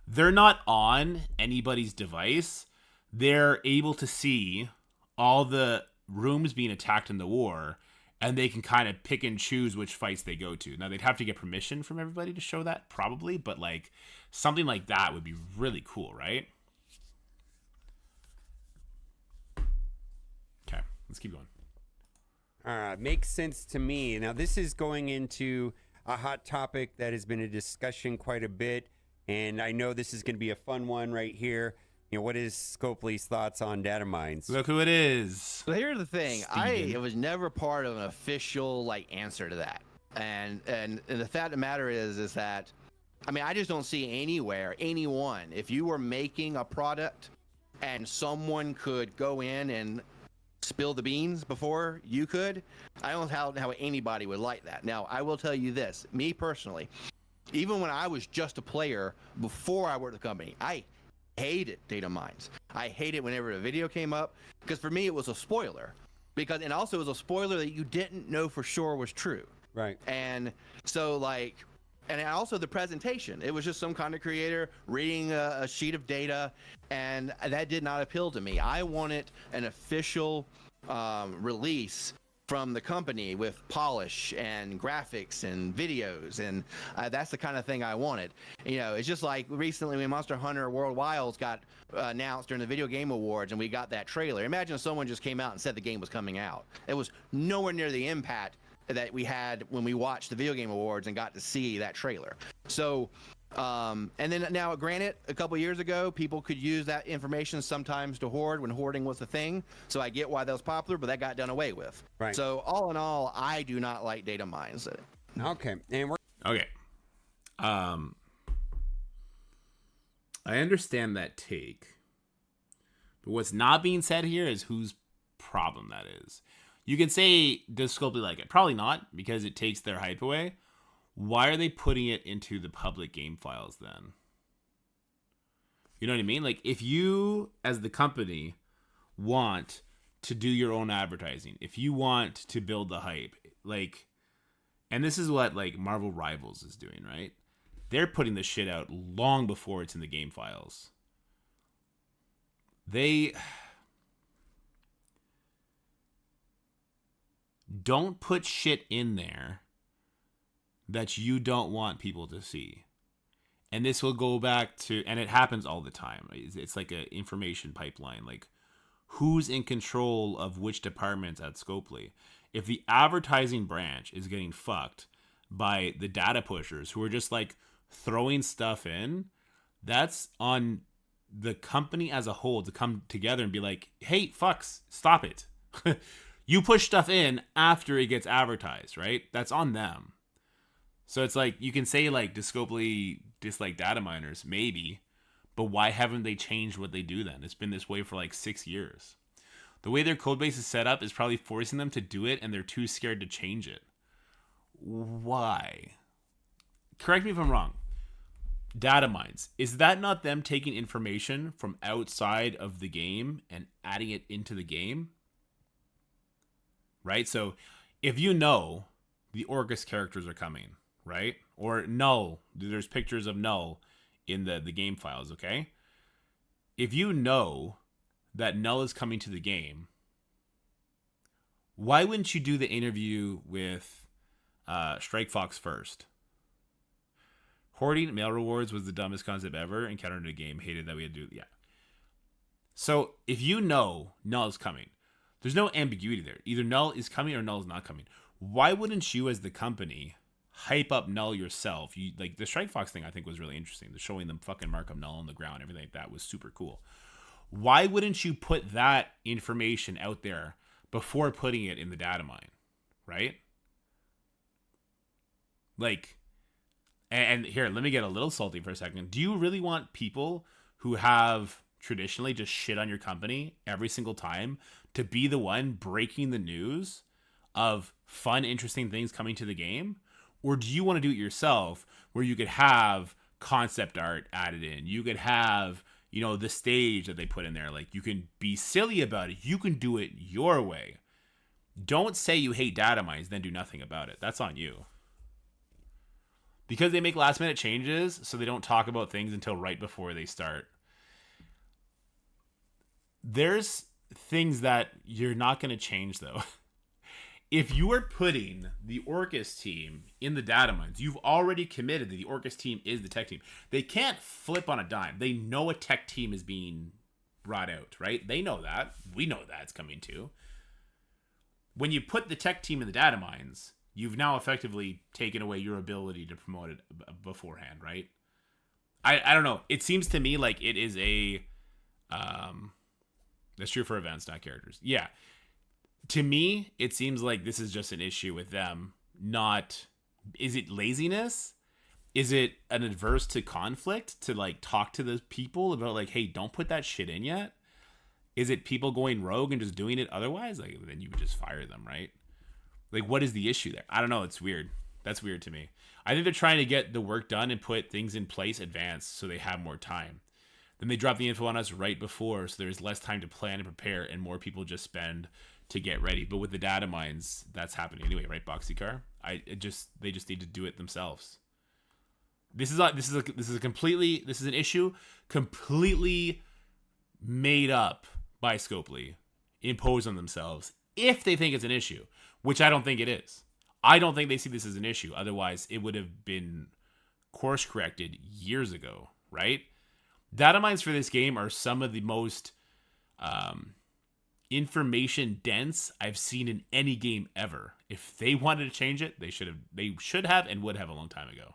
they're not on anybody's device. They're able to see all the rooms being attacked in the war, and they can kind of pick and choose which fights they go to. Now, they'd have to get permission from everybody to show that, probably, but like something like that would be really cool, right? Okay, let's keep going. Makes sense to me. Now, this is going into a hot topic that has been a discussion quite a bit, and I know this is going to be a fun one right here. What is Scopely's thoughts on data mines? Look who it is. So here's the thing. Steven. I was never part of an official answer to that. And the fact of the matter is that, I mean, I just don't see anyone, if you were making a product and someone could go in and spill the beans before you could, I don't know how anybody would like that. Now, I will tell you this, me personally, even when I was just a player before I worked at the company, I hated data mines. I hate it whenever a video came up, because for me it was a spoiler, and also it was a spoiler that you didn't know for sure was true. Right. And so and also the presentation, it was just some kind of creator reading a sheet of data, and that did not appeal to me. I wanted an official release from the company with polish and graphics and videos, and that's the kind of thing I wanted. It's just like recently when Monster Hunter World Wilds got announced during the Video Game Awards, and we got that trailer. Imagine if someone just came out and said the game was coming out. It was nowhere near the impact that we had when we watched the Video Game Awards and got to see that trailer. So and then now, granted, a couple years ago, people could use that information sometimes to hoard when hoarding was a thing. So I get why that was popular, but that got done away with. Right. So all in all, I do not like data mines. Okay. And we're Okay. I understand that take. But what's not being said here is whose problem that is. You can say, does Scopely like it? Probably not, because it takes their hype away. Why are they putting it into the public game files then? You know what I mean? Like, if you, as the company, want to do your own advertising, if you want to build the hype, like, and this is what, like, Marvel Rivals is doing, right? They're putting this shit out long before it's in the game files. They don't put shit in there that you don't want people to see. And this will go back to, and it happens all the time. It's like an information pipeline. Like, who's in control of which departments at Scopely? If the advertising branch is getting fucked by the data pushers who are just like throwing stuff in, that's on the company as a whole to come together and be like, hey, fucks, stop it. You push stuff in after it gets advertised, right? That's on them. So it's like, you can say, like, does Scopely dislike data miners? Maybe. But why haven't they changed what they do then? It's been this way for like 6 years. The way their code base is set up is probably forcing them to do it, and they're too scared to change it. Why? Correct me if I'm wrong. Data mines. Is that not them taking information from outside of the game and adding it into the game? Right? So if you know the Orcus characters are coming, right? Or Null, there's pictures of Null in the game files, okay? If you know that Null is coming to the game, why wouldn't you do the interview with Strike Fox first? Hoarding mail rewards was the dumbest concept ever. Encountered in a game. Hated that we had to do it. Yeah. So if you know Null is coming, there's no ambiguity there. Either Null is coming or Null is not coming. Why wouldn't you, as the company, hype up Null yourself? You like the Strike Fox thing. I think was really interesting. The showing them fucking mark up Null on the ground, everything like that was super cool. Why wouldn't you put that information out there before putting it in the data mine, right? Like, and here, let me get a little salty for a second. Do you really want people who have traditionally just shit on your company every single time to be the one breaking the news of fun, interesting things coming to the game? Or do you want to do it yourself where you could have concept art added in? You could have, you know, the stage that they put in there. Like, you can be silly about it. You can do it your way. Don't say you hate data mines, then do nothing about it. That's on you. Because they make last minute changes, so they don't talk about things until right before they start. There's things that you're not going to change, though. If you are putting the Orcus team in the data mines, you've already committed that the Orcus team is the tech team. They can't flip on a dime. They know a tech team is being brought out, right? They know that. We know that it's coming too. When you put the tech team in the data mines, you've now effectively taken away your ability to promote it beforehand, right? I don't know. It seems to me like it is a... that's true for events, not characters. Yeah. To me, it seems like this is just an issue with them. Not... Is it laziness? Is it an adverse to conflict to, like, talk to the people about, like, hey, don't put that shit in yet? Is it people going rogue and just doing it otherwise? Like, then you would just fire them, right? Like, what is the issue there? I don't know. It's weird. That's weird to me. I think they're trying to get the work done and put things in place advanced so they have more time. Then they drop the info on us right before, so there's less time to plan and prepare, and more people just spend to get ready. But with the data mines, that's happening anyway, right, Boxycar? They just need to do it themselves. This is an issue completely made up by Scopely, imposed on themselves, if they think it's an issue, which I don't think it is. I don't think they see this as an issue. Otherwise, it would have been course corrected years ago, right? Data mines for this game are some of the most information dense I've seen in any game ever. If they wanted to change it, they should have and would have a long time ago.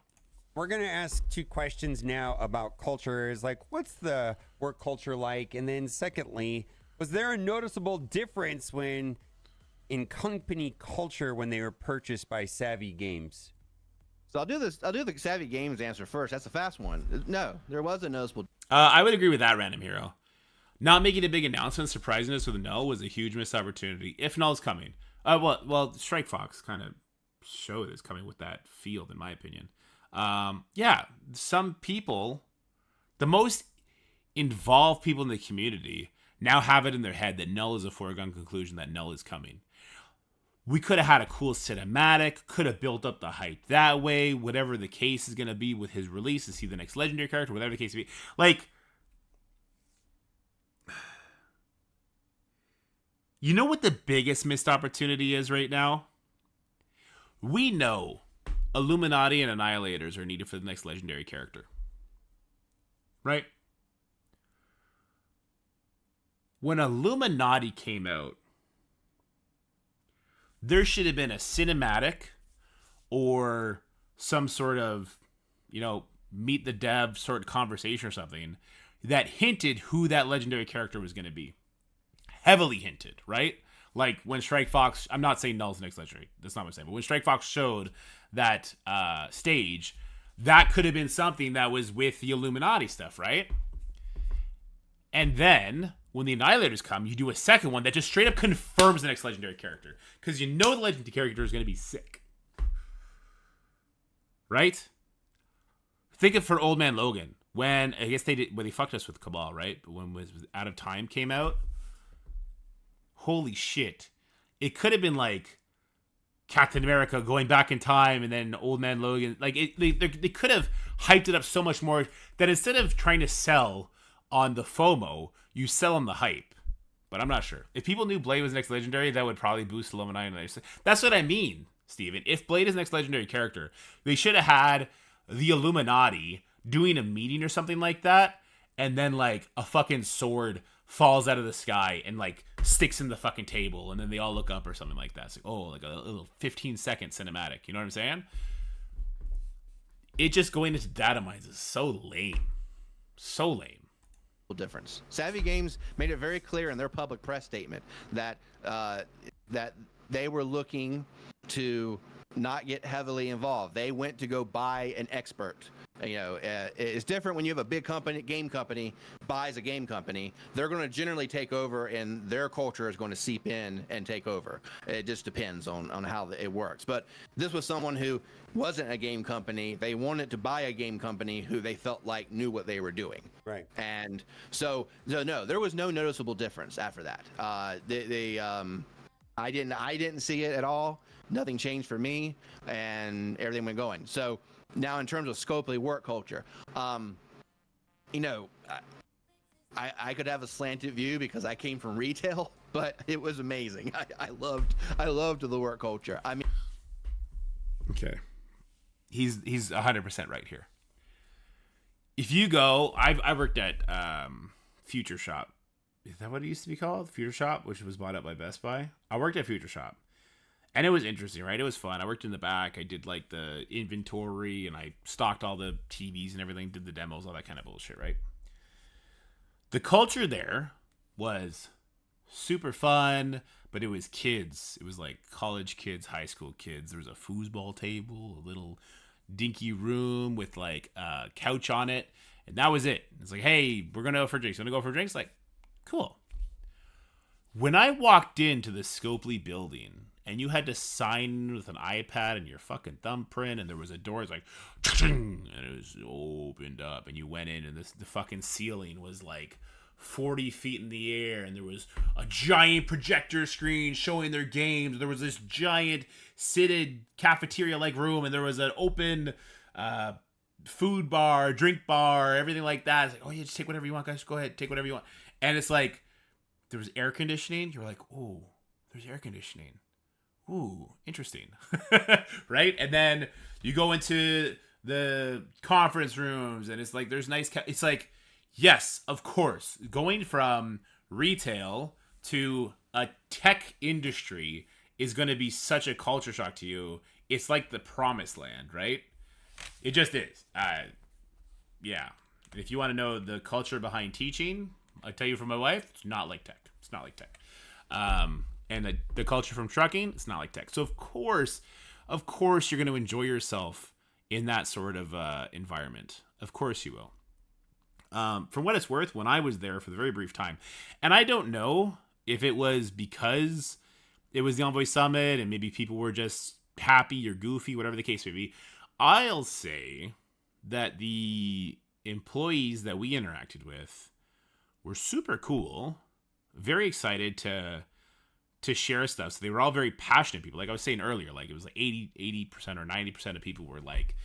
We're going to ask 2 questions now about culture. Is like, what's the work culture like? And then secondly, was there a noticeable difference in company culture when they were purchased by Savvy Games? So I'll do the Savvy Games answer first. That's a fast one. No, there was a noticeable. I would agree with that, Random Hero. Not making a big announcement, surprising us with a null was a huge missed opportunity. If null's coming, well, Strike Fox kind of showed it's coming with that field, in my opinion. Yeah, some people, the most involved people in the community, now have it in their head that null is a foregone conclusion, that null is coming. We could have had a cool cinematic, could have built up the hype that way, whatever the case is going to be with his release, is he the next legendary character, whatever the case may be. Like, you know what the biggest missed opportunity is right now? We know Illuminati and Annihilators are needed for the next legendary character. Right? When Illuminati came out, there should have been a cinematic or some sort of, meet the dev sort of conversation or something that hinted who that legendary character was going to be. Heavily hinted, right? Like when Strike Fox, I'm not saying Null's the next legendary, that's not what I'm saying, but when Strike Fox showed that stage, that could have been something that was with the Illuminati stuff, right? And then when the Annihilators come, you do a second one that just straight up confirms the next legendary character. Because you know the legendary character is going to be sick. Right? Think of for Old Man Logan. When, I guess they fucked us with Cabal, right? But when was Out of Time came out, holy shit. It could have been like Captain America going back in time and then Old Man Logan. Like, they could have hyped it up so much more that instead of trying to sell on the FOMO, you sell on the hype. But I'm not sure. If people knew Blade was next legendary, that would probably boost Illuminati. That's what I mean, Steven. If Blade is next legendary character, they should have had the Illuminati doing a meeting or something like that, and then like a fucking sword falls out of the sky and like sticks in the fucking table, and then they all look up or something like that. It's like, oh, like a little 15-second cinematic. You know what I'm saying? It just going into data mines is so lame. So lame. Difference. Savvy Games made it very clear in their public press statement that that they were looking to not get heavily involved. They went to go buy an expert. It's different when you have a big game company buys a game company. They're going to generally take over, and their culture is going to seep in and take over. It just depends on how it works. But this was someone who wasn't a game company. They wanted to buy a game company who they felt like knew what they were doing. Right. And so no, there was no noticeable difference after that. I didn't see it at all. Nothing changed for me, and everything went going. So now in terms of Scopely work culture, I could have a slanted view because I came from retail, but it was amazing. I loved the work culture. I mean, okay, he's 100% right here. If you go, I worked at Future Shop. Is that what it used to be called? Future Shop, which was bought up by Best Buy. I worked at Future Shop. And it was interesting, right? It was fun. I worked in the back. I did like the inventory, and I stocked all the TVs and everything, did the demos, all that kind of bullshit, right? The culture there was super fun, but it was kids. It was like college kids, high school kids. There was a foosball table, a little dinky room with like a couch on it, and that was it. It's like, hey, we're going to go for drinks. Want to go for drinks? Like, cool. When I walked into the Scopely building, and you had to sign with an iPad and your fucking thumbprint, and there was a door, it's like, and it was opened up, and you went in, and the fucking ceiling was like 40 feet in the air, and there was a giant projector screen showing their games. There was this giant seated cafeteria-like room, and there was an open food bar, drink bar, everything like that. It's like, oh yeah, just take whatever you want, guys. Go ahead, take whatever you want. And it's like, there was air conditioning. You're like, ooh, there's air conditioning. Ooh, interesting. Right? And then you go into the conference rooms, and it's like, there's nice, it's like, yes, of course, going from retail to a tech industry is going to be such a culture shock to you. It's like the promised land, right? It just is. Yeah. If you want to know the culture behind teaching, I tell you from my wife, it's not like tech. It's not like tech. And the culture from trucking, it's not like tech. So of course, you're going to enjoy yourself in that sort of environment. Of course you will. From what it's worth, when I was there for the very brief time, and I don't know if it was because it was the Envoy Summit and maybe people were just happy or goofy, whatever the case may be, I'll say that the employees that we interacted with were super cool, very excited to share stuff. So they were all very passionate people. Like I was saying earlier, like it was like 80% or 90% of people were like,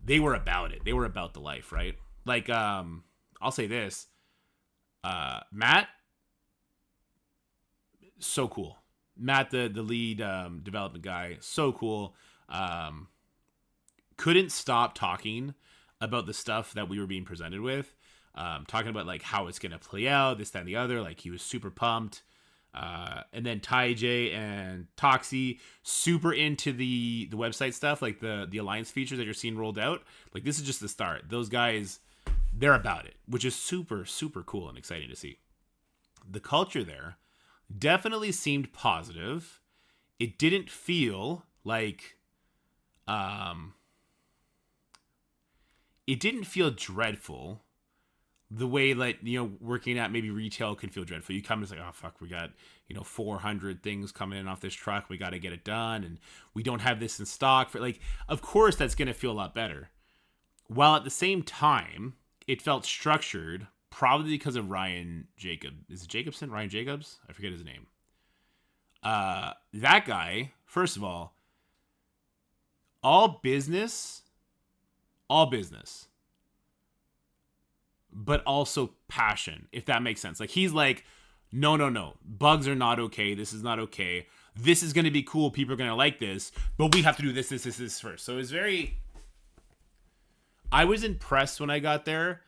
they were about it. They were about the life, right? Like, I'll say this, Matt, so cool. Matt, the lead development guy, so cool. Couldn't stop talking about the stuff that we were being presented with. Talking about like how it's going to play out, this, that, and the other. Like he was super pumped. And then Ty J and Toxie, super into the website stuff, like the alliance features that you're seeing rolled out. Like this is just the start. Those guys, they're about it, which is super, super cool and exciting to see. The culture there definitely seemed positive. It didn't feel like, it didn't feel dreadful the way, like, you know, working at maybe retail can feel dreadful. You come and it's like, oh fuck, we got, 400 things coming in off this truck. We got to get it done. And we don't have this in stock for, like, of course that's going to feel a lot better. While at the same time, it felt structured, probably because of Ryan Jacobs. Is it Jacobson? Ryan Jacobs? I forget his name. That guy, first of all business, but also passion, if that makes sense. Like he's like, no, bugs are not okay. This is not okay. This is going to be cool. People are going to like this, but we have to do this first. So it's I was impressed when I got there,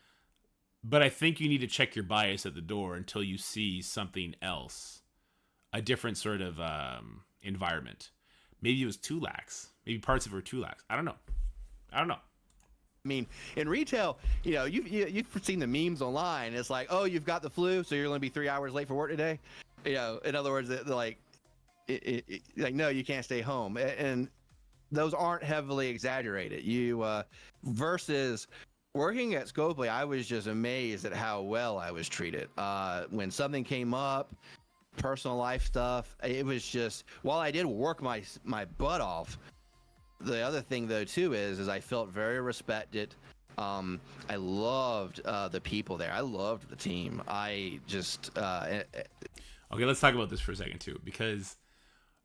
but I think you need to check your bias at the door until you see something else, a different sort of environment. Maybe it was too lax. Maybe parts of it were too lax. I don't know. I mean, in retail, you've seen the memes online. It's like, oh, you've got the flu, so you're going to be 3 hours late for work today. In other words, they're like, like, no, you can't stay home. And those aren't heavily exaggerated. Versus working at Scopely, I was just amazed at how well I was treated. When something came up, personal life stuff, it was just, while I did work my butt off, the other thing though too is I felt very respected. I loved the people there. I loved the team. I just okay, let's talk about this for a second too, because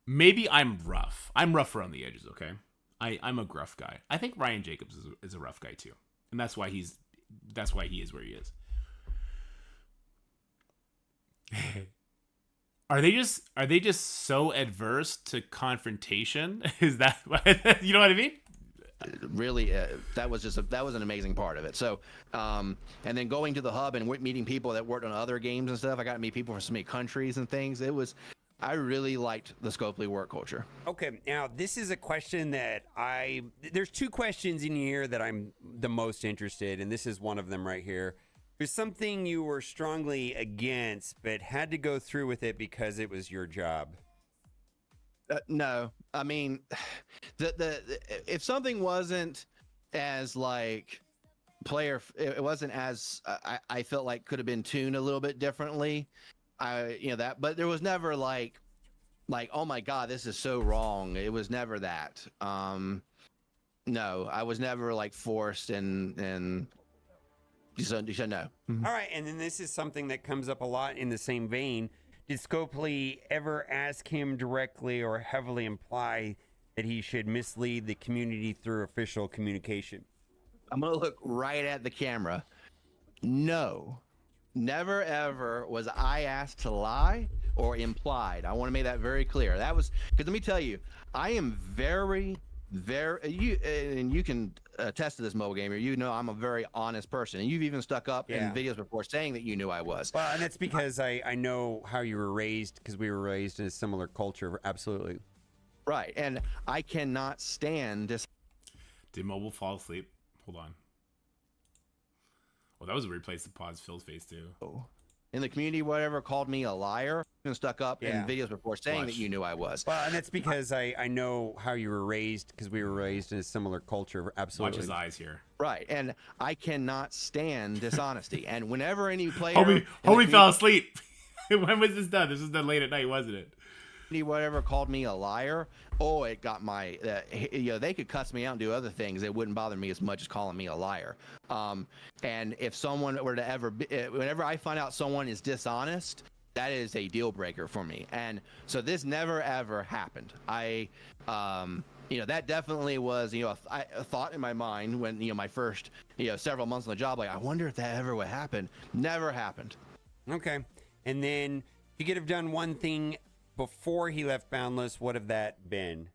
maybe I'm rough. I'm rough around the edges, okay? I'm a gruff guy. I think Ryan Jacobs is a rough guy too. And that's why he is where he is. Are they just so adverse to confrontation? Is that you know what I mean? Really, that was an amazing part of it. So, and then going to the hub and meeting people that worked on other games and stuff. I got to meet people from so many countries and things. I really liked the Scopely work culture. Okay, now this is a question that there's two questions in here that I'm the most interested in. This is one of them right here. There's something you were strongly against, but had to go through with it because it was your job. No, I mean, if something wasn't as like it wasn't as I felt like could have been tuned a little bit differently. But there was never like like, oh my God, this is so wrong. It was never that. No, I was never like forced and you said no. All right, and then this is something that comes up a lot in the same vein. Did Scopely ever ask him directly or heavily imply that he should mislead the community through official communication? I'm gonna look right at the camera. No, never ever was I asked to lie or implied. I want to make that very clear. That was because let me tell you, I am very and you can attest to this, mobile gamer. You know I'm a very honest person, and you've even stuck up in videos before saying that you knew I was. Well, and that's because I know how you were raised, because we were raised in a similar culture. Absolutely. Right, and I cannot stand this. Did mobile fall asleep? Hold on. Well, that was a replace of pause Phil's face too. In the community, whatever, called me a liar and stuck up in videos before saying that you knew I was. Well, and that's because I know how you were raised, because we were raised in a similar culture. Absolutely. Watch his eyes here. Right, and I cannot stand dishonesty. And whenever any player... Homie fell asleep. When was this done? This was done late at night, wasn't it? Whatever called me a liar, it got my they could cuss me out and do other things. It wouldn't bother me as much as calling me a liar. And if someone were to ever whenever I find out someone is dishonest, that is a deal breaker for me. And so this never ever happened. That definitely was a thought in my mind when my first several months on the job, like I wonder if that ever would happen. Never happened. Okay. And then if you could have done one thing before he left Boundless, what have that been?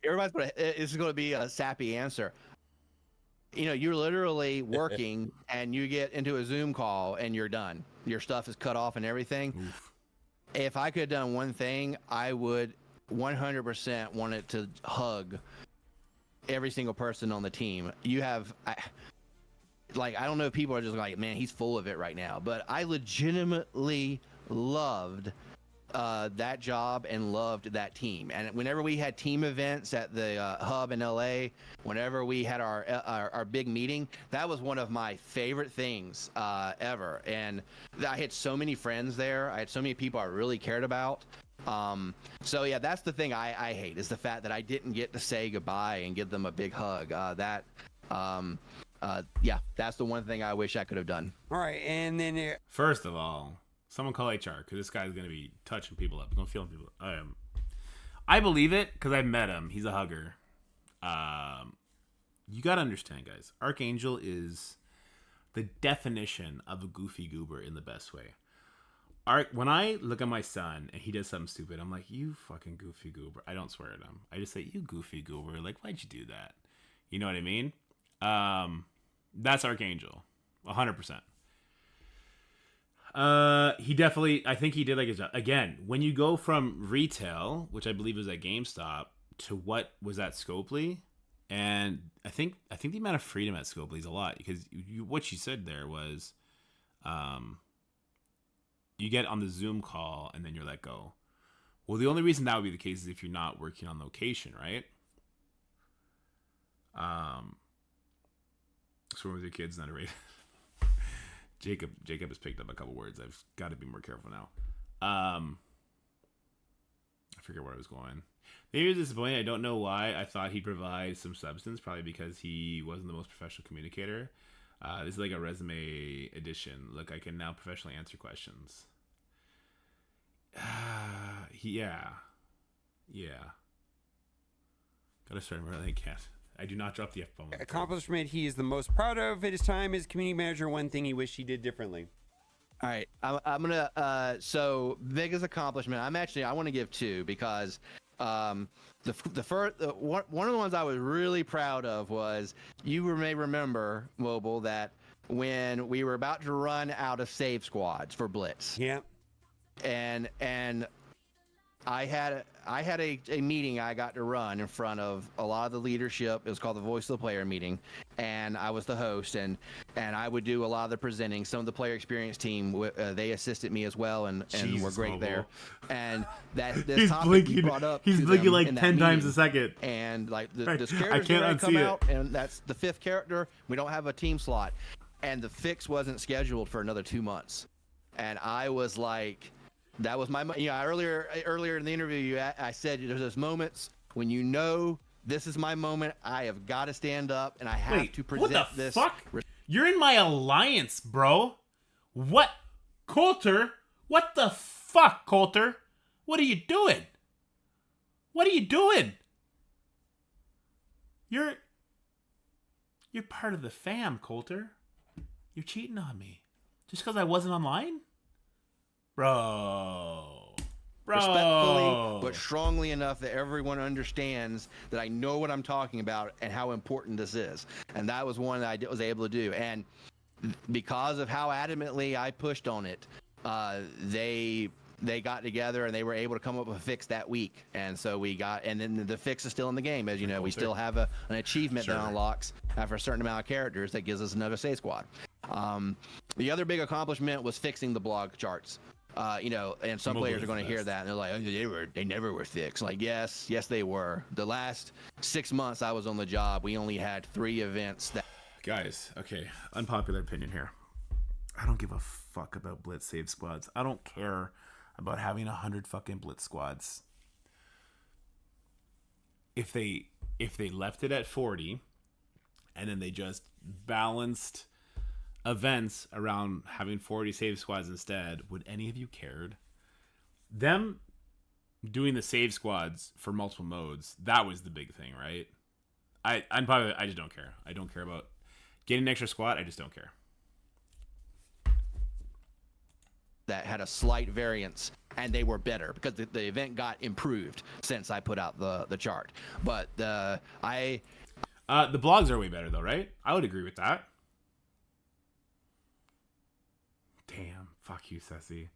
This is going to be a sappy answer. You're literally working and you get into a Zoom call and you're done. Your stuff is cut off and everything. Oof. If I could have done one thing, I would 100% want it to hug every single person on the team. I don't know if people are just like, man, he's full of it right now. But I legitimately loved that job and loved that team. And whenever we had team events at the hub in LA, whenever we had our big meeting, that was one of my favorite things ever. And I had so many friends there. I had so many people I really cared about. So yeah, that's the thing I hate, is the fact that I didn't get to say goodbye and give them a big hug. That's the one thing I wish I could have done. All right, and then first of all, someone call HR, because this guy's gonna be touching people up. He's gonna feel people. I believe it because I met him. He's a hugger. You gotta understand, guys. Archangel is the definition of a goofy goober in the best way. When I look at my son and he does something stupid, I'm like, you fucking goofy goober. I don't swear at him. I just say, you goofy goober. Like, why'd you do that? You know what I mean? That's Archangel. 100%. I think he did like his job. Again, when you go from retail, which I believe was at GameStop, to what was at Scopely, and I think the amount of freedom at Scopely is a lot, because what you said there was, you get on the Zoom call and then you're let go. Well, the only reason that would be the case is if you're not working on location, right? Swimming with your kids, not a raid. Jacob has picked up a couple words. I've got to be more careful now. I forget where I was going. Maybe it was disappointing. I don't know why. I thought he'd provide some substance, probably because he wasn't the most professional communicator. This is like a resume edition. Look, I can now professionally answer questions. Yeah. Gotta start really can't. I do not drop the F-bomb. Accomplishment he is the most proud of at his time as community manager. One thing he wished he did differently. All right, I'm gonna. So biggest accomplishment. I want to give two, because the first one of the ones I was really proud of was, you may remember, Mobile, that when we were about to run out of save squads for Blitz. Yeah. And I had a meeting I got to run in front of a lot of the leadership. It was called the Voice of the Player meeting, and I was the host, and I would do a lot of the presenting. Some of the player experience team, they assisted me as well, and were great there. And this topic you brought up, he's blinking like 10 times a second, and like this character's going to come out, and that's the 5th character. We don't have a team slot, and the fix wasn't scheduled for another 2 months, and I was like, That was my, earlier in the interview, I said there's those moments when this is my moment. I have got to stand up and I have to present what the this. fuck? You're in my alliance, bro. What? Coulter? What the fuck, Coulter? What are you doing? What are you doing? You're part of the fam, Coulter. You're cheating on me. Just because I wasn't online? Bro. Respectfully, but strongly enough that everyone understands that I know what I'm talking about and how important this is. And that was one that I was able to do. And because of how adamantly I pushed on it, they got together and they were able to come up with a fix that week. And so and then the fix is still in the game. As you know, we still have an achievement that unlocks after a certain amount of characters that gives us another save squad. The other big accomplishment was fixing the blog charts. And some players are going to hear that and they're like, oh, they never were fixed. Like, yes, they were. The last 6 months I was on the job, we only had 3 events that. Guys, okay, unpopular opinion here. I don't give a fuck about blitz save squads. I don't care about having 100 fucking blitz squads. If they left it at 40 and then they just balanced events around having 40 save squads instead, would any of you cared? Them doing the save squads for multiple modes, that was the big thing, right? I just don't care. I don't care about getting an extra squad. I just don't care. That had a slight variance and they were better because the event got improved since I put out the chart. But the blogs are way better though, right? I would agree with that. Damn, fuck you, Ceci.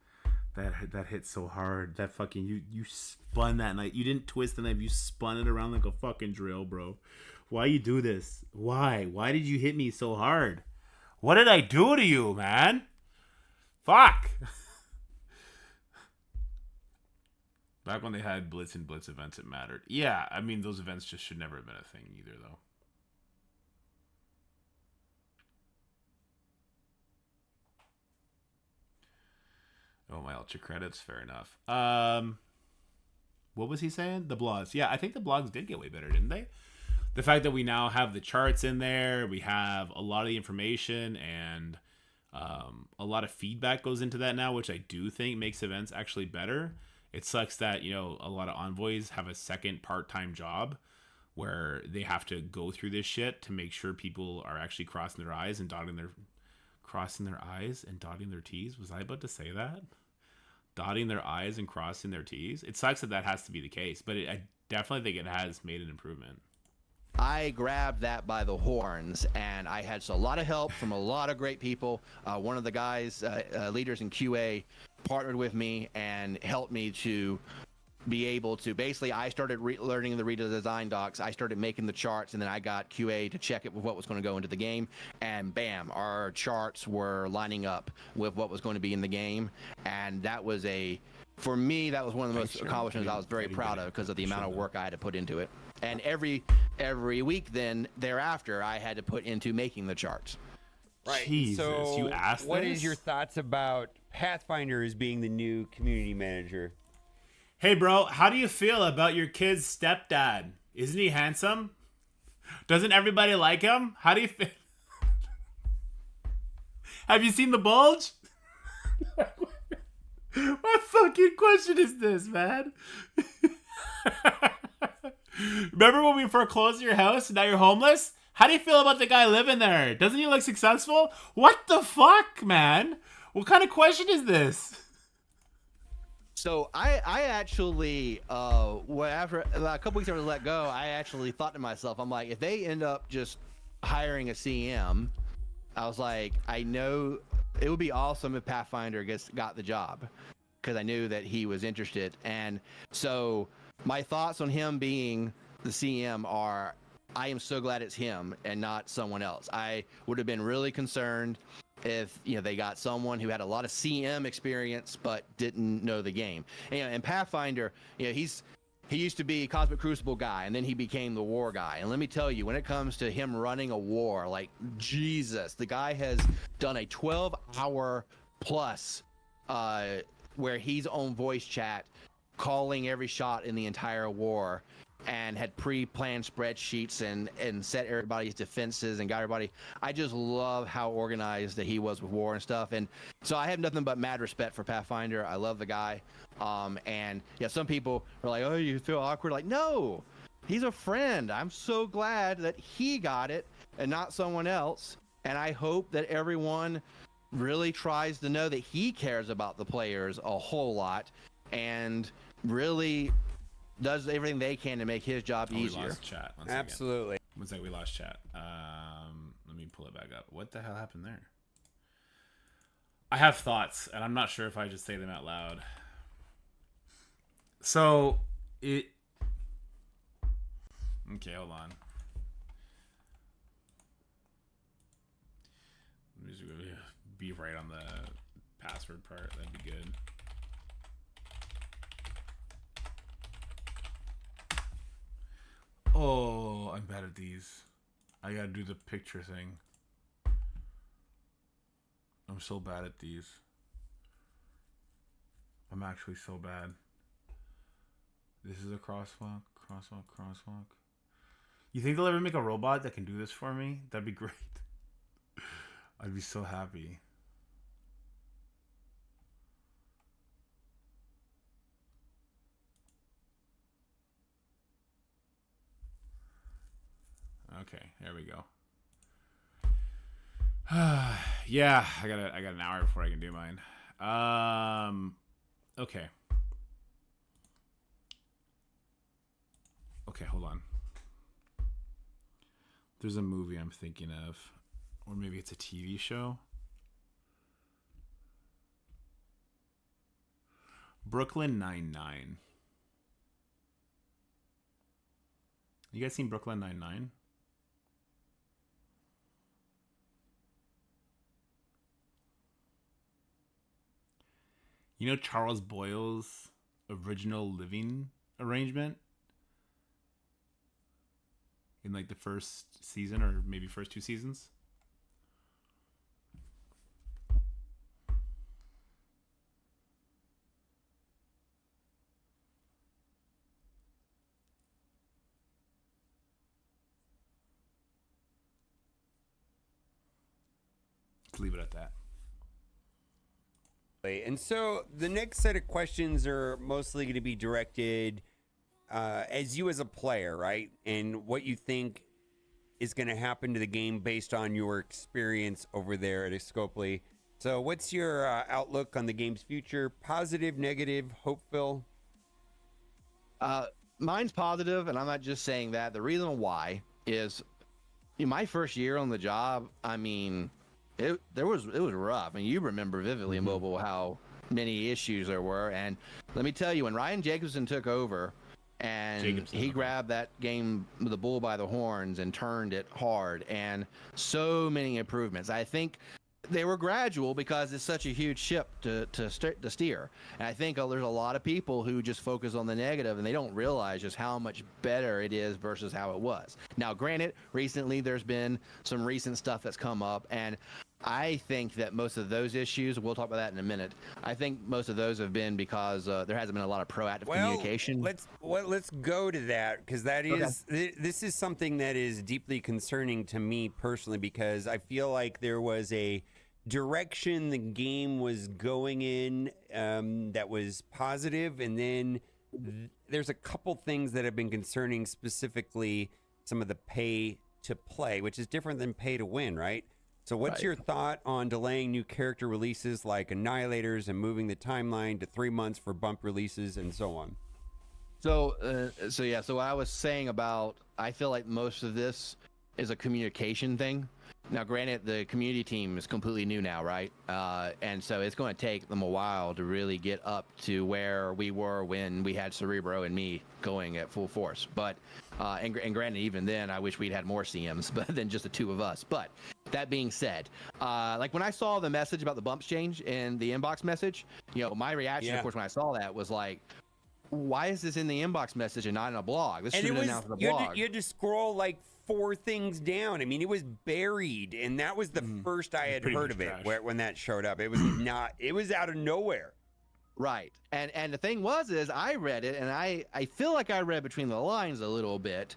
That hit so hard. That fucking you spun that knife. You didn't twist the knife. You spun it around like a fucking drill, bro. Why you do this? Why? Why did you hit me so hard? What did I do to you, man? Fuck. Back when they had Blitz and Blitz events, it mattered. Yeah, I mean, those events just should never have been a thing either, though. Oh, my ultra credits. Fair enough. What was he saying? The blogs. Yeah, I think the blogs did get way better, didn't they? The fact that we now have the charts in there, we have a lot of the information, and a lot of feedback goes into that now, which I do think makes events actually better. It sucks that, a lot of envoys have a second part-time job where they have to go through this shit to make sure people are actually crossing their I's and dotting their T's. Was I about to say that? Dotting their I's and crossing their T's. It sucks that has to be the case, but I definitely think it has made an improvement. I grabbed that by the horns, and I had a lot of help from a lot of great people. One of the guys, leaders in QA, partnered with me and helped me to be able to, basically, I started learning the redesign docs. I started making the charts, and then I got QA to check it with what was going to go into the game. And bam, our charts were lining up with what was going to be in the game. And that was for me, that was one of the most accomplishments I was very proud of because of the amount of work I had to put into it. And every week then thereafter, I had to put into making the charts. Right. Jesus, so you asked what this? is your thoughts about Pathfinder as being the new community manager? Hey, bro, how do you feel about your kid's stepdad? Isn't he handsome? Doesn't everybody like him? How do you feel? Have you seen the bulge? What fucking question is this, man? Remember when we foreclosed your house and now you're homeless? How do you feel about the guy living there? Doesn't he look successful? What the fuck, man? What kind of question is this? So I actually, after a couple weeks after let go, I actually thought to myself, I'm like, if they end up just hiring a CM, I was like, I know it would be awesome if Pathfinder got the job because I knew that he was interested. And so my thoughts on him being the CM are, I am so glad it's him and not someone else. I would have been really concerned if they got someone who had a lot of CM experience but didn't know the game. And Pathfinder, he used to be Cosmic Crucible guy, and then he became the war guy. And let me tell you, when it comes to him running a war, like Jesus, the guy has done a 12-hour plus where he's on voice chat, calling every shot in the entire war, and had pre-planned spreadsheets and set everybody's defenses and got everybody. I just love how organized that he was with war and stuff. And so I have nothing but mad respect for Pathfinder. I love the guy. And yeah, some people are like, oh, you feel awkward. Like, no, he's a friend. I'm so glad that he got it and not someone else. And I hope that everyone really tries to know that he cares about the players a whole lot and really does everything they can to make his job easier. We lost chat. One second. Absolutely. One second, we lost chat. Let me pull it back up. What the hell happened there? I have thoughts, and I'm not sure if I just say them out loud. So, okay, hold on. Let me just be right on the password part. That'd be good. Oh, I'm bad at these. I gotta do the picture thing. I'm so bad at these. I'm actually so bad. This is a crosswalk. You think they'll ever make a robot that can do this for me? That'd be great. I'd be so happy. Okay, there we go. Yeah, I got an hour before I can do mine. Okay. Okay, hold on. There's a movie I'm thinking of, or maybe it's a TV show. Brooklyn Nine-Nine. You guys seen Brooklyn Nine-Nine? You know Charles Boyle's original living arrangement? In like the first season or maybe first 2 seasons? Let's leave it at that. And so the next set of questions are mostly going to be directed as you as a player, right? And what you think is going to happen to the game based on your experience over there at Escopely. So what's your outlook on the game's future? Positive, negative, hopeful? Mine's positive, and I'm not just saying that. The reason why is my first year on the job, I mean, it was rough. I mean, you remember vividly in mobile how many issues there were. And let me tell you, when Ryan Jacobson took over and he grabbed that game, the bull by the horns, and turned it hard, and so many improvements. I think they were gradual because it's such a huge ship to steer. And I think there's a lot of people who just focus on the negative and they don't realize just how much better it is versus how it was. Now, granted, recently there's been some recent stuff that's come up, and I think that most of those issues, we'll talk about that in a minute, I think most of those have been because there hasn't been a lot of proactive communication. Let's go to that, because that is this is something that is deeply concerning to me personally, because I feel like there was a direction the game was going in that was positive, and then there's a couple things that have been concerning, specifically some of the pay to play, which is different than pay to win, right? So what's your thought on delaying new character releases like Annihilators and moving the timeline to 3 months for bump releases and so on? So what I was saying about, I feel like most of this is a communication thing. Now, granted, the community team is completely new now, right? And so it's going to take them a while to really get up to where we were when we had Cerebro and me going at full force. But, and granted, even then, I wish we'd had more CMs than just the 2 of us. But that being said, like when I saw the message about the bumps change in the inbox message, my reaction, of course, when I saw that was like, why is this in the inbox message and not in a blog? This should have been announced in the blog. You had to scroll like 4 things down. I mean, it was buried, and that was the first I had heard of it when that showed up. It was not. It was out of nowhere. Right. And the thing is I read it, and I feel like I read between the lines a little bit,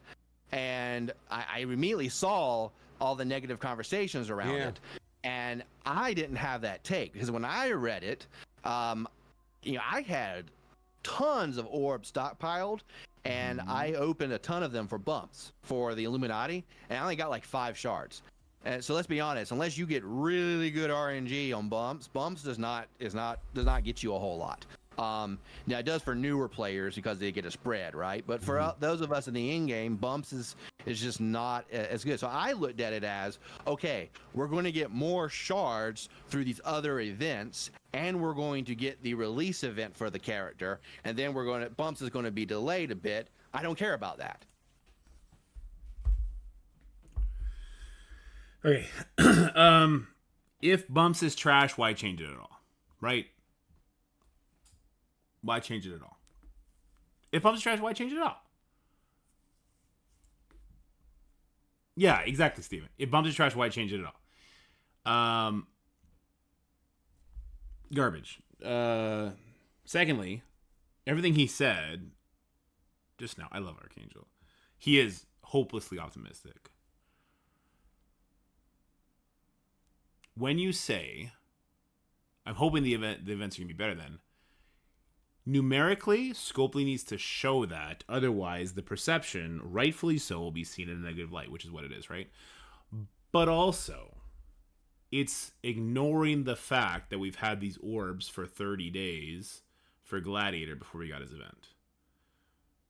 and I immediately saw all the negative conversations around it, and I didn't have that take, because when I read it, I had tons of orbs stockpiled, and I opened a ton of them for bumps for the Illuminati, and I only got like 5 shards. And so let's be honest, unless you get really good RNG on bumps does not get you a whole lot. Now it does for newer players because they get a spread, right? But for those of us in the in game, bumps is just not as good. So I looked at it as, okay, we're going to get more shards through these other events, and we're going to get the release event for the character, and then bumps is going to be delayed a bit. I don't care about that. Okay. If bumps is trash, why change it at all? Right? Why change it at all? If bumps is trash, why change it at all? Yeah, exactly, Steven. If bumps is trash, why change it at all? Garbage. Secondly, everything he said just now, I love Archangel. He is hopelessly optimistic. When you say, I'm hoping the events are going to be better then, numerically, Scopely needs to show that. Otherwise, the perception, rightfully so, will be seen in a negative light, which is what it is, right? But also, it's ignoring the fact that we've had these orbs for 30 days for Gladiator before we got his event.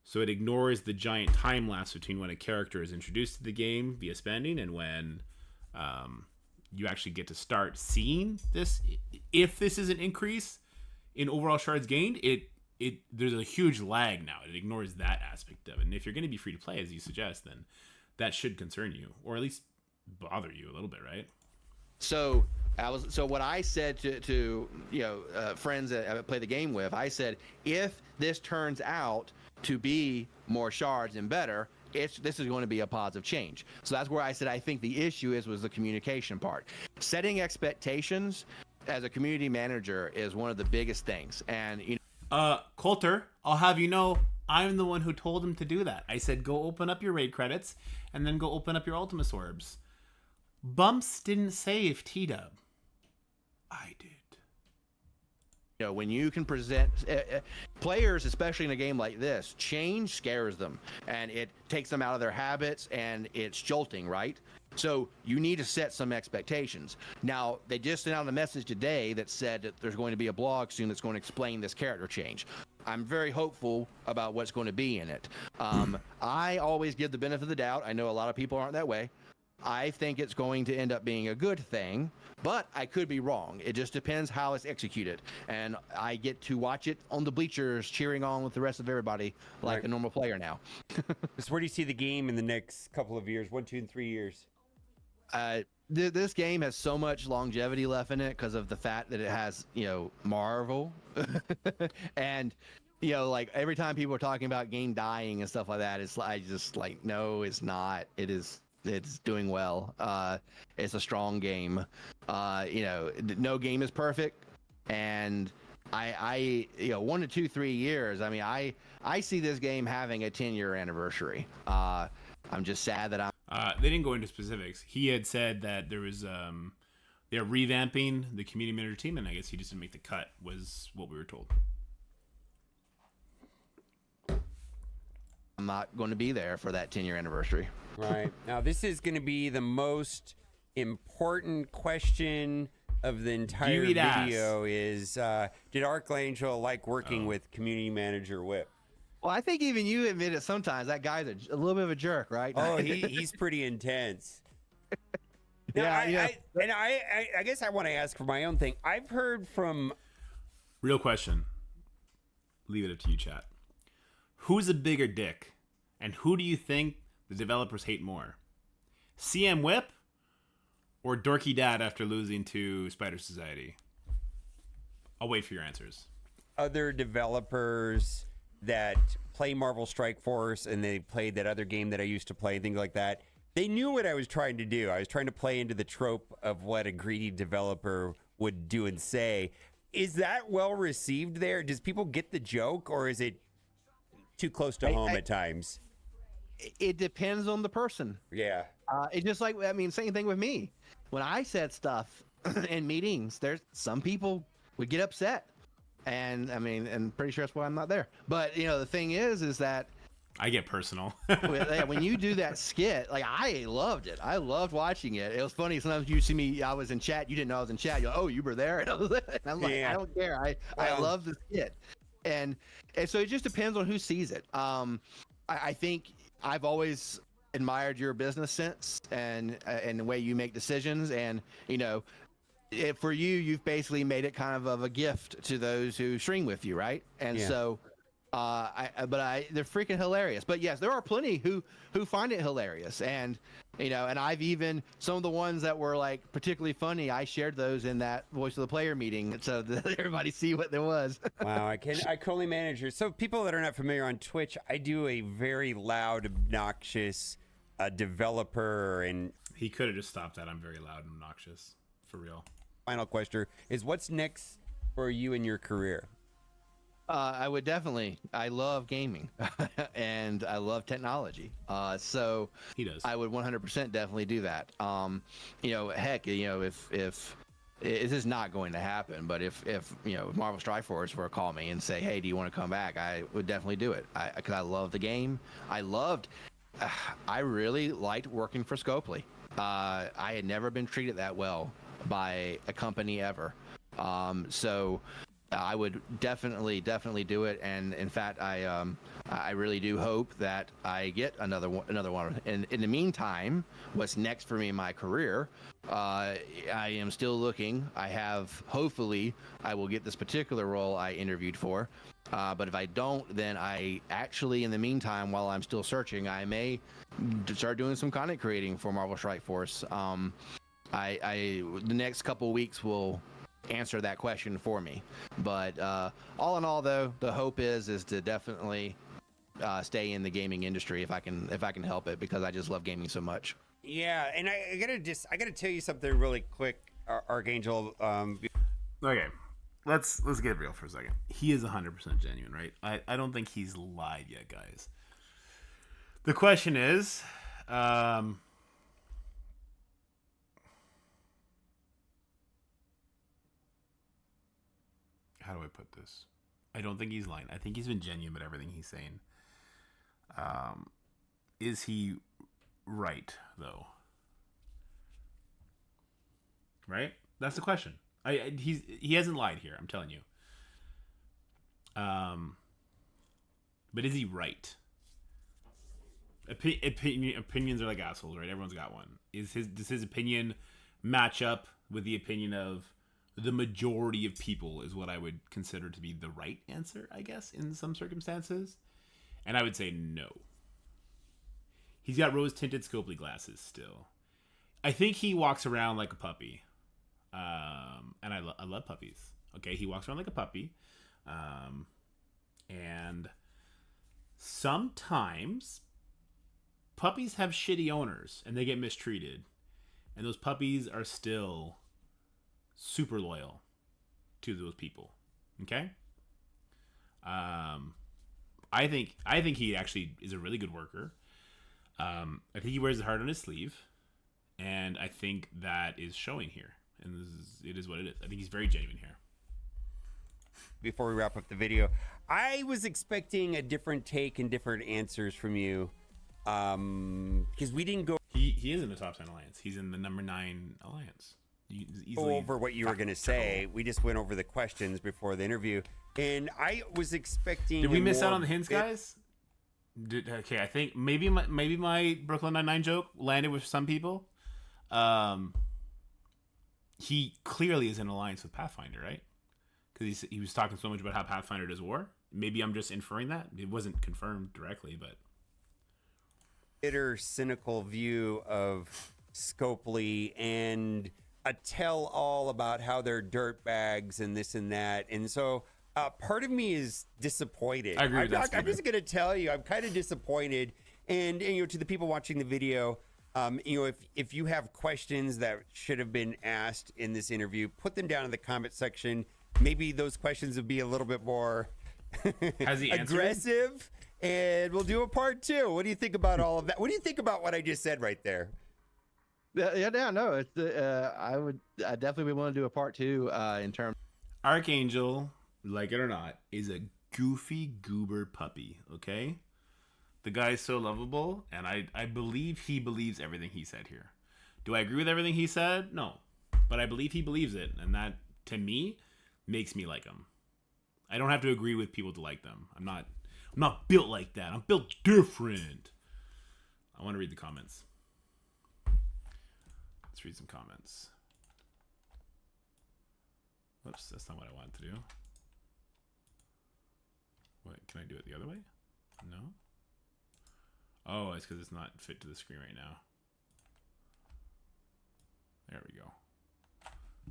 So it ignores the giant time lapse between when a character is introduced to the game via spending and when you actually get to start seeing this. If this is an increase in overall shards gained, there's a huge lag now. It ignores that aspect of it. And if you're going to be free to play, as you suggest, then that should concern you, or at least bother you a little bit, right? So what I said to friends that I play the game with, I said, if this turns out to be more shards and better, this is going to be a positive change. So that's where I said I think the issue was the communication part. Setting expectations as a community manager is one of the biggest things. And Coulter, I'll have you know, I'm the one who told him to do that. I said, go open up your raid credits and then go open up your Ultimus orbs. Bumps didn't save T-Dub. I did. When you can present players, especially in a game like this, change scares them, and it takes them out of their habits, and it's jolting, right? So you need to set some expectations. Now, they just sent out a message today that said that there's going to be a blog soon that's going to explain this character change. I'm very hopeful about what's going to be in it. I always give the benefit of the doubt. I know a lot of people aren't that way. I think it's going to end up being a good thing, but I could be wrong. It just depends how it's executed. And I get to watch it on the bleachers cheering on with the rest of everybody like a normal player now. So where do you see the game in the next couple of years, 1, 2, and 3 years? This game has so much longevity left in it because of the fact that it has, Marvel. And, like every time people are talking about game dying and stuff like that, no, it's not. It's doing well. It's a strong game. No game is perfect, and I 1 to 2, 3 years. I mean, I see this game having a 10-year anniversary. I'm just sad that They didn't go into specifics. He had said that there was they're revamping the community manager team, and I guess he just didn't make the cut. Was what we were told. I'm not going to be there for that 10-year anniversary. Right. Now, this is going to be the most important question of the entire video is, did Archangel like working with community manager Whip? Well, I think even you admit it sometimes. That guy's a little bit of a jerk, right? Oh, he's pretty intense. Now, Yeah, I guess I want to ask for my own thing. I've heard from... Real question. Leave it up to you, chat. Who's a bigger dick? And who do you think the developers hate more? CM Whip or Dorky Dad after losing to Spider Society? I'll wait for your answers. Other developers that play Marvel Strike Force and they played that other game that I used to play, things like that, they knew what I was trying to do. I was trying to play into the trope of what a greedy developer would do and say. Is that well received there? Does people get the joke, or is it too close to home at times? It depends on the person. Yeah. It's just like, I mean, same thing with me. When I said stuff in meetings, there's some people would get upset, and I mean, and pretty sure that's why I'm not there. But you know, the thing is that I get personal. when you do that skit, like I loved it. I loved watching it. It was funny. Sometimes you see me, I was in chat. You didn't know I was in chat. You're like, oh, you were there. And I'm like, I don't care. I love the skit. And so it just depends on who sees it. I think I've always admired your business sense and the way you make decisions. And, you know, for you, you've basically made it kind of a gift to those who stream with you, right? And so... they're freaking hilarious. But yes, there are plenty who find it hilarious, and you know, and I've even some of the ones that were like particularly funny. I shared those in that Voice of the Player meeting, so that everybody see what there was. Wow, I can only manage it. So people that are not familiar on Twitch, I do a very loud, obnoxious developer, and He could have just stopped that. I'm very loud and obnoxious, for real. final question is, what's next for you in your career? I would definitely. I love gaming, and I love technology. So He does. I would 100% definitely do that. You know, heck, you know, if this is not going to happen, but if you know, Marvel Strike Force were to call me and say, hey, do you want to come back? I would definitely do it. Because I love the game. I really liked working for Scopely. I had never been treated that well by a company ever. So I would definitely do it, and in fact, I really do hope that I get another one. And in the meantime, what's next for me in my career? I am still looking. Hopefully, I will get this particular role I interviewed for. But if I don't, then I actually, in the meantime, while I'm still searching, I may start doing some content creating for Marvel Strike Force. The next couple weeks will answer that question for me, but all in all, though, the hope is to definitely stay in the gaming industry if I can help it, because I just love gaming so much. Yeah, and I gotta tell you something really quick, Archangel. Okay, let's get real for a second. He is 100% genuine, right? I don't think he's lied yet, guys. The question is, how do I put this? I don't think he's lying. I think he's been genuine about everything he's saying. Is he right, though? Right? That's the question. He hasn't lied here, I'm telling you. But is he right? Opinions are like assholes, right? Everyone's got one. Does his opinion match up with the opinion of the majority of people, is what I would consider to be the right answer, I guess, in some circumstances? And I would say no. He's got rose-tinted Scopely glasses still. I think he walks around like a puppy. And I love puppies. Okay, he walks around like a puppy. And sometimes puppies have shitty owners and they get mistreated. And those puppies are still super loyal to those people. Okay? I think he actually is a really good worker. I think he wears his heart on his sleeve, and I think that is showing here. And it is what it is. I think he's very genuine here. Before we wrap up the video, I was expecting a different take and different answers from you, because we didn't go He is in the top 10 alliance. He's in the number 9 alliance. over what you were going to say. We just went over the questions before the interview, and I was expecting. Did we miss out on the hints, guys? Okay, I think maybe my Brooklyn Nine-Nine joke landed with some people. He clearly is in alliance with Pathfinder, right? Because he was talking so much about how Pathfinder does war. Maybe I'm just inferring that. It wasn't confirmed directly, but bitter, cynical view of Scopely and a tell-all about how they're dirtbags and this and that. And so part of me is disappointed. I agree with that I'm just going to tell you, I'm kind of disappointed. And you know, to the people watching the video, you know, if you have questions that should have been asked in this interview, put them down in the comment section. maybe those questions would be a little bit more Has he answered? aggressive. And we'll do a part 2. What do you think about all of that? What do you think about what I just said right there? Yeah, no, it's I definitely would want to do a part 2 in terms. Archangel, like it or not, is a goofy goober puppy, okay? The guy is so lovable, and I believe he believes everything he said here. Do I agree with everything he said? No. But I believe he believes it, and that, to me, makes me like him. I don't have to agree with people to like them. I'm not built like that. I'm built different. I want to read the comments. Let's read some comments. Whoops, that's not what I wanted to do. What, can I do it the other way? No? Oh, it's because it's not fit to the screen right now. There we go.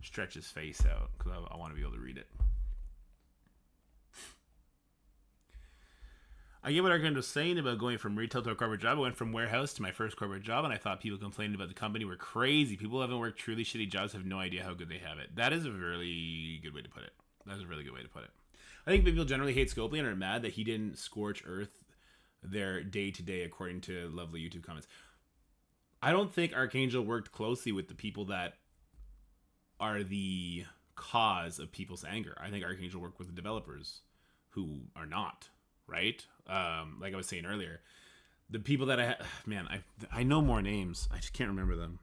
Stretch his face out because I want to be able to read it. I get what Archangel was saying about going from retail to a corporate job. I went from warehouse to my first corporate job, and I thought people complaining about the company were crazy. People who haven't worked truly shitty jobs have no idea how good they have it. That is a really good way to put it. That is a really good way to put it. I think people generally hate Scopely and are mad that he didn't scorch earth their day-to-day, according to lovely YouTube comments. I don't think Archangel worked closely with the people that are the cause of people's anger. I think Archangel worked with the developers who are not, right? Like I was saying earlier, the people that I know more names. I just can't remember them.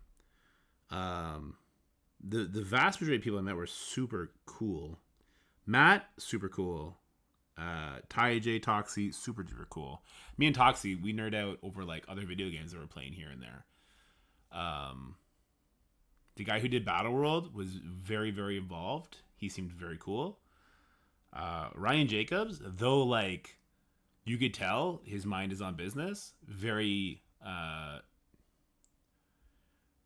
The vast majority of people I met were super cool. Matt, super cool. Ty J, Toxie, super duper cool. Me and Toxie, we nerd out over like other video games that we're playing here and there. The guy who did Battle World was very, very involved. He seemed very cool. Ryan Jacobs, though, like, you could tell his mind is on business. Very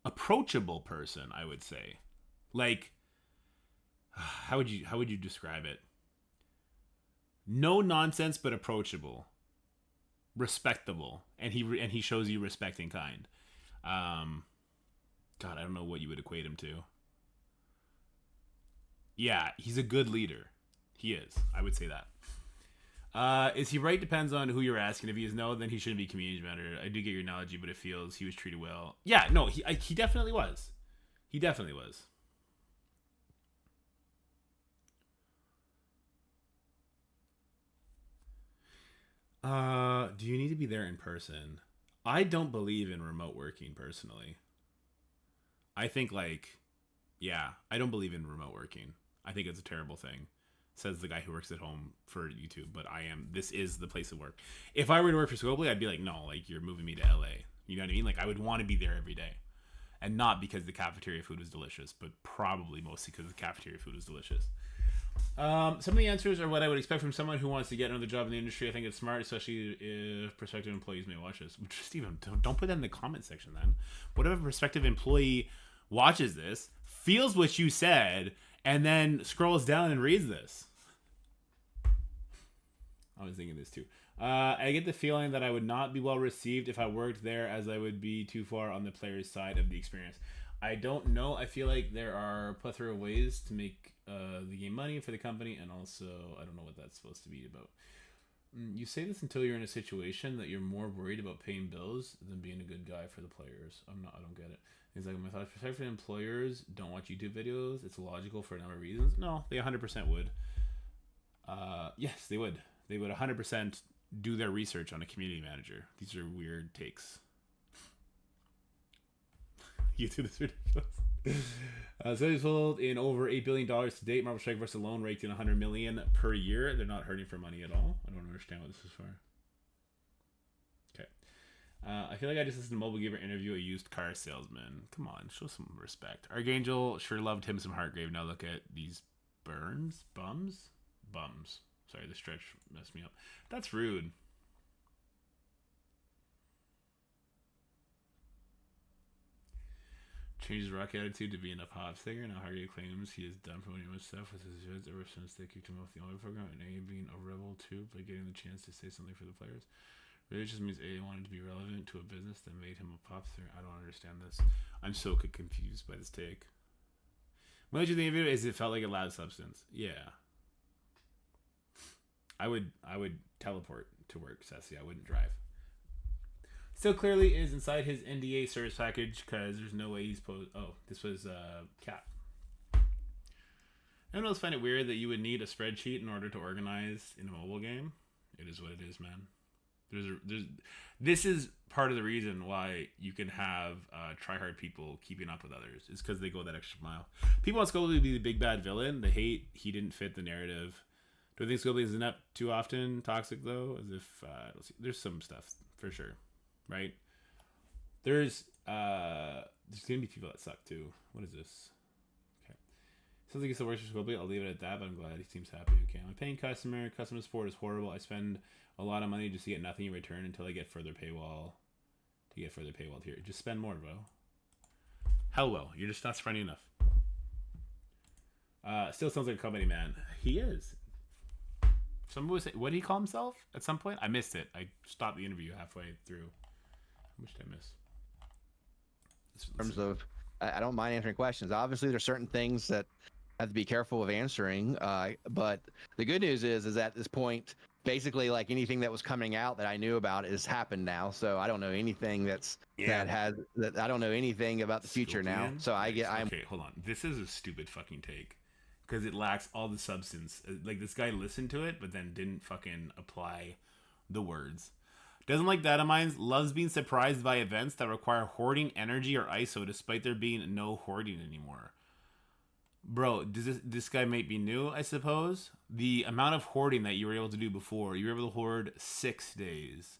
approachable person, I would say. Like, how would you describe it? No nonsense, but approachable, respectable, and he shows you respect in kind. God, I don't know what you would equate him to. Yeah, he's a good leader. He is. I would say that. Is he right? Depends on who you're asking. If he is no, then he shouldn't be community manager. I do get your analogy, but it feels he was treated well. Yeah, no, he definitely was. He definitely was. Do you need to be there in person? I don't believe in remote working personally. I think I don't believe in remote working. I think it's a terrible thing. Says the guy who works at home for YouTube, but this is the place of work. If I were to work for Scopely, I'd be like, no, like you're moving me to LA. You know what I mean? Like I would want to be there every day. And not because the cafeteria food was delicious, but probably mostly because the cafeteria food was delicious. Some of the answers are what I would expect from someone who wants to get another job in the industry. I think it's smart, especially if prospective employees may watch this. Steven, don't put that in the comment section then. What if a prospective employee watches this, feels what you said, and then scrolls down and reads this? I was thinking this too. I get the feeling that I would not be well received if I worked there, as I would be too far on the player's side of the experience. I don't know. I feel like there are a plethora of ways to make the game money for the company, and also I don't know what that's supposed to be about. You say this until you're in a situation that you're more worried about paying bills than being a good guy for the players. I don't get it. It's like, my thoughts, prospective employers don't watch YouTube videos. It's logical for a number of reasons. No, they 100% would. Yes, they would. They would 100% do their research on a community manager. These are weird takes. YouTube is ridiculous. So he's sold in over $8 billion to date. Marvel Strike Force alone raked in $100 million per year. They're not hurting for money at all. I don't understand what this is for. Okay. I feel like I just listened to Mobile Giver interview a used car salesman. Come on, show some respect. Archangel sure loved him some Heartgrave. Now look at these bums. Sorry, the stretch messed me up. That's rude. Changes rock attitude to being a pop singer. Now Hardy claims he has done promoting much stuff with his vids ever since they kicked him off the only program, and A being a rebel too by getting the chance to say something for the players. Really just means A wanted to be relevant to a business that made him a pop singer. I don't understand this. I'm so confused by this take. What did you think of it? Is it felt like a loud substance? Yeah. I would teleport to work, Sassy. I wouldn't drive. Still clearly is inside his NDA service package because there's no way he's posed. Oh, this was Cap. Anyone else find it weird that you would need a spreadsheet in order to organize in a mobile game? It is what it is, man. This is part of the reason why you can have try-hard people keeping up with others. Is because they go that extra mile. People want Scobie to be the big bad villain. They hate he didn't fit the narrative. Do I think Scobie isn't up too often toxic, though? As if, there's some stuff, for sure. Right? There's going to be people that suck, too. What is this? Okay. Sounds like he still works for Scobie. I'll leave it at that, but I'm glad he seems happy. Okay, I'm a paying customer. Customer support is horrible. I spend a lot of money just to get nothing in return until I get further paywall. To get further paywall here. Just spend more, bro. Hell well. You're just not spending enough. Still sounds like a company man. He is. Someone was saying, what did he call himself at some point? I missed it. I stopped the interview halfway through. How much did I miss? In terms of, I don't mind answering questions. Obviously, there's certain things that I have to be careful of answering. But the good news is at this point, basically, like anything that was coming out that I knew about has happened now. So I don't know anything that I don't know anything about the future now. So okay, hold on. This is a stupid fucking take. Because it lacks all the substance. Like, this guy listened to it, but then didn't fucking apply the words. Doesn't like data mines. Loves being surprised by events that require hoarding energy or ISO, despite there being no hoarding anymore. Bro, does this guy might be new, I suppose? The amount of hoarding that you were able to do before, you were able to hoard 6 days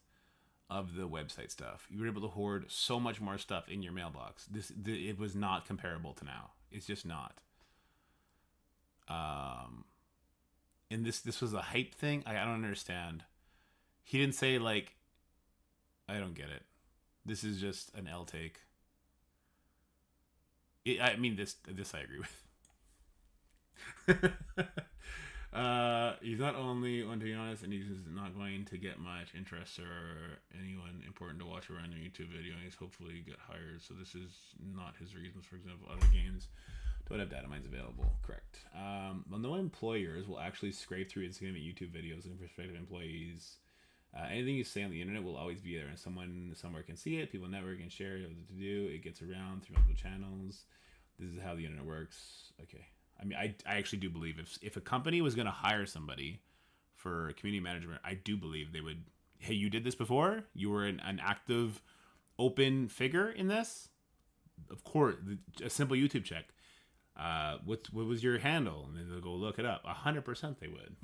of the website stuff. You were able to hoard so much more stuff in your mailbox. It was not comparable to now. It's just not. And this was a hype thing. I don't understand. He didn't say, like, I don't get it. This is just an L take. I mean, this I agree with. He's not only one, to be honest, and he's not going to get much interest or anyone important to watch a random YouTube video, and he's hopefully get hired. So this is not his reasons. For example, other games don't have data mines available. Correct. Well, no employers will actually scrape through Instagram and YouTube videos and prospective employees. Anything you say on the internet will always be there, and someone somewhere can see it. People network and share it. What to do? It gets around through multiple channels. This is how the internet works. Okay. I mean, I actually do believe if a company was going to hire somebody for community management, I do believe they would. Hey, you did this before. You were an active, open figure in this. Of course, a simple YouTube check. What was your handle? And then they'll go look it up. 100% they would.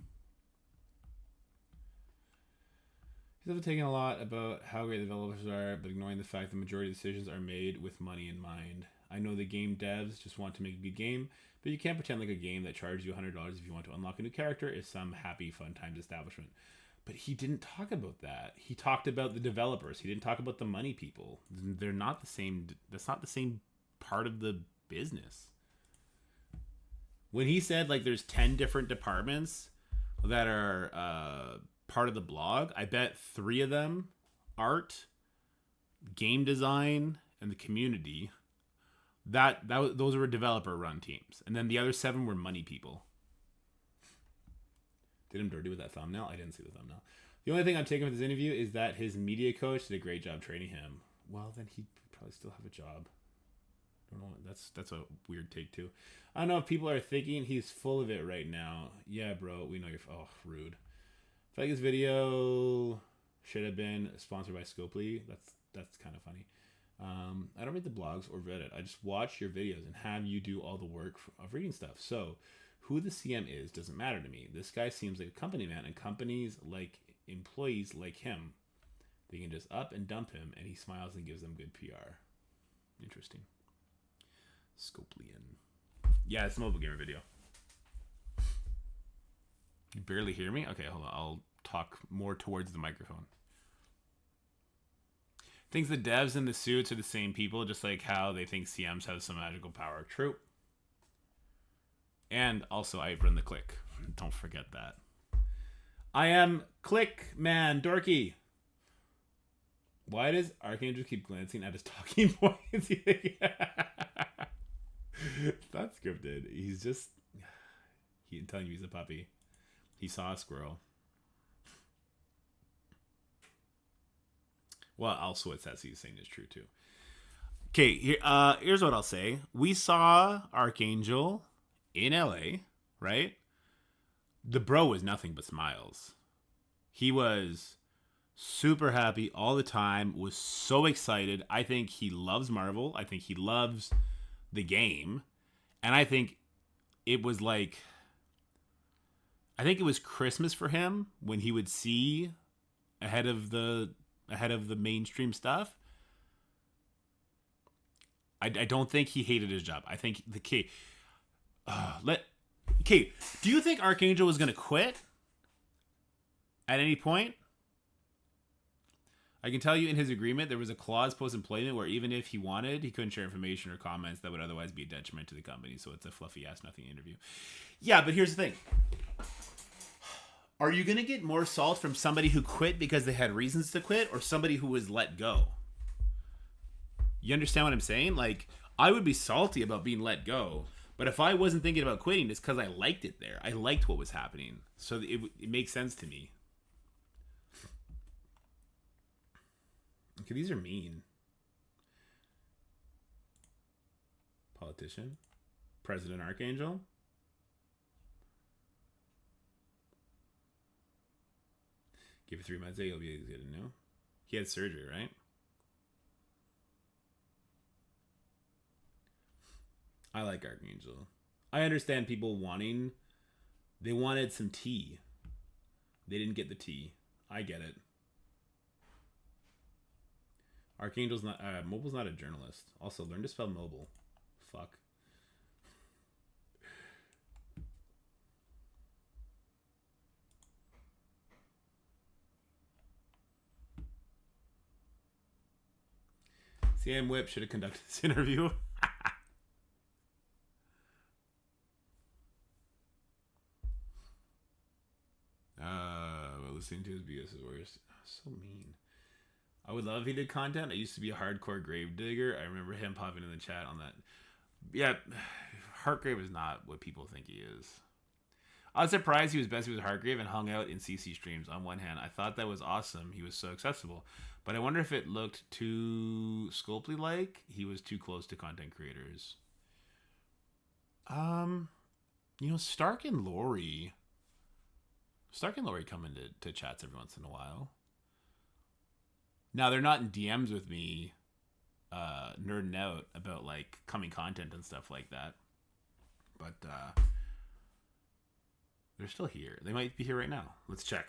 He's also taking a lot about how great the developers are, but ignoring the fact the majority of decisions are made with money in mind. I know the game devs just want to make a good game, but you can't pretend like a game that charges you $100 if you want to unlock a new character is some happy, fun times establishment. But he didn't talk about that. He talked about the developers. He didn't talk about the money people. They're not the same. That's not the same part of the business. When he said, like, there's 10 different departments that are part of the blog, I bet 3 of them, art, game design, and the community, those were developer-run teams. And then the other 7 were money people. Did him dirty with that thumbnail? I didn't see the thumbnail. The only thing I'm taking with this interview is that his media coach did a great job training him. Well, then he'd probably still have a job. I don't know. That's a weird take too. I don't know if people are thinking he's full of it right now. Yeah, bro, we know you're. Oh, rude. I feel like this video should have been sponsored by Scopely. That's kind of funny. I don't read the blogs or Reddit. I just watch your videos and have you do all the work of reading stuff. So who the CM is doesn't matter to me. This guy seems like a company man, and companies like employees like him. They can just up and dump him, and he smiles and gives them good PR. Interesting. Scopelian. Yeah, it's a mobile gamer video. You barely hear me? Okay, hold on. I'll talk more towards the microphone. Thinks the devs and the suits are the same people, just like how they think CMs have some magical power. True. And also, I run the click. Don't forget that. I am Click Man Dorky. Why does Archangel keep glancing at his talking points? That's scripted. He's just telling you he's a puppy. He saw a squirrel. Well, also what Sassy is saying is true too. Okay, here's what I'll say. We saw Archangel in LA, right? The bro was nothing but smiles. He was super happy all the time, was so excited. I think he loves Marvel. I think he loves the game. And I think it was like, I think it was Christmas for him when he would see ahead of the mainstream stuff. I don't think he hated his job. I think the key. Do you think Archangel was gonna quit at any point? I can tell you in his agreement there was a clause post-employment where even if he wanted, he couldn't share information or comments that would otherwise be a detriment to the company. So it's a fluffy ass nothing interview. Yeah, but here's the thing. Are you gonna get more salt from somebody who quit because they had reasons to quit, or somebody who was let go? You understand what I'm saying? Like, I would be salty about being let go, but if I wasn't thinking about quitting, it's because I liked it there. I liked what was happening. So it makes sense to me. Okay, these are mean. Politician. President Archangel. Give it 3 months, he'll be good to know. He had surgery, right? I like Archangel. I understand people they wanted some tea. They didn't get the tea. I get it. Archangel's not, Mobile's not a journalist. Also, learn to spell mobile. Fuck. CM Whip should have conducted this interview. Listening to his BS is worse. So mean. I would love if he did content. I used to be a hardcore grave digger. I remember him popping in the chat on that. Yeah, Heartgrave is not what people think he is. I was surprised he was best with Heartgrave and hung out in CC streams. On one hand, I thought that was awesome. He was so accessible. But I wonder if it looked too Scopely-like. He was too close to content creators. Stark and Lori come into chats every once in a while. Now, they're not in DMs with me nerding out about, like, coming content and stuff like that. But they're still here. They might be here right now. Let's check.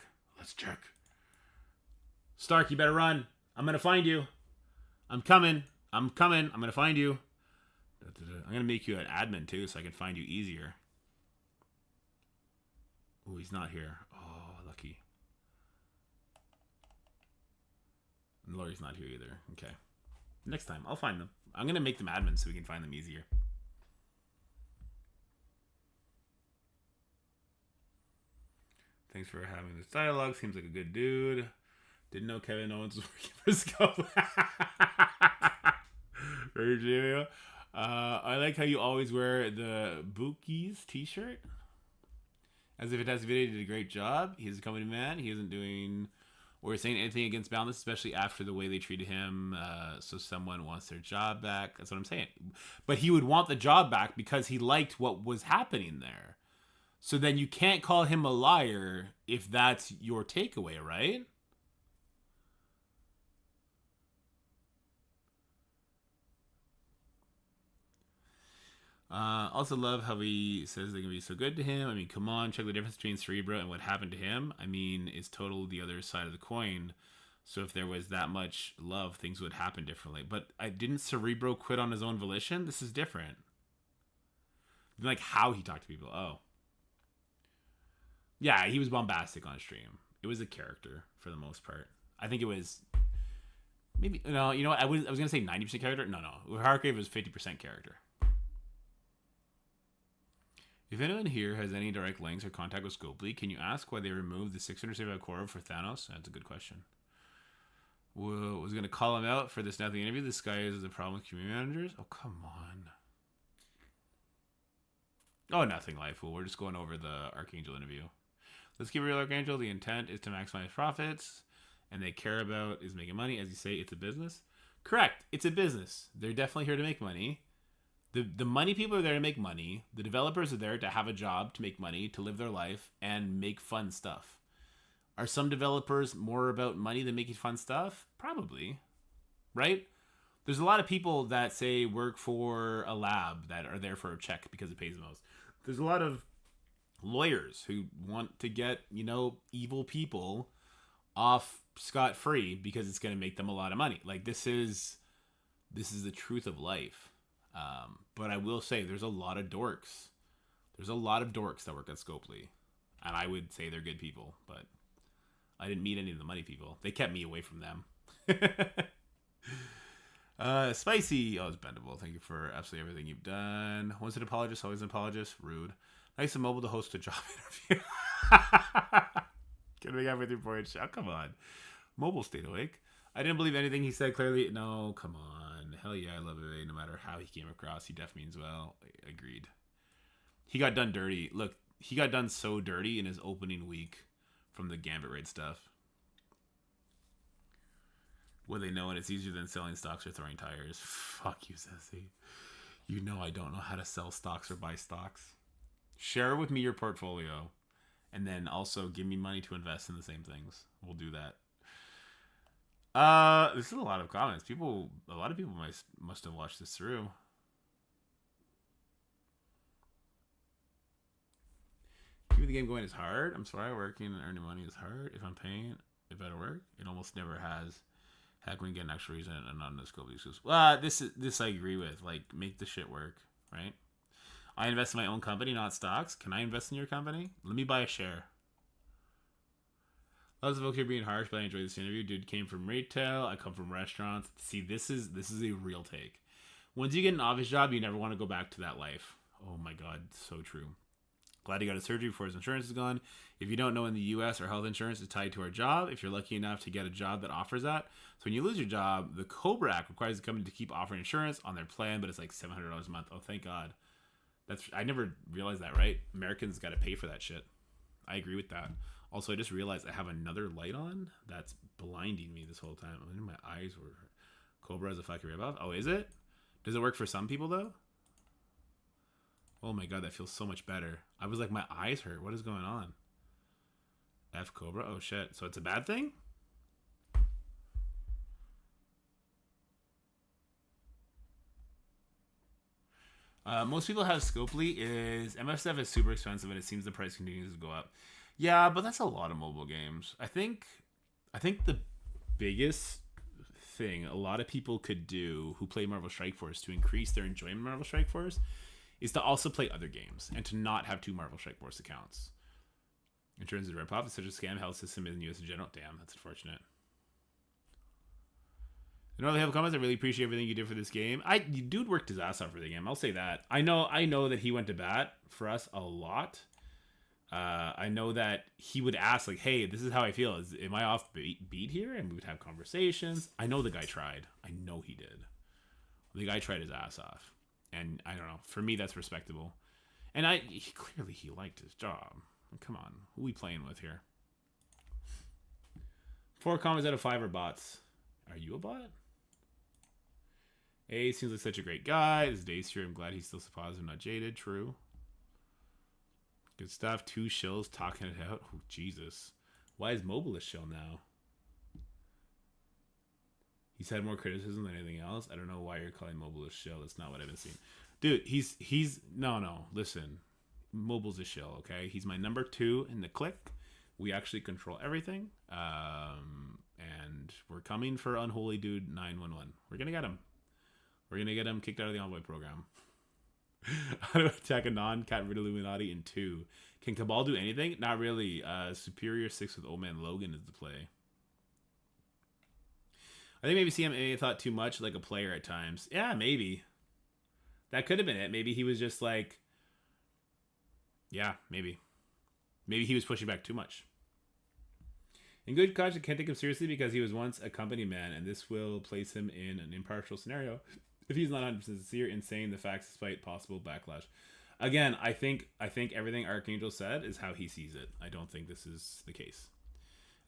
Stark, you better run. I'm going to find you. I'm coming. I'm going to find you. I'm going to make you an admin, too, so I can find you easier. Oh, he's not here. Oh, lucky. And Lori's not here either. Okay. Next time, I'll find them. I'm going to make them admins so we can find them easier. Thanks for having this dialogue. Seems like a good dude. Didn't know Kevin Owens was working for Scope. Very true. I like how you always wear the Bookies t-shirt. As if it has video, he did a great job. He's a company man. He isn't doing or saying anything against Boundless, especially after the way they treated him. So someone wants their job back. That's what I'm saying. But he would want the job back because he liked what was happening there. So then you can't call him a liar if that's your takeaway, right? Also love how he says they can be so good to him. I mean, come on, check the difference between Cerebro and what happened to him. I mean, it's total the other side of the coin. So if there was that much love, things would happen differently. But didn't Cerebro quit on his own volition? This is different. Like how he talked to people. Oh. Yeah, he was bombastic on stream. It was a character for the most part. I think it was maybe no. You know what? I was gonna say 90% character. No. Hargrave was 50% character. If anyone here has any direct links or contact with Scopely, can you ask why they removed the 675 core for Thanos? That's a good question. Was gonna call him out for this nothing interview. This guy is the problem with community managers. Oh come on. Oh, nothing, Lifefool. We're just going over the Archangel interview. Let's keep it real, Archangel. The intent is to maximize profits, and they care about is making money. As you say, it's a business. Correct. It's a business. They're definitely here to make money. The money people are there to make money. The developers are there to have a job, to make money, to live their life, and make fun stuff. Are some developers more about money than making fun stuff? Probably. Right? There's a lot of people that say work for a lab that are there for a check because it pays the most. There's a lot of lawyers who want to get, evil people off scot-free because it's going to make them a lot of money. Like, this is the truth of life. But I will say there's a lot of dorks. There's a lot of dorks that work at Scopely. And I would say they're good people, but I didn't meet any of the money people. They kept me away from them. Spicy. Oh, it's bendable. Thank you for absolutely everything you've done. Once an apologist, always an apologist. Rude. Nice and mobile to host a job interview. Can we have with your boy show? Come on. Mobile stayed awake. I didn't believe anything he said clearly. No, come on. Hell yeah, I love it. No matter how he came across, he definitely means well. Agreed. He got done dirty. Look, he got done so dirty in his opening week from the Gambit raid stuff. What they know, and it's easier than selling stocks or throwing tires. Fuck you, Sassy. You know I don't know how to sell stocks or buy stocks. Share with me your portfolio, and then also give me money to invest in the same things. We'll do that. This is a lot of comments. A lot of people must have watched this through. Keeping the game going is hard. I'm sorry, working and earning money is hard. If I'm paying, it better work. It almost never has. How can we get an extra reason and not a scope excuse? Well, this I agree with. Like, make the shit work, right? I invest in my own company, not stocks. Can I invest in your company? Let me buy a share. Lots of folks here being harsh, but I enjoyed this interview. Dude came from retail. I come from restaurants. See, this is a real take. Once you get an office job, you never want to go back to that life. Oh my God, so true. Glad he got a surgery before his insurance is gone. If you don't know, in the U.S., our health insurance is tied to our job. If you're lucky enough to get a job that offers that. So when you lose your job, the COBRA Act requires the company to keep offering insurance on their plan, but it's like $700 a month. Oh, thank God. I never realized that, right? Americans got to pay for that shit. I agree with that. Also, I just realized I have another light on that's blinding me this whole time. I mean, my eyes were... Cobra is a fucking ripoff. Oh, is it? Does it work for some people, though? Oh my God, that feels so much better. I was like, my eyes hurt. What is going on? F Cobra? Oh shit. So it's a bad thing? Most people have Scopely. MF stuff is super expensive and it seems the price continues to go up. Yeah, but that's a lot of mobile games. I think the biggest thing a lot of people could do who play Marvel Strike Force to increase their enjoyment of Marvel Strike Force is to also play other games and to not have 2 Marvel Strike Force accounts. In terms of rip-off, it's such a scam health system in the US in general. Damn, that's unfortunate. You know, they have comments. I really appreciate everything you did for this game. Dude worked his ass off for the game. I'll say that. I know that he went to bat for us a lot. I know that he would ask, like, hey, this is how I feel. Am I off beat here? And we would have conversations. I know the guy tried. I know he did. The guy tried his ass off. And I don't know. For me, that's respectable. And clearly he liked his job. Come on. Who are we playing with here? 4 comments out of 5 are bots. Are you a bot? A seems like such a great guy. This day's here. I'm glad he's still so positive, not jaded. True. Good stuff. 2 shills talking it out. Oh, Jesus. Why is Mobile a shill now? He's had more criticism than anything else. I don't know why you're calling Mobile a shill. That's not what I've been seeing. Dude, he's... No. Listen. Mobile's a shill, okay? He's my number 2 in the clique. We actually control everything. And we're coming for Unholy Dude 911. We're going to get him. We're going to get him kicked out of the Envoy program. How to attack a non-cat rid Illuminati in 2. Can Cabal do anything? Not really. Superior 6 with Old Man Logan is the play. I think maybe CM thought too much like a player at times. Yeah, maybe. That could have been it. Maybe he was just like... Yeah, maybe. Maybe he was pushing back too much. In good conscience, can't take him seriously because he was once a company man, and this will place him in an impartial scenario if he's not 100% sincere in saying the facts despite possible backlash. Again, I think everything Archangel said is how he sees it. I don't think this is the case.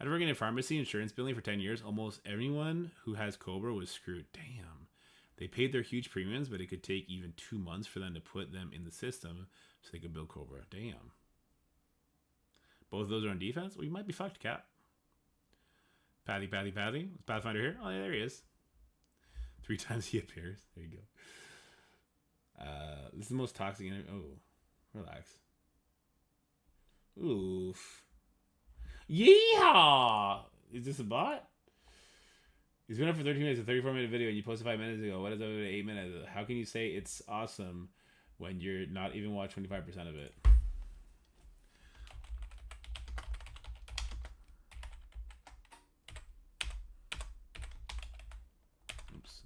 I've worked in a pharmacy insurance billing for 10 years. Almost everyone who has Cobra was screwed. Damn. They paid their huge premiums, but it could take even 2 months for them to put them in the system so they could bill Cobra. Damn. Both of those are on defense? Well, you might be fucked, Cap. Pathy. Is Pathfinder here? Oh, yeah, there he is. 3 times he appears. There you go. This is the most toxic interview. Oh, relax. Oof. Yeehaw! Is this a bot? It's been up for 13 minutes, a 34-minute video, and you posted 5 minutes ago. What is up to 8 minutes? How can you say it's awesome when you're not even watch 25% of it? Oops.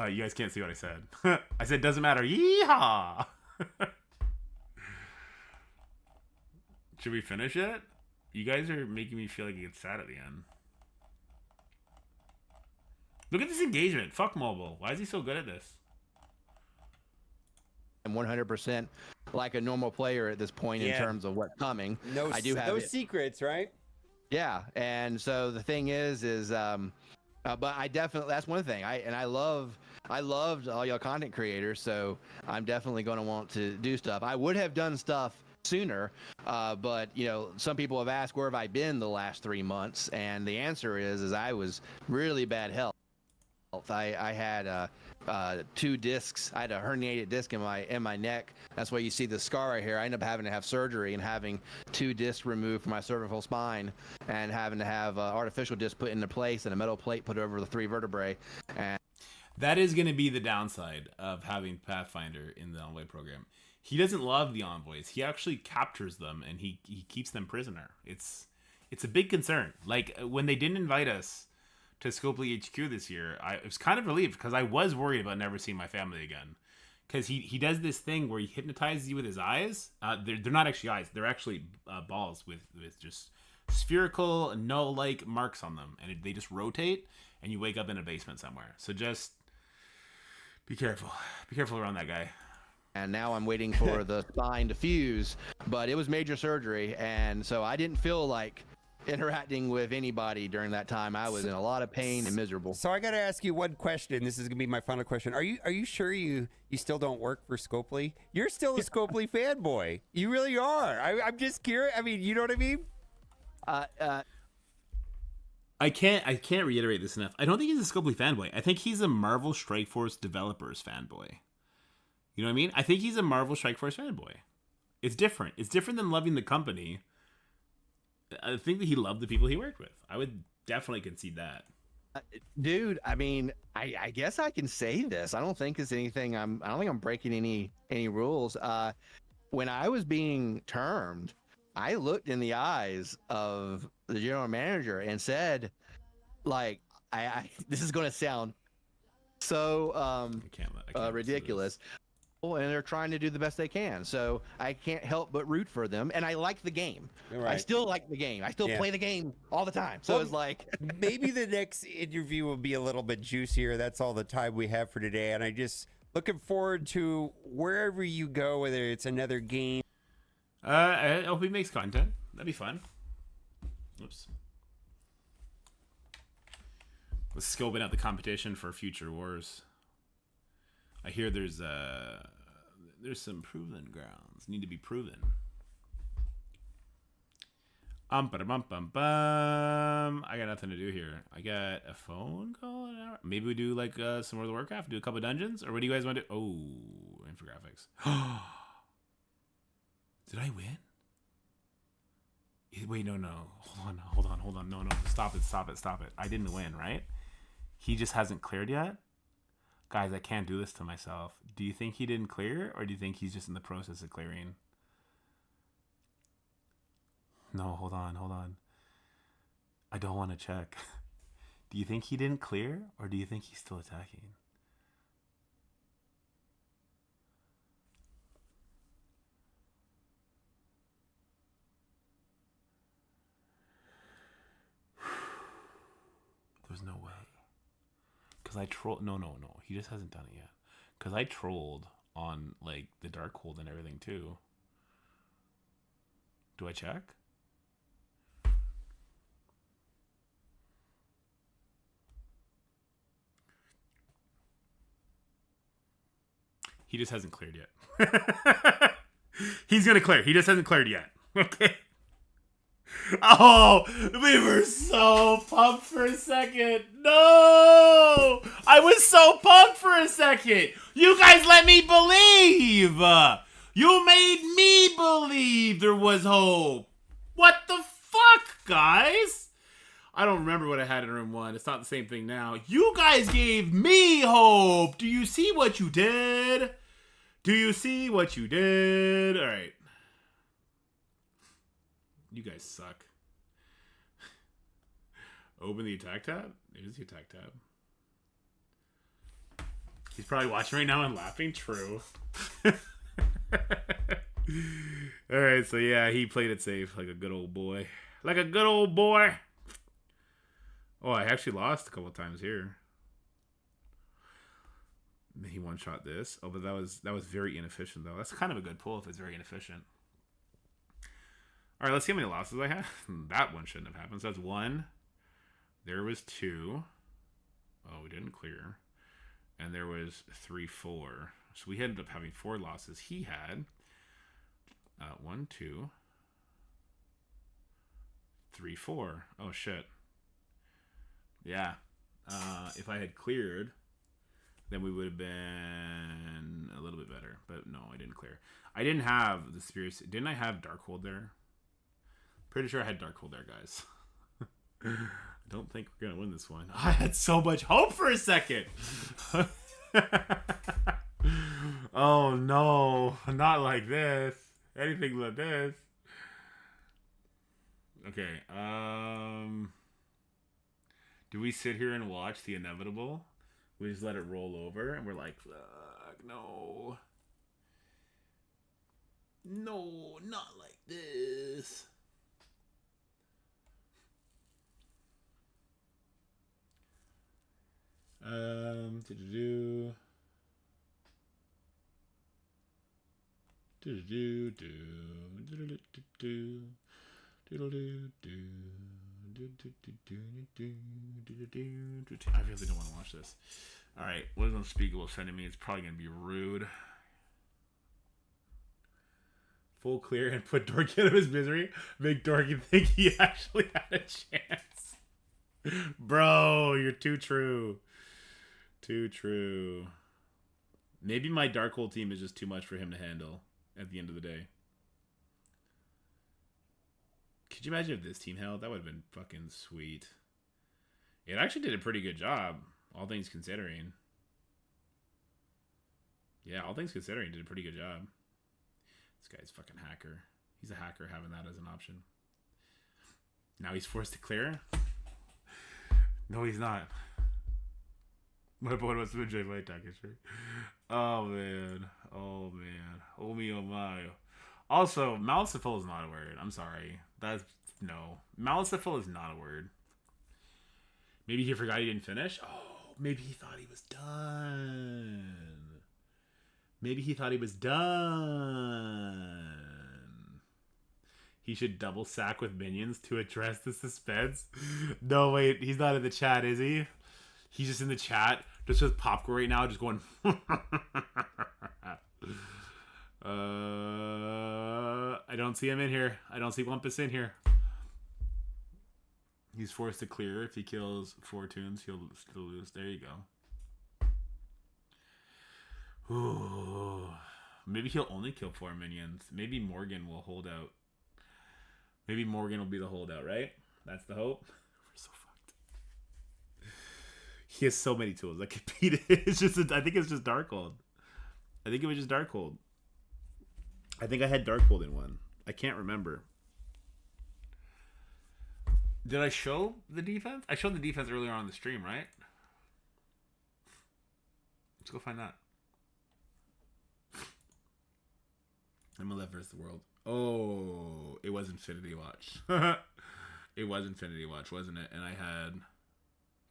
You guys can't see what I said. I said doesn't matter. Yeehaw! Should we finish it? You guys are making me feel like it gets sad at the end. Look at this engagement. Fuck mobile. Why is he so good at this? I'm 100% like a normal player at this point in terms of what's coming. I do have those secrets, right? Yeah, and so the thing is, but I definitely, that's one thing. I loved all y'all content creators, so I'm definitely going to want to do stuff. I would have done stuff sooner, but you know, some people have asked where have I been the last 3 months, and the answer is I was really bad health. I had 2 discs. I had a herniated disc in my neck. That's why you see the scar right here. I ended up having to have surgery and having 2 discs removed from my cervical spine, and having to have artificial disc put into place and a metal plate put over the 3 vertebrae. And that is going to be the downside of having Pathfinder in the Envoy program. He doesn't love the envoys. He actually captures them and he keeps them prisoner. It's a big concern. Like when they didn't invite us to Scopely HQ this year, I was kind of relieved because I was worried about never seeing my family again. Because he does this thing where he hypnotizes you with his eyes. They're not actually eyes. They're actually balls with just spherical, no-like marks on them. And they just rotate and you wake up in a basement somewhere. So just be careful. Be careful around that guy. And now I'm waiting for the spine to fuse, but it was major surgery, and so I didn't feel like interacting with anybody during that time. I was in a lot of pain and miserable. So I got to ask you one question. This is going to be my final question. Are you sure you still don't work for Scopely? You're still a Scopely fanboy. You really are. I'm just curious. I mean, you know what I mean? I can't reiterate this enough. I don't think he's a Scopely fanboy. I think he's a Marvel Strike Force developers fanboy. You know what I mean? I think he's a Marvel Strike Force fanboy. It's different. It's different than loving the company. I think that he loved the people he worked with. I would definitely concede that. Dude, I mean, I guess I can say this. I don't think it's anything. I don't think I'm breaking any rules. When I was being termed, I looked in the eyes of the general manager and said, like, this is going to sound so ridiculous. And they're trying to do the best they can, so I can't help but root for them. And I like the game. Right. I still like the game. I still play the game all the time. So it's like maybe the next interview will be a little bit juicier. That's all the time we have for today. And I just looking forward to wherever you go, whether it's another game. I hope he makes content. That'd be fun. Oops. Let's scoping out the competition for future wars. I hear there's some proven grounds need to be proven. I got nothing to do here. I got a phone call. Maybe we do like some more of the Warcraft. Do a couple dungeons, or what do you guys want to do? Oh, infographics. Did I win? Wait, no. Hold on. No. Stop it. I didn't win, right? He just hasn't cleared yet. Guys, I can't do this to myself. Do you think he didn't clear, or do you think he's just in the process of clearing? No, hold on. I don't want to check. Do you think he didn't clear, or do you think he's still attacking? There's no way. Because I trolled. No. He just hasn't done it yet. Because I trolled on, like, the Darkhold and everything, too. Do I check? He just hasn't cleared yet. He's gonna clear. He just hasn't cleared yet. Okay. Oh, we were so pumped for a second. No! I was so pumped for a second. You guys let me believe. You made me believe there was hope. What the fuck, guys? I don't remember what I had in room 1. It's not the same thing now. You guys gave me hope. Do you see what you did? Do you see what you did? All right. You guys suck. Open the attack tab? There's the attack tab. He's probably watching right now and laughing. True. Alright, so yeah, he played it safe like a good old boy. Like a good old boy. Oh, I actually lost a couple of times here. He one-shot this. Oh, but that was very inefficient, though. That's kind of a good pull if it's very inefficient. All right, let's see how many losses I have. That one shouldn't have happened. So that's 1. There was 2. Oh, we didn't clear. And there was 3, 4. So we ended up having 4 losses. He had 1, 2, 3, 4. Oh, shit. Yeah. If I had cleared, then we would have been a little bit better. But no, I didn't clear. I didn't have the Spears. Didn't I have Darkhold there? Pretty sure I had Darkhold there, guys. I don't think we're going to win this one. I had so much hope for a second. Oh, no. Not like this. Anything like this. Okay. Do we sit here and watch the inevitable? We just let it roll over and we're like, fuck, no. No, not like this. I really don't want to watch this. Alright, what is Unspeakable sending me? It's probably going to be rude. Full clear and put Dork out of his misery. Make Dorky think he actually had a chance. Bro, you're too true. Too true. Maybe my Darkhold team is just too much for him to handle at the end of the day. Could you imagine if this team held? That would have been fucking sweet. It actually did a pretty good job, all things considering. Yeah, all things considering, did a pretty good job. This guy's a fucking hacker. He's a hacker having that as an option. Now he's forced to clear? No, he's not. My boy wants to enjoy my attack history. Oh, man. Oh, man. Oh, me, oh, my. Also, Maliceful is not a word. I'm sorry. That's... No. Maliceful is not a word. Maybe he forgot he didn't finish? Oh, maybe he thought he was done. Maybe he thought he was done. He should double sack with minions to address the suspense. No, wait. He's not in the chat, is he? He's just in the chat, just with popcorn right now, just going... I don't see him in here. I don't see Lumpus in here. He's forced to clear. If he kills 4 tunes, he'll still lose. There you go. Ooh. Maybe he'll only kill 4 minions. Maybe Morgan will hold out. Maybe Morgan will be the holdout, right? That's the hope. We're so fucked. He has so many tools that could beat it. It's just, I think it's just Darkhold. I think it was just Darkhold. I think I had Darkhold in one. I can't remember. Did I show the defense? I showed the defense earlier on the stream, right? Let's go find that. MLF versus the world. Oh, it was Infinity Watch. It was Infinity Watch, wasn't it? And I had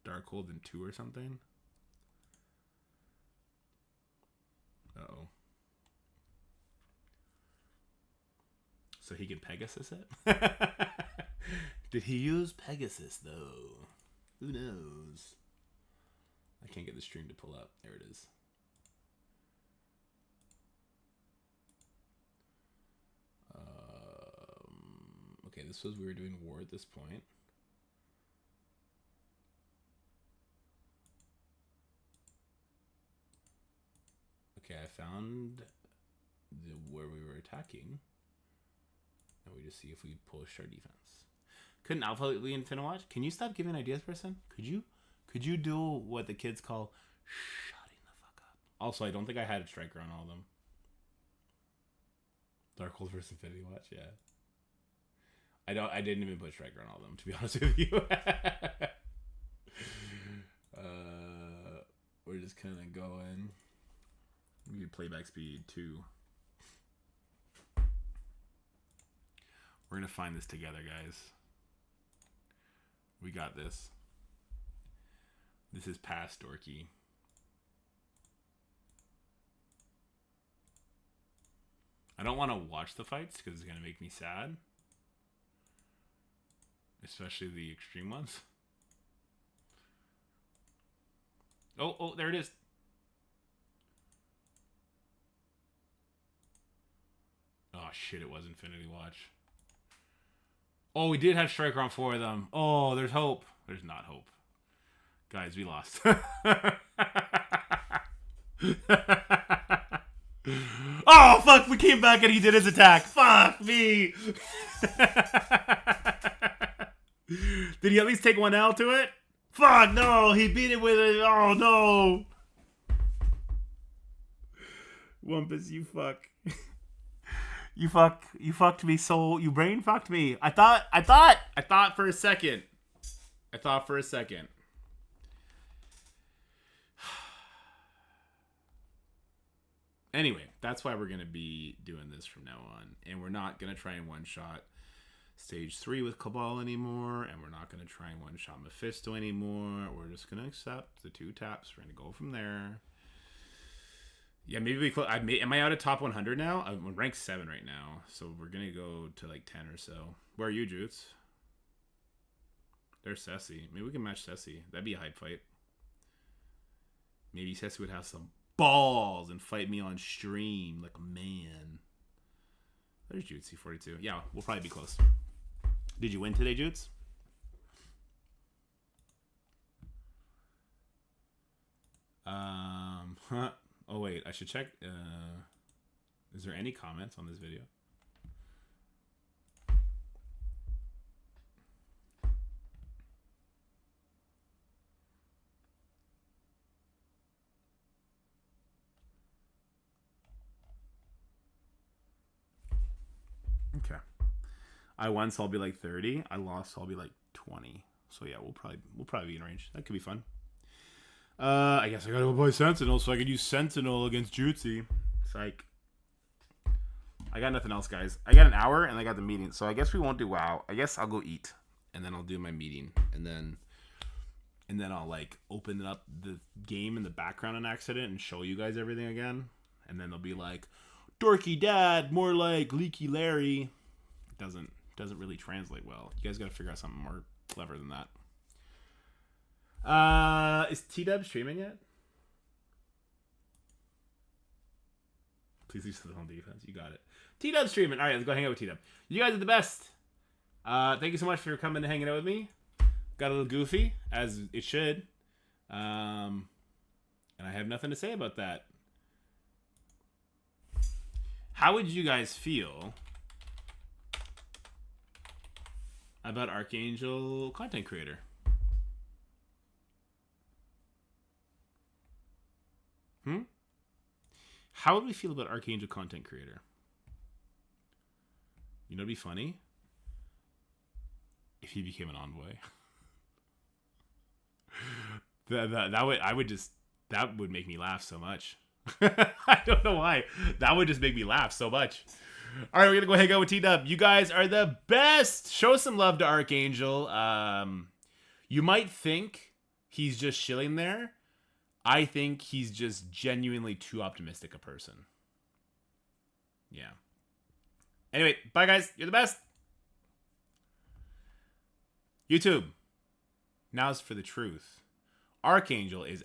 Darkhold in 2 or something. Uh-oh. So he can Pegasus it? Did he use Pegasus, though? Who knows? I can't get the stream to pull up. There it is. Okay, this was we were doing war at this point. Okay, I found where we were attacking. And we just see if we push our defense. Couldn't Alpha Lee and Finawatch? Can you stop giving ideas, person? Could you do what the kids call shutting the fuck up? Also, I don't think I had a striker on all of them. Darkhold versus Infinity Watch, yeah. I didn't even put striker on all of them, to be honest with you. We're just kind of going. We need playback speed too. We're gonna find this together, guys. We got this. This is past Dorky. I don't want to watch the fights because it's gonna make me sad. Especially the extreme ones. Oh, there it is. Oh shit, it was Infinity Watch. Oh, we did have Striker on 4 of them. Oh, there's hope. There's not hope. Guys, we lost. Oh, fuck, we came back and he did his attack. Fuck me. Did he at least take 1 L to it? Fuck, no, he beat it with it. Oh, no. Wumpus, you fuck. You fucked me so, you brain fucked me. I thought for a second. Anyway, that's why we're going to be doing this from now on. And we're not going to try and one-shot Stage 3 with Cabal anymore. And we're not going to try and one-shot Mephisto anymore. We're just going to accept the 2 taps. We're going to go from there. Yeah, maybe we close. Am I out of top 100 now? I'm ranked 7 right now. So we're going to go to like 10 or so. Where are you, Jutes? There's Ceci. Maybe we can match Ceci. That'd be a hype fight. Maybe Ceci would have some balls and fight me on stream like a man. There's Jutesy 42. Yeah, we'll probably be close. Did you win today, Jutes? Oh wait, I should check. Is there any comments on this video? Okay. I won, so I'll be like 30. I lost, so I'll be like 20. So yeah, we'll probably be in range. That could be fun. I guess I gotta go play Sentinel so I can use Sentinel against Jutsi. Psych. I got nothing else, guys. I got an hour and I got the meeting, so I guess we won't do WoW. I guess I'll go eat and then I'll do my meeting and then I'll like open up the game in the background on accident and show you guys everything again. And then they'll be like, Dorky Dad, more like Leaky Larry. It doesn't really translate well. You guys gotta figure out something more clever than that. Is T-Dub streaming yet? Please leave something on defense. You got it. T-Dub streaming. All right, let's go hang out with T-Dub. You guys are the best. Thank you so much for coming and hanging out with me. Got a little goofy, as it should. And I have nothing to say about that. How would you guys feel about Archangel content creator? How would we feel about Archangel content creator? You know, it'd be funny if he became an envoy. That would make me laugh so much. I don't know why. That would just make me laugh so much. All right, we're gonna go hang out with T-Dub. You guys are the best. Show some love to Archangel. You might think he's just chilling there. I think he's just genuinely too optimistic a person. Yeah. Anyway, bye guys. You're the best. YouTube. Now's for the truth. Archangel is